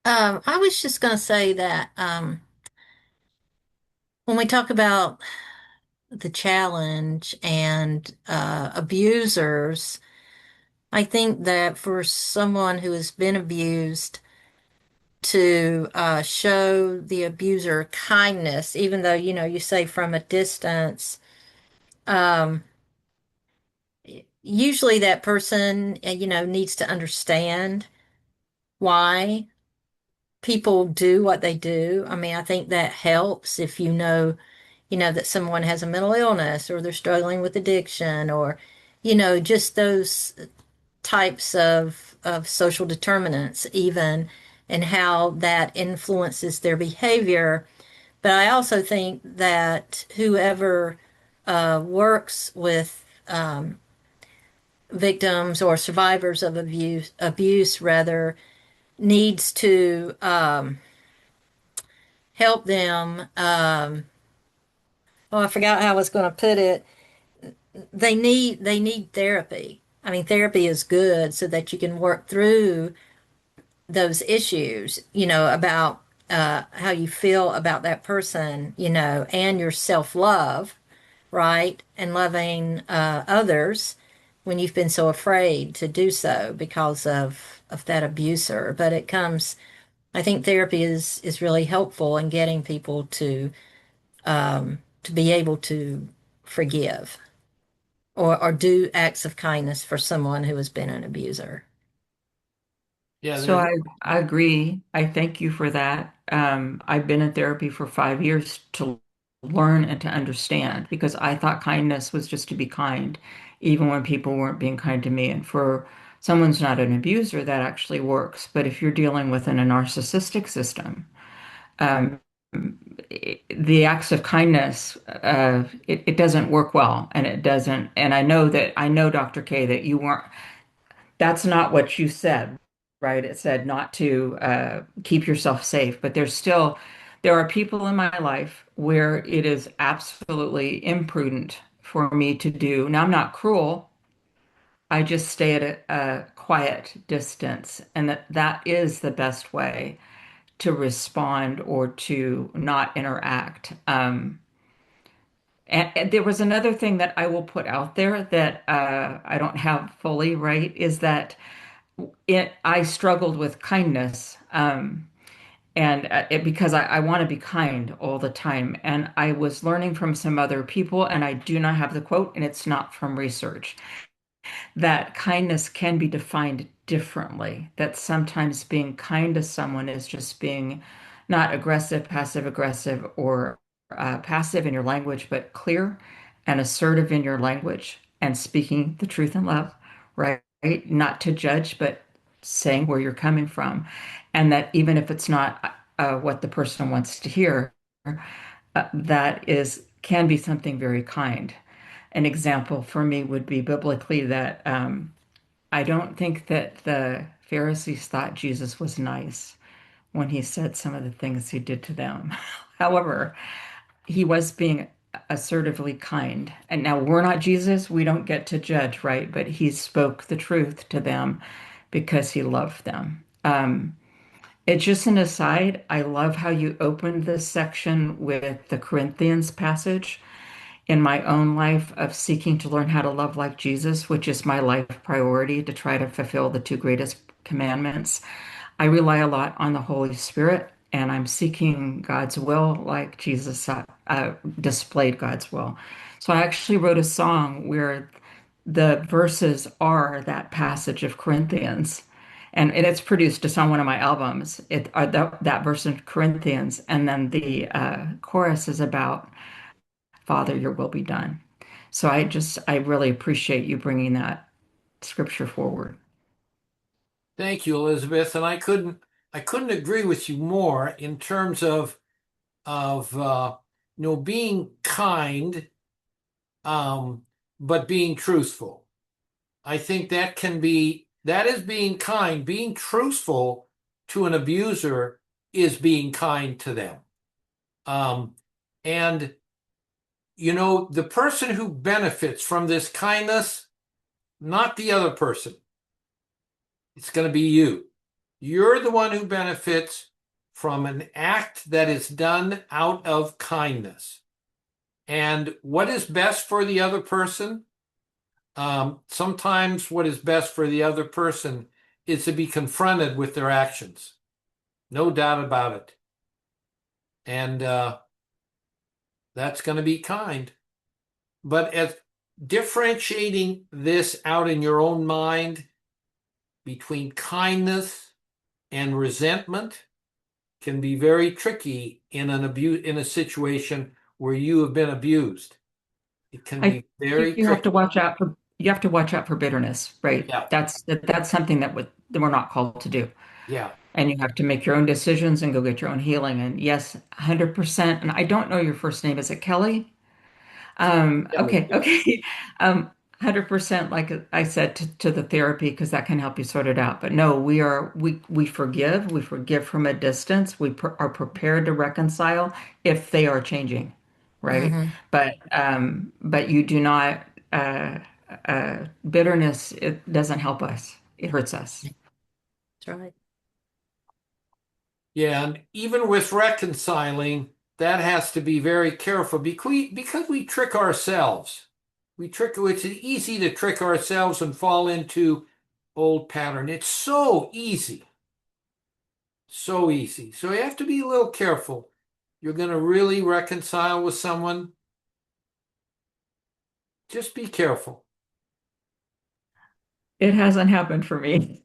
I was just going to say that when we talk about the challenge and abusers. I think that for someone who has been abused to show the abuser kindness, even though, you say from a distance, um, usually that person, needs to understand why people do what they do. I mean, I think that helps if that someone has a mental illness or they're struggling with addiction or, just those types of social determinants even and how that influences their behavior. But I also think that whoever works with victims or survivors of abuse rather, needs to help them. Oh, I forgot how I was going to put it. They need therapy. I mean, therapy is good so that you can work through those issues, about how you feel about that person, and your self-love, right? And loving others when you've been so afraid to do so because of that abuser. But I think therapy is really helpful in getting people to be able to forgive or do acts of kindness for someone who has been an abuser. Yeah, So I agree. I thank you for that. I've been in therapy for 5 years to learn and to understand because I thought kindness was just to be kind, even when people weren't being kind to me. And for someone's not an abuser, that actually works. But if you're dealing within a narcissistic system, um, the acts of kindness, it doesn't work well, and it doesn't. And I know, Dr. K, that you weren't. That's not what you said, right? It said not to keep yourself safe, but there are people in my life where it is absolutely imprudent for me to do. Now, I'm not cruel. I just stay at a quiet distance, and that is the best way to respond or to not interact. And there was another thing that I will put out there that I don't have fully right is that I struggled with kindness, and because I want to be kind all the time, and I was learning from some other people, and I do not have the quote, and it's not from research, that kindness can be defined differently. That sometimes being kind to someone is just being not aggressive, passive aggressive, or passive in your language, but clear and assertive in your language and speaking the truth in love, right? Not to judge, but saying where you're coming from. And that even if it's not what the person wants to hear, that is can be something very kind. An example for me would be biblically that I don't think that the Pharisees thought Jesus was nice when he said some of the things he did to them. However, he was being assertively kind. And now we're not Jesus, we don't get to judge, right? But he spoke the truth to them because he loved them. It's just an aside. I love how you opened this section with the Corinthians passage in my own life of seeking to learn how to love like Jesus, which is my life priority to try to fulfill the two greatest commandments. I rely a lot on the Holy Spirit, and I'm seeking God's will like Jesus displayed God's will. So I actually wrote a song where the verses are that passage of Corinthians. And it's produced. It's on one of my albums. That verse in Corinthians, and then the chorus is about Father, your will be done. So I really appreciate you bringing that scripture forward. thank you, Elizabeth. And I couldn't agree with you more in terms of being kind, um, but being truthful. I think that is being kind. Being truthful to an abuser is being kind to them. Um, and the person who benefits from this kindness, not the other person. It's going to be you. You're the one who benefits from an act that is done out of kindness. And what is best for the other person? Sometimes what is best for the other person is to be confronted with their actions. No doubt about it. And that's going to be kind. But as differentiating this out in your own mind between kindness and resentment can be very tricky in a situation where you have been abused. It can I be very you have to tricky. watch out for bitterness, right? Yeah, That's something that we're not called to do. yeah. And you have to make your own decisions and go get your own healing. And yes, 100%. And I don't know your first name. Is it Kelly? Kelly. Okay, okay. 100%, like I said, to the therapy, because that can help you sort it out. But no, we forgive from a distance. Are prepared to reconcile if they are changing, right? Mm-hmm. But you do not, bitterness, it doesn't help us. It hurts us. That's right. Yeah, and even with reconciling, that has to be very careful because we trick ourselves. It's easy to trick ourselves and fall into old pattern. It's so easy. So easy. So you have to be a little careful. You're going to really reconcile with someone, just be careful. It hasn't happened for me.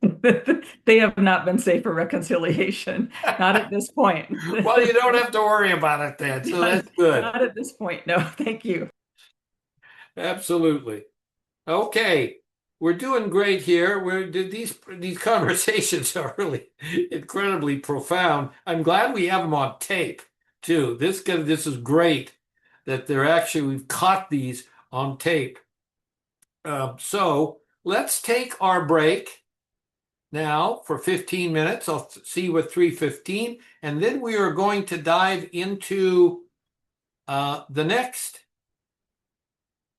They have not been safe for reconciliation. Not at this point. Well, you don't have to worry about it then. So Not, that's good. not at this point. No, thank you. Absolutely. Okay. We're doing great here. These conversations are really incredibly profound. I'm glad we have them on tape too. This is great that we've caught these on tape. So let's take our break now for 15 minutes. I'll see you at 3:15, and then we are going to dive into the next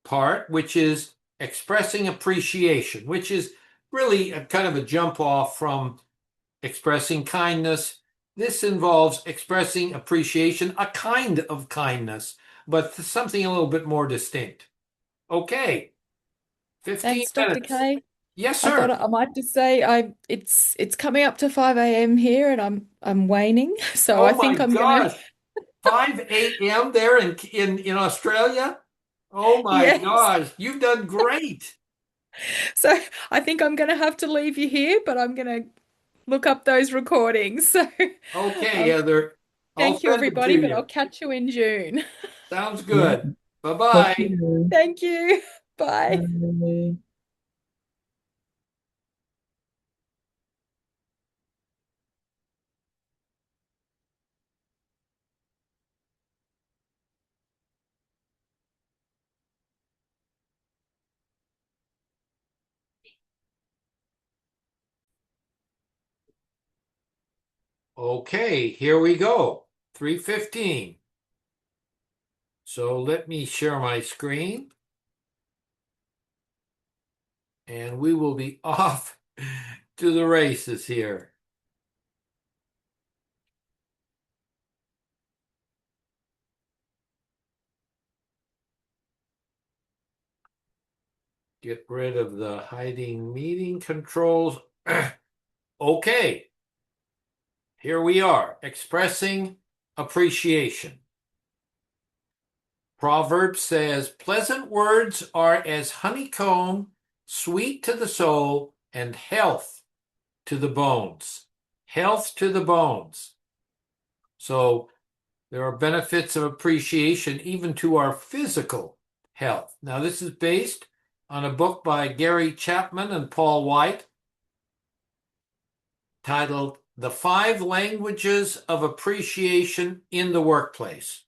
part, which is expressing appreciation, which is really a kind of a jump off from expressing kindness. This involves expressing appreciation, a kind of kindness, but something a little bit more distinct. Okay, 15 Thanks, Dr. minutes. K. Yes, I thought sir. I might just say it's coming up to 5 a.m. here and I'm waning. So I Oh my think I'm gonna gosh. 5 a.m. there in Australia? Oh my yes. gosh, you've done great. So I think I'm gonna have to leave you here, but I'm gonna look up those recordings. So Okay, um, Heather, I'll thank you send them everybody, to but I'll you. catch you in June. Sounds Yeah. good. Talk to Bye-bye. you. Thank you. Bye. Bye. Okay, here we go. 3:15. So let me share my screen and we will be off to the races here. Get rid of the hiding meeting controls. Okay, here we are, expressing appreciation. Proverb says, pleasant words are as honeycomb, sweet to the soul, and health to the bones. Health to the bones. So there are benefits of appreciation even to our physical health. Now, this is based on a book by Gary Chapman and Paul White titled The 5 Languages of Appreciation in the Workplace.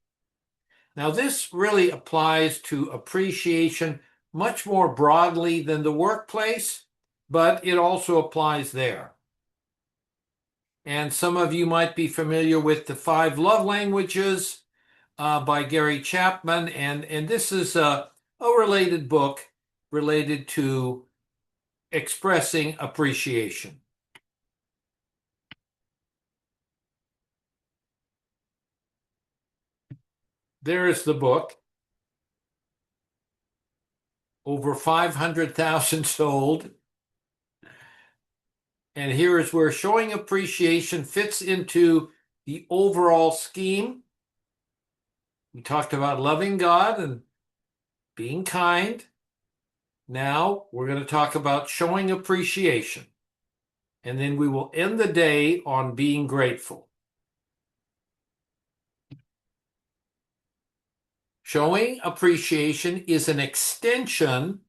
Now, this really applies to appreciation much more broadly than the workplace, but it also applies there. And some of you might be familiar with the 5 Love Languages by Gary Chapman, and this is a related book related to expressing appreciation. There is the book. over 500,000 sold. And here is where showing appreciation fits into the overall scheme. We talked about loving God and being kind. Now we're going to talk about showing appreciation. And then we will end the day on being grateful. Showing appreciation is an extension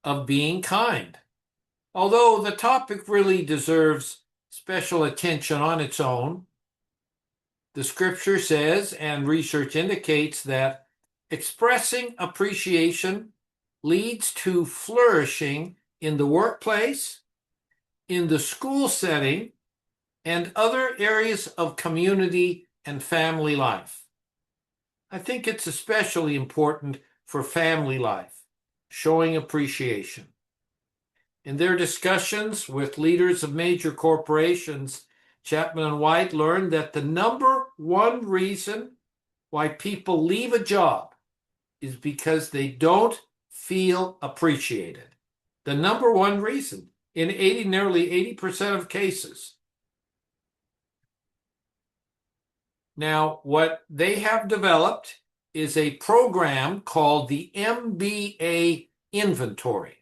of being kind. Although the topic really deserves special attention on its own, the scripture says, and research indicates, that expressing appreciation leads to flourishing in the workplace, in the school setting, and other areas of community and family life. I think it's especially important for family life, showing appreciation. In their discussions with leaders of major corporations, Chapman and White learned that the number one reason why people leave a job is because they don't feel appreciated. The number one reason in nearly 80% of cases. Now, what they have developed is a program called the MBA Inventory.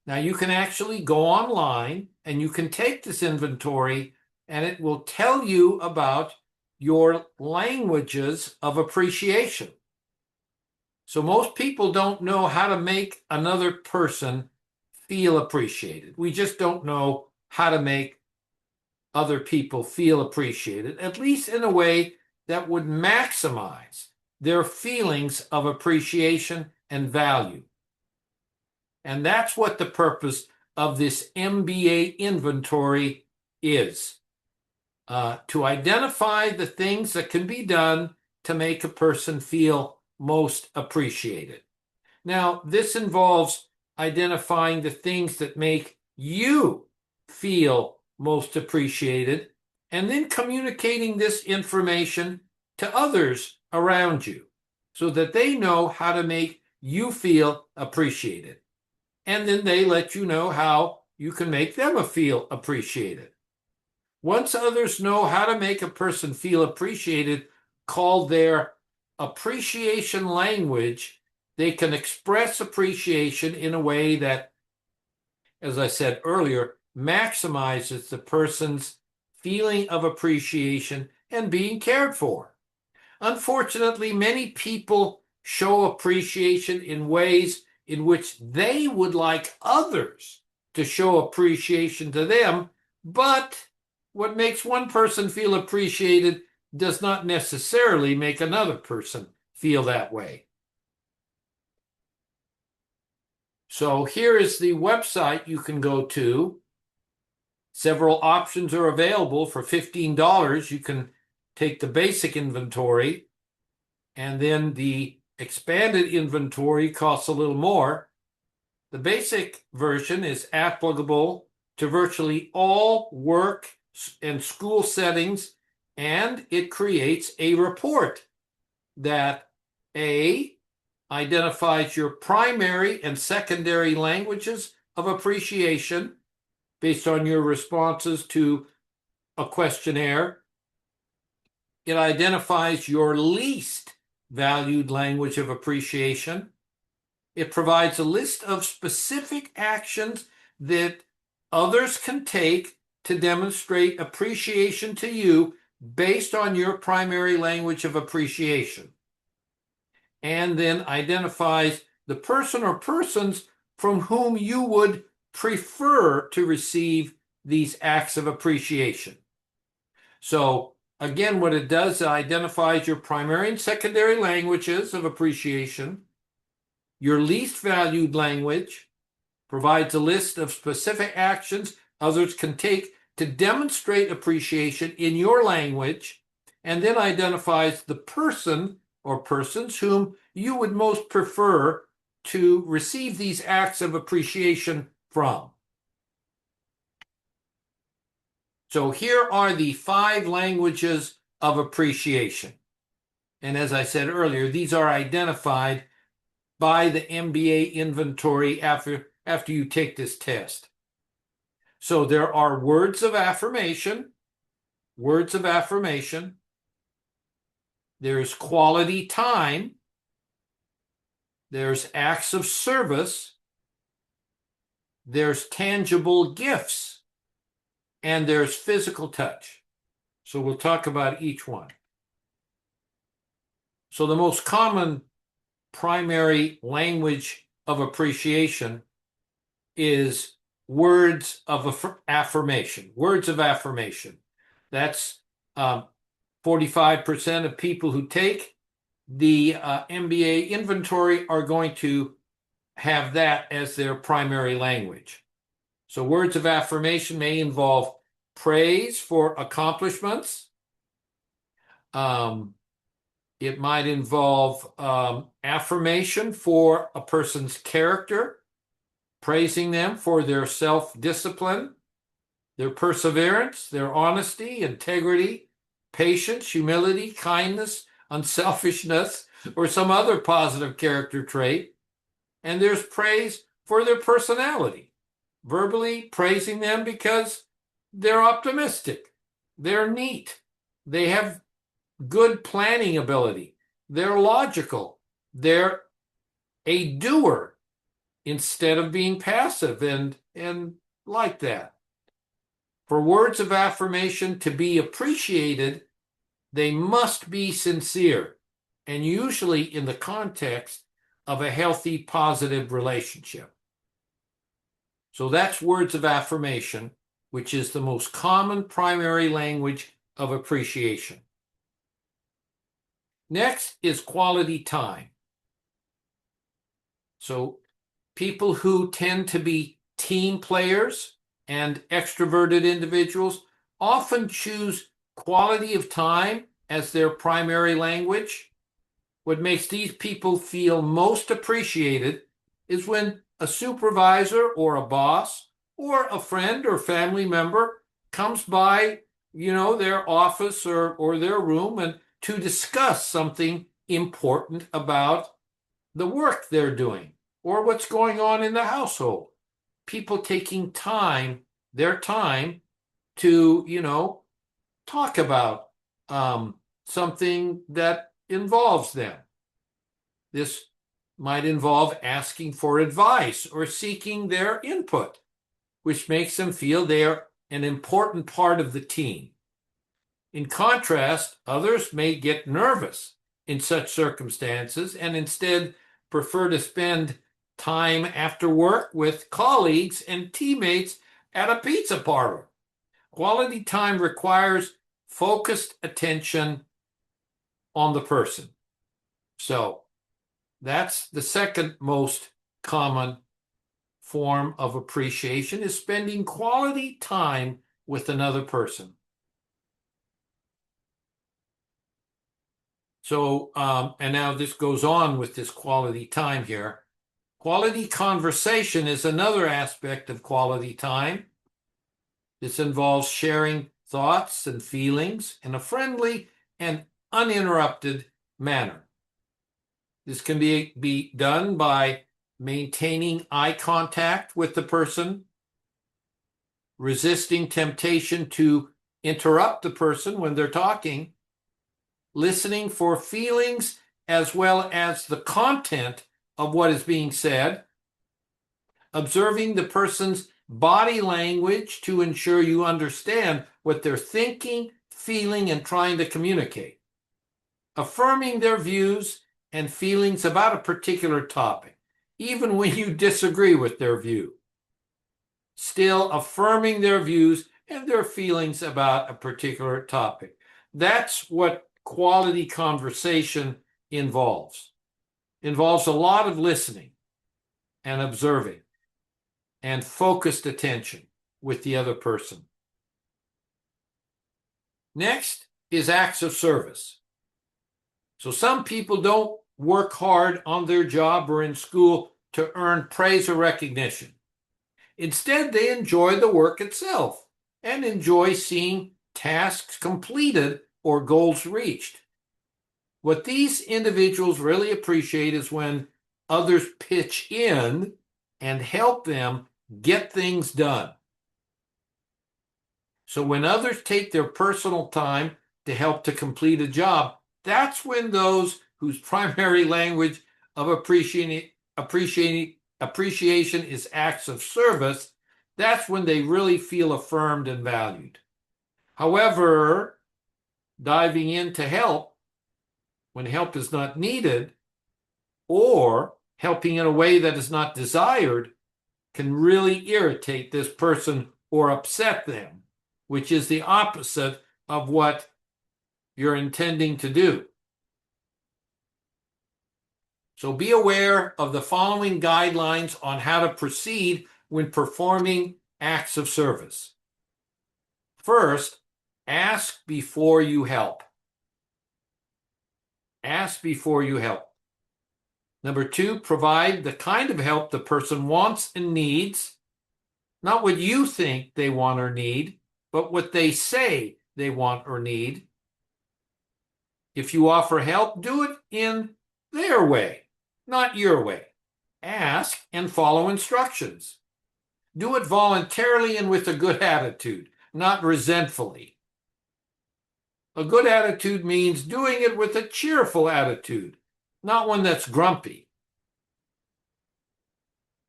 Now, you can actually go online and you can take this inventory and it will tell you about your languages of appreciation. So most people don't know how to make another person feel appreciated. We just don't know how to make other people feel appreciated, at least in a way that would maximize their feelings of appreciation and value. And that's what the purpose of this MBA inventory is, to identify the things that can be done to make a person feel most appreciated. Now, this involves identifying the things that make you feel most appreciated, and then communicating this information to others around you so that they know how to make you feel appreciated. And then they let you know how you can make them feel appreciated. Once others know how to make a person feel appreciated, called their appreciation language, they can express appreciation in a way that, as I said earlier, maximizes the person's feeling of appreciation and being cared for. Unfortunately, many people show appreciation in ways in which they would like others to show appreciation to them, but what makes one person feel appreciated does not necessarily make another person feel that way. So here is the website you can go to. Several options are available. For $15, you can take the basic inventory, and then the expanded inventory costs a little more. The basic version is applicable to virtually all work and school settings, and it creates a report that identifies your primary and secondary languages of appreciation based on your responses to a questionnaire. It identifies your least valued language of appreciation. It provides a list of specific actions that others can take to demonstrate appreciation to you based on your primary language of appreciation. And then identifies the person or persons from whom you would prefer to receive these acts of appreciation. So again, what it does, it identifies your primary and secondary languages of appreciation, your least valued language, provides a list of specific actions others can take to demonstrate appreciation in your language, and then identifies the person or persons whom you would most prefer to receive these acts of appreciation from. So here are the 5 languages of appreciation. And as I said earlier, these are identified by the MBA inventory after you take this test. So there are words of affirmation, there's quality time, there's acts of service, there's tangible gifts, and there's physical touch. So we'll talk about each one. So the most common primary language of appreciation is words of affirmation. Words of affirmation. That's 45% of people who take the MBA inventory are going to have that as their primary language. So words of affirmation may involve praise for accomplishments. It might involve affirmation for a person's character, praising them for their self-discipline, their perseverance, their honesty, integrity, patience, humility, kindness, unselfishness, or some other positive character trait. And there's praise for their personality, verbally praising them because they're optimistic, they're neat, they have good planning ability, they're logical, they're a doer instead of being passive and like that. For words of affirmation to be appreciated, they must be sincere and usually in the context of a healthy, positive relationship. So that's words of affirmation, which is the most common primary language of appreciation. Next is quality time. So people who tend to be team players and extroverted individuals often choose quality of time as their primary language. What makes these people feel most appreciated is when a supervisor or a boss or a friend or family member comes by, their office or their room and to discuss something important about the work they're doing or what's going on in the household. People taking their time to, talk about something that involves them. This might involve asking for advice or seeking their input, which makes them feel they're an important part of the team. In contrast, others may get nervous in such circumstances and instead prefer to spend time after work with colleagues and teammates at a pizza parlor. Quality time requires focused attention on the person. So that's the second most common form of appreciation, is spending quality time with another person. So, and now this goes on with this quality time here. Quality conversation is another aspect of quality time. This involves sharing thoughts and feelings in a friendly and uninterrupted manner. This can be done by maintaining eye contact with the person, resisting temptation to interrupt the person when they're talking, listening for feelings as well as the content of what is being said, observing the person's body language to ensure you understand what they're thinking, feeling, and trying to communicate, affirming their views and feelings about a particular topic, even when you disagree with their view. Still affirming their views and their feelings about a particular topic. That's what quality conversation involves. Involves a lot of listening and observing and focused attention with the other person. Next is acts of service. So some people don't work hard on their job or in school to earn praise or recognition. Instead, they enjoy the work itself and enjoy seeing tasks completed or goals reached. What these individuals really appreciate is when others pitch in and help them get things done. So when others take their personal time to help to complete a job, that's when those whose primary language of appreciation is acts of service, that's when they really feel affirmed and valued. However, diving in to help when help is not needed, or helping in a way that is not desired, can really irritate this person or upset them, which is the opposite of what you're intending to do. So be aware of the following guidelines on how to proceed when performing acts of service. First, ask before you help. Ask before you help. Number two, provide the kind of help the person wants and needs, not what you think they want or need, but what they say they want or need. If you offer help, do it in their way, not your way. Ask and follow instructions. Do it voluntarily and with a good attitude, not resentfully. A good attitude means doing it with a cheerful attitude, not one that's grumpy.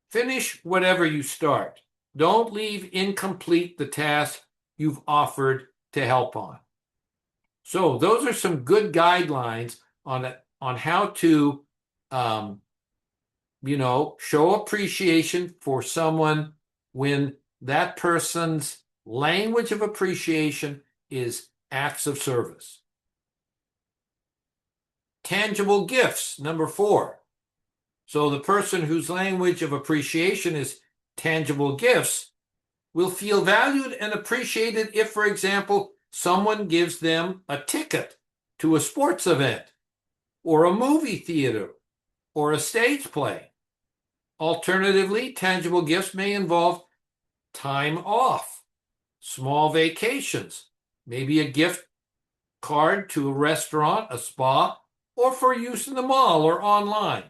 Finish whatever you start. Don't leave incomplete the task you've offered to help on. So those are some good guidelines on how to, show appreciation for someone when that person's language of appreciation is acts of service. Tangible gifts, number 4. So the person whose language of appreciation is tangible gifts will feel valued and appreciated if, for example, someone gives them a ticket to a sports event or a movie theater or a stage play. Alternatively, tangible gifts may involve time off, small vacations, maybe a gift card to a restaurant, a spa, or for use in the mall or online.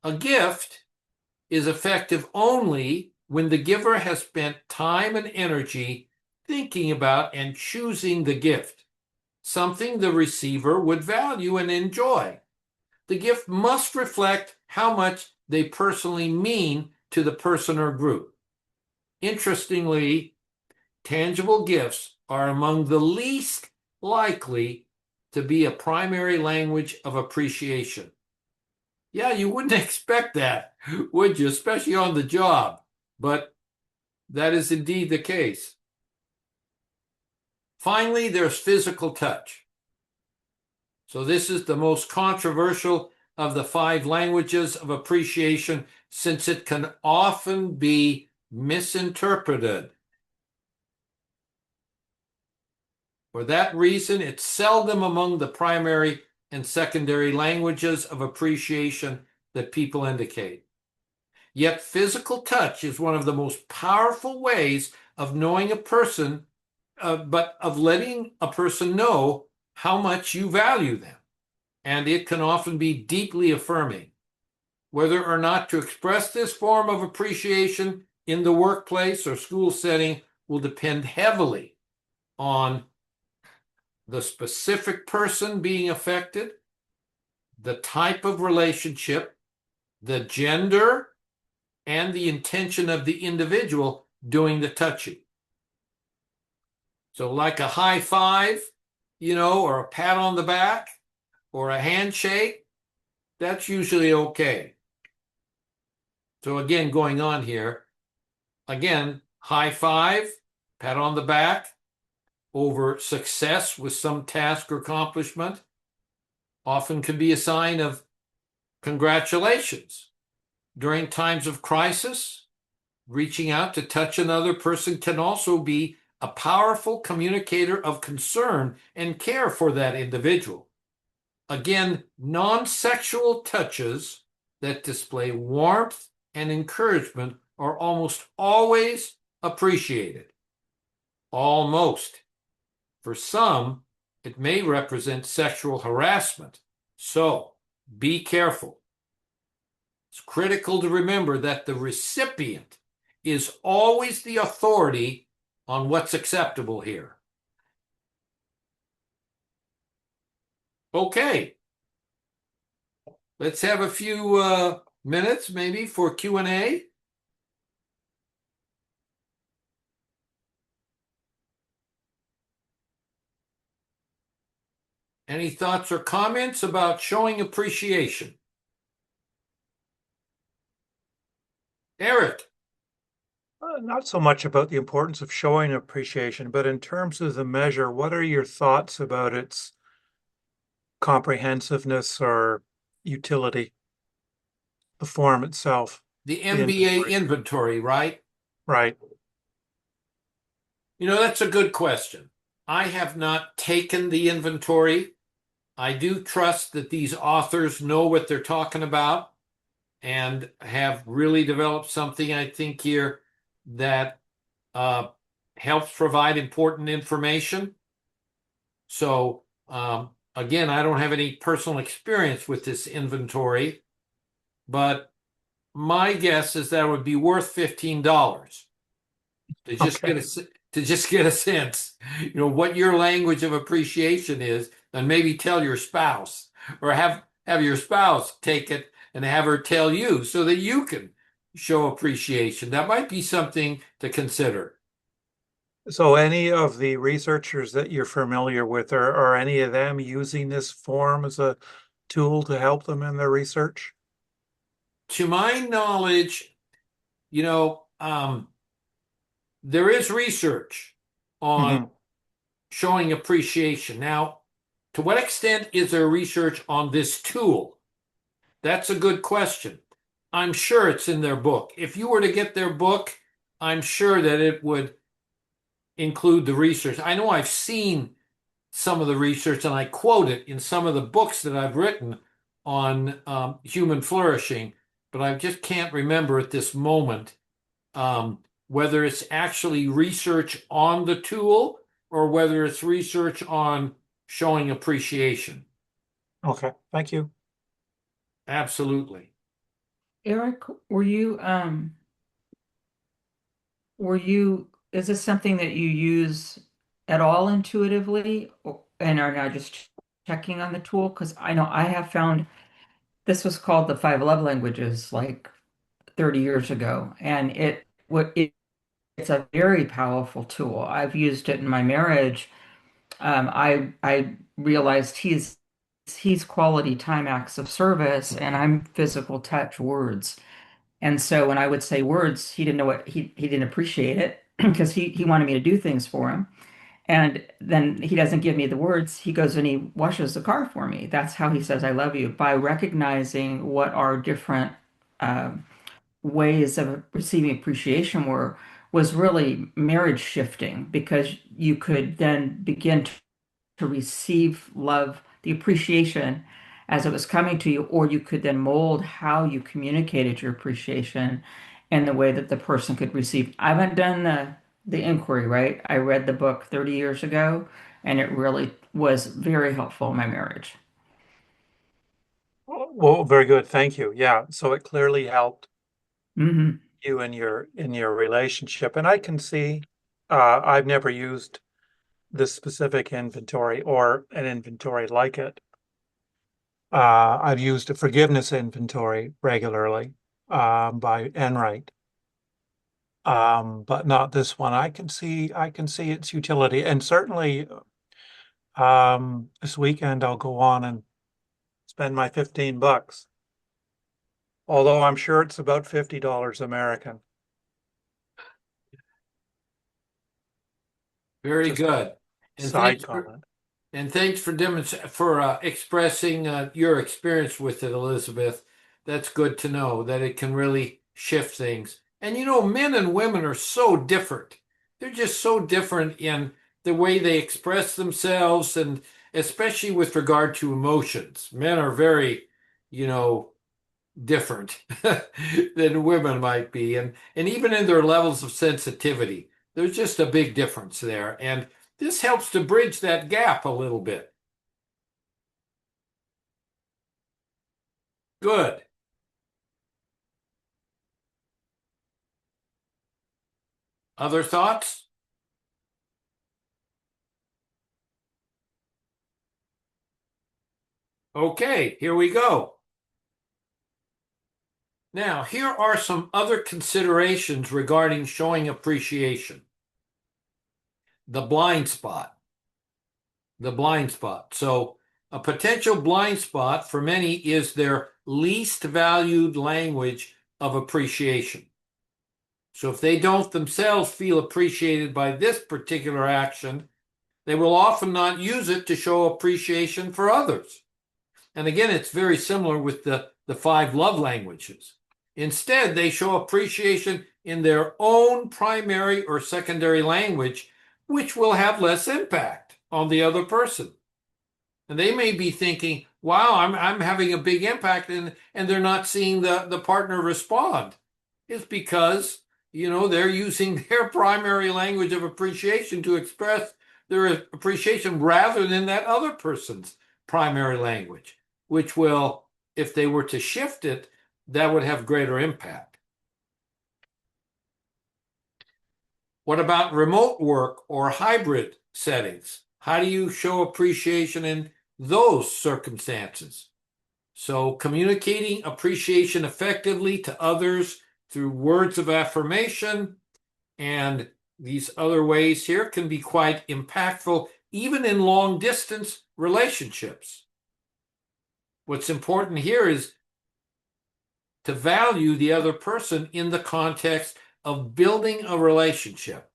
A gift is effective only when the giver has spent time and energy thinking about and choosing the gift, something the receiver would value and enjoy. The gift must reflect how much they personally mean to the person or group. Interestingly, tangible gifts are among the least likely to be a primary language of appreciation. Yeah, you wouldn't expect that, would you? Especially on the job. But that is indeed the case. Finally, there's physical touch. So this is the most controversial of the 5 languages of appreciation, since it can often be misinterpreted. For that reason, it's seldom among the primary and secondary languages of appreciation that people indicate. Yet physical touch is one of the most powerful ways of knowing a person, but of letting a person know how much you value them. And it can often be deeply affirming. Whether or not to express this form of appreciation in the workplace or school setting will depend heavily on the specific person being affected, the type of relationship, the gender, and the intention of the individual doing the touching. So like a high five, or a pat on the back, or a handshake, that's usually okay. So again, going on here, high five, pat on the back, over success with some task or accomplishment, often can be a sign of congratulations. During times of crisis, reaching out to touch another person can also be a powerful communicator of concern and care for that individual. Again, non-sexual touches that display warmth and encouragement are almost always appreciated. Almost. For some, it may represent sexual harassment. So be careful. It's critical to remember that the recipient is always the authority on what's acceptable here. Okay. Let's have a few minutes maybe for Q&A. Any thoughts or comments about showing appreciation? Eric. Not so much about the importance of showing appreciation, but in terms of the measure, what are your thoughts about its comprehensiveness or utility, the form itself, The the MBA inventory? inventory, right? Right. That's a good question. I have not taken the inventory. I do trust that these authors know what they're talking about and have really developed something, I think, here that helps provide important information. So, again, I don't have any personal experience with this inventory, but my guess is that it would be worth $15 to just Okay. get a sense, what your language of appreciation is, and maybe tell your spouse or have your spouse take it and have her tell you so that you can show appreciation. That might be something to consider. So any of the researchers that you're familiar with, are any of them using this form as a tool to help them in their research? To my knowledge, there is research on Hmm. showing appreciation. Now, to what extent is there research on this tool? That's a good question. I'm sure it's in their book. If you were to get their book, I'm sure that it would include the research. I know I've seen some of the research and I quote it in some of the books that I've written on human flourishing, but I just can't remember at this moment whether it's actually research on the tool or whether it's research on showing appreciation. Okay, thank you. Absolutely. Eric, is this something that you use at all intuitively and are now just checking on the tool? Because I know I have found this was called the five love languages like 30 years ago, and it's a very powerful tool. I've used it in my marriage. I realized he's quality time acts of service, and I'm physical touch words. And so when I would say words, he didn't know what he didn't appreciate it because he wanted me to do things for him. And then he doesn't give me the words. He goes and he washes the car for me. That's how he says I love you, by recognizing what our different um, ways of receiving appreciation was really marriage shifting because you could then begin to receive love, the appreciation as it was coming to you, or you could then mold how you communicated your appreciation in the way that the person could receive. I haven't done the inquiry, right? I read the book 30 years ago, and it really was very helpful in my marriage. Well, very good. Thank you. Yeah. So it clearly helped Hmm. you in your relationship. And I can see I've never used this specific inventory or an inventory like it. I've used a forgiveness inventory regularly by Enright, but not this one. I can see its utility, and certainly this weekend I'll go on and spend my $15. Although I'm sure it's about $50 American. Very Just a good. And side thanks for comment. And thanks for expressing your experience with it, Elizabeth. That's good to know that it can really shift things. And men and women are so different. They're just so different in the way they express themselves, and especially with regard to emotions. Men are very, you know, different than women might be, and even in their levels of sensitivity. There's just a big difference there. And this helps to bridge that gap a little bit. Good. Other thoughts? Okay, here we go. Now, here are some other considerations regarding showing appreciation. The blind spot. The blind spot. So, a potential blind spot for many is their least valued language of appreciation. So, if they don't themselves feel appreciated by this particular action, they will often not use it to show appreciation for others. And again, it's very similar with the 5 love languages. Instead, they show appreciation in their own primary or secondary language, which will have less impact on the other person. And they may be thinking, wow, I'm having a big impact, and they're not seeing the partner respond. It's because, they're using their primary language of appreciation to express their appreciation rather than that other person's primary language, which will, if they were to shift it, that would have greater impact. What about remote work or hybrid settings? How do you show appreciation in those circumstances? So communicating appreciation effectively to others through words of affirmation and these other ways here can be quite impactful, even in long distance relationships. What's important here is to value the other person in the context of building a relationship.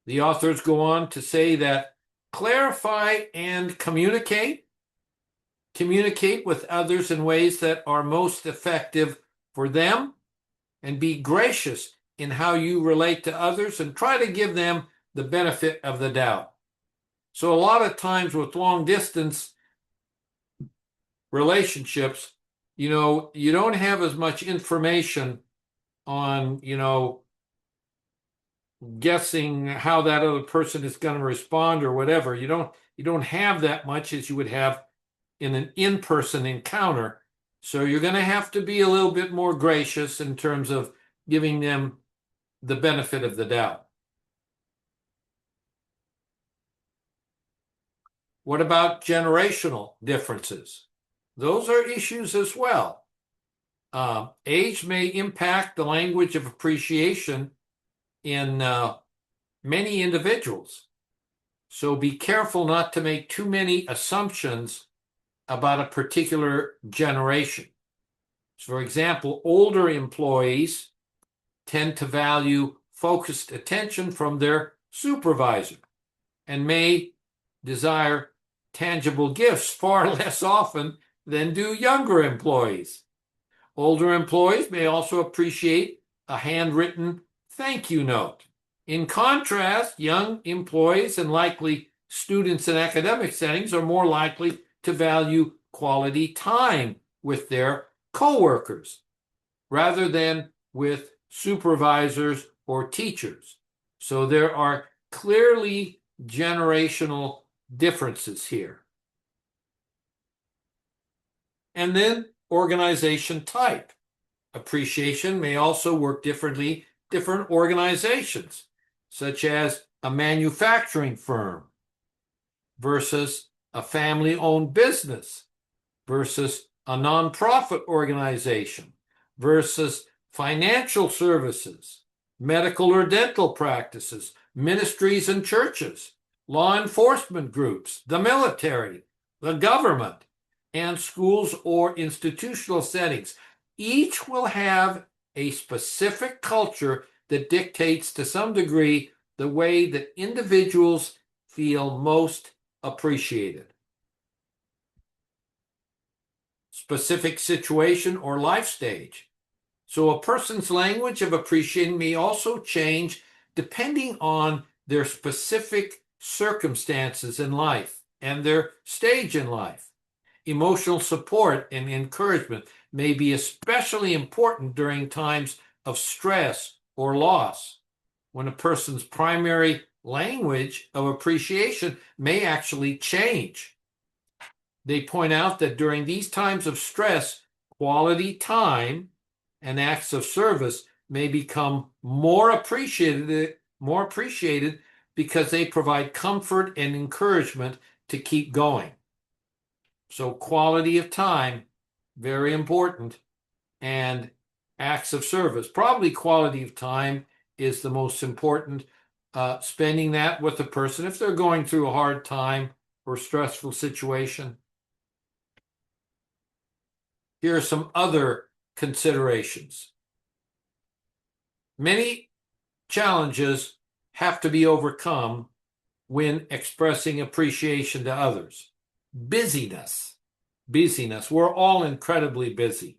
The authors go on to say that clarify and communicate with others in ways that are most effective for them, and be gracious in how you relate to others and try to give them the benefit of the doubt. So a lot of times with long distance relationships, you don't have as much information on, guessing how that other person is going to respond or whatever. You don't have that much as you would have in an in-person encounter. So you're going to have to be a little bit more gracious in terms of giving them the benefit of the doubt. What about generational differences? Those are issues as well. Age may impact the language of appreciation in many individuals. So be careful not to make too many assumptions about a particular generation. So for example, older employees tend to value focused attention from their supervisor and may desire tangible gifts far less often than do younger employees. Older employees may also appreciate a handwritten thank you note. In contrast, young employees and likely students in academic settings are more likely to value quality time with their coworkers rather than with supervisors or teachers. So there are clearly generational differences here. And then organization type. Appreciation may also work differently, different organizations, such as a manufacturing firm versus a family-owned business versus a nonprofit organization versus financial services, medical or dental practices, ministries and churches, law enforcement groups, the military, the government, and schools or institutional settings. Each will have a specific culture that dictates to some degree the way that individuals feel most appreciated. Specific situation or life stage. So a person's language of appreciation may also change depending on their specific circumstances in life and their stage in life. Emotional support and encouragement may be especially important during times of stress or loss, when a person's primary language of appreciation may actually change. They point out that during these times of stress, quality time and acts of service may become more appreciated because they provide comfort and encouragement to keep going. So quality of time, very important, and acts of service. Probably quality of time is the most important. Spending that with a person if they're going through a hard time or stressful situation. Here are some other considerations. Many challenges have to be overcome when expressing appreciation to others. Busyness. We're all incredibly busy.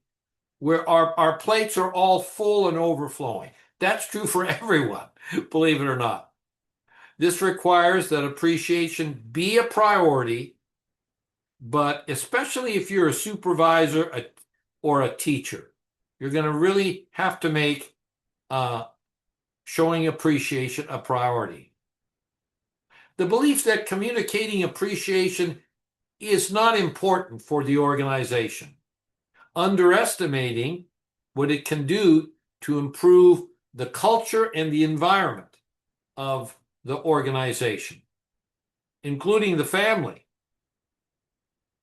Our plates are all full and overflowing. That's true for everyone, believe it or not. This requires that appreciation be a priority, but especially if you're a supervisor or a teacher, you're going to really have to make showing appreciation a priority. The belief that communicating appreciation is not important for the organization, underestimating what it can do to improve the culture and the environment of the organization, including the family.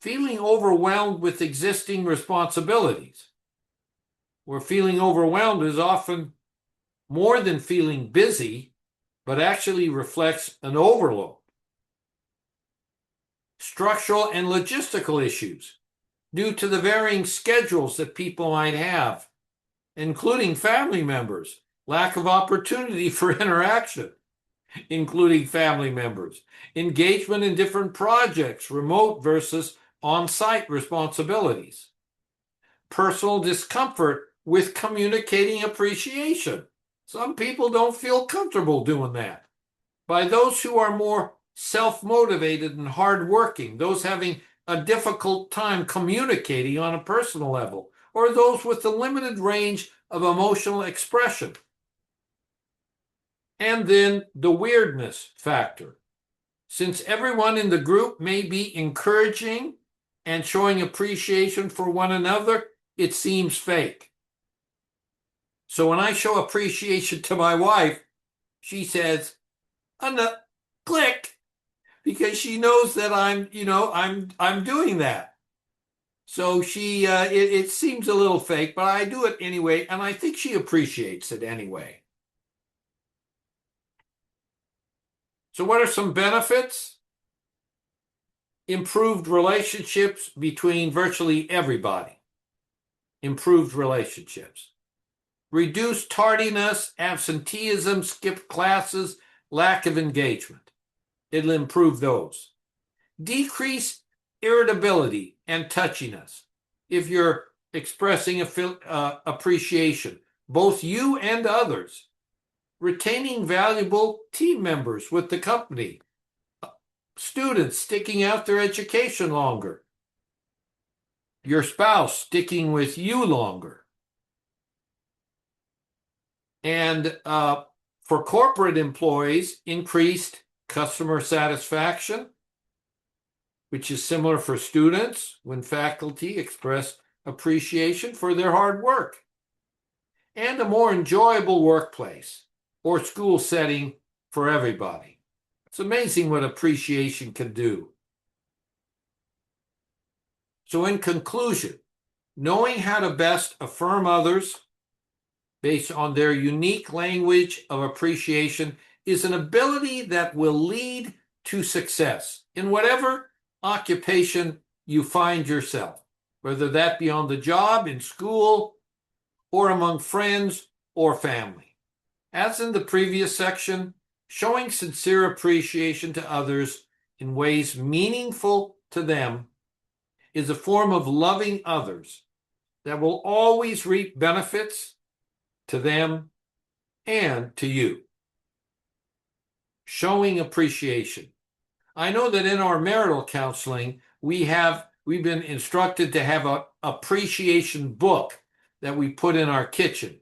Feeling overwhelmed with existing responsibilities, where feeling overwhelmed is often more than feeling busy, but actually reflects an overload. Structural and logistical issues due to the varying schedules that people might have, including family members, lack of opportunity for interaction, including family members, engagement in different projects, remote versus on-site responsibilities, personal discomfort with communicating appreciation. Some people don't feel comfortable doing that. By those who are more self-motivated and hardworking, those having a difficult time communicating on a personal level, or those with a limited range of emotional expression. And then the weirdness factor. Since everyone in the group may be encouraging and showing appreciation for one another, it seems fake. So when I show appreciation to my wife, she says, click, because she knows that I'm doing that. So it seems a little fake, but I do it anyway, and I think she appreciates it anyway. So what are some benefits? Improved relationships between virtually everybody. Improved relationships. Reduced tardiness, absenteeism, skipped classes, lack of engagement. It'll improve those. Decrease irritability and touchiness. If you're expressing appreciation, both you and others. Retaining valuable team members with the company. Students sticking out their education longer. Your spouse sticking with you longer. And for corporate employees, increased customer satisfaction, which is similar for students when faculty express appreciation for their hard work. And a more enjoyable workplace or school setting for everybody. It's amazing what appreciation can do. So in conclusion, knowing how to best affirm others based on their unique language of appreciation is an ability that will lead to success in whatever occupation you find yourself, whether that be on the job, in school, or among friends or family. As in the previous section, showing sincere appreciation to others in ways meaningful to them is a form of loving others that will always reap benefits to them and to you. Showing appreciation. I know that in our marital counseling, we've been instructed to have an appreciation book that we put in our kitchen.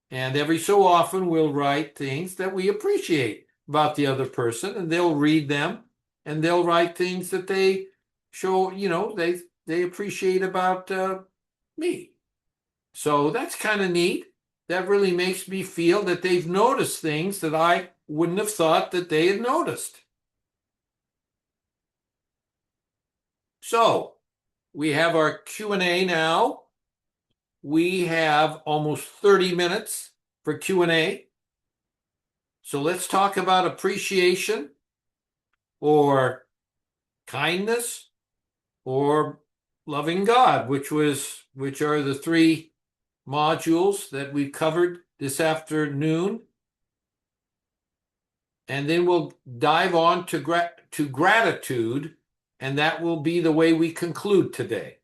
And every so often we'll write things that we appreciate about the other person, and they'll read them, and they'll write things that they show, they appreciate about me. So that's kind of neat. that really makes me feel that they've noticed things that I wouldn't have thought that they had noticed. So we have our Q&A now. We have almost 30 minutes for Q&A. So let's talk about appreciation or kindness or loving God, which are the three modules that we covered this afternoon. And then we'll dive on to gratitude, and that will be the way we conclude today.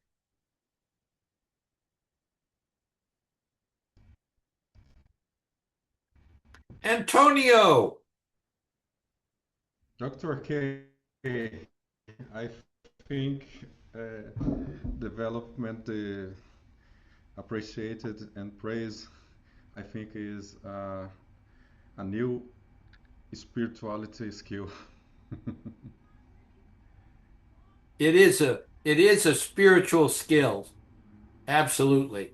Antonio. Dr. K, I think development appreciated and praise, I think is a new spirituality skill. It is a spiritual skill. Absolutely.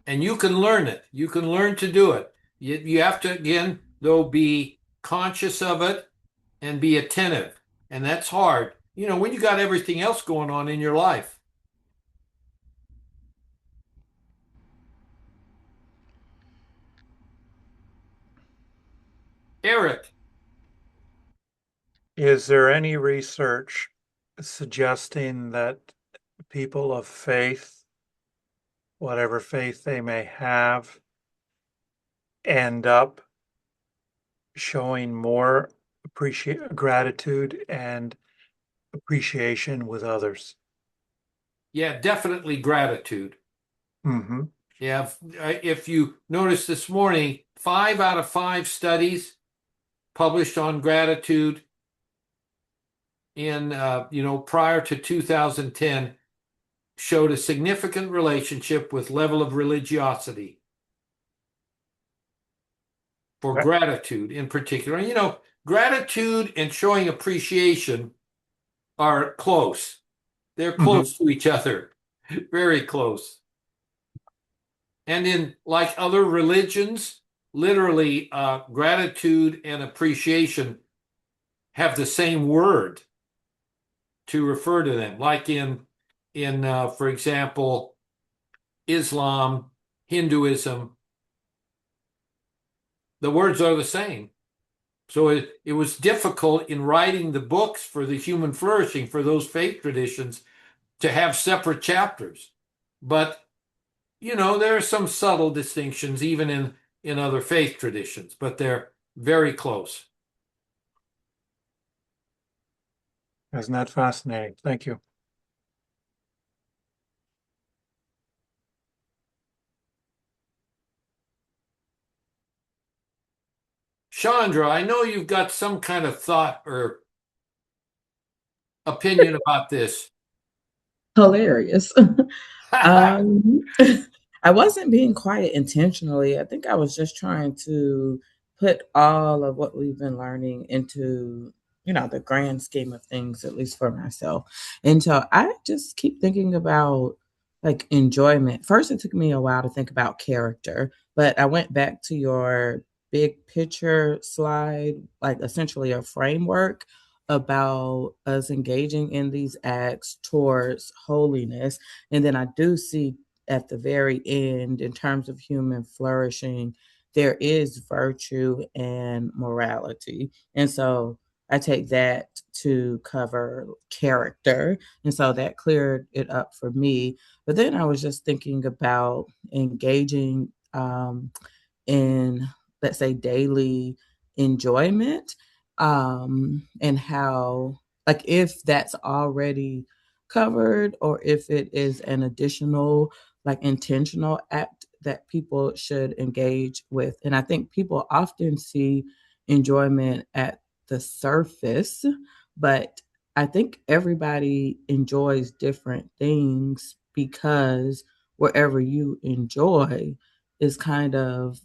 And you can learn it. You can learn to do it. You have to, again, though, be conscious of it and be attentive. And that's hard, when you got everything else going on in your life. Eric. Is there any research suggesting that people of faith, whatever faith they may have, end up showing more gratitude and appreciation with others? Yeah, definitely gratitude. Mm-hmm. Yeah, if you notice this morning, 5 out of 5 studies published on gratitude in prior to 2010 showed a significant relationship with level of religiosity for Right. gratitude in particular. And, gratitude and showing appreciation are close. They're Mm-hmm. close to each other, very close. And in like other religions, literally gratitude and appreciation have the same word to refer to them. Like in for example, Islam, Hinduism, the words are the same. So it was difficult in writing the books for the human flourishing for those faith traditions to have separate chapters. But there are some subtle distinctions even in other faith traditions, but they're very close. Isn't that fascinating? Thank you. Chandra, I know you've got some kind of thought or opinion about this. Hilarious. Um, I wasn't being quiet intentionally. I think I was just trying to put all of what we've been learning into, the grand scheme of things, at least for myself. And so I just keep thinking about like enjoyment. First, it took me a while to think about character, but I went back to your big picture slide, like essentially a framework about us engaging in these acts towards holiness. And then I do see at the very end, in terms of human flourishing, there is virtue and morality. And so I take that to cover character. And so that cleared it up for me. But then I was just thinking about engaging in, let's say, daily enjoyment, and how, like, if that's already covered or if it is an additional, like, intentional act that people should engage with. And I think people often see enjoyment at the surface, but I think everybody enjoys different things, because wherever you enjoy is kind of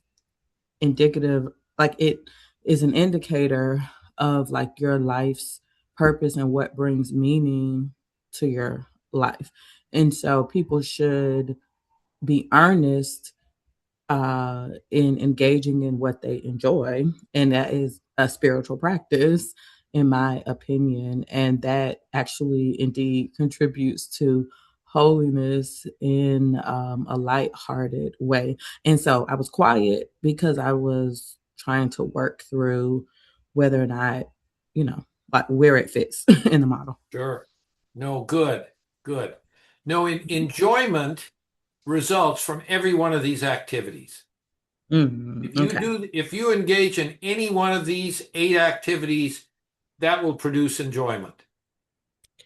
indicative, like it is an indicator of like your life's purpose and what brings meaning to your life. And so people should be earnest in engaging in what they enjoy. And that is a spiritual practice, in my opinion. And that actually indeed contributes to holiness in a lighthearted way. And so I was quiet because I was trying to work through whether or not, like where it fits in the model. Sure. No, good, good. No, enjoyment results from every one of these activities. Okay. If you engage in any one of these 8 activities, that will produce enjoyment.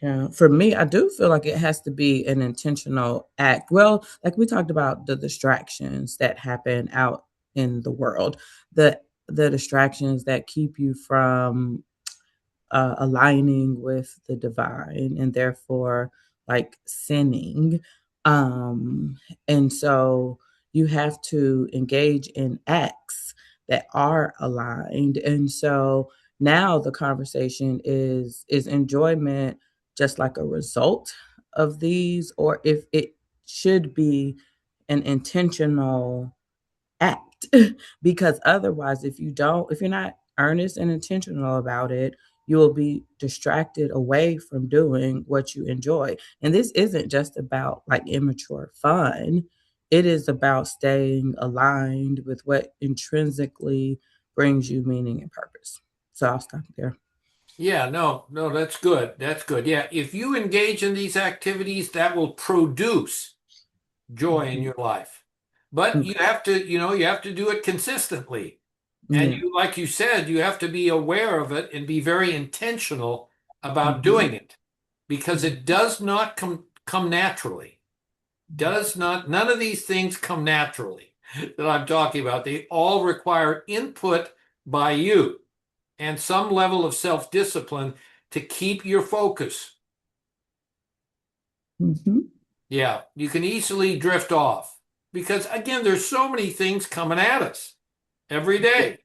Yeah, for me, I do feel like it has to be an intentional act. Well, like we talked about the distractions that happen out in the world, the distractions that keep you from aligning with the divine and therefore like sinning. Um, and so you have to engage in acts that are aligned. And so now the conversation is enjoyment just like a result of these, or if it should be an intentional act because otherwise if you're not earnest and intentional about it, you will be distracted away from doing what you enjoy. And this isn't just about like immature fun, it is about staying aligned with what intrinsically brings you meaning and purpose. So I'll stop there. Yeah, no, that's good. That's good. Yeah, if you engage in these activities, that will produce joy in your life. But you Okay. have to, you have to do it consistently. And Yeah. like you said, you have to be aware of it and be very intentional about Mhm. doing it because it does not come naturally. Does not, none of these things come naturally that I'm talking about. They all require input by you and some level of self-discipline to keep your focus. Mhm. Yeah, you can easily drift off because again, there's so many things coming at us every day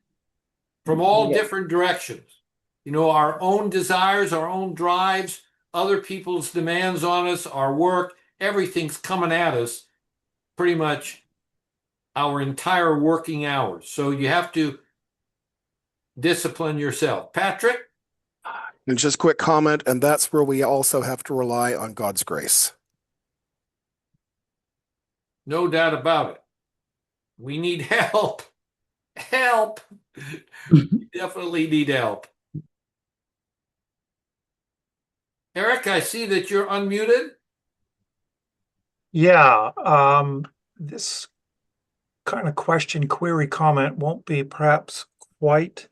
from all Yeah. different directions. Our own desires, our own drives, other people's demands on us, our work, everything's coming at us pretty much our entire working hours. So you have to discipline yourself. Patrick? And just quick comment, and that's where we also have to rely on God's grace. No doubt about it. We need help. Help. Definitely need help. Eric, I see that you're unmuted. Yeah, this kind of question, query, comment won't be perhaps quite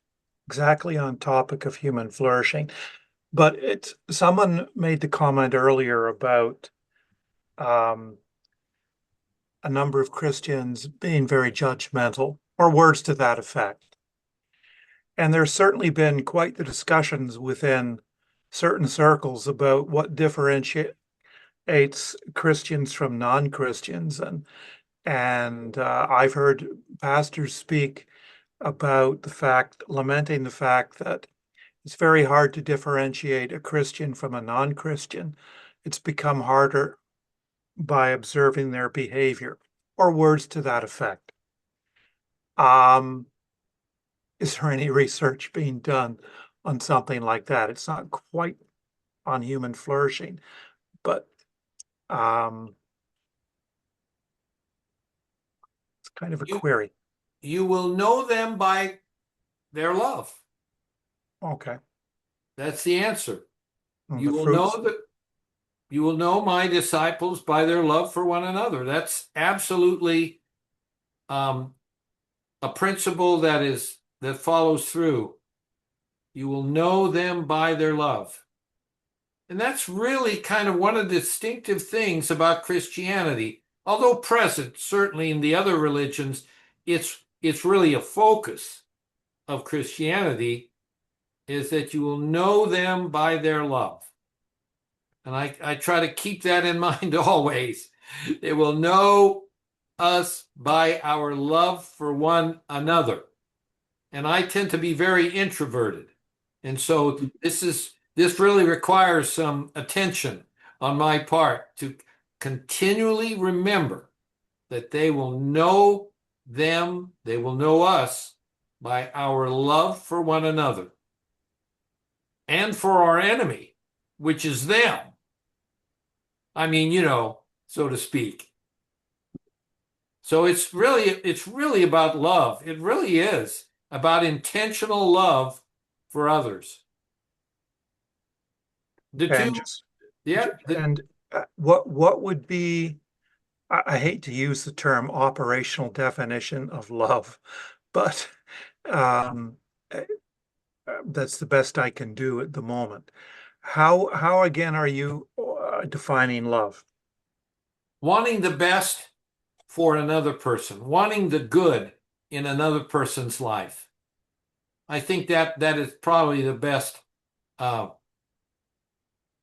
exactly on topic of human flourishing, but it's someone made the comment earlier about um, a number of Christians being very judgmental, or words to that effect. And there's certainly been quite the discussions within certain circles about what differentiates Christians from non-Christians, and I've heard pastors speak about lamenting the fact that it's very hard to differentiate a Christian from a non-Christian. It's become harder by observing their behavior, or words to that effect. Um, is there any research being done on something like that? It's not quite on human flourishing, but um, it's kind of a You query. you will know them by their love. Okay. That's the answer. And You the will know fruits. that you will know my disciples by their love for one another. That's absolutely um, a principle that follows through. You will know them by their love. And that's really kind of one of the distinctive things about Christianity. Although present, certainly in the other religions, it's really a focus of Christianity is that you will know them by their love. And I try to keep that in mind always. They will know us by our love for one another. And I tend to be very introverted. And so this really requires some attention on my part to continually remember that they will know them, they will know us by our love for one another and for our enemy, which is them. I mean, so to speak. So it's really about love. It really is about intentional love for others. The And two, just yeah. and what would be, I hate to use the term operational definition of love, but um, uh, that's the best I can do at the moment. How again are you defining love? Wanting the best for another person, wanting the good in another person's life. I think that is probably the best uh,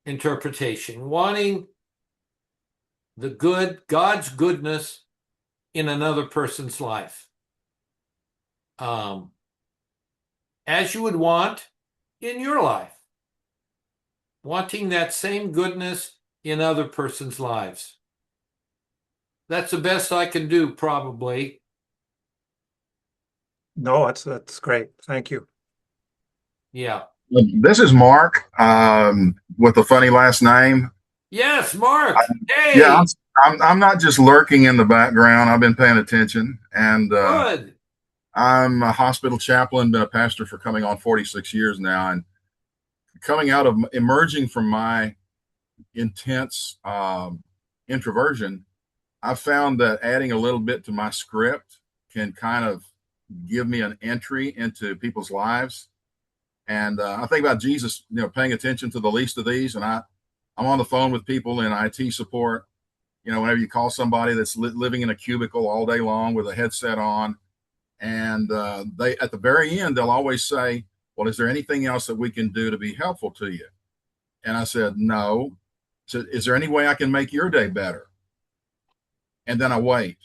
interpretation. Wanting the good, God's goodness in another person's life. As you would want in your life. Wanting that same goodness in other person's lives. That's the best I can do, probably. No, that's great. Thank you. Yeah. This is Mark, with a funny last name. Yes, Mark. Yeah, Hey, I'm not just lurking in the background. I've been paying attention, and good. I'm a hospital chaplain, been a pastor for coming on 46 years now, and coming out of emerging from my intense introversion, I've found that adding a little bit to my script can kind of give me an entry into people's lives. And I think about Jesus, paying attention to the least of these. And I'm on the phone with people in IT support. Whenever you call somebody that's living in a cubicle all day long with a headset on, and they at the very end they'll always say, "Well, is there anything else that we can do to be helpful to you?" And I said, "No." So, is there any way I can make your day better? And then I wait.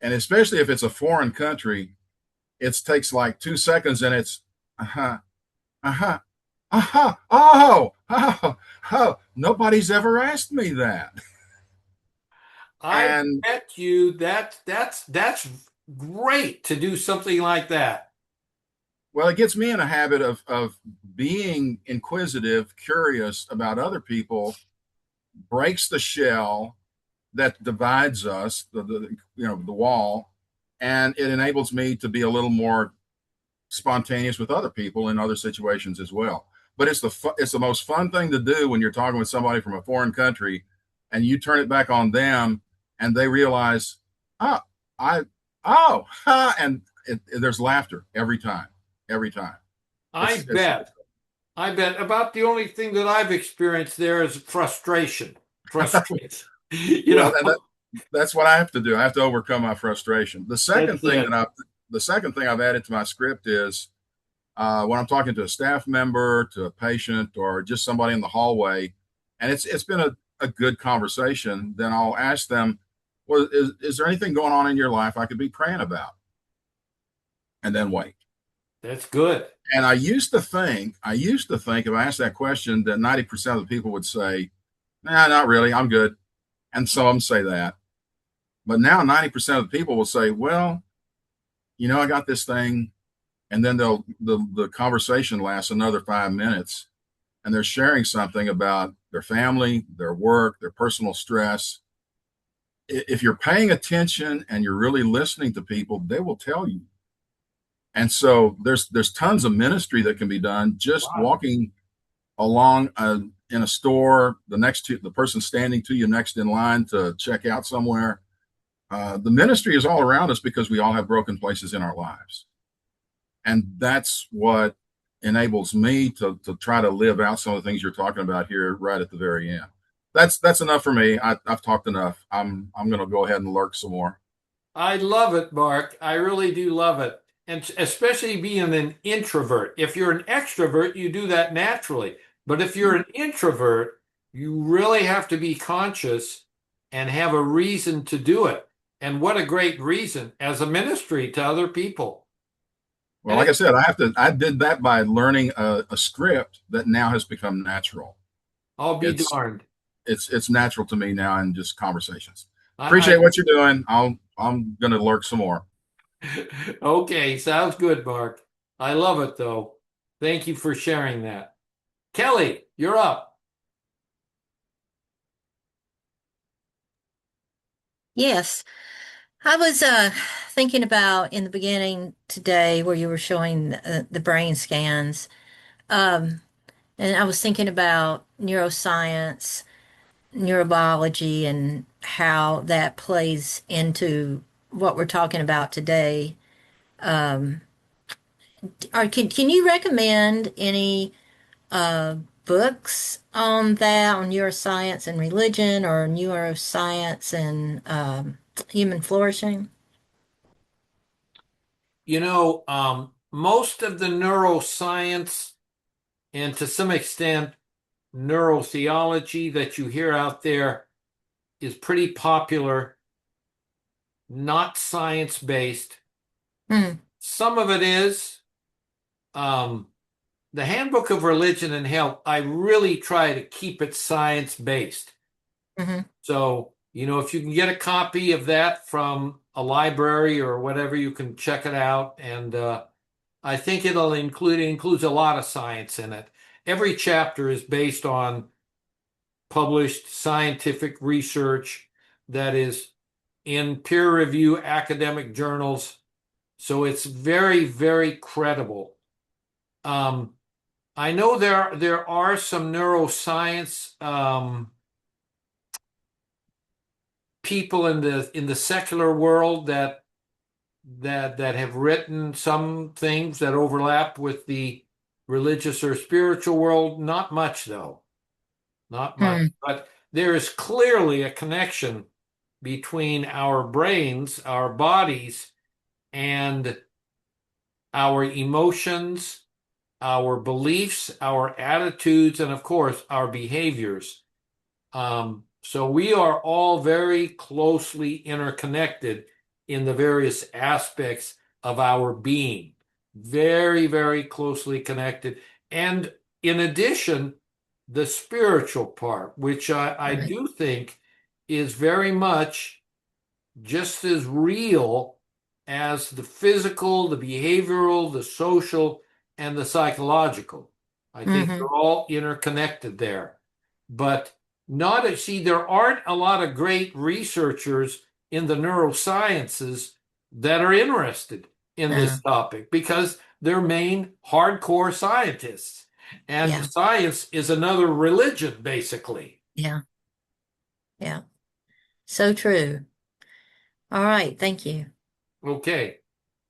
And especially if it's a foreign country, it takes like 2 seconds, and it's uh-huh, uh-huh, uh-huh, oh, nobody's ever asked me that. I And bet you that's great to do something like that. well, it gets me in a habit of being inquisitive, curious about other people, breaks the shell that divides us, the wall, and it enables me to be a little more spontaneous with other people in other situations as well. But it's the most fun thing to do when you're talking with somebody from a foreign country, and you turn it back on them, and they realize, oh, I, oh, ha, and there's laughter every time, every time. I It's bet. I bet about the only thing that I've experienced there is frustration. Frustration. well, and that's what I have to do. I have to overcome my frustration. That's it. The second thing I've added to my script is when I'm talking to a staff member, to a patient, or just somebody in the hallway, and it's been a good conversation, then I'll ask them, "Well, is there anything going on in your life I could be praying about?" And then wait. That's good. And I used to think if I asked that question, that 90% of the people would say, "Nah, not really. I'm good." And some of them say that. But now 90% of the people will say, "Well, I got this thing." And then the conversation lasts another 5 minutes, and they're sharing something about their family, their work, their personal stress. If you're paying attention and you're really listening to people, they will tell you. And so there's tons of ministry that can be done just walking along in a store, the person standing to you next in line to check out somewhere. The ministry is all around us because we all have broken places in our lives. And that's what enables me to try to live out some of the things you're talking about here right at the very end. That's enough for me. I've talked enough. I'm going to go ahead and lurk some more. I love it, Mark. I really do love it. And especially being an introvert. If you're an extrovert, you do that naturally. But if you're an introvert, you really have to be conscious and have a reason to do it. And what a great reason as a ministry to other people. Well, like I said, I did that by learning a script that now has become natural. I'll be It's darned. it's natural to me now in just conversations. I Appreciate what you're doing. I'm going to lurk some more. Okay, sounds good, Mark. I love it though. Thank you for sharing that. Kelly, you're up. Yes. I was thinking about in the beginning today where you were showing the brain scans. Um, and I was thinking about neuroscience, neurobiology, and how that plays into what we're talking about today. Um, can you recommend any uh, books on that, on neuroscience and religion, or neuroscience and human flourishing? Most of the neuroscience and to some extent neurotheology that you hear out there is pretty popular, not science based. Hmm. Some of it is. Um, the Handbook of Religion and Health, I really try to keep it science based. Hmm. So, if you can get a copy of that from a library or whatever, you can check it out. And I think it includes a lot of science in it. Every chapter is based on published scientific research that is in peer review academic journals. So it's very, very credible. Um, I know there are some neuroscience people in the secular world that have written some things that overlap with the religious or spiritual world. Not much though, not much. Hmm. But there is clearly a connection between our brains, our bodies, and our emotions, our beliefs, our attitudes, and of course, our behaviors. So we are all very closely interconnected in the various aspects of our being. Very, very closely connected. And in addition, the spiritual part, which I Right. do think is very much just as real as the physical, the behavioral, the social, and the psychological. I think they're Hmm. all interconnected there. But there aren't a lot of great researchers in the neurosciences that are interested in Uh, this topic because they're main hardcore scientists. And yeah. science is another religion, basically. Yeah. Yeah. So true. All right. Thank you. Okay.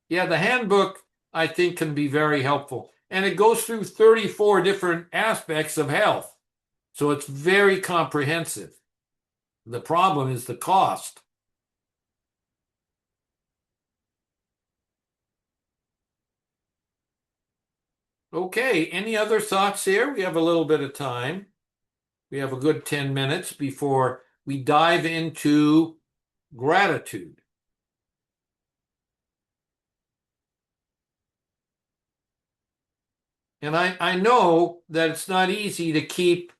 Yeah, the handbook, I think, can be very helpful. And it goes through 34 different aspects of health. So it's very comprehensive. The problem is the cost. Okay, any other thoughts here? We have a little bit of time. We have a good 10 minutes before we dive into gratitude. And I know that it's not easy to keep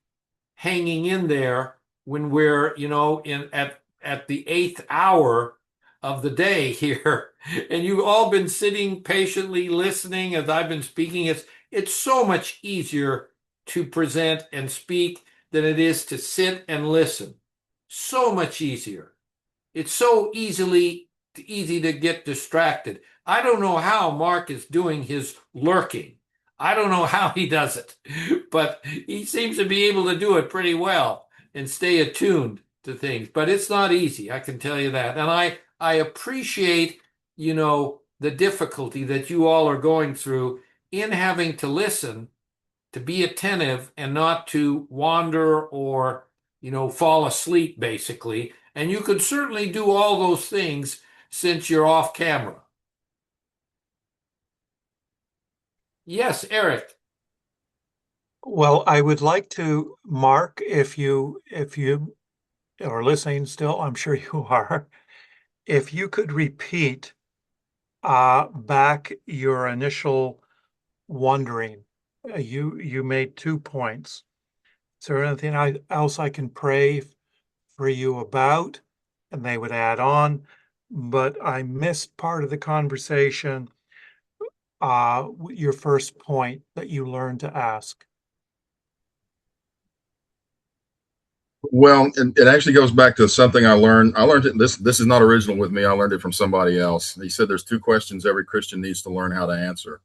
hanging in there when we're, in at the eighth hour of the day here. And you've all been sitting patiently listening as I've been speaking. It's so much easier to present and speak than it is to sit and listen. So much easier. It's so easy to get distracted. I don't know how Mark is doing his lurking. I don't know how he does it, but he seems to be able to do it pretty well and stay attuned to things. But it's not easy, I can tell you that. And I appreciate, the difficulty that you all are going through in having to listen, to be attentive and not to wander or, fall asleep basically. And you could certainly do all those things since you're off camera. Yes, Eric. Well, I would like to, Mark, if you are listening still, I'm sure you are, if you could repeat back your initial wondering. You made 2 points. Is there else I can pray for you about? And they would add on. but I missed part of the conversation, your first point that you learned to ask. Well, it actually goes back to something I learned. I learned it. This is not original with me. I learned it from somebody else. He said there's two questions every Christian needs to learn how to answer.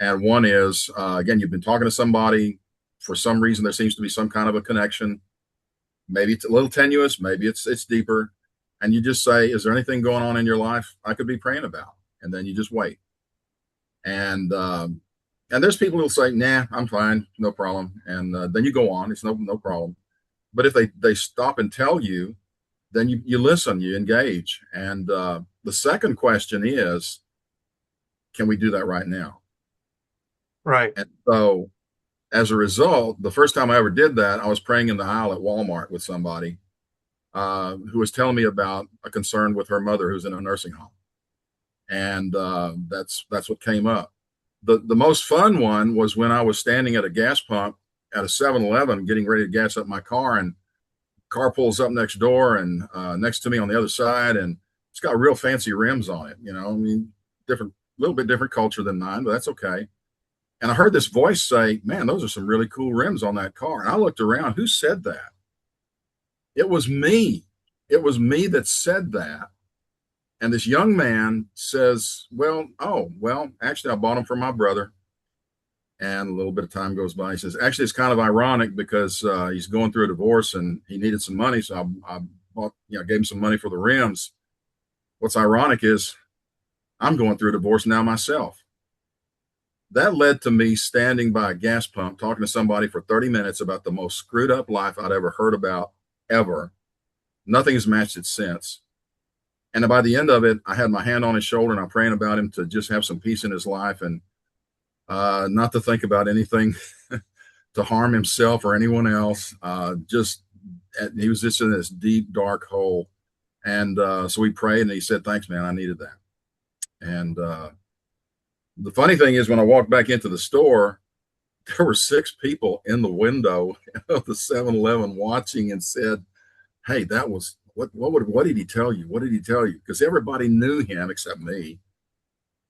And one is, again, you've been talking to somebody for some reason. There seems to be some kind of a connection. Maybe it's a little tenuous. Maybe it's deeper. And you just say, "Is there anything going on in your life I could be praying about?" And then you just wait. And there's people who'll say, "Nah, I'm fine, no problem." And then you go on. It's no problem. But if they stop and tell you, then you listen, you engage. And the second question is, can we do that right now? Right. And so as a result, the first time I ever did that, I was praying in the aisle at Walmart with somebody who was telling me about a concern with her mother who's in a nursing home. And that's what came up. The most fun one was when I was standing at a gas pump at a 7-Eleven getting ready to gas up my car, and car pulls up next door and next to me on the other side, and it's got real fancy rims on it. I mean, different, little bit different culture than mine, but that's okay. And I heard this voice say, "Man, those are some really cool rims on that car." And I looked around. Who said that? It was me. It was me that said that. And this young man says, well, actually, I bought them for my brother. And a little bit of time goes by. He says, "Actually, it's kind of ironic because he's going through a divorce and he needed some money. So I bought, gave him some money for the rims. What's ironic is I'm going through a divorce now myself." That led to me standing by a gas pump talking to somebody for 30 minutes about the most screwed up life I'd ever heard about, ever. Nothing has matched it since. And by the end of it, I had my hand on his shoulder and I'm praying about him to just have some peace in his life and not to think about anything to harm himself or anyone else. He was just in this deep, dark hole. And so we prayed and he said, "Thanks, man. I needed that." And the funny thing is, when I walked back into the store, there were 6 people in the window of the 7-Eleven watching and said, "Hey, that was what did he tell you? What did he tell you?" Because everybody knew him except me.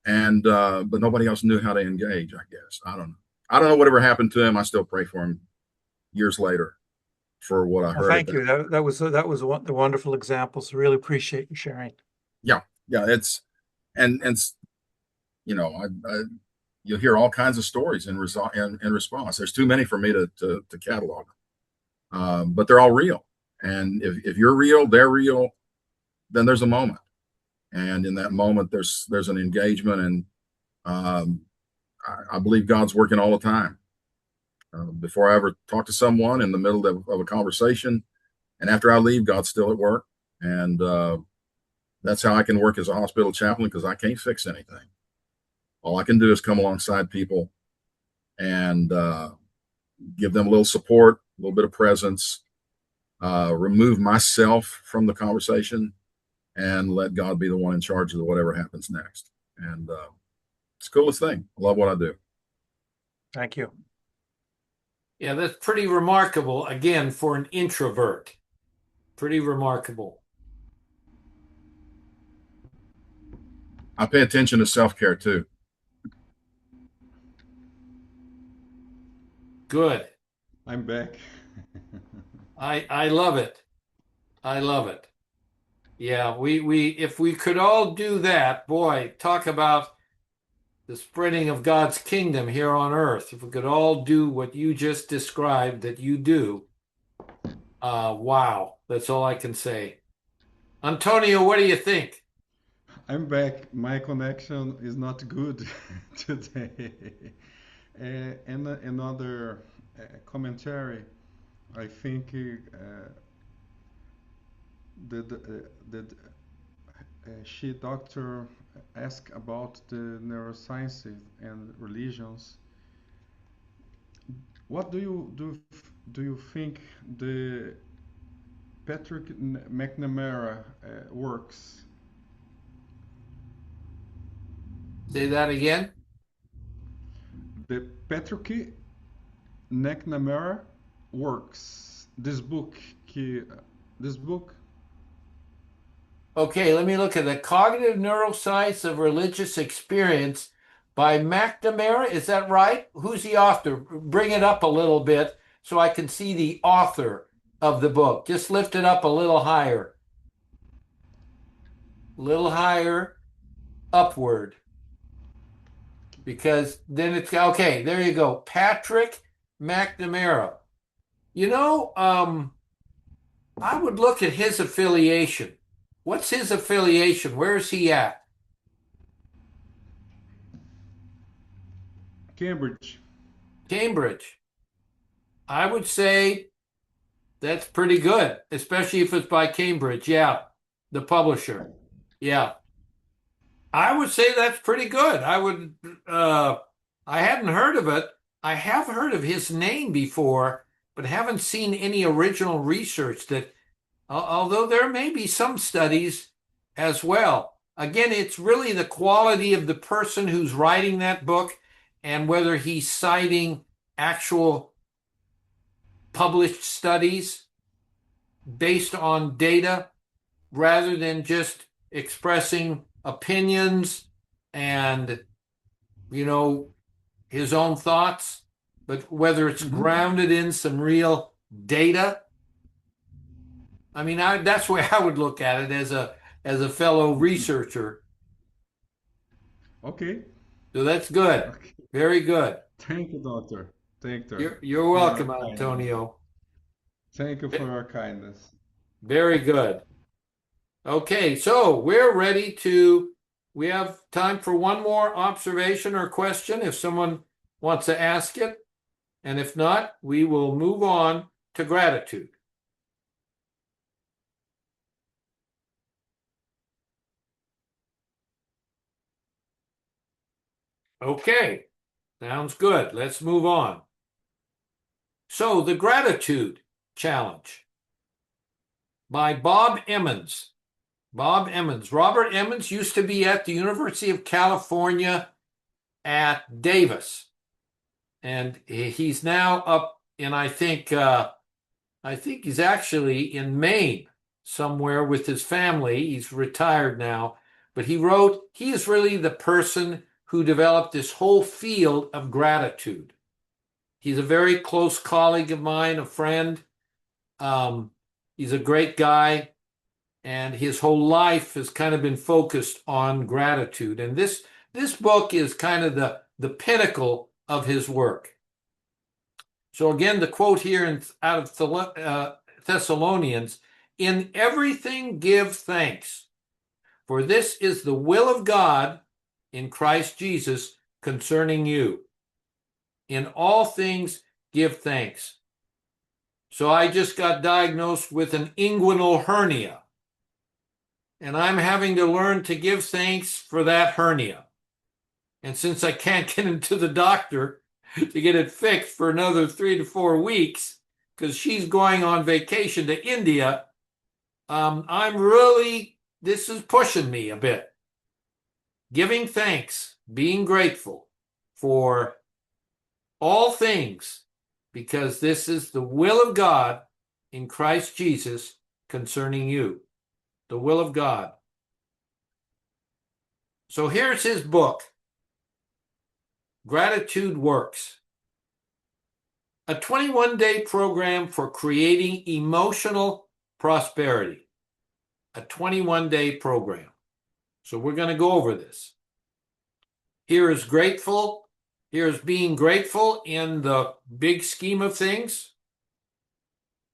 And but nobody else knew how to engage, I guess. I don't know whatever happened to him. I still pray for him years later for what I Well, heard. thank you. That was the wonderful examples. Really appreciate you sharing. Yeah, it's and I you'll hear all kinds of stories in response. There's too many for me to catalog, but they're all real. And if you're real, they're real. Then there's a moment, and in that moment, there's an engagement, and I believe God's working all the time. Before I ever talk to someone in the middle of a conversation, and after I leave, God's still at work, and that's how I can work as a hospital chaplain because I can't fix anything. All I can do is come alongside people and give them a little support, a little bit of presence, remove myself from the conversation, and let God be the one in charge of whatever happens next. And it's the coolest thing. I love what I do. Thank you. Yeah, that's pretty remarkable, again, for an introvert. Pretty remarkable. I pay attention to self-care too. Good. I'm back. I love it. I love it. Yeah, we if we could all do that, boy, talk about the spreading of God's kingdom here on earth. If we could all do what you just described that you do, wow, that's all I can say. Antonio, what do you think? I'm back. My connection is not good today. And another commentary, I think the she doctor asked about the neurosciences and religions. What do you think the Patrick McNamara works? Say that again. The Patrick McNamara works. This book, Okay, let me look at the Cognitive Neuroscience of Religious Experience by McNamara. Is that right? Who's the author? Bring it up a little bit so I can see the author of the book. Just lift it up a little higher. A little higher, upward. Because then it's okay. There you go. Patrick McNamara. You know, I would look at his affiliation. What's his affiliation? Where is he at? Cambridge. Cambridge. I would say that's pretty good, especially if it's by Cambridge. Yeah, the publisher. Yeah. I would say that's pretty good. I hadn't heard of it. I have heard of his name before, but haven't seen any original research that, although there may be some studies as well. Again, it's really the quality of the person who's writing that book and whether he's citing actual published studies based on data rather than just expressing opinions and, his own thoughts, but whether it's grounded in some real data. I mean, that's the way I would look at it as a fellow researcher. Okay. So that's good. Okay. Very good. Thank you, doctor. Thank you. You're welcome, Antonio. Thank you for your kindness. Very good. Okay, so we have time for one more observation or question if someone wants to ask it. And if not, we will move on to gratitude. Okay, sounds good. Let's move on. So, the Gratitude Challenge by Bob Emmons. Bob Emmons. Robert Emmons used to be at the University of California at Davis. And he's now up in, I think he's actually in Maine somewhere with his family. He's retired now. But he is really the person who developed this whole field of gratitude. He's a very close colleague of mine, a friend. He's a great guy. And his whole life has kind of been focused on gratitude. And this book is kind of the pinnacle of his work. So again, the quote here out of Thessalonians, "In everything give thanks, for this is the will of God in Christ Jesus concerning you. In all things give thanks." So I just got diagnosed with an inguinal hernia. And I'm having to learn to give thanks for that hernia. And since I can't get into the doctor to get it fixed for another 3 to 4 weeks, because she's going on vacation to India, this is pushing me a bit. Giving thanks, being grateful for all things, because this is the will of God in Christ Jesus concerning you. The will of God. So here's his book, Gratitude Works, a 21-day program for creating emotional prosperity. A 21-day program. So we're going to go over this. Here is being grateful in the big scheme of things.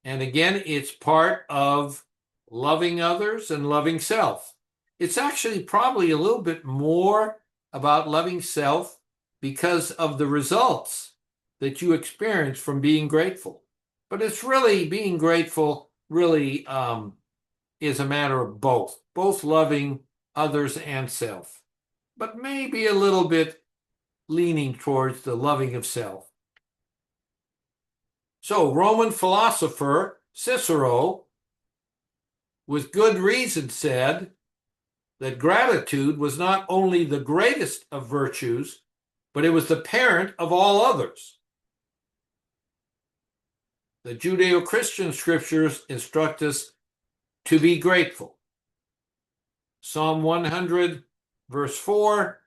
And again, it's part of loving others and loving self. It's actually probably a little bit more about loving self because of the results that you experience from being grateful. But it's really, being grateful really is a matter of both loving others and self, but maybe a little bit leaning towards the loving of self. So Roman philosopher Cicero, with good reason, said that gratitude was not only the greatest of virtues, but it was the parent of all others. The Judeo-Christian scriptures instruct us to be grateful. Psalm 100, verse 4,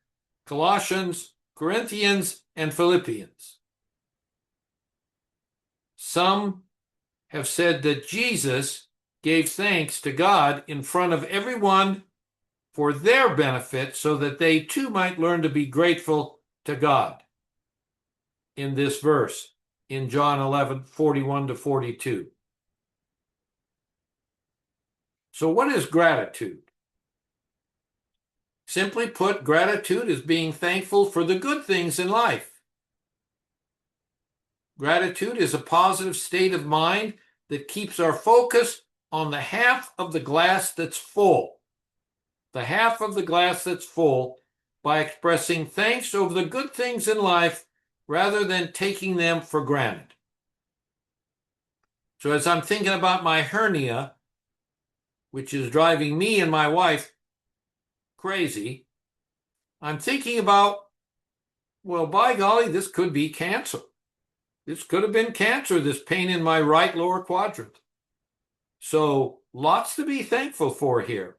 Colossians, Corinthians, and Philippians. Some have said that Jesus gave thanks to God in front of everyone for their benefit so that they too might learn to be grateful to God in this verse in John 11, 41 to 42. So what is gratitude? Simply put, gratitude is being thankful for the good things in life. Gratitude is a positive state of mind that keeps our focus on the half of the glass that's full. The half of the glass that's full by expressing thanks over the good things in life rather than taking them for granted. So as I'm thinking about my hernia, which is driving me and my wife crazy, I'm thinking about, well, by golly, this could be cancer. This could have been cancer, this pain in my right lower quadrant. So lots to be thankful for here.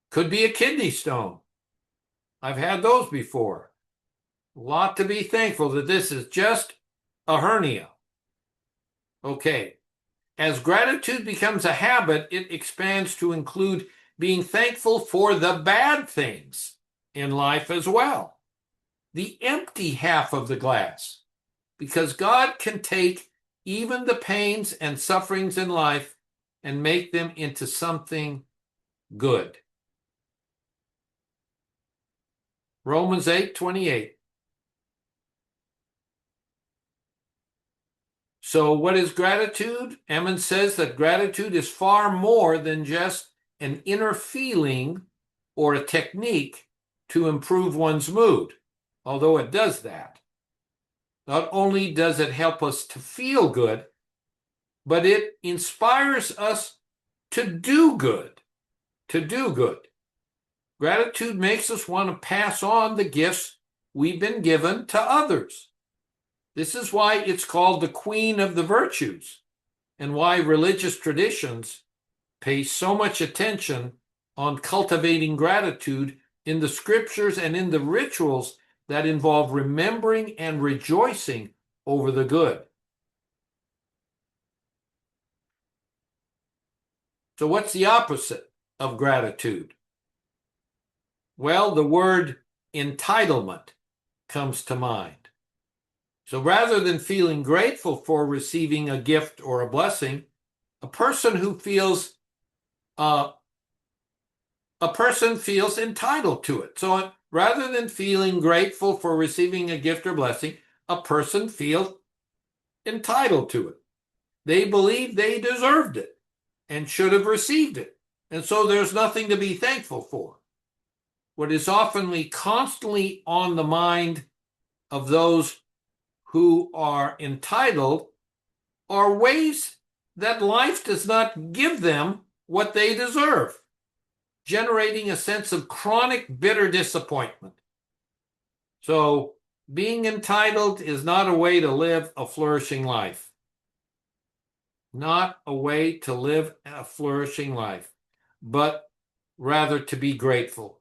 Could be a kidney stone. I've had those before. A lot to be thankful that this is just a hernia. Okay. As gratitude becomes a habit, it expands to include being thankful for the bad things in life as well. The empty half of the glass. Because God can take even the pains and sufferings in life and make them into something good. Romans 8:28. So what is gratitude? Emmons says that gratitude is far more than just an inner feeling or a technique to improve one's mood, although it does that. Not only does it help us to feel good, but it inspires us to do good, to do good. Gratitude makes us want to pass on the gifts we've been given to others. This is why it's called the Queen of the Virtues, and why religious traditions pay so much attention on cultivating gratitude in the scriptures and in the rituals that involve remembering and rejoicing over the good. So what's the opposite of gratitude? Well, the word entitlement comes to mind. So rather than feeling grateful for receiving a gift or a blessing, a person feels entitled to it. So rather than feeling grateful for receiving a gift or blessing, a person feels entitled to it. They believe they deserved it and should have received it. And so there's nothing to be thankful for. What is often constantly on the mind of those who are entitled are ways that life does not give them what they deserve, generating a sense of chronic bitter disappointment. So being entitled is not a way to live a flourishing life. Not a way to live a flourishing life, but rather to be grateful.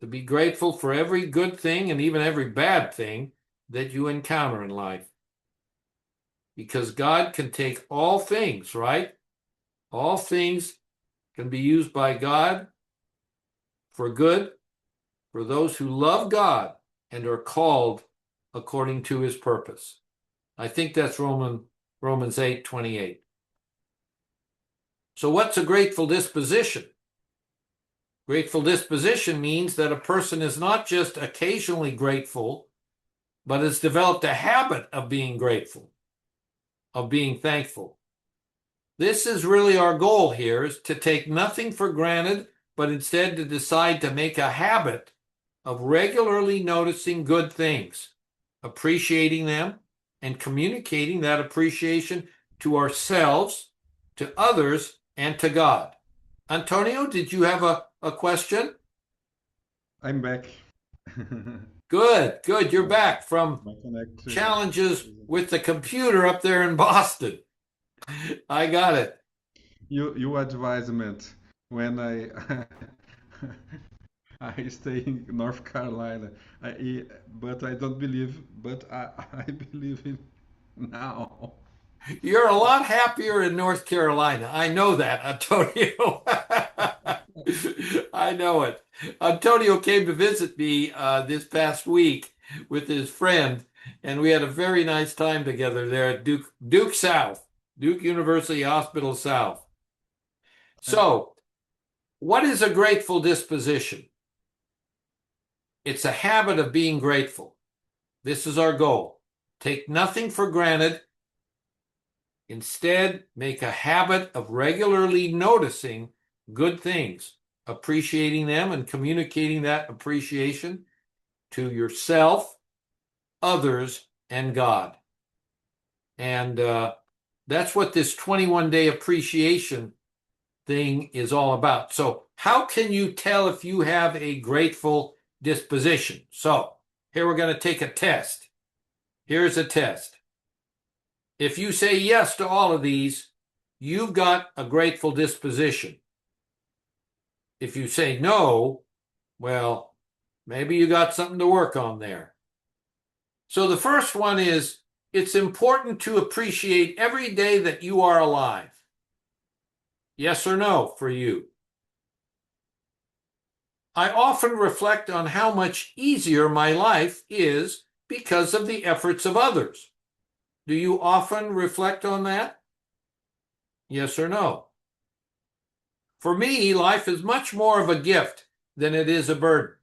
To be grateful for every good thing and even every bad thing that you encounter in life. Because God can take all things, right? All things can be used by God for good for those who love God and are called according to his purpose. I think that's Romans 8:28. So what's a grateful disposition? Grateful disposition means that a person is not just occasionally grateful, but has developed a habit of being grateful, of being thankful. This is really our goal here, is to take nothing for granted, but instead to decide to make a habit of regularly noticing good things, appreciating them, and communicating that appreciation to ourselves, to others, and to God. Antonio, did you have a question? I'm back. Good. You're back from My connect challenges with the computer up there in Boston. I got it. you advisement. when I I stay in North Carolina. But I don't believe, but I believe in now. You're a lot happier in North Carolina. I know that, Antonio. I know it. Antonio came to visit me this past week with his friend, and we had a very nice time together there at Duke South, Duke University Hospital South. So, what is a grateful disposition? It's a habit of being grateful. This is our goal. Take nothing for granted. Instead, make a habit of regularly noticing good things, appreciating them, and communicating that appreciation to yourself, others, and God. And that's what this 21-day appreciation thing is all about. So, how can you tell if you have a grateful disposition? So, here we're going to take a test. Here's a test. If you say yes to all of these, you've got a grateful disposition. If you say no, well, maybe you got something to work on there. So the first one is, it's important to appreciate every day that you are alive. Yes or no for you? I often reflect on how much easier my life is because of the efforts of others. Do you often reflect on that? Yes or no? For me, life is much more of a gift than it is a burden.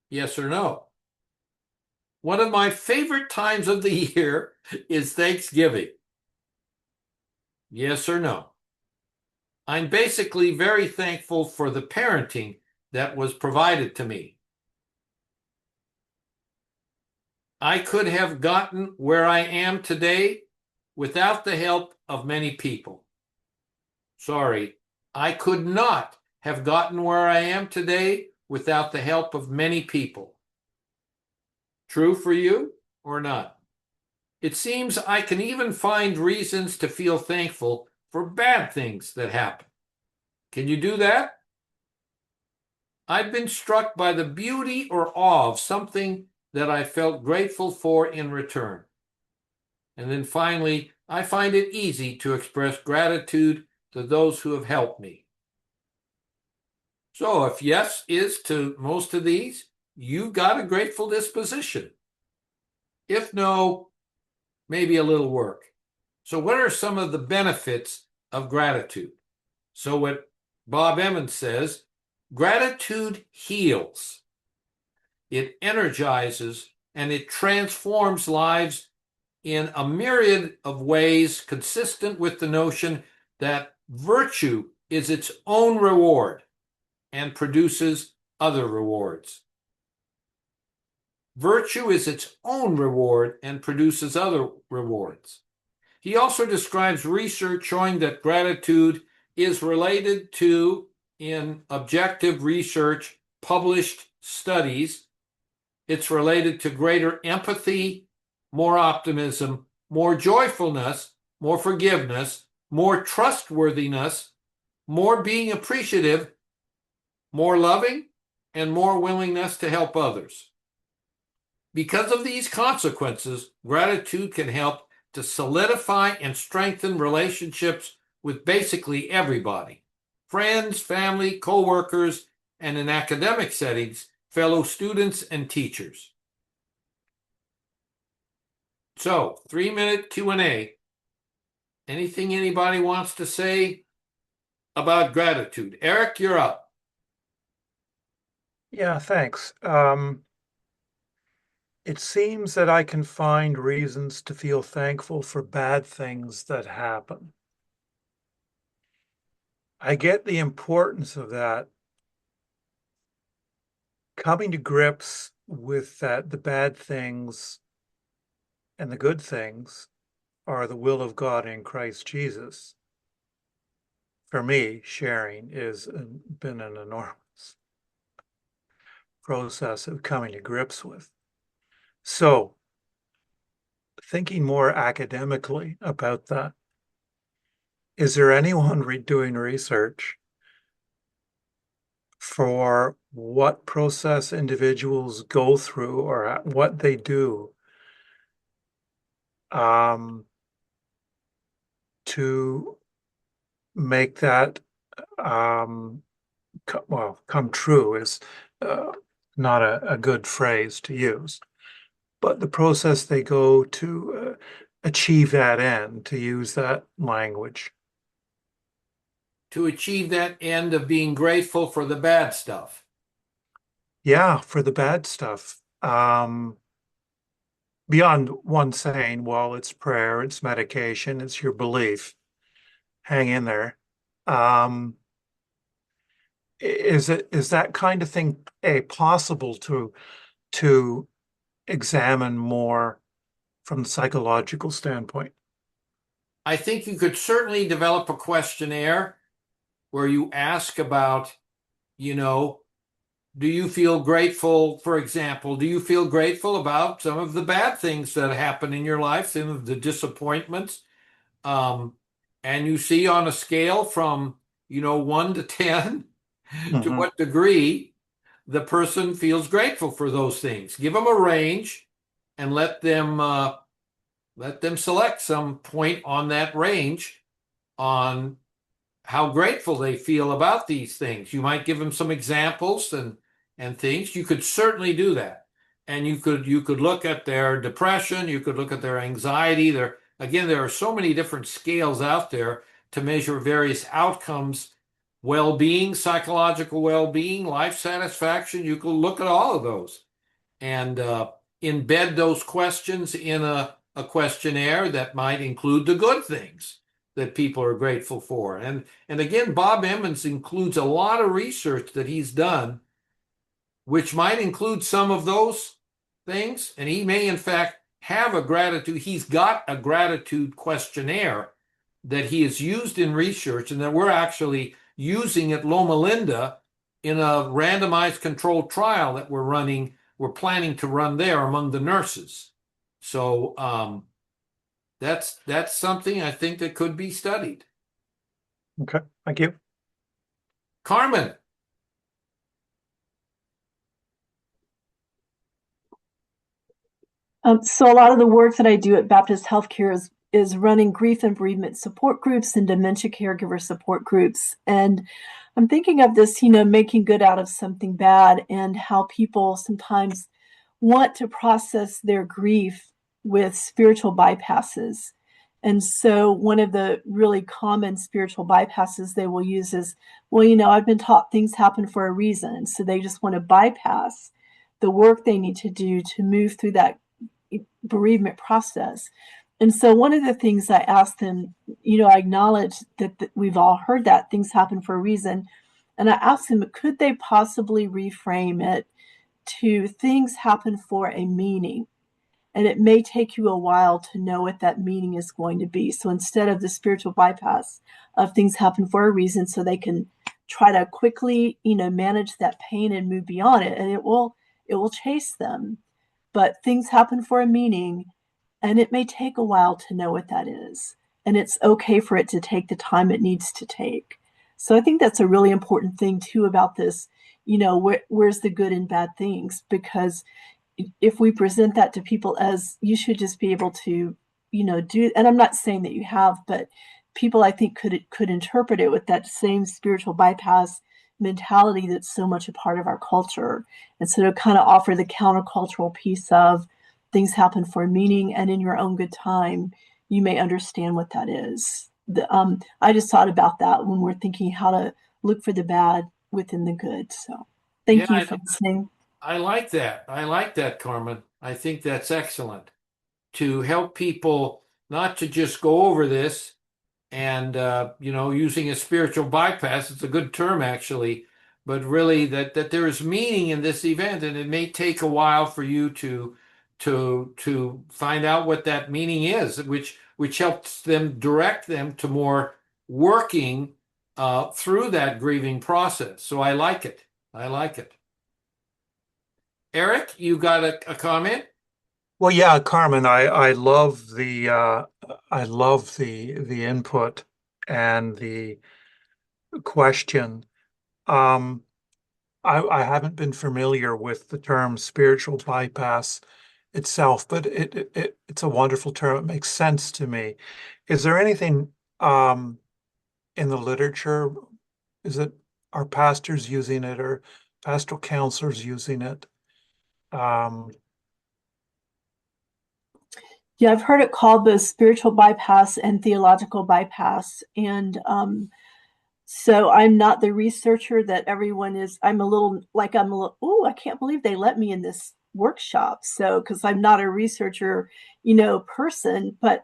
Yes or no? One of my favorite times of the year is Thanksgiving. Yes or no? I'm basically very thankful for the parenting that was provided to me. I could have gotten where I am today without the help of many people. Sorry, I could not have gotten where I am today without the help of many people. True for you or not? It seems I can even find reasons to feel thankful for bad things that happen. Can you do that? I've been struck by the beauty or awe of something that I felt grateful for in return. And then finally, I find it easy to express gratitude to those who have helped me. So if yes is to most of these, you've got a grateful disposition. If no, maybe a little work. So what are some of the benefits of gratitude? So what Bob Emmons says, gratitude heals. It energizes and it transforms lives in a myriad of ways consistent with the notion that virtue is its own reward and produces other rewards. Virtue is its own reward and produces other rewards. He also describes research showing that gratitude is related to, in objective research, published studies, it's related to greater empathy, more optimism, more joyfulness, more forgiveness, more trustworthiness, more being appreciative, more loving, and more willingness to help others. Because of these consequences, gratitude can help to solidify and strengthen relationships with basically everybody. Friends, family, co-workers, and in academic settings, fellow students and teachers. So, 3-minute Q&A. Anything anybody wants to say about gratitude? Eric, you're up. Yeah, thanks. It seems that I can find reasons to feel thankful for bad things that happen. I get the importance of that. Coming to grips with that the bad things and the good things are the will of God in Christ Jesus. For me, sharing is been an enormous process of coming to grips with. So, thinking more academically about that, is there anyone doing research for what process individuals go through or what they do um, to make that come true is uh, not a good phrase to use, but the process they go to achieve that end, to use that language. To achieve that end of being grateful for the bad stuff. Yeah, for the bad stuff. Beyond one saying, well, it's prayer, it's medication, it's your belief. Hang in there. Um, is that kind of thing possible to examine more from the psychological standpoint? I think you could certainly develop a questionnaire where you ask about, you know, do you feel grateful, for example, do you feel grateful about some of the bad things that happen in your life, some of the disappointments? Um, and you see on a scale from, 1 to 10, to Mhm. what degree the person feels grateful for those things. Give them a range and let them select some point on that range on how grateful they feel about these things. You might give them some examples and things. You could certainly do that. And you could look at their depression, you could look at their anxiety. There are so many different scales out there to measure various outcomes, well-being, psychological well-being, life satisfaction. You could look at all of those and embed those questions in a questionnaire that might include the good things that people are grateful for. And again, Bob Emmons includes a lot of research that he's done, which might include some of those things. And he may, in fact, have a gratitude. He's got a gratitude questionnaire that he has used in research and that we're actually using at Loma Linda in a randomized controlled trial that we're planning to run there among the nurses. So that's something I think that could be studied. Okay, thank you. Carmen. So a lot of the work that I do at Baptist Healthcare is running grief and bereavement support groups and dementia caregiver support groups. And I'm thinking of this, making good out of something bad and how people sometimes want to process their grief with spiritual bypasses. And so one of the really common spiritual bypasses they will use is, well, I've been taught things happen for a reason. So they just want to bypass the work they need to do to move through that bereavement process. And so one of the things I asked them, I acknowledge that we've all heard that things happen for a reason. And I asked them, could they possibly reframe it to things happen for a meaning? And it may take you a while to know what that meaning is going to be. So instead of the spiritual bypass of things happen for a reason, so they can try to quickly, manage that pain and move beyond it, and it will chase them. But things happen for a meaning, and it may take a while to know what that is. And it's okay for it to take the time it needs to take. So I think that's a really important thing too about this, where's the good and bad things? Because if we present that to people as you should just be able to, do, and I'm not saying that you have, but people I think could interpret it with that same spiritual bypass mentality that's so much a part of our culture. And so to kind of offer the countercultural piece of things happen for meaning and in your own good time, you may understand what that is. I just thought about that when we're thinking how to look for the bad within the good. So Yeah, thank you for listening. I like that. I like that, Carmen. I think that's excellent to help people not to just go over this and using a spiritual bypass. It's a good term actually, but really that there is meaning in this event, and it may take a while for you to find out what that meaning is, which helps them direct them to more working through that grieving process. So I like it. I like it. Eric, you got a comment? Well, yeah, Carmen, I love the input and the question. I haven't been familiar with the term spiritual bypass itself, but it's a wonderful term. It makes sense to me. Is there anything in the literature? Is it Are pastors using it or pastoral counselors using it? Um, Yeah, I've heard it called the spiritual bypass and theological bypass. And so I'm not the researcher that everyone is. Oh, I can't believe they let me in this workshop. So, because I'm not a researcher, person, but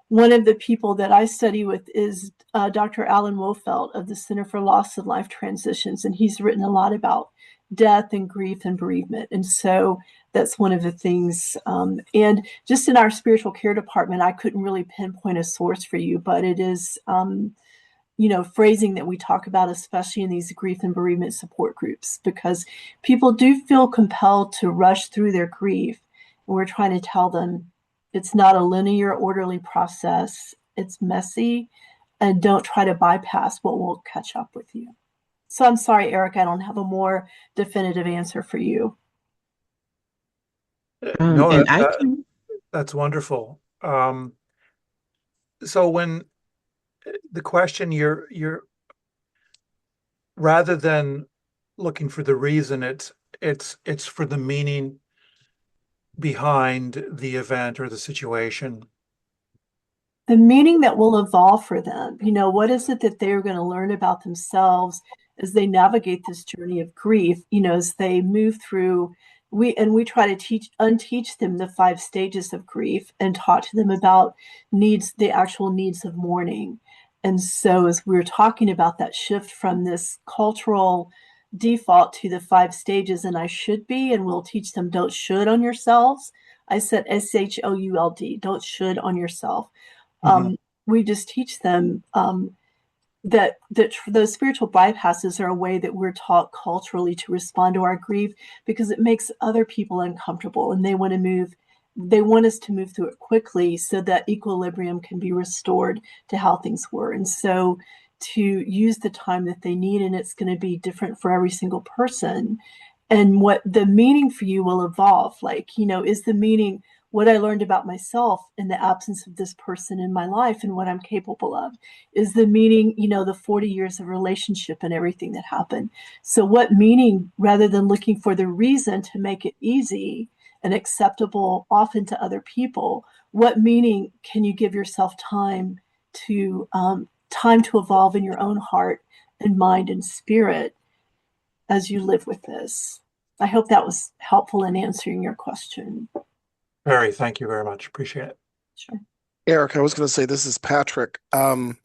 one of the people that I study with is Dr. Alan Wofelt of the Center for Loss and Life Transitions, and he's written a lot about death and grief and bereavement. And so that's one of the things. And just in our spiritual care department, I couldn't really pinpoint a source for you, but it is. Phrasing that we talk about, especially in these grief and bereavement support groups, because people do feel compelled to rush through their grief. And we're trying to tell them it's not a linear, orderly process. It's messy, and don't try to bypass what will catch up with you. So I'm sorry, Eric, I don't have a more definitive answer for you. no, And I can, that's wonderful. So when the question you're rather than looking for the reason, it's for the meaning behind the event or the situation. The meaning that will evolve for them. What is it that they're going to learn about themselves as they navigate this journey of grief, as they move through. We try to unteach them the 5 stages of grief and talk to them about the actual needs of mourning. And so as we're talking about that shift from this cultural default to the 5 stages, and I should be, and we'll teach them, don't should on yourselves. I said SHOULD, don't should on yourself. Mhm. We just teach them that those spiritual bypasses are a way that we're taught culturally to respond to our grief, because it makes other people uncomfortable, and they want us to move through it quickly so that equilibrium can be restored to how things were. And so to use the time that they need, and it's going to be different for every single person, and what the meaning for you will evolve. Is the meaning what I learned about myself in the absence of this person in my life and what I'm capable of? Is the meaning, the 40 years of relationship and everything that happened? So what meaning, rather than looking for the reason to make it easy and acceptable often to other people, what meaning can you give yourself to evolve in your own heart and mind and spirit as you live with this? I hope that was helpful in answering your question. Barry, thank you very much. Appreciate it. Sure. Eric, I was going to say, this is Patrick. Some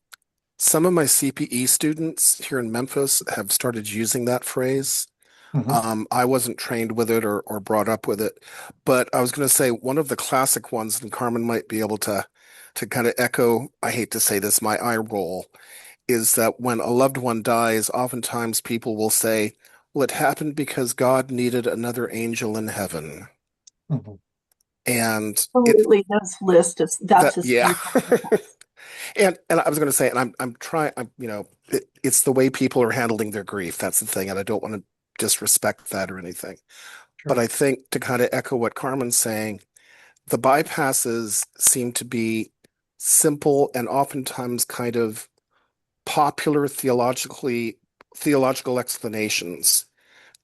of my CPE students here in Memphis have started using that phrase. Mhm. I wasn't trained with it or brought up with it, but I was going to say one of the classic ones, and Carmen might be able to kind of echo, I hate to say this, my eye roll, is that when a loved one dies, oftentimes people will say, well, it happened because God needed another angel in heaven. Mhm. And Absolutely, that's a yeah. spiritual bypass. And I was going to say, and I'm trying, it's the way people are handling their grief. That's the thing. And I don't want to disrespect that or anything. But Sure. I think, to kind of echo what Carmen's saying, the bypasses seem to be simple and oftentimes kind of popular theological explanations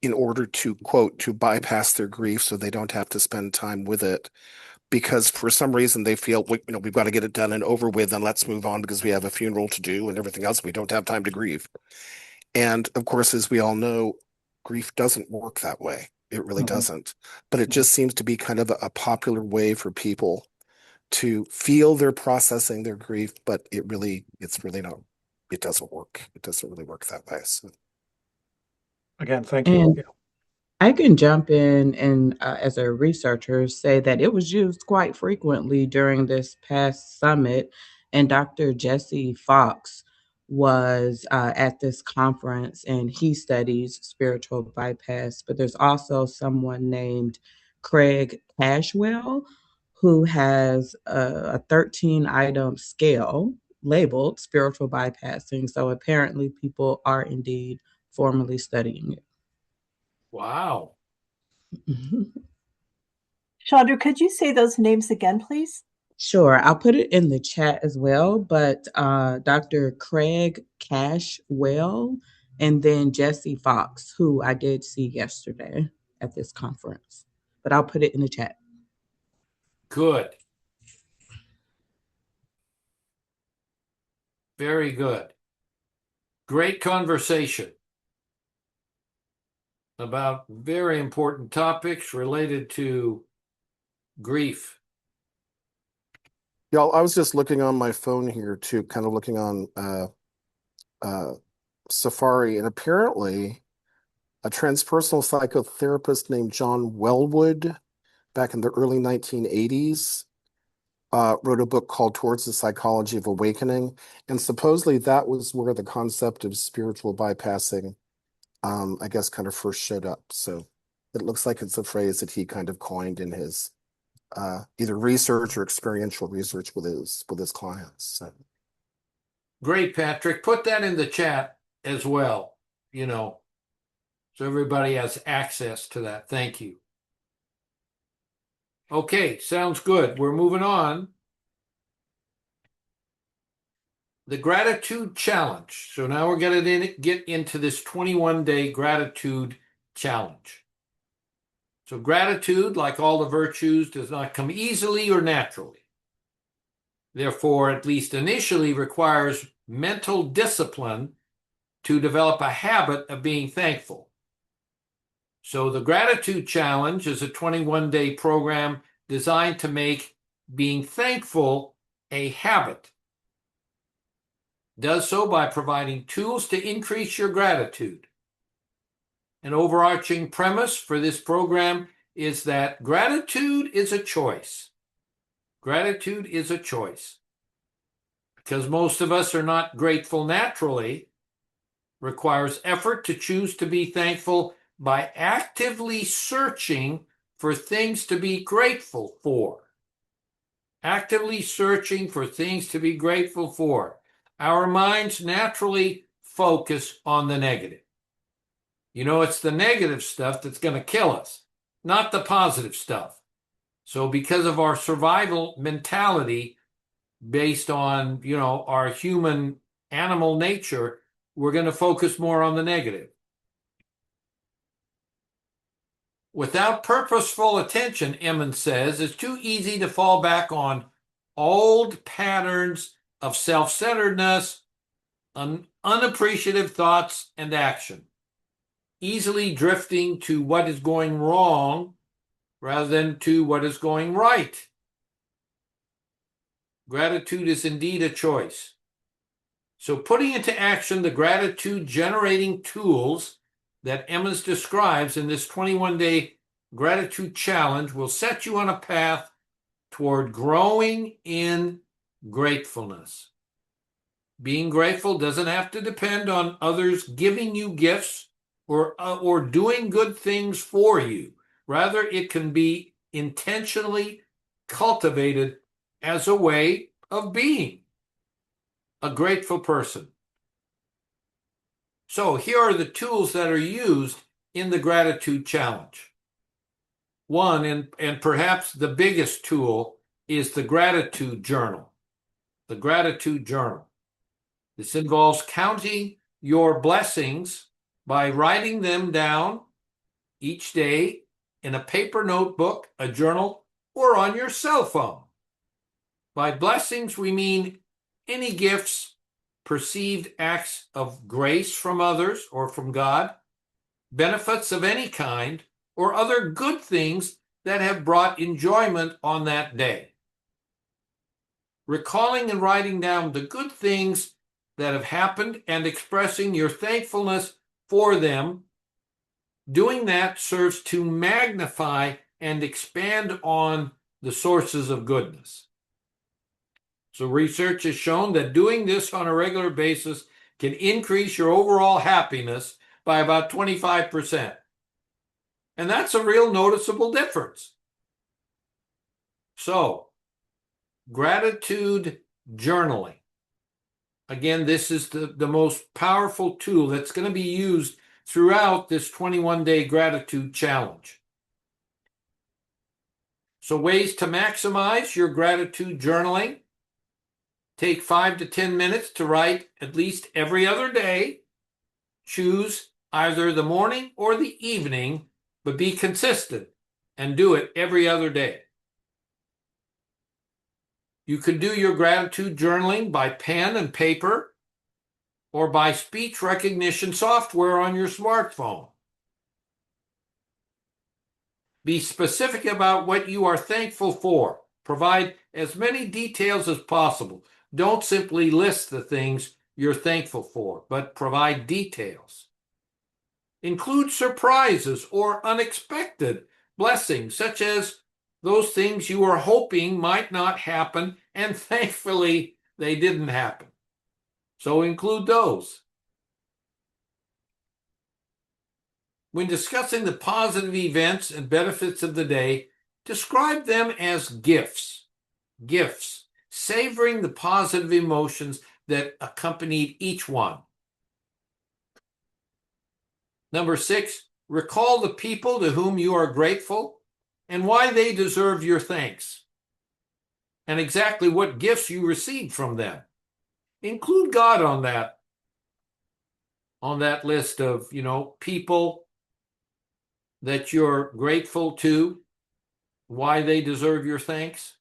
in order to, quote, to bypass their grief so they don't have to spend time with it, because for some reason they feel, we've got to get it done and over with, and let's move on because we have a funeral to do and everything else. We don't have time to grieve. And of course, as we all know, grief doesn't work that way. It really Mhm. doesn't. But it Mhm. just seems to be kind of a popular way for people to feel they're processing their grief, but it's really not. It doesn't work. It doesn't really work that way. So. Again, thank you. and Yeah. I can jump in and, as a researcher, say that it was used quite frequently during this past summit. And Dr. Jesse Fox was at this conference, and he studies spiritual bypass. But there's also someone named Craig Cashwell who has a 13 item scale labeled spiritual bypassing. So apparently people are indeed formally studying it. Wow. Chandra, could you say those names again, please? Sure, I'll put it in the chat as well. But Dr. Craig Cashwell and then Jesse Fox, who I did see yesterday at this conference. But I'll put it in the chat. Good. Very good. Great conversation about very important topics related to grief. Y'all, I was just looking on my phone here too, kind of looking on Safari, and apparently a transpersonal psychotherapist named John Wellwood back in the early 1980s wrote a book called Towards the Psychology of Awakening. And supposedly that was where the concept of spiritual bypassing, I guess, kind of first showed up. So it looks like it's a phrase that he kind of coined in his either research or experiential research with his clients. So. Great, Patrick. Put that in the chat as well, so everybody has access to that. Thank you. Okay, sounds good. We're moving on. The gratitude challenge. So now we're going to get into this 21-day gratitude challenge. So gratitude, like all the virtues, does not come easily or naturally. Therefore, at least initially, requires mental discipline to develop a habit of being thankful. So the gratitude challenge is a 21-day program designed to make being thankful a habit. Does so by providing tools to increase your gratitude. An overarching premise for this program is that gratitude is a choice. Gratitude is a choice. Because most of us are not grateful naturally, requires effort to choose to be thankful by actively searching for things to be grateful for. Actively searching for things to be grateful for. Our minds naturally focus on the negative. It's the negative stuff that's going to kill us, not the positive stuff. So because of our survival mentality based on, our human animal nature, we're going to focus more on the negative. Without purposeful attention, Emmons says, it's too easy to fall back on old patterns of self-centeredness, unappreciative thoughts and action, easily drifting to what is going wrong rather than to what is going right. Gratitude is indeed a choice. So putting into action the gratitude-generating tools that Emmons describes in this 21-day gratitude challenge will set you on a path toward growing in gratefulness. Being grateful doesn't have to depend on others giving you gifts or doing good things for you. Rather, it can be intentionally cultivated as a way of being a grateful person. So here are the tools that are used in the gratitude challenge. One, and perhaps the biggest tool, is the gratitude journal. The gratitude journal. This involves counting your blessings by writing them down each day in a paper notebook, a journal, or on your cell phone. By blessings, we mean any gifts, perceived acts of grace from others or from God, benefits of any kind, or other good things that have brought enjoyment on that day. Recalling and writing down the good things that have happened and expressing your thankfulness for them, doing that serves to magnify and expand on the sources of goodness. So research has shown that doing this on a regular basis can increase your overall happiness by about 25%. And that's a real noticeable difference. So, gratitude journaling. Again, this is the most powerful tool that's going to be used throughout this 21-day gratitude challenge. So ways to maximize your gratitude journaling. Take 5 to 10 minutes to write at least every other day. Choose either the morning or the evening, but be consistent and do it every other day. You can do your gratitude journaling by pen and paper or by speech recognition software on your smartphone. Be specific about what you are thankful for. Provide as many details as possible. Don't simply list the things you're thankful for, but provide details. Include surprises or unexpected blessings, such as those things you were hoping might not happen, and thankfully they didn't happen. So include those. When discussing the positive events and benefits of the day, describe them as gifts. Gifts, savoring the positive emotions that accompanied each one. Number 6, recall the people to whom you are grateful and why they deserve your thanks, and exactly what gifts you received from them. Include God on that list of, people that you're grateful to, why they deserve your thanks.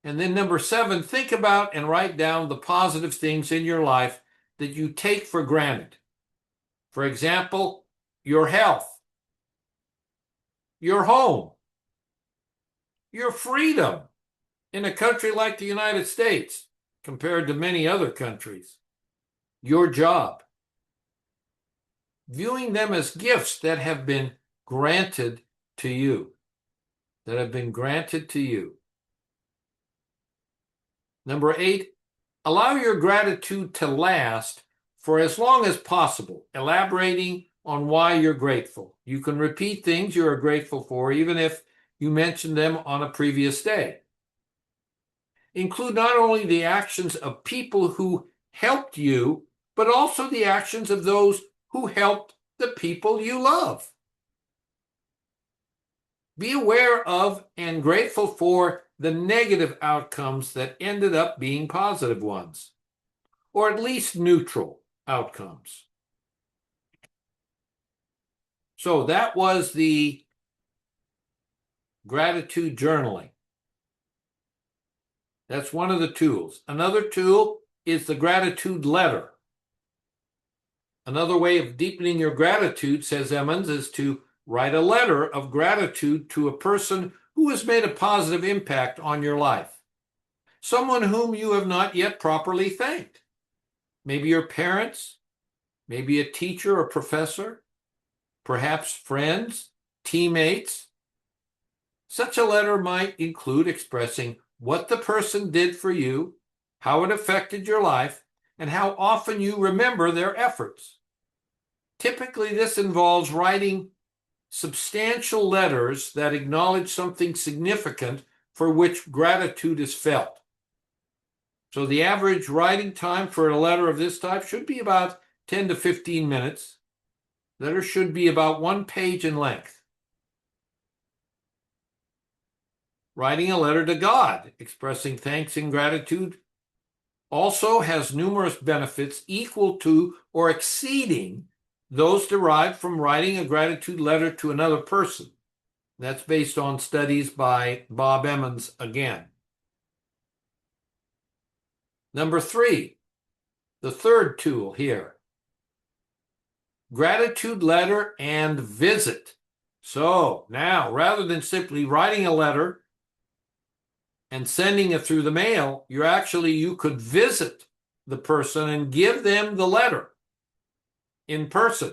And then number 7, think about and write down the positive things in your life that you take for granted. For example, your health, your home, your freedom in a country like the United States compared to many other countries, your job. Viewing them as gifts that have been granted to you, Number 8, allow your gratitude to last for as long as possible, elaborating on why you're grateful. You can repeat things you are grateful for, even if you mentioned them on a previous day. Include not only the actions of people who helped you, but also the actions of those who helped the people you love. Be aware of and grateful for the negative outcomes that ended up being positive ones, or at least neutral outcomes. So that was the gratitude journaling. That's one of the tools. Another tool is the gratitude letter. Another way of deepening your gratitude, says Emmons, is to write a letter of gratitude to a person who has made a positive impact on your life. Someone whom you have not yet properly thanked. Maybe your parents, maybe a teacher or professor, perhaps friends, teammates. Such a letter might include expressing what the person did for you, how it affected your life, and how often you remember their efforts. Typically, this involves writing substantial letters that acknowledge something significant for which gratitude is felt. So the average writing time for a letter of this type should be about 10 to 15 minutes. Letters should be about 1 page in length. Writing a letter to God, expressing thanks and gratitude, also has numerous benefits equal to or exceeding those derived from writing a gratitude letter to another person. That's based on studies by Bob Emmons again. Number 3, the third tool here. Gratitude letter and visit. So now, rather than simply writing a letter and sending it through the mail, you could visit the person and give them the letter in person,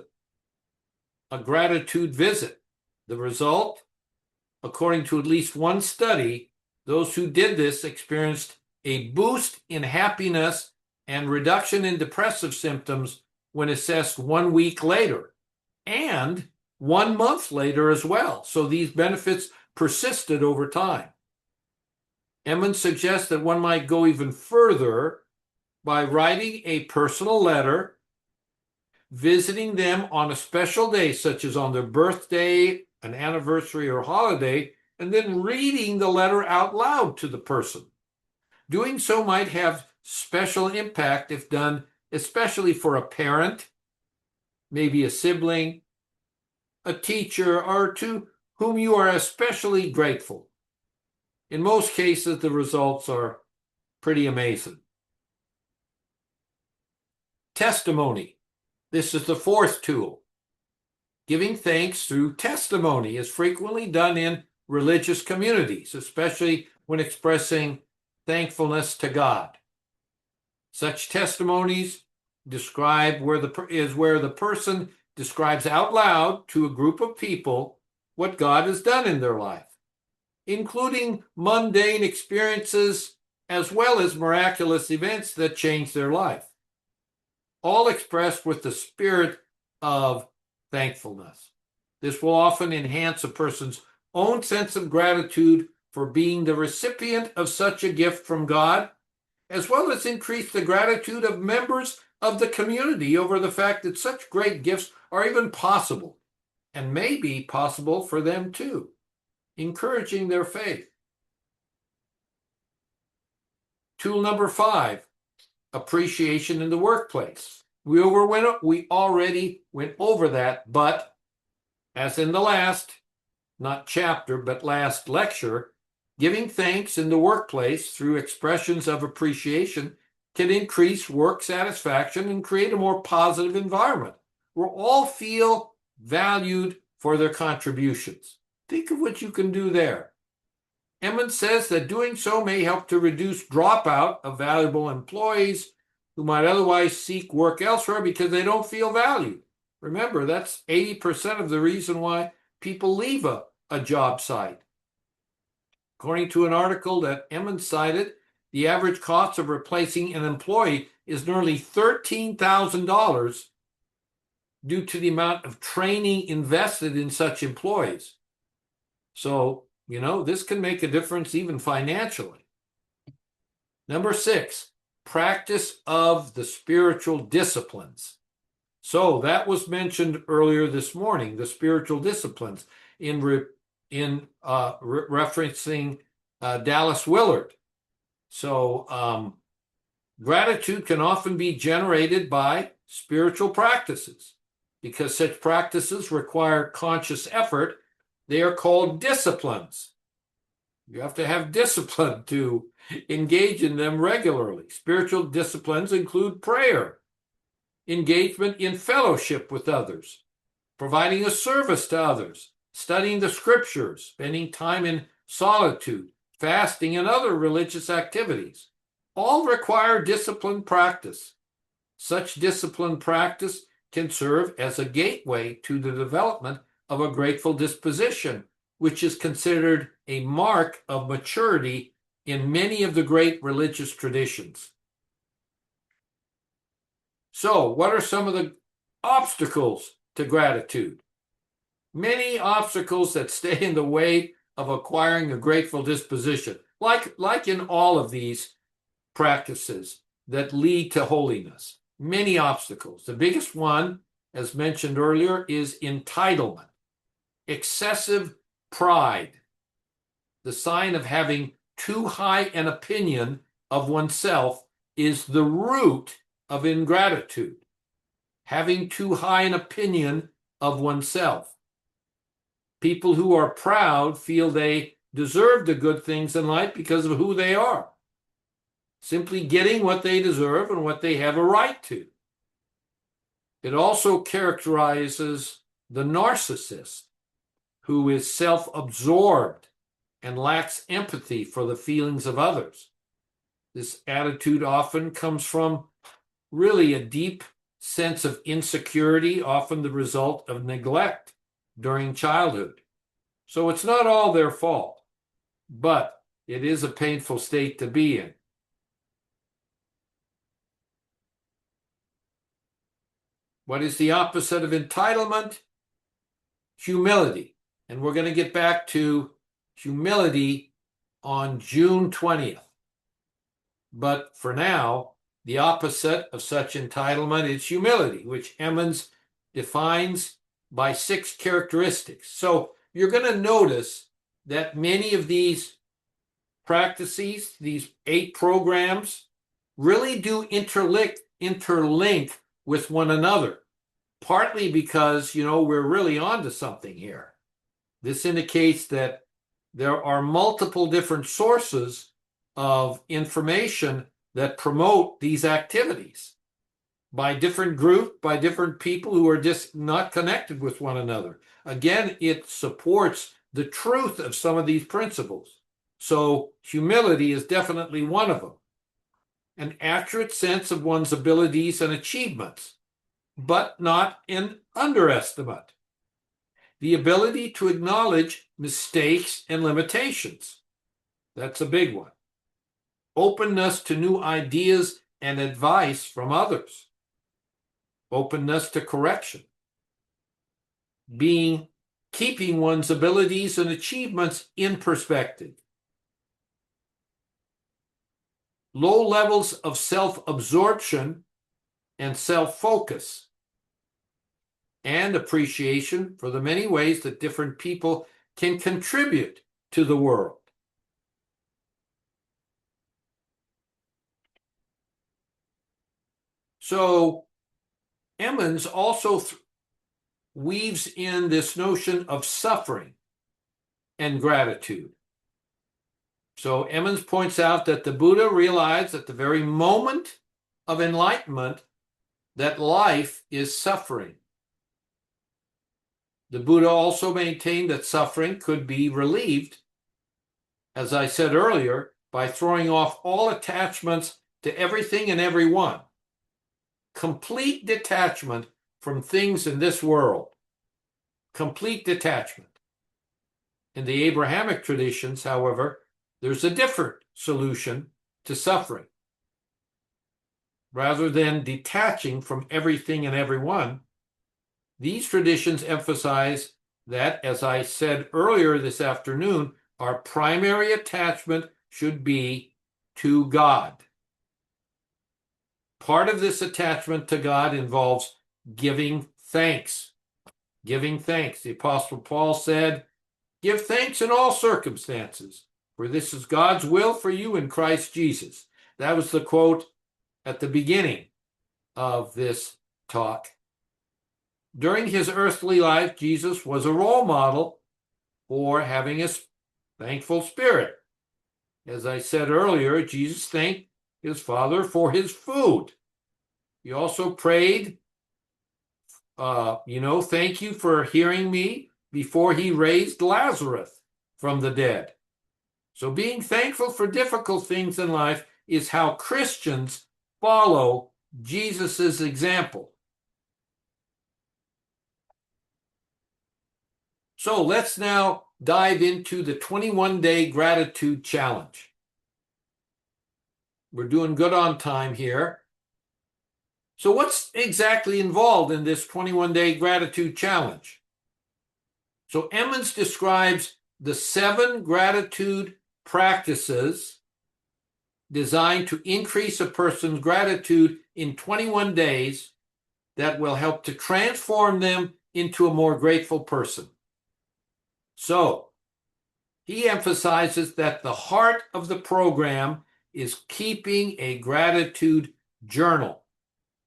a gratitude visit. The result, according to at least one study, those who did this experienced a boost in happiness and reduction in depressive symptoms when assessed 1 week later, and 1 month later as well. So these benefits persisted over time. Emmons suggests that one might go even further by writing a personal letter, visiting them on a special day, such as on their birthday, an anniversary, or holiday, and then reading the letter out loud to the person. Doing so might have special impact if done, especially for a parent, maybe a sibling, a teacher, or to whom you are especially grateful. In most cases, the results are pretty amazing. Testimony. This is the fourth tool. Giving thanks through testimony is frequently done in religious communities, especially when expressing thankfulness to God. Such testimonies describe where the person describes out loud to a group of people what God has done in their life, including mundane experiences as well as miraculous events that change their life, all expressed with the spirit of thankfulness. This will often enhance a person's own sense of gratitude for being the recipient of such a gift from God, as well as increase the gratitude of members of the community over the fact that such great gifts are even possible and may be possible for them too, encouraging their faith. Tool number 5, appreciation in the workplace. We already went over that, but as in the last, not chapter, but last lecture, giving thanks in the workplace through expressions of appreciation can increase work satisfaction and create a more positive environment where all feel valued for their contributions. Think of what you can do there. Emmons says that doing so may help to reduce dropout of valuable employees who might otherwise seek work elsewhere because they don't feel valued. Remember, that's 80% of the reason why people leave a job site. According to an article that Emmons cited, the average cost of replacing an employee is nearly $13,000 due to the amount of training invested in such employees. So, this can make a difference even financially. Number 6, practice of the spiritual disciplines. So that was mentioned earlier this morning, the spiritual disciplines, in referencing Dallas Willard. So gratitude can often be generated by spiritual practices. Because such practices require conscious effort, they are called disciplines. You have to have discipline to engage in them regularly. Spiritual disciplines include prayer, engagement in fellowship with others, providing a service to others, studying the scriptures, spending time in solitude, fasting, and other religious activities. All require disciplined practice. Such disciplined practice can serve as a gateway to the development of a grateful disposition, which is considered a mark of maturity in many of the great religious traditions. So, what are some of the obstacles to gratitude? Many obstacles that stay in the way of acquiring a grateful disposition, like in all of these practices that lead to holiness. Many obstacles. The biggest one, as mentioned earlier, is entitlement, excessive pride, the sign of having too high an opinion of oneself is the root of ingratitude. Having too high an opinion of oneself. People who are proud feel they deserve the good things in life because of who they are. Simply getting what they deserve and what they have a right to. It also characterizes the narcissist, who is self-absorbed and lacks empathy for the feelings of others. This attitude often comes from really a deep sense of insecurity, often the result of neglect during childhood. So it's not all their fault, but it is a painful state to be in. What is the opposite of entitlement? Humility. And we're going to get back to humility on June 20th. But for now, The opposite of such entitlement is humility, which Emmons defines by 6 characteristics. So you're going to notice that many of these practices, these 8 programs, really do interlink with one another, partly because, we're really onto something here. This indicates that there are multiple different sources of information that promote these activities by different groups, by different people who are just not connected with one another. Again, it supports the truth of some of these principles. So humility is definitely one of them. An accurate sense of one's abilities and achievements, but not an underestimate. The ability to acknowledge mistakes and limitations. That's a big one. Openness to new ideas and advice from others. Openness to correction. Keeping one's abilities and achievements in perspective. Low levels of self-absorption and self-focus. And appreciation for the many ways that different people can contribute to the world. So Emmons also weaves in this notion of suffering and gratitude. So Emmons points out that the Buddha realized at the very moment of enlightenment that life is suffering. The Buddha also maintained that suffering could be relieved, as I said earlier, by throwing off all attachments to everything and everyone. Complete detachment from things in this world. Complete detachment. In the Abrahamic traditions, however, there's a different solution to suffering. Rather than detaching from everything and everyone, these traditions emphasize that, as I said earlier this afternoon, our primary attachment should be to God. Part of this attachment to God involves giving thanks. Giving thanks. The Apostle Paul said, "Give thanks in all circumstances, for this is God's will for you in Christ Jesus." That was the quote at the beginning of this talk. During his earthly life, Jesus was a role model for having a thankful spirit. As I said earlier, Jesus thanked his Father for his food. He also prayed, thank you for hearing me, before he raised Lazarus from the dead. So being thankful for difficult things in life is how Christians follow Jesus's example. So let's now dive into the 21-day gratitude challenge. We're doing good on time here. So what's exactly involved in this 21-day gratitude challenge? So Emmons describes the 7 gratitude practices designed to increase a person's gratitude in 21 days that will help to transform them into a more grateful person. So he emphasizes that the heart of the program is keeping a gratitude journal,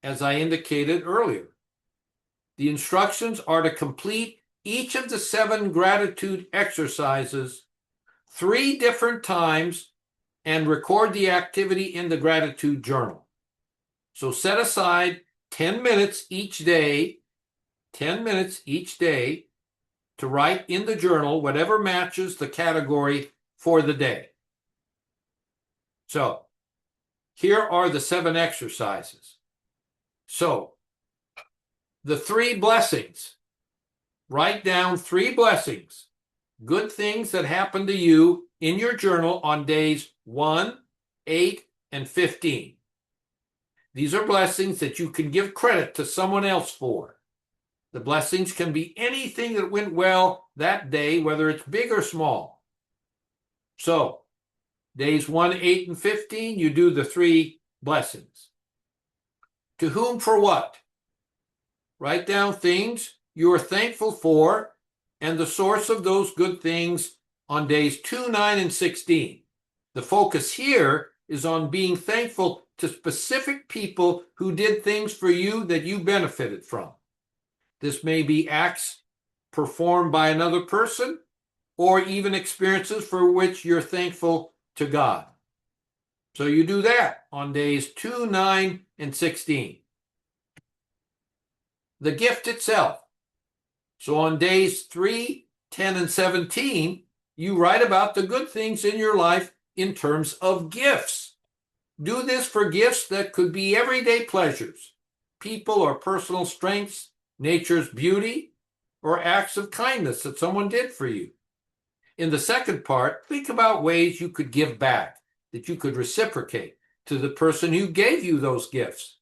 as I indicated earlier. The instructions are to complete each of the 7 gratitude exercises 3 different times and record the activity in the gratitude journal. So set aside 10 minutes each day, 10 minutes each day to write in the journal whatever matches the category for the day. So here are the 7 exercises. So the 3 blessings. Write down 3 blessings, good things that happened to you in your journal on days 1, 8, and 15. These are blessings that you can give credit to someone else for. The blessings can be anything that went well that day, whether it's big or small. So, days 1, 8, and 15, you do the 3 blessings. To whom for what? Write down things you are thankful for and the source of those good things on days 2, 9, and 16. The focus here is on being thankful to specific people who did things for you that you benefited from. This may be acts performed by another person or even experiences for which you're thankful to God. So you do that on days 2, 9, and 16. The gift itself. So on days 3, 10, and 17, you write about the good things in your life in terms of gifts. Do this for gifts that could be everyday pleasures, people or personal strengths, nature's beauty, or acts of kindness that someone did for you. In the second part, think about ways you could give back, that you could reciprocate to the person who gave you those gifts.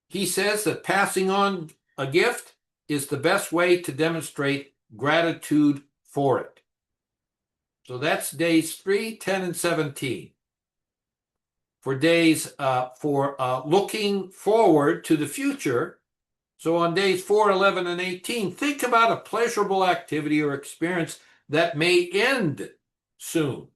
He says that passing on a gift is the best way to demonstrate gratitude for it. So that's days 3, 10, and 17. For days looking forward to the future, so on days 4, 11, and 18, think about a pleasurable activity or experience that may end soon.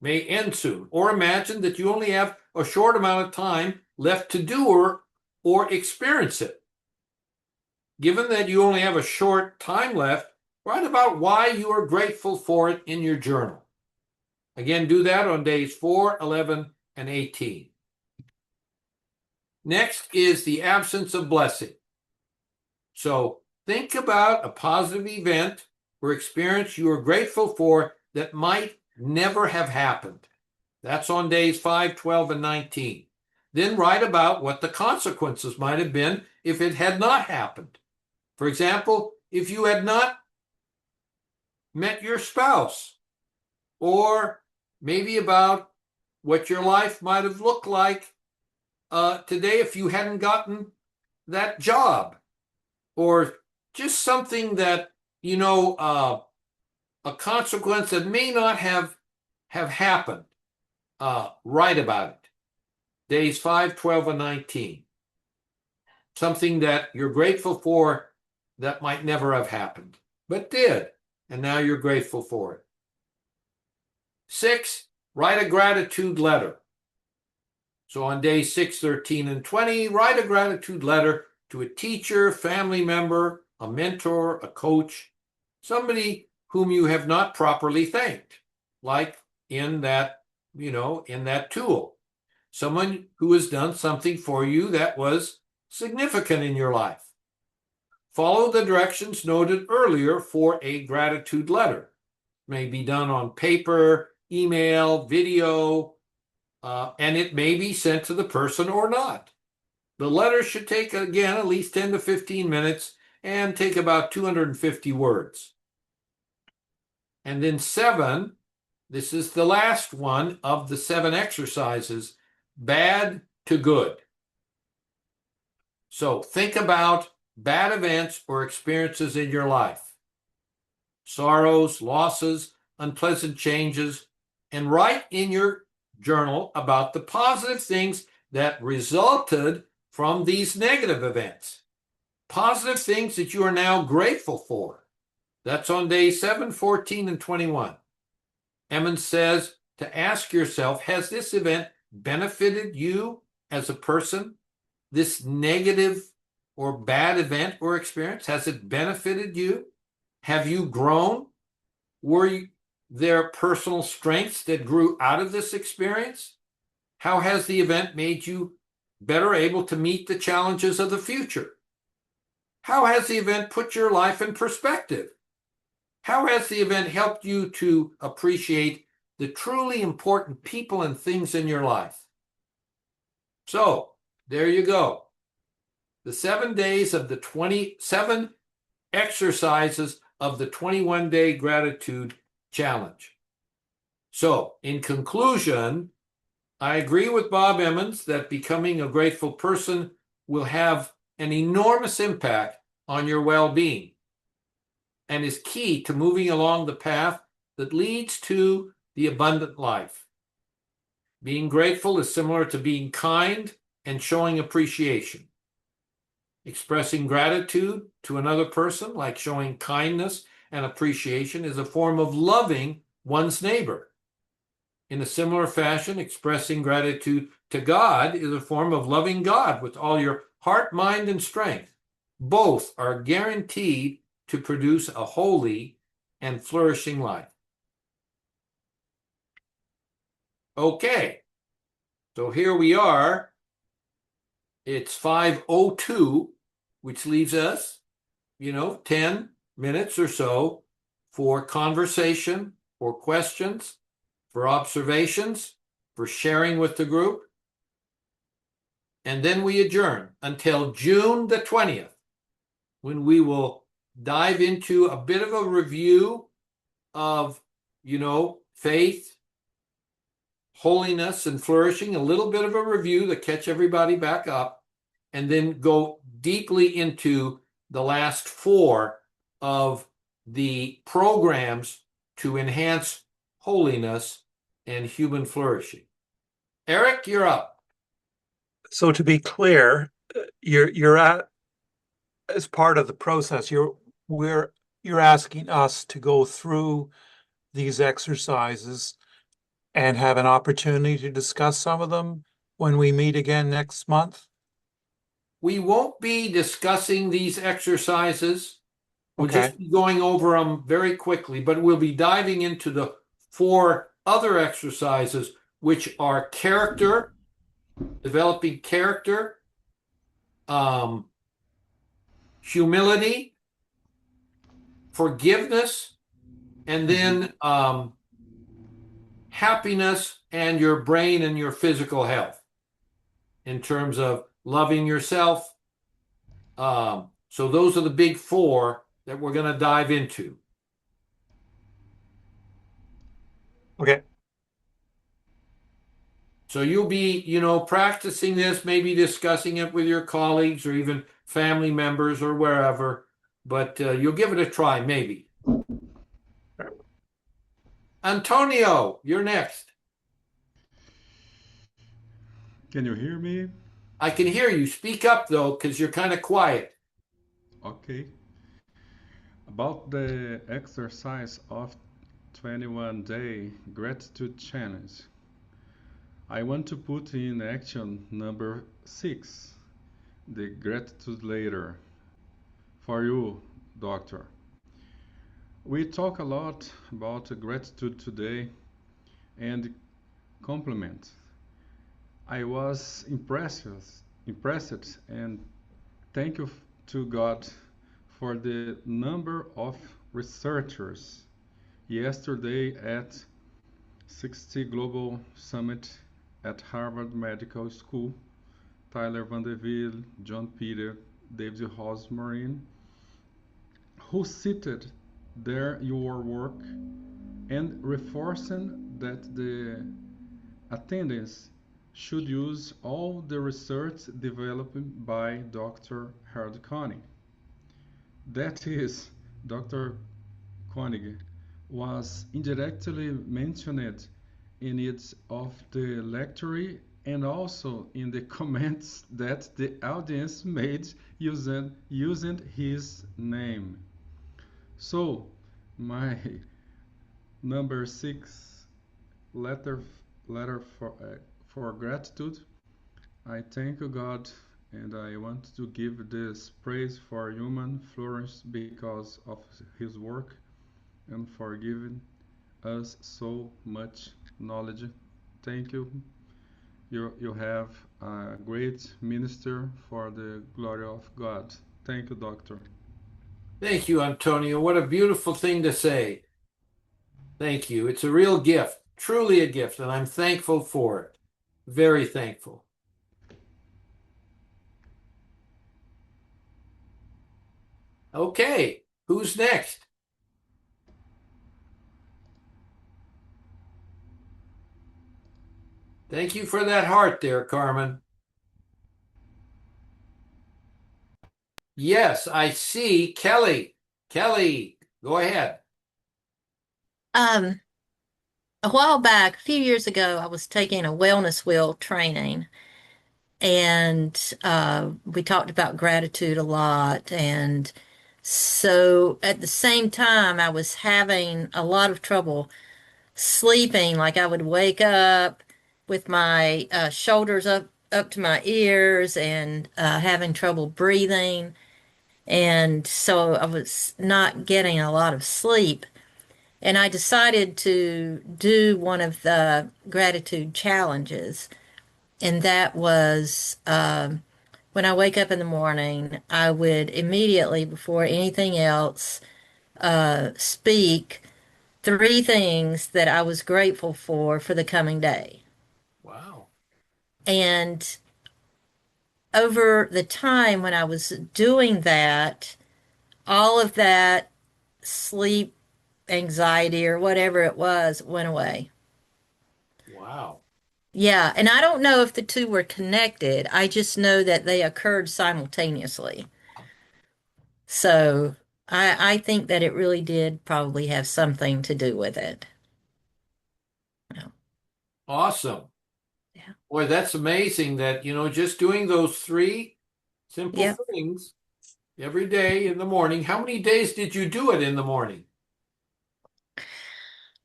Or imagine that you only have a short amount of time left to do or experience it. Given that you only have a short time left, write about why you are grateful for it in your journal. Again, do that on days 4, 11, and 18. Next is the absence of blessing. So think about a positive event or experience you are grateful for that might never have happened. That's on days 5, 12, and 19. Then write about what the consequences might have been if it had not happened. For example, if you had not met your spouse, or maybe about what your life might have looked like today if you hadn't gotten that job, or just something that, a consequence that may not have happened. Write about it. Days 5, 12, and 19. Something that you're grateful for that might never have happened, but did, and now you're grateful for it. 6, write a gratitude letter. So on days 6, 13, and 20, write a gratitude letter to a teacher, family member, a mentor, a coach, somebody whom you have not properly thanked, like in that tool. Someone who has done something for you that was significant in your life. Follow the directions noted earlier for a gratitude letter. It may be done on paper, email, video, and it may be sent to the person or not. The letter should take, again, at least 10 to 15 minutes and take about 250 words. And then 7, this is the last one of the 7 exercises, bad to good. So think about bad events or experiences in your life, sorrows, losses, unpleasant changes, and write in your journal about the positive things that resulted from these negative events. Positive things that you are now grateful for. That's on days 7, 14, and 21. Emmons says to ask yourself, has this event benefited you as a person? This negative or bad event or experience, has it benefited you? Have you grown? Were there personal strengths that grew out of this experience? How has the event made you better able to meet the challenges of the future? How has the event put your life in perspective? How has the event helped you to appreciate the truly important people and things in your life? So, there you go. The 7 days of the 27 exercises of the 21-day gratitude challenge. So, in conclusion, I agree with Bob Emmons that becoming a grateful person will have an enormous impact on your well-being and is key to moving along the path that leads to the abundant life. Being grateful is similar to being kind and showing appreciation. Expressing gratitude to another person, like showing kindness and appreciation, is a form of loving one's neighbor. In a similar fashion, expressing gratitude to God is a form of loving God with all your heart, mind, and strength. Both are guaranteed to produce a holy and flourishing life. Okay, so here we are. It's 5:02, which leaves us, 10 minutes or so for conversation, for questions, for observations, for sharing with the group. And then we adjourn until June the 20th, when we will dive into a bit of a review of, faith, holiness, and flourishing, a little bit of a review to catch everybody back up, and then go deeply into the last 4 of the programs to enhance holiness and human flourishing. Eric, you're up. So to be clear, you're at as part of the process, you're asking us to go through these exercises and have an opportunity to discuss some of them when we meet again next month? We won't be discussing these exercises. We'll Okay. just be going over them very quickly, but we'll be diving into the 4 other exercises, which are character, developing character, humility, forgiveness, and then happiness and your brain and your physical health in terms of loving yourself. So those are the big 4 that we're going to dive into. Okay. So you'll be, practicing this, maybe discussing it with your colleagues or even family members or wherever, but you'll give it a try, maybe. Antonio, you're next. Can you hear me? I can hear you. Speak up, though, because you're kind of quiet. Okay. About the exercise of 21-day gratitude challenge, I want to put in action number 6, the gratitude ladder. For you, doctor. We talk a lot about gratitude today and compliment. I was impressed and thank you to God for the number of researchers yesterday at 60 Global Summit at Harvard Medical School, Tyler Vandeville, John Peter, David Rosmarin, who cited their your work and reinforcing that the attendance should use all the research developed by Dr. Harold Koenig. That is, Dr. Koenig was indirectly mentioned in it of the lecture and also in the comments that the audience made using his name. So, my number 6 letter letter for gratitude. I thank God and I want to give this praise for human flourish because of his work and for giving us so much knowledge. Thank you. You have a great minister for the glory of God. Thank you, Doctor. Thank you, Antonio. What a beautiful thing to say. Thank you. It's a real gift, truly a gift, and I'm thankful for it. Very thankful. Okay, who's next? Thank you for that heart there, Carmen. Yes, I see Kelly. Kelly, go ahead. A while back, a few years ago, I was taking a wellness wheel training, And we talked about gratitude a lot. And so at the same time, I was having a lot of trouble sleeping. Like I would wake up with my shoulders up to my ears and having trouble breathing. And so I was not getting a lot of sleep. And I decided to do one of the gratitude challenges. And that was when I wake up in the morning, I would immediately, before anything else, speak three things that I was grateful for the coming day. Wow. And over the time when I was doing that, all of that sleep anxiety or whatever it was went away. Wow. Yeah, and I don't know if the two were connected. I just know that they occurred simultaneously. So I think that it really did probably have something to do with it. Yeah. Awesome. Yeah. Boy, that's amazing that, just doing those three simple Yep. things every day in the morning. How many days did you do it in the morning?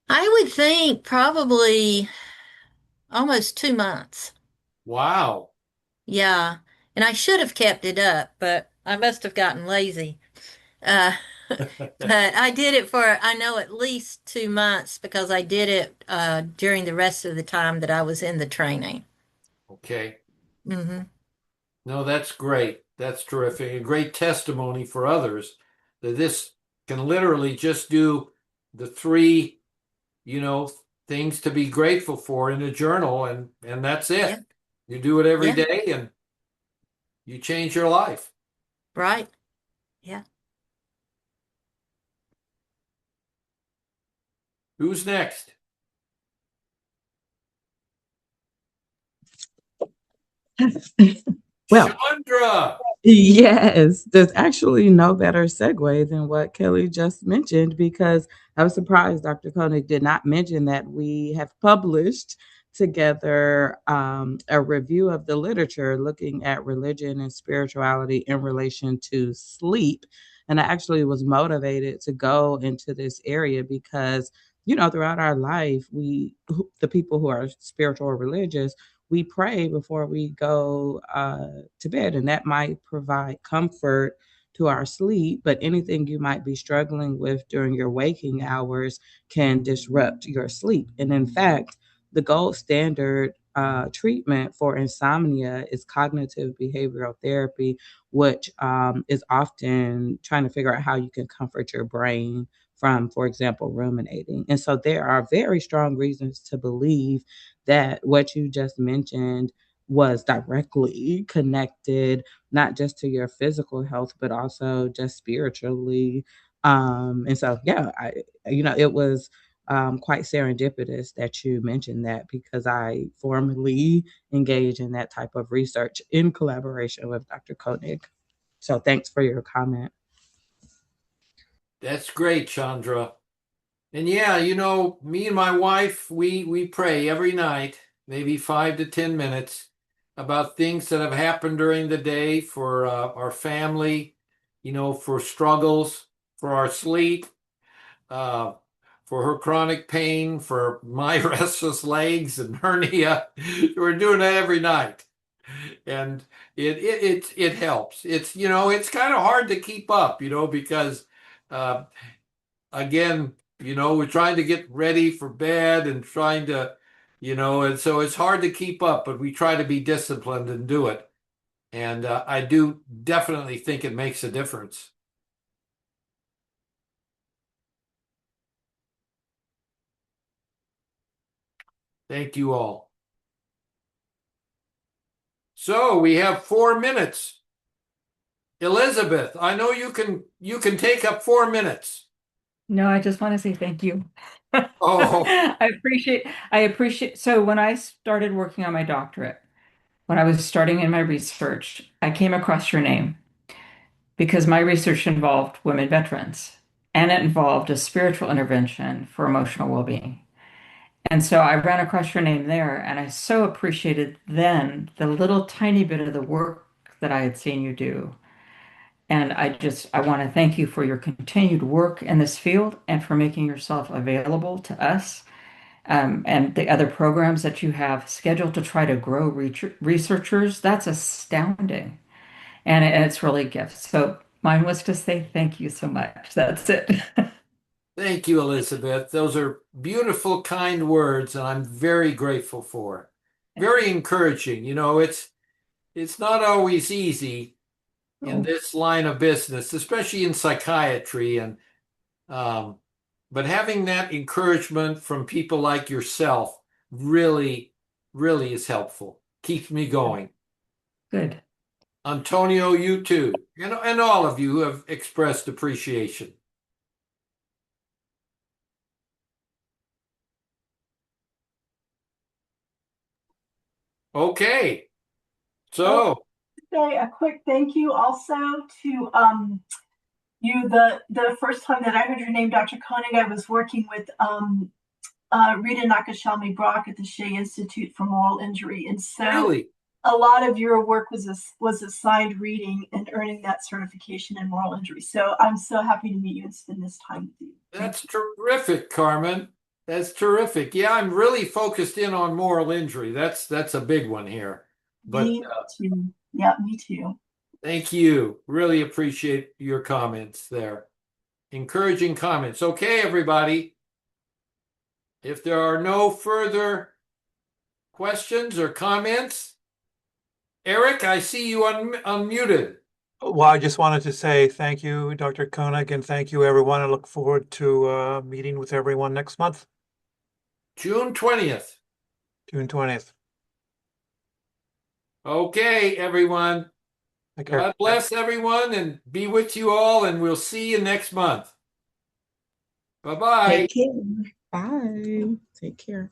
I would think probably almost 2 months. Wow. Yeah. And I should have kept it up, but I must have gotten lazy. Uh, but I did it for, I know, at least 2 months because I did it during the rest of the time that I was in the training. Okay. Hmm. No, that's great. That's terrific. A great testimony for others that this can literally just do the three, you know, things to be grateful for in a journal, and that's Yeah. it. You do it every Yeah. day and you change your life. Right. Yeah. Who's next? Well, Chandra. yes, there's actually no better segue than what Kelly just mentioned because I was surprised Dr. Koenig did not mention that we have published together a review of the literature looking at religion and spirituality in relation to sleep. And I actually was motivated to go into this area because, throughout our life, the people who are spiritual or religious, we pray before we go to bed, and that might provide comfort to our sleep. But anything you might be struggling with during your waking hours can disrupt your sleep. And in fact, the gold standard treatment for insomnia is cognitive behavioral therapy, which is often trying to figure out how you can comfort your brain from, for example, ruminating. And so there are very strong reasons to believe that what you just mentioned was directly connected not just to your physical health but also just spiritually. And so yeah, it was quite serendipitous that you mentioned that because I formally engage in that type of research in collaboration with Dr. Koenig. So thanks for your comment. That's great, Chandra. And yeah, me and my wife, we pray every night, maybe 5 to 10 minutes, about things that have happened during the day for our family, for struggles, for our sleep, uh, for her chronic pain, for my restless legs and hernia. We're doing that every night, and it helps. It's kind of hard to keep up, because. Uh, Again, we're trying to get ready for bed and trying to, and so it's hard to keep up, but we try to be disciplined and do it. And I do definitely think it makes a difference. Thank you all. So we have 4 minutes. Elizabeth, I know you can take up 4 minutes. No, I just want to say thank you. Oh, I appreciate. So when I started working on my doctorate, when I was starting in my research, I came across your name because my research involved women veterans and it involved a spiritual intervention for emotional well-being. And so I ran across your name there, and I so appreciated then the little tiny bit of the work that I had seen you do. And I want to thank you for your continued work in this field and for making yourself available to us, and the other programs that you have scheduled to try to grow researchers. That's astounding. And it's really a gift. So mine was to say thank you so much. That's it. Thank you, Elizabeth. Those are beautiful, kind words, and I'm very grateful for. Very encouraging. It's not always easy in this line of business, especially in psychiatry, and um, but having that encouragement from people like yourself really, really is helpful. Keeps me going. Good. Antonio, you too, and all of you who have expressed appreciation. Okay, Oh, so say a quick thank you also to you. The first time that I heard your name, Dr. Koenig, I was working with Rita Nakashami Brock at the Shea Institute for Moral Injury, and so really, a lot of your work was assigned reading and earning that certification in moral injury. So I'm so happy to meet you and spend this time with you. that's terrific, Carmen. That's terrific. Yeah, I'm really focused in on moral injury. That's a big one here. But Me too. Yeah, me too. thank you. Really appreciate your comments there. Encouraging comments. Okay, everybody. If there are no further questions or comments, Eric, I see you unmuted. Well, I just wanted to say thank you, Dr. Koenig, and thank you, everyone. I look forward to meeting with everyone next month, June 20th. June 20th. Okay, everyone. Take care. God bless everyone and be with you all, and we'll see you next month. Bye-bye. Take care. Bye. Take care.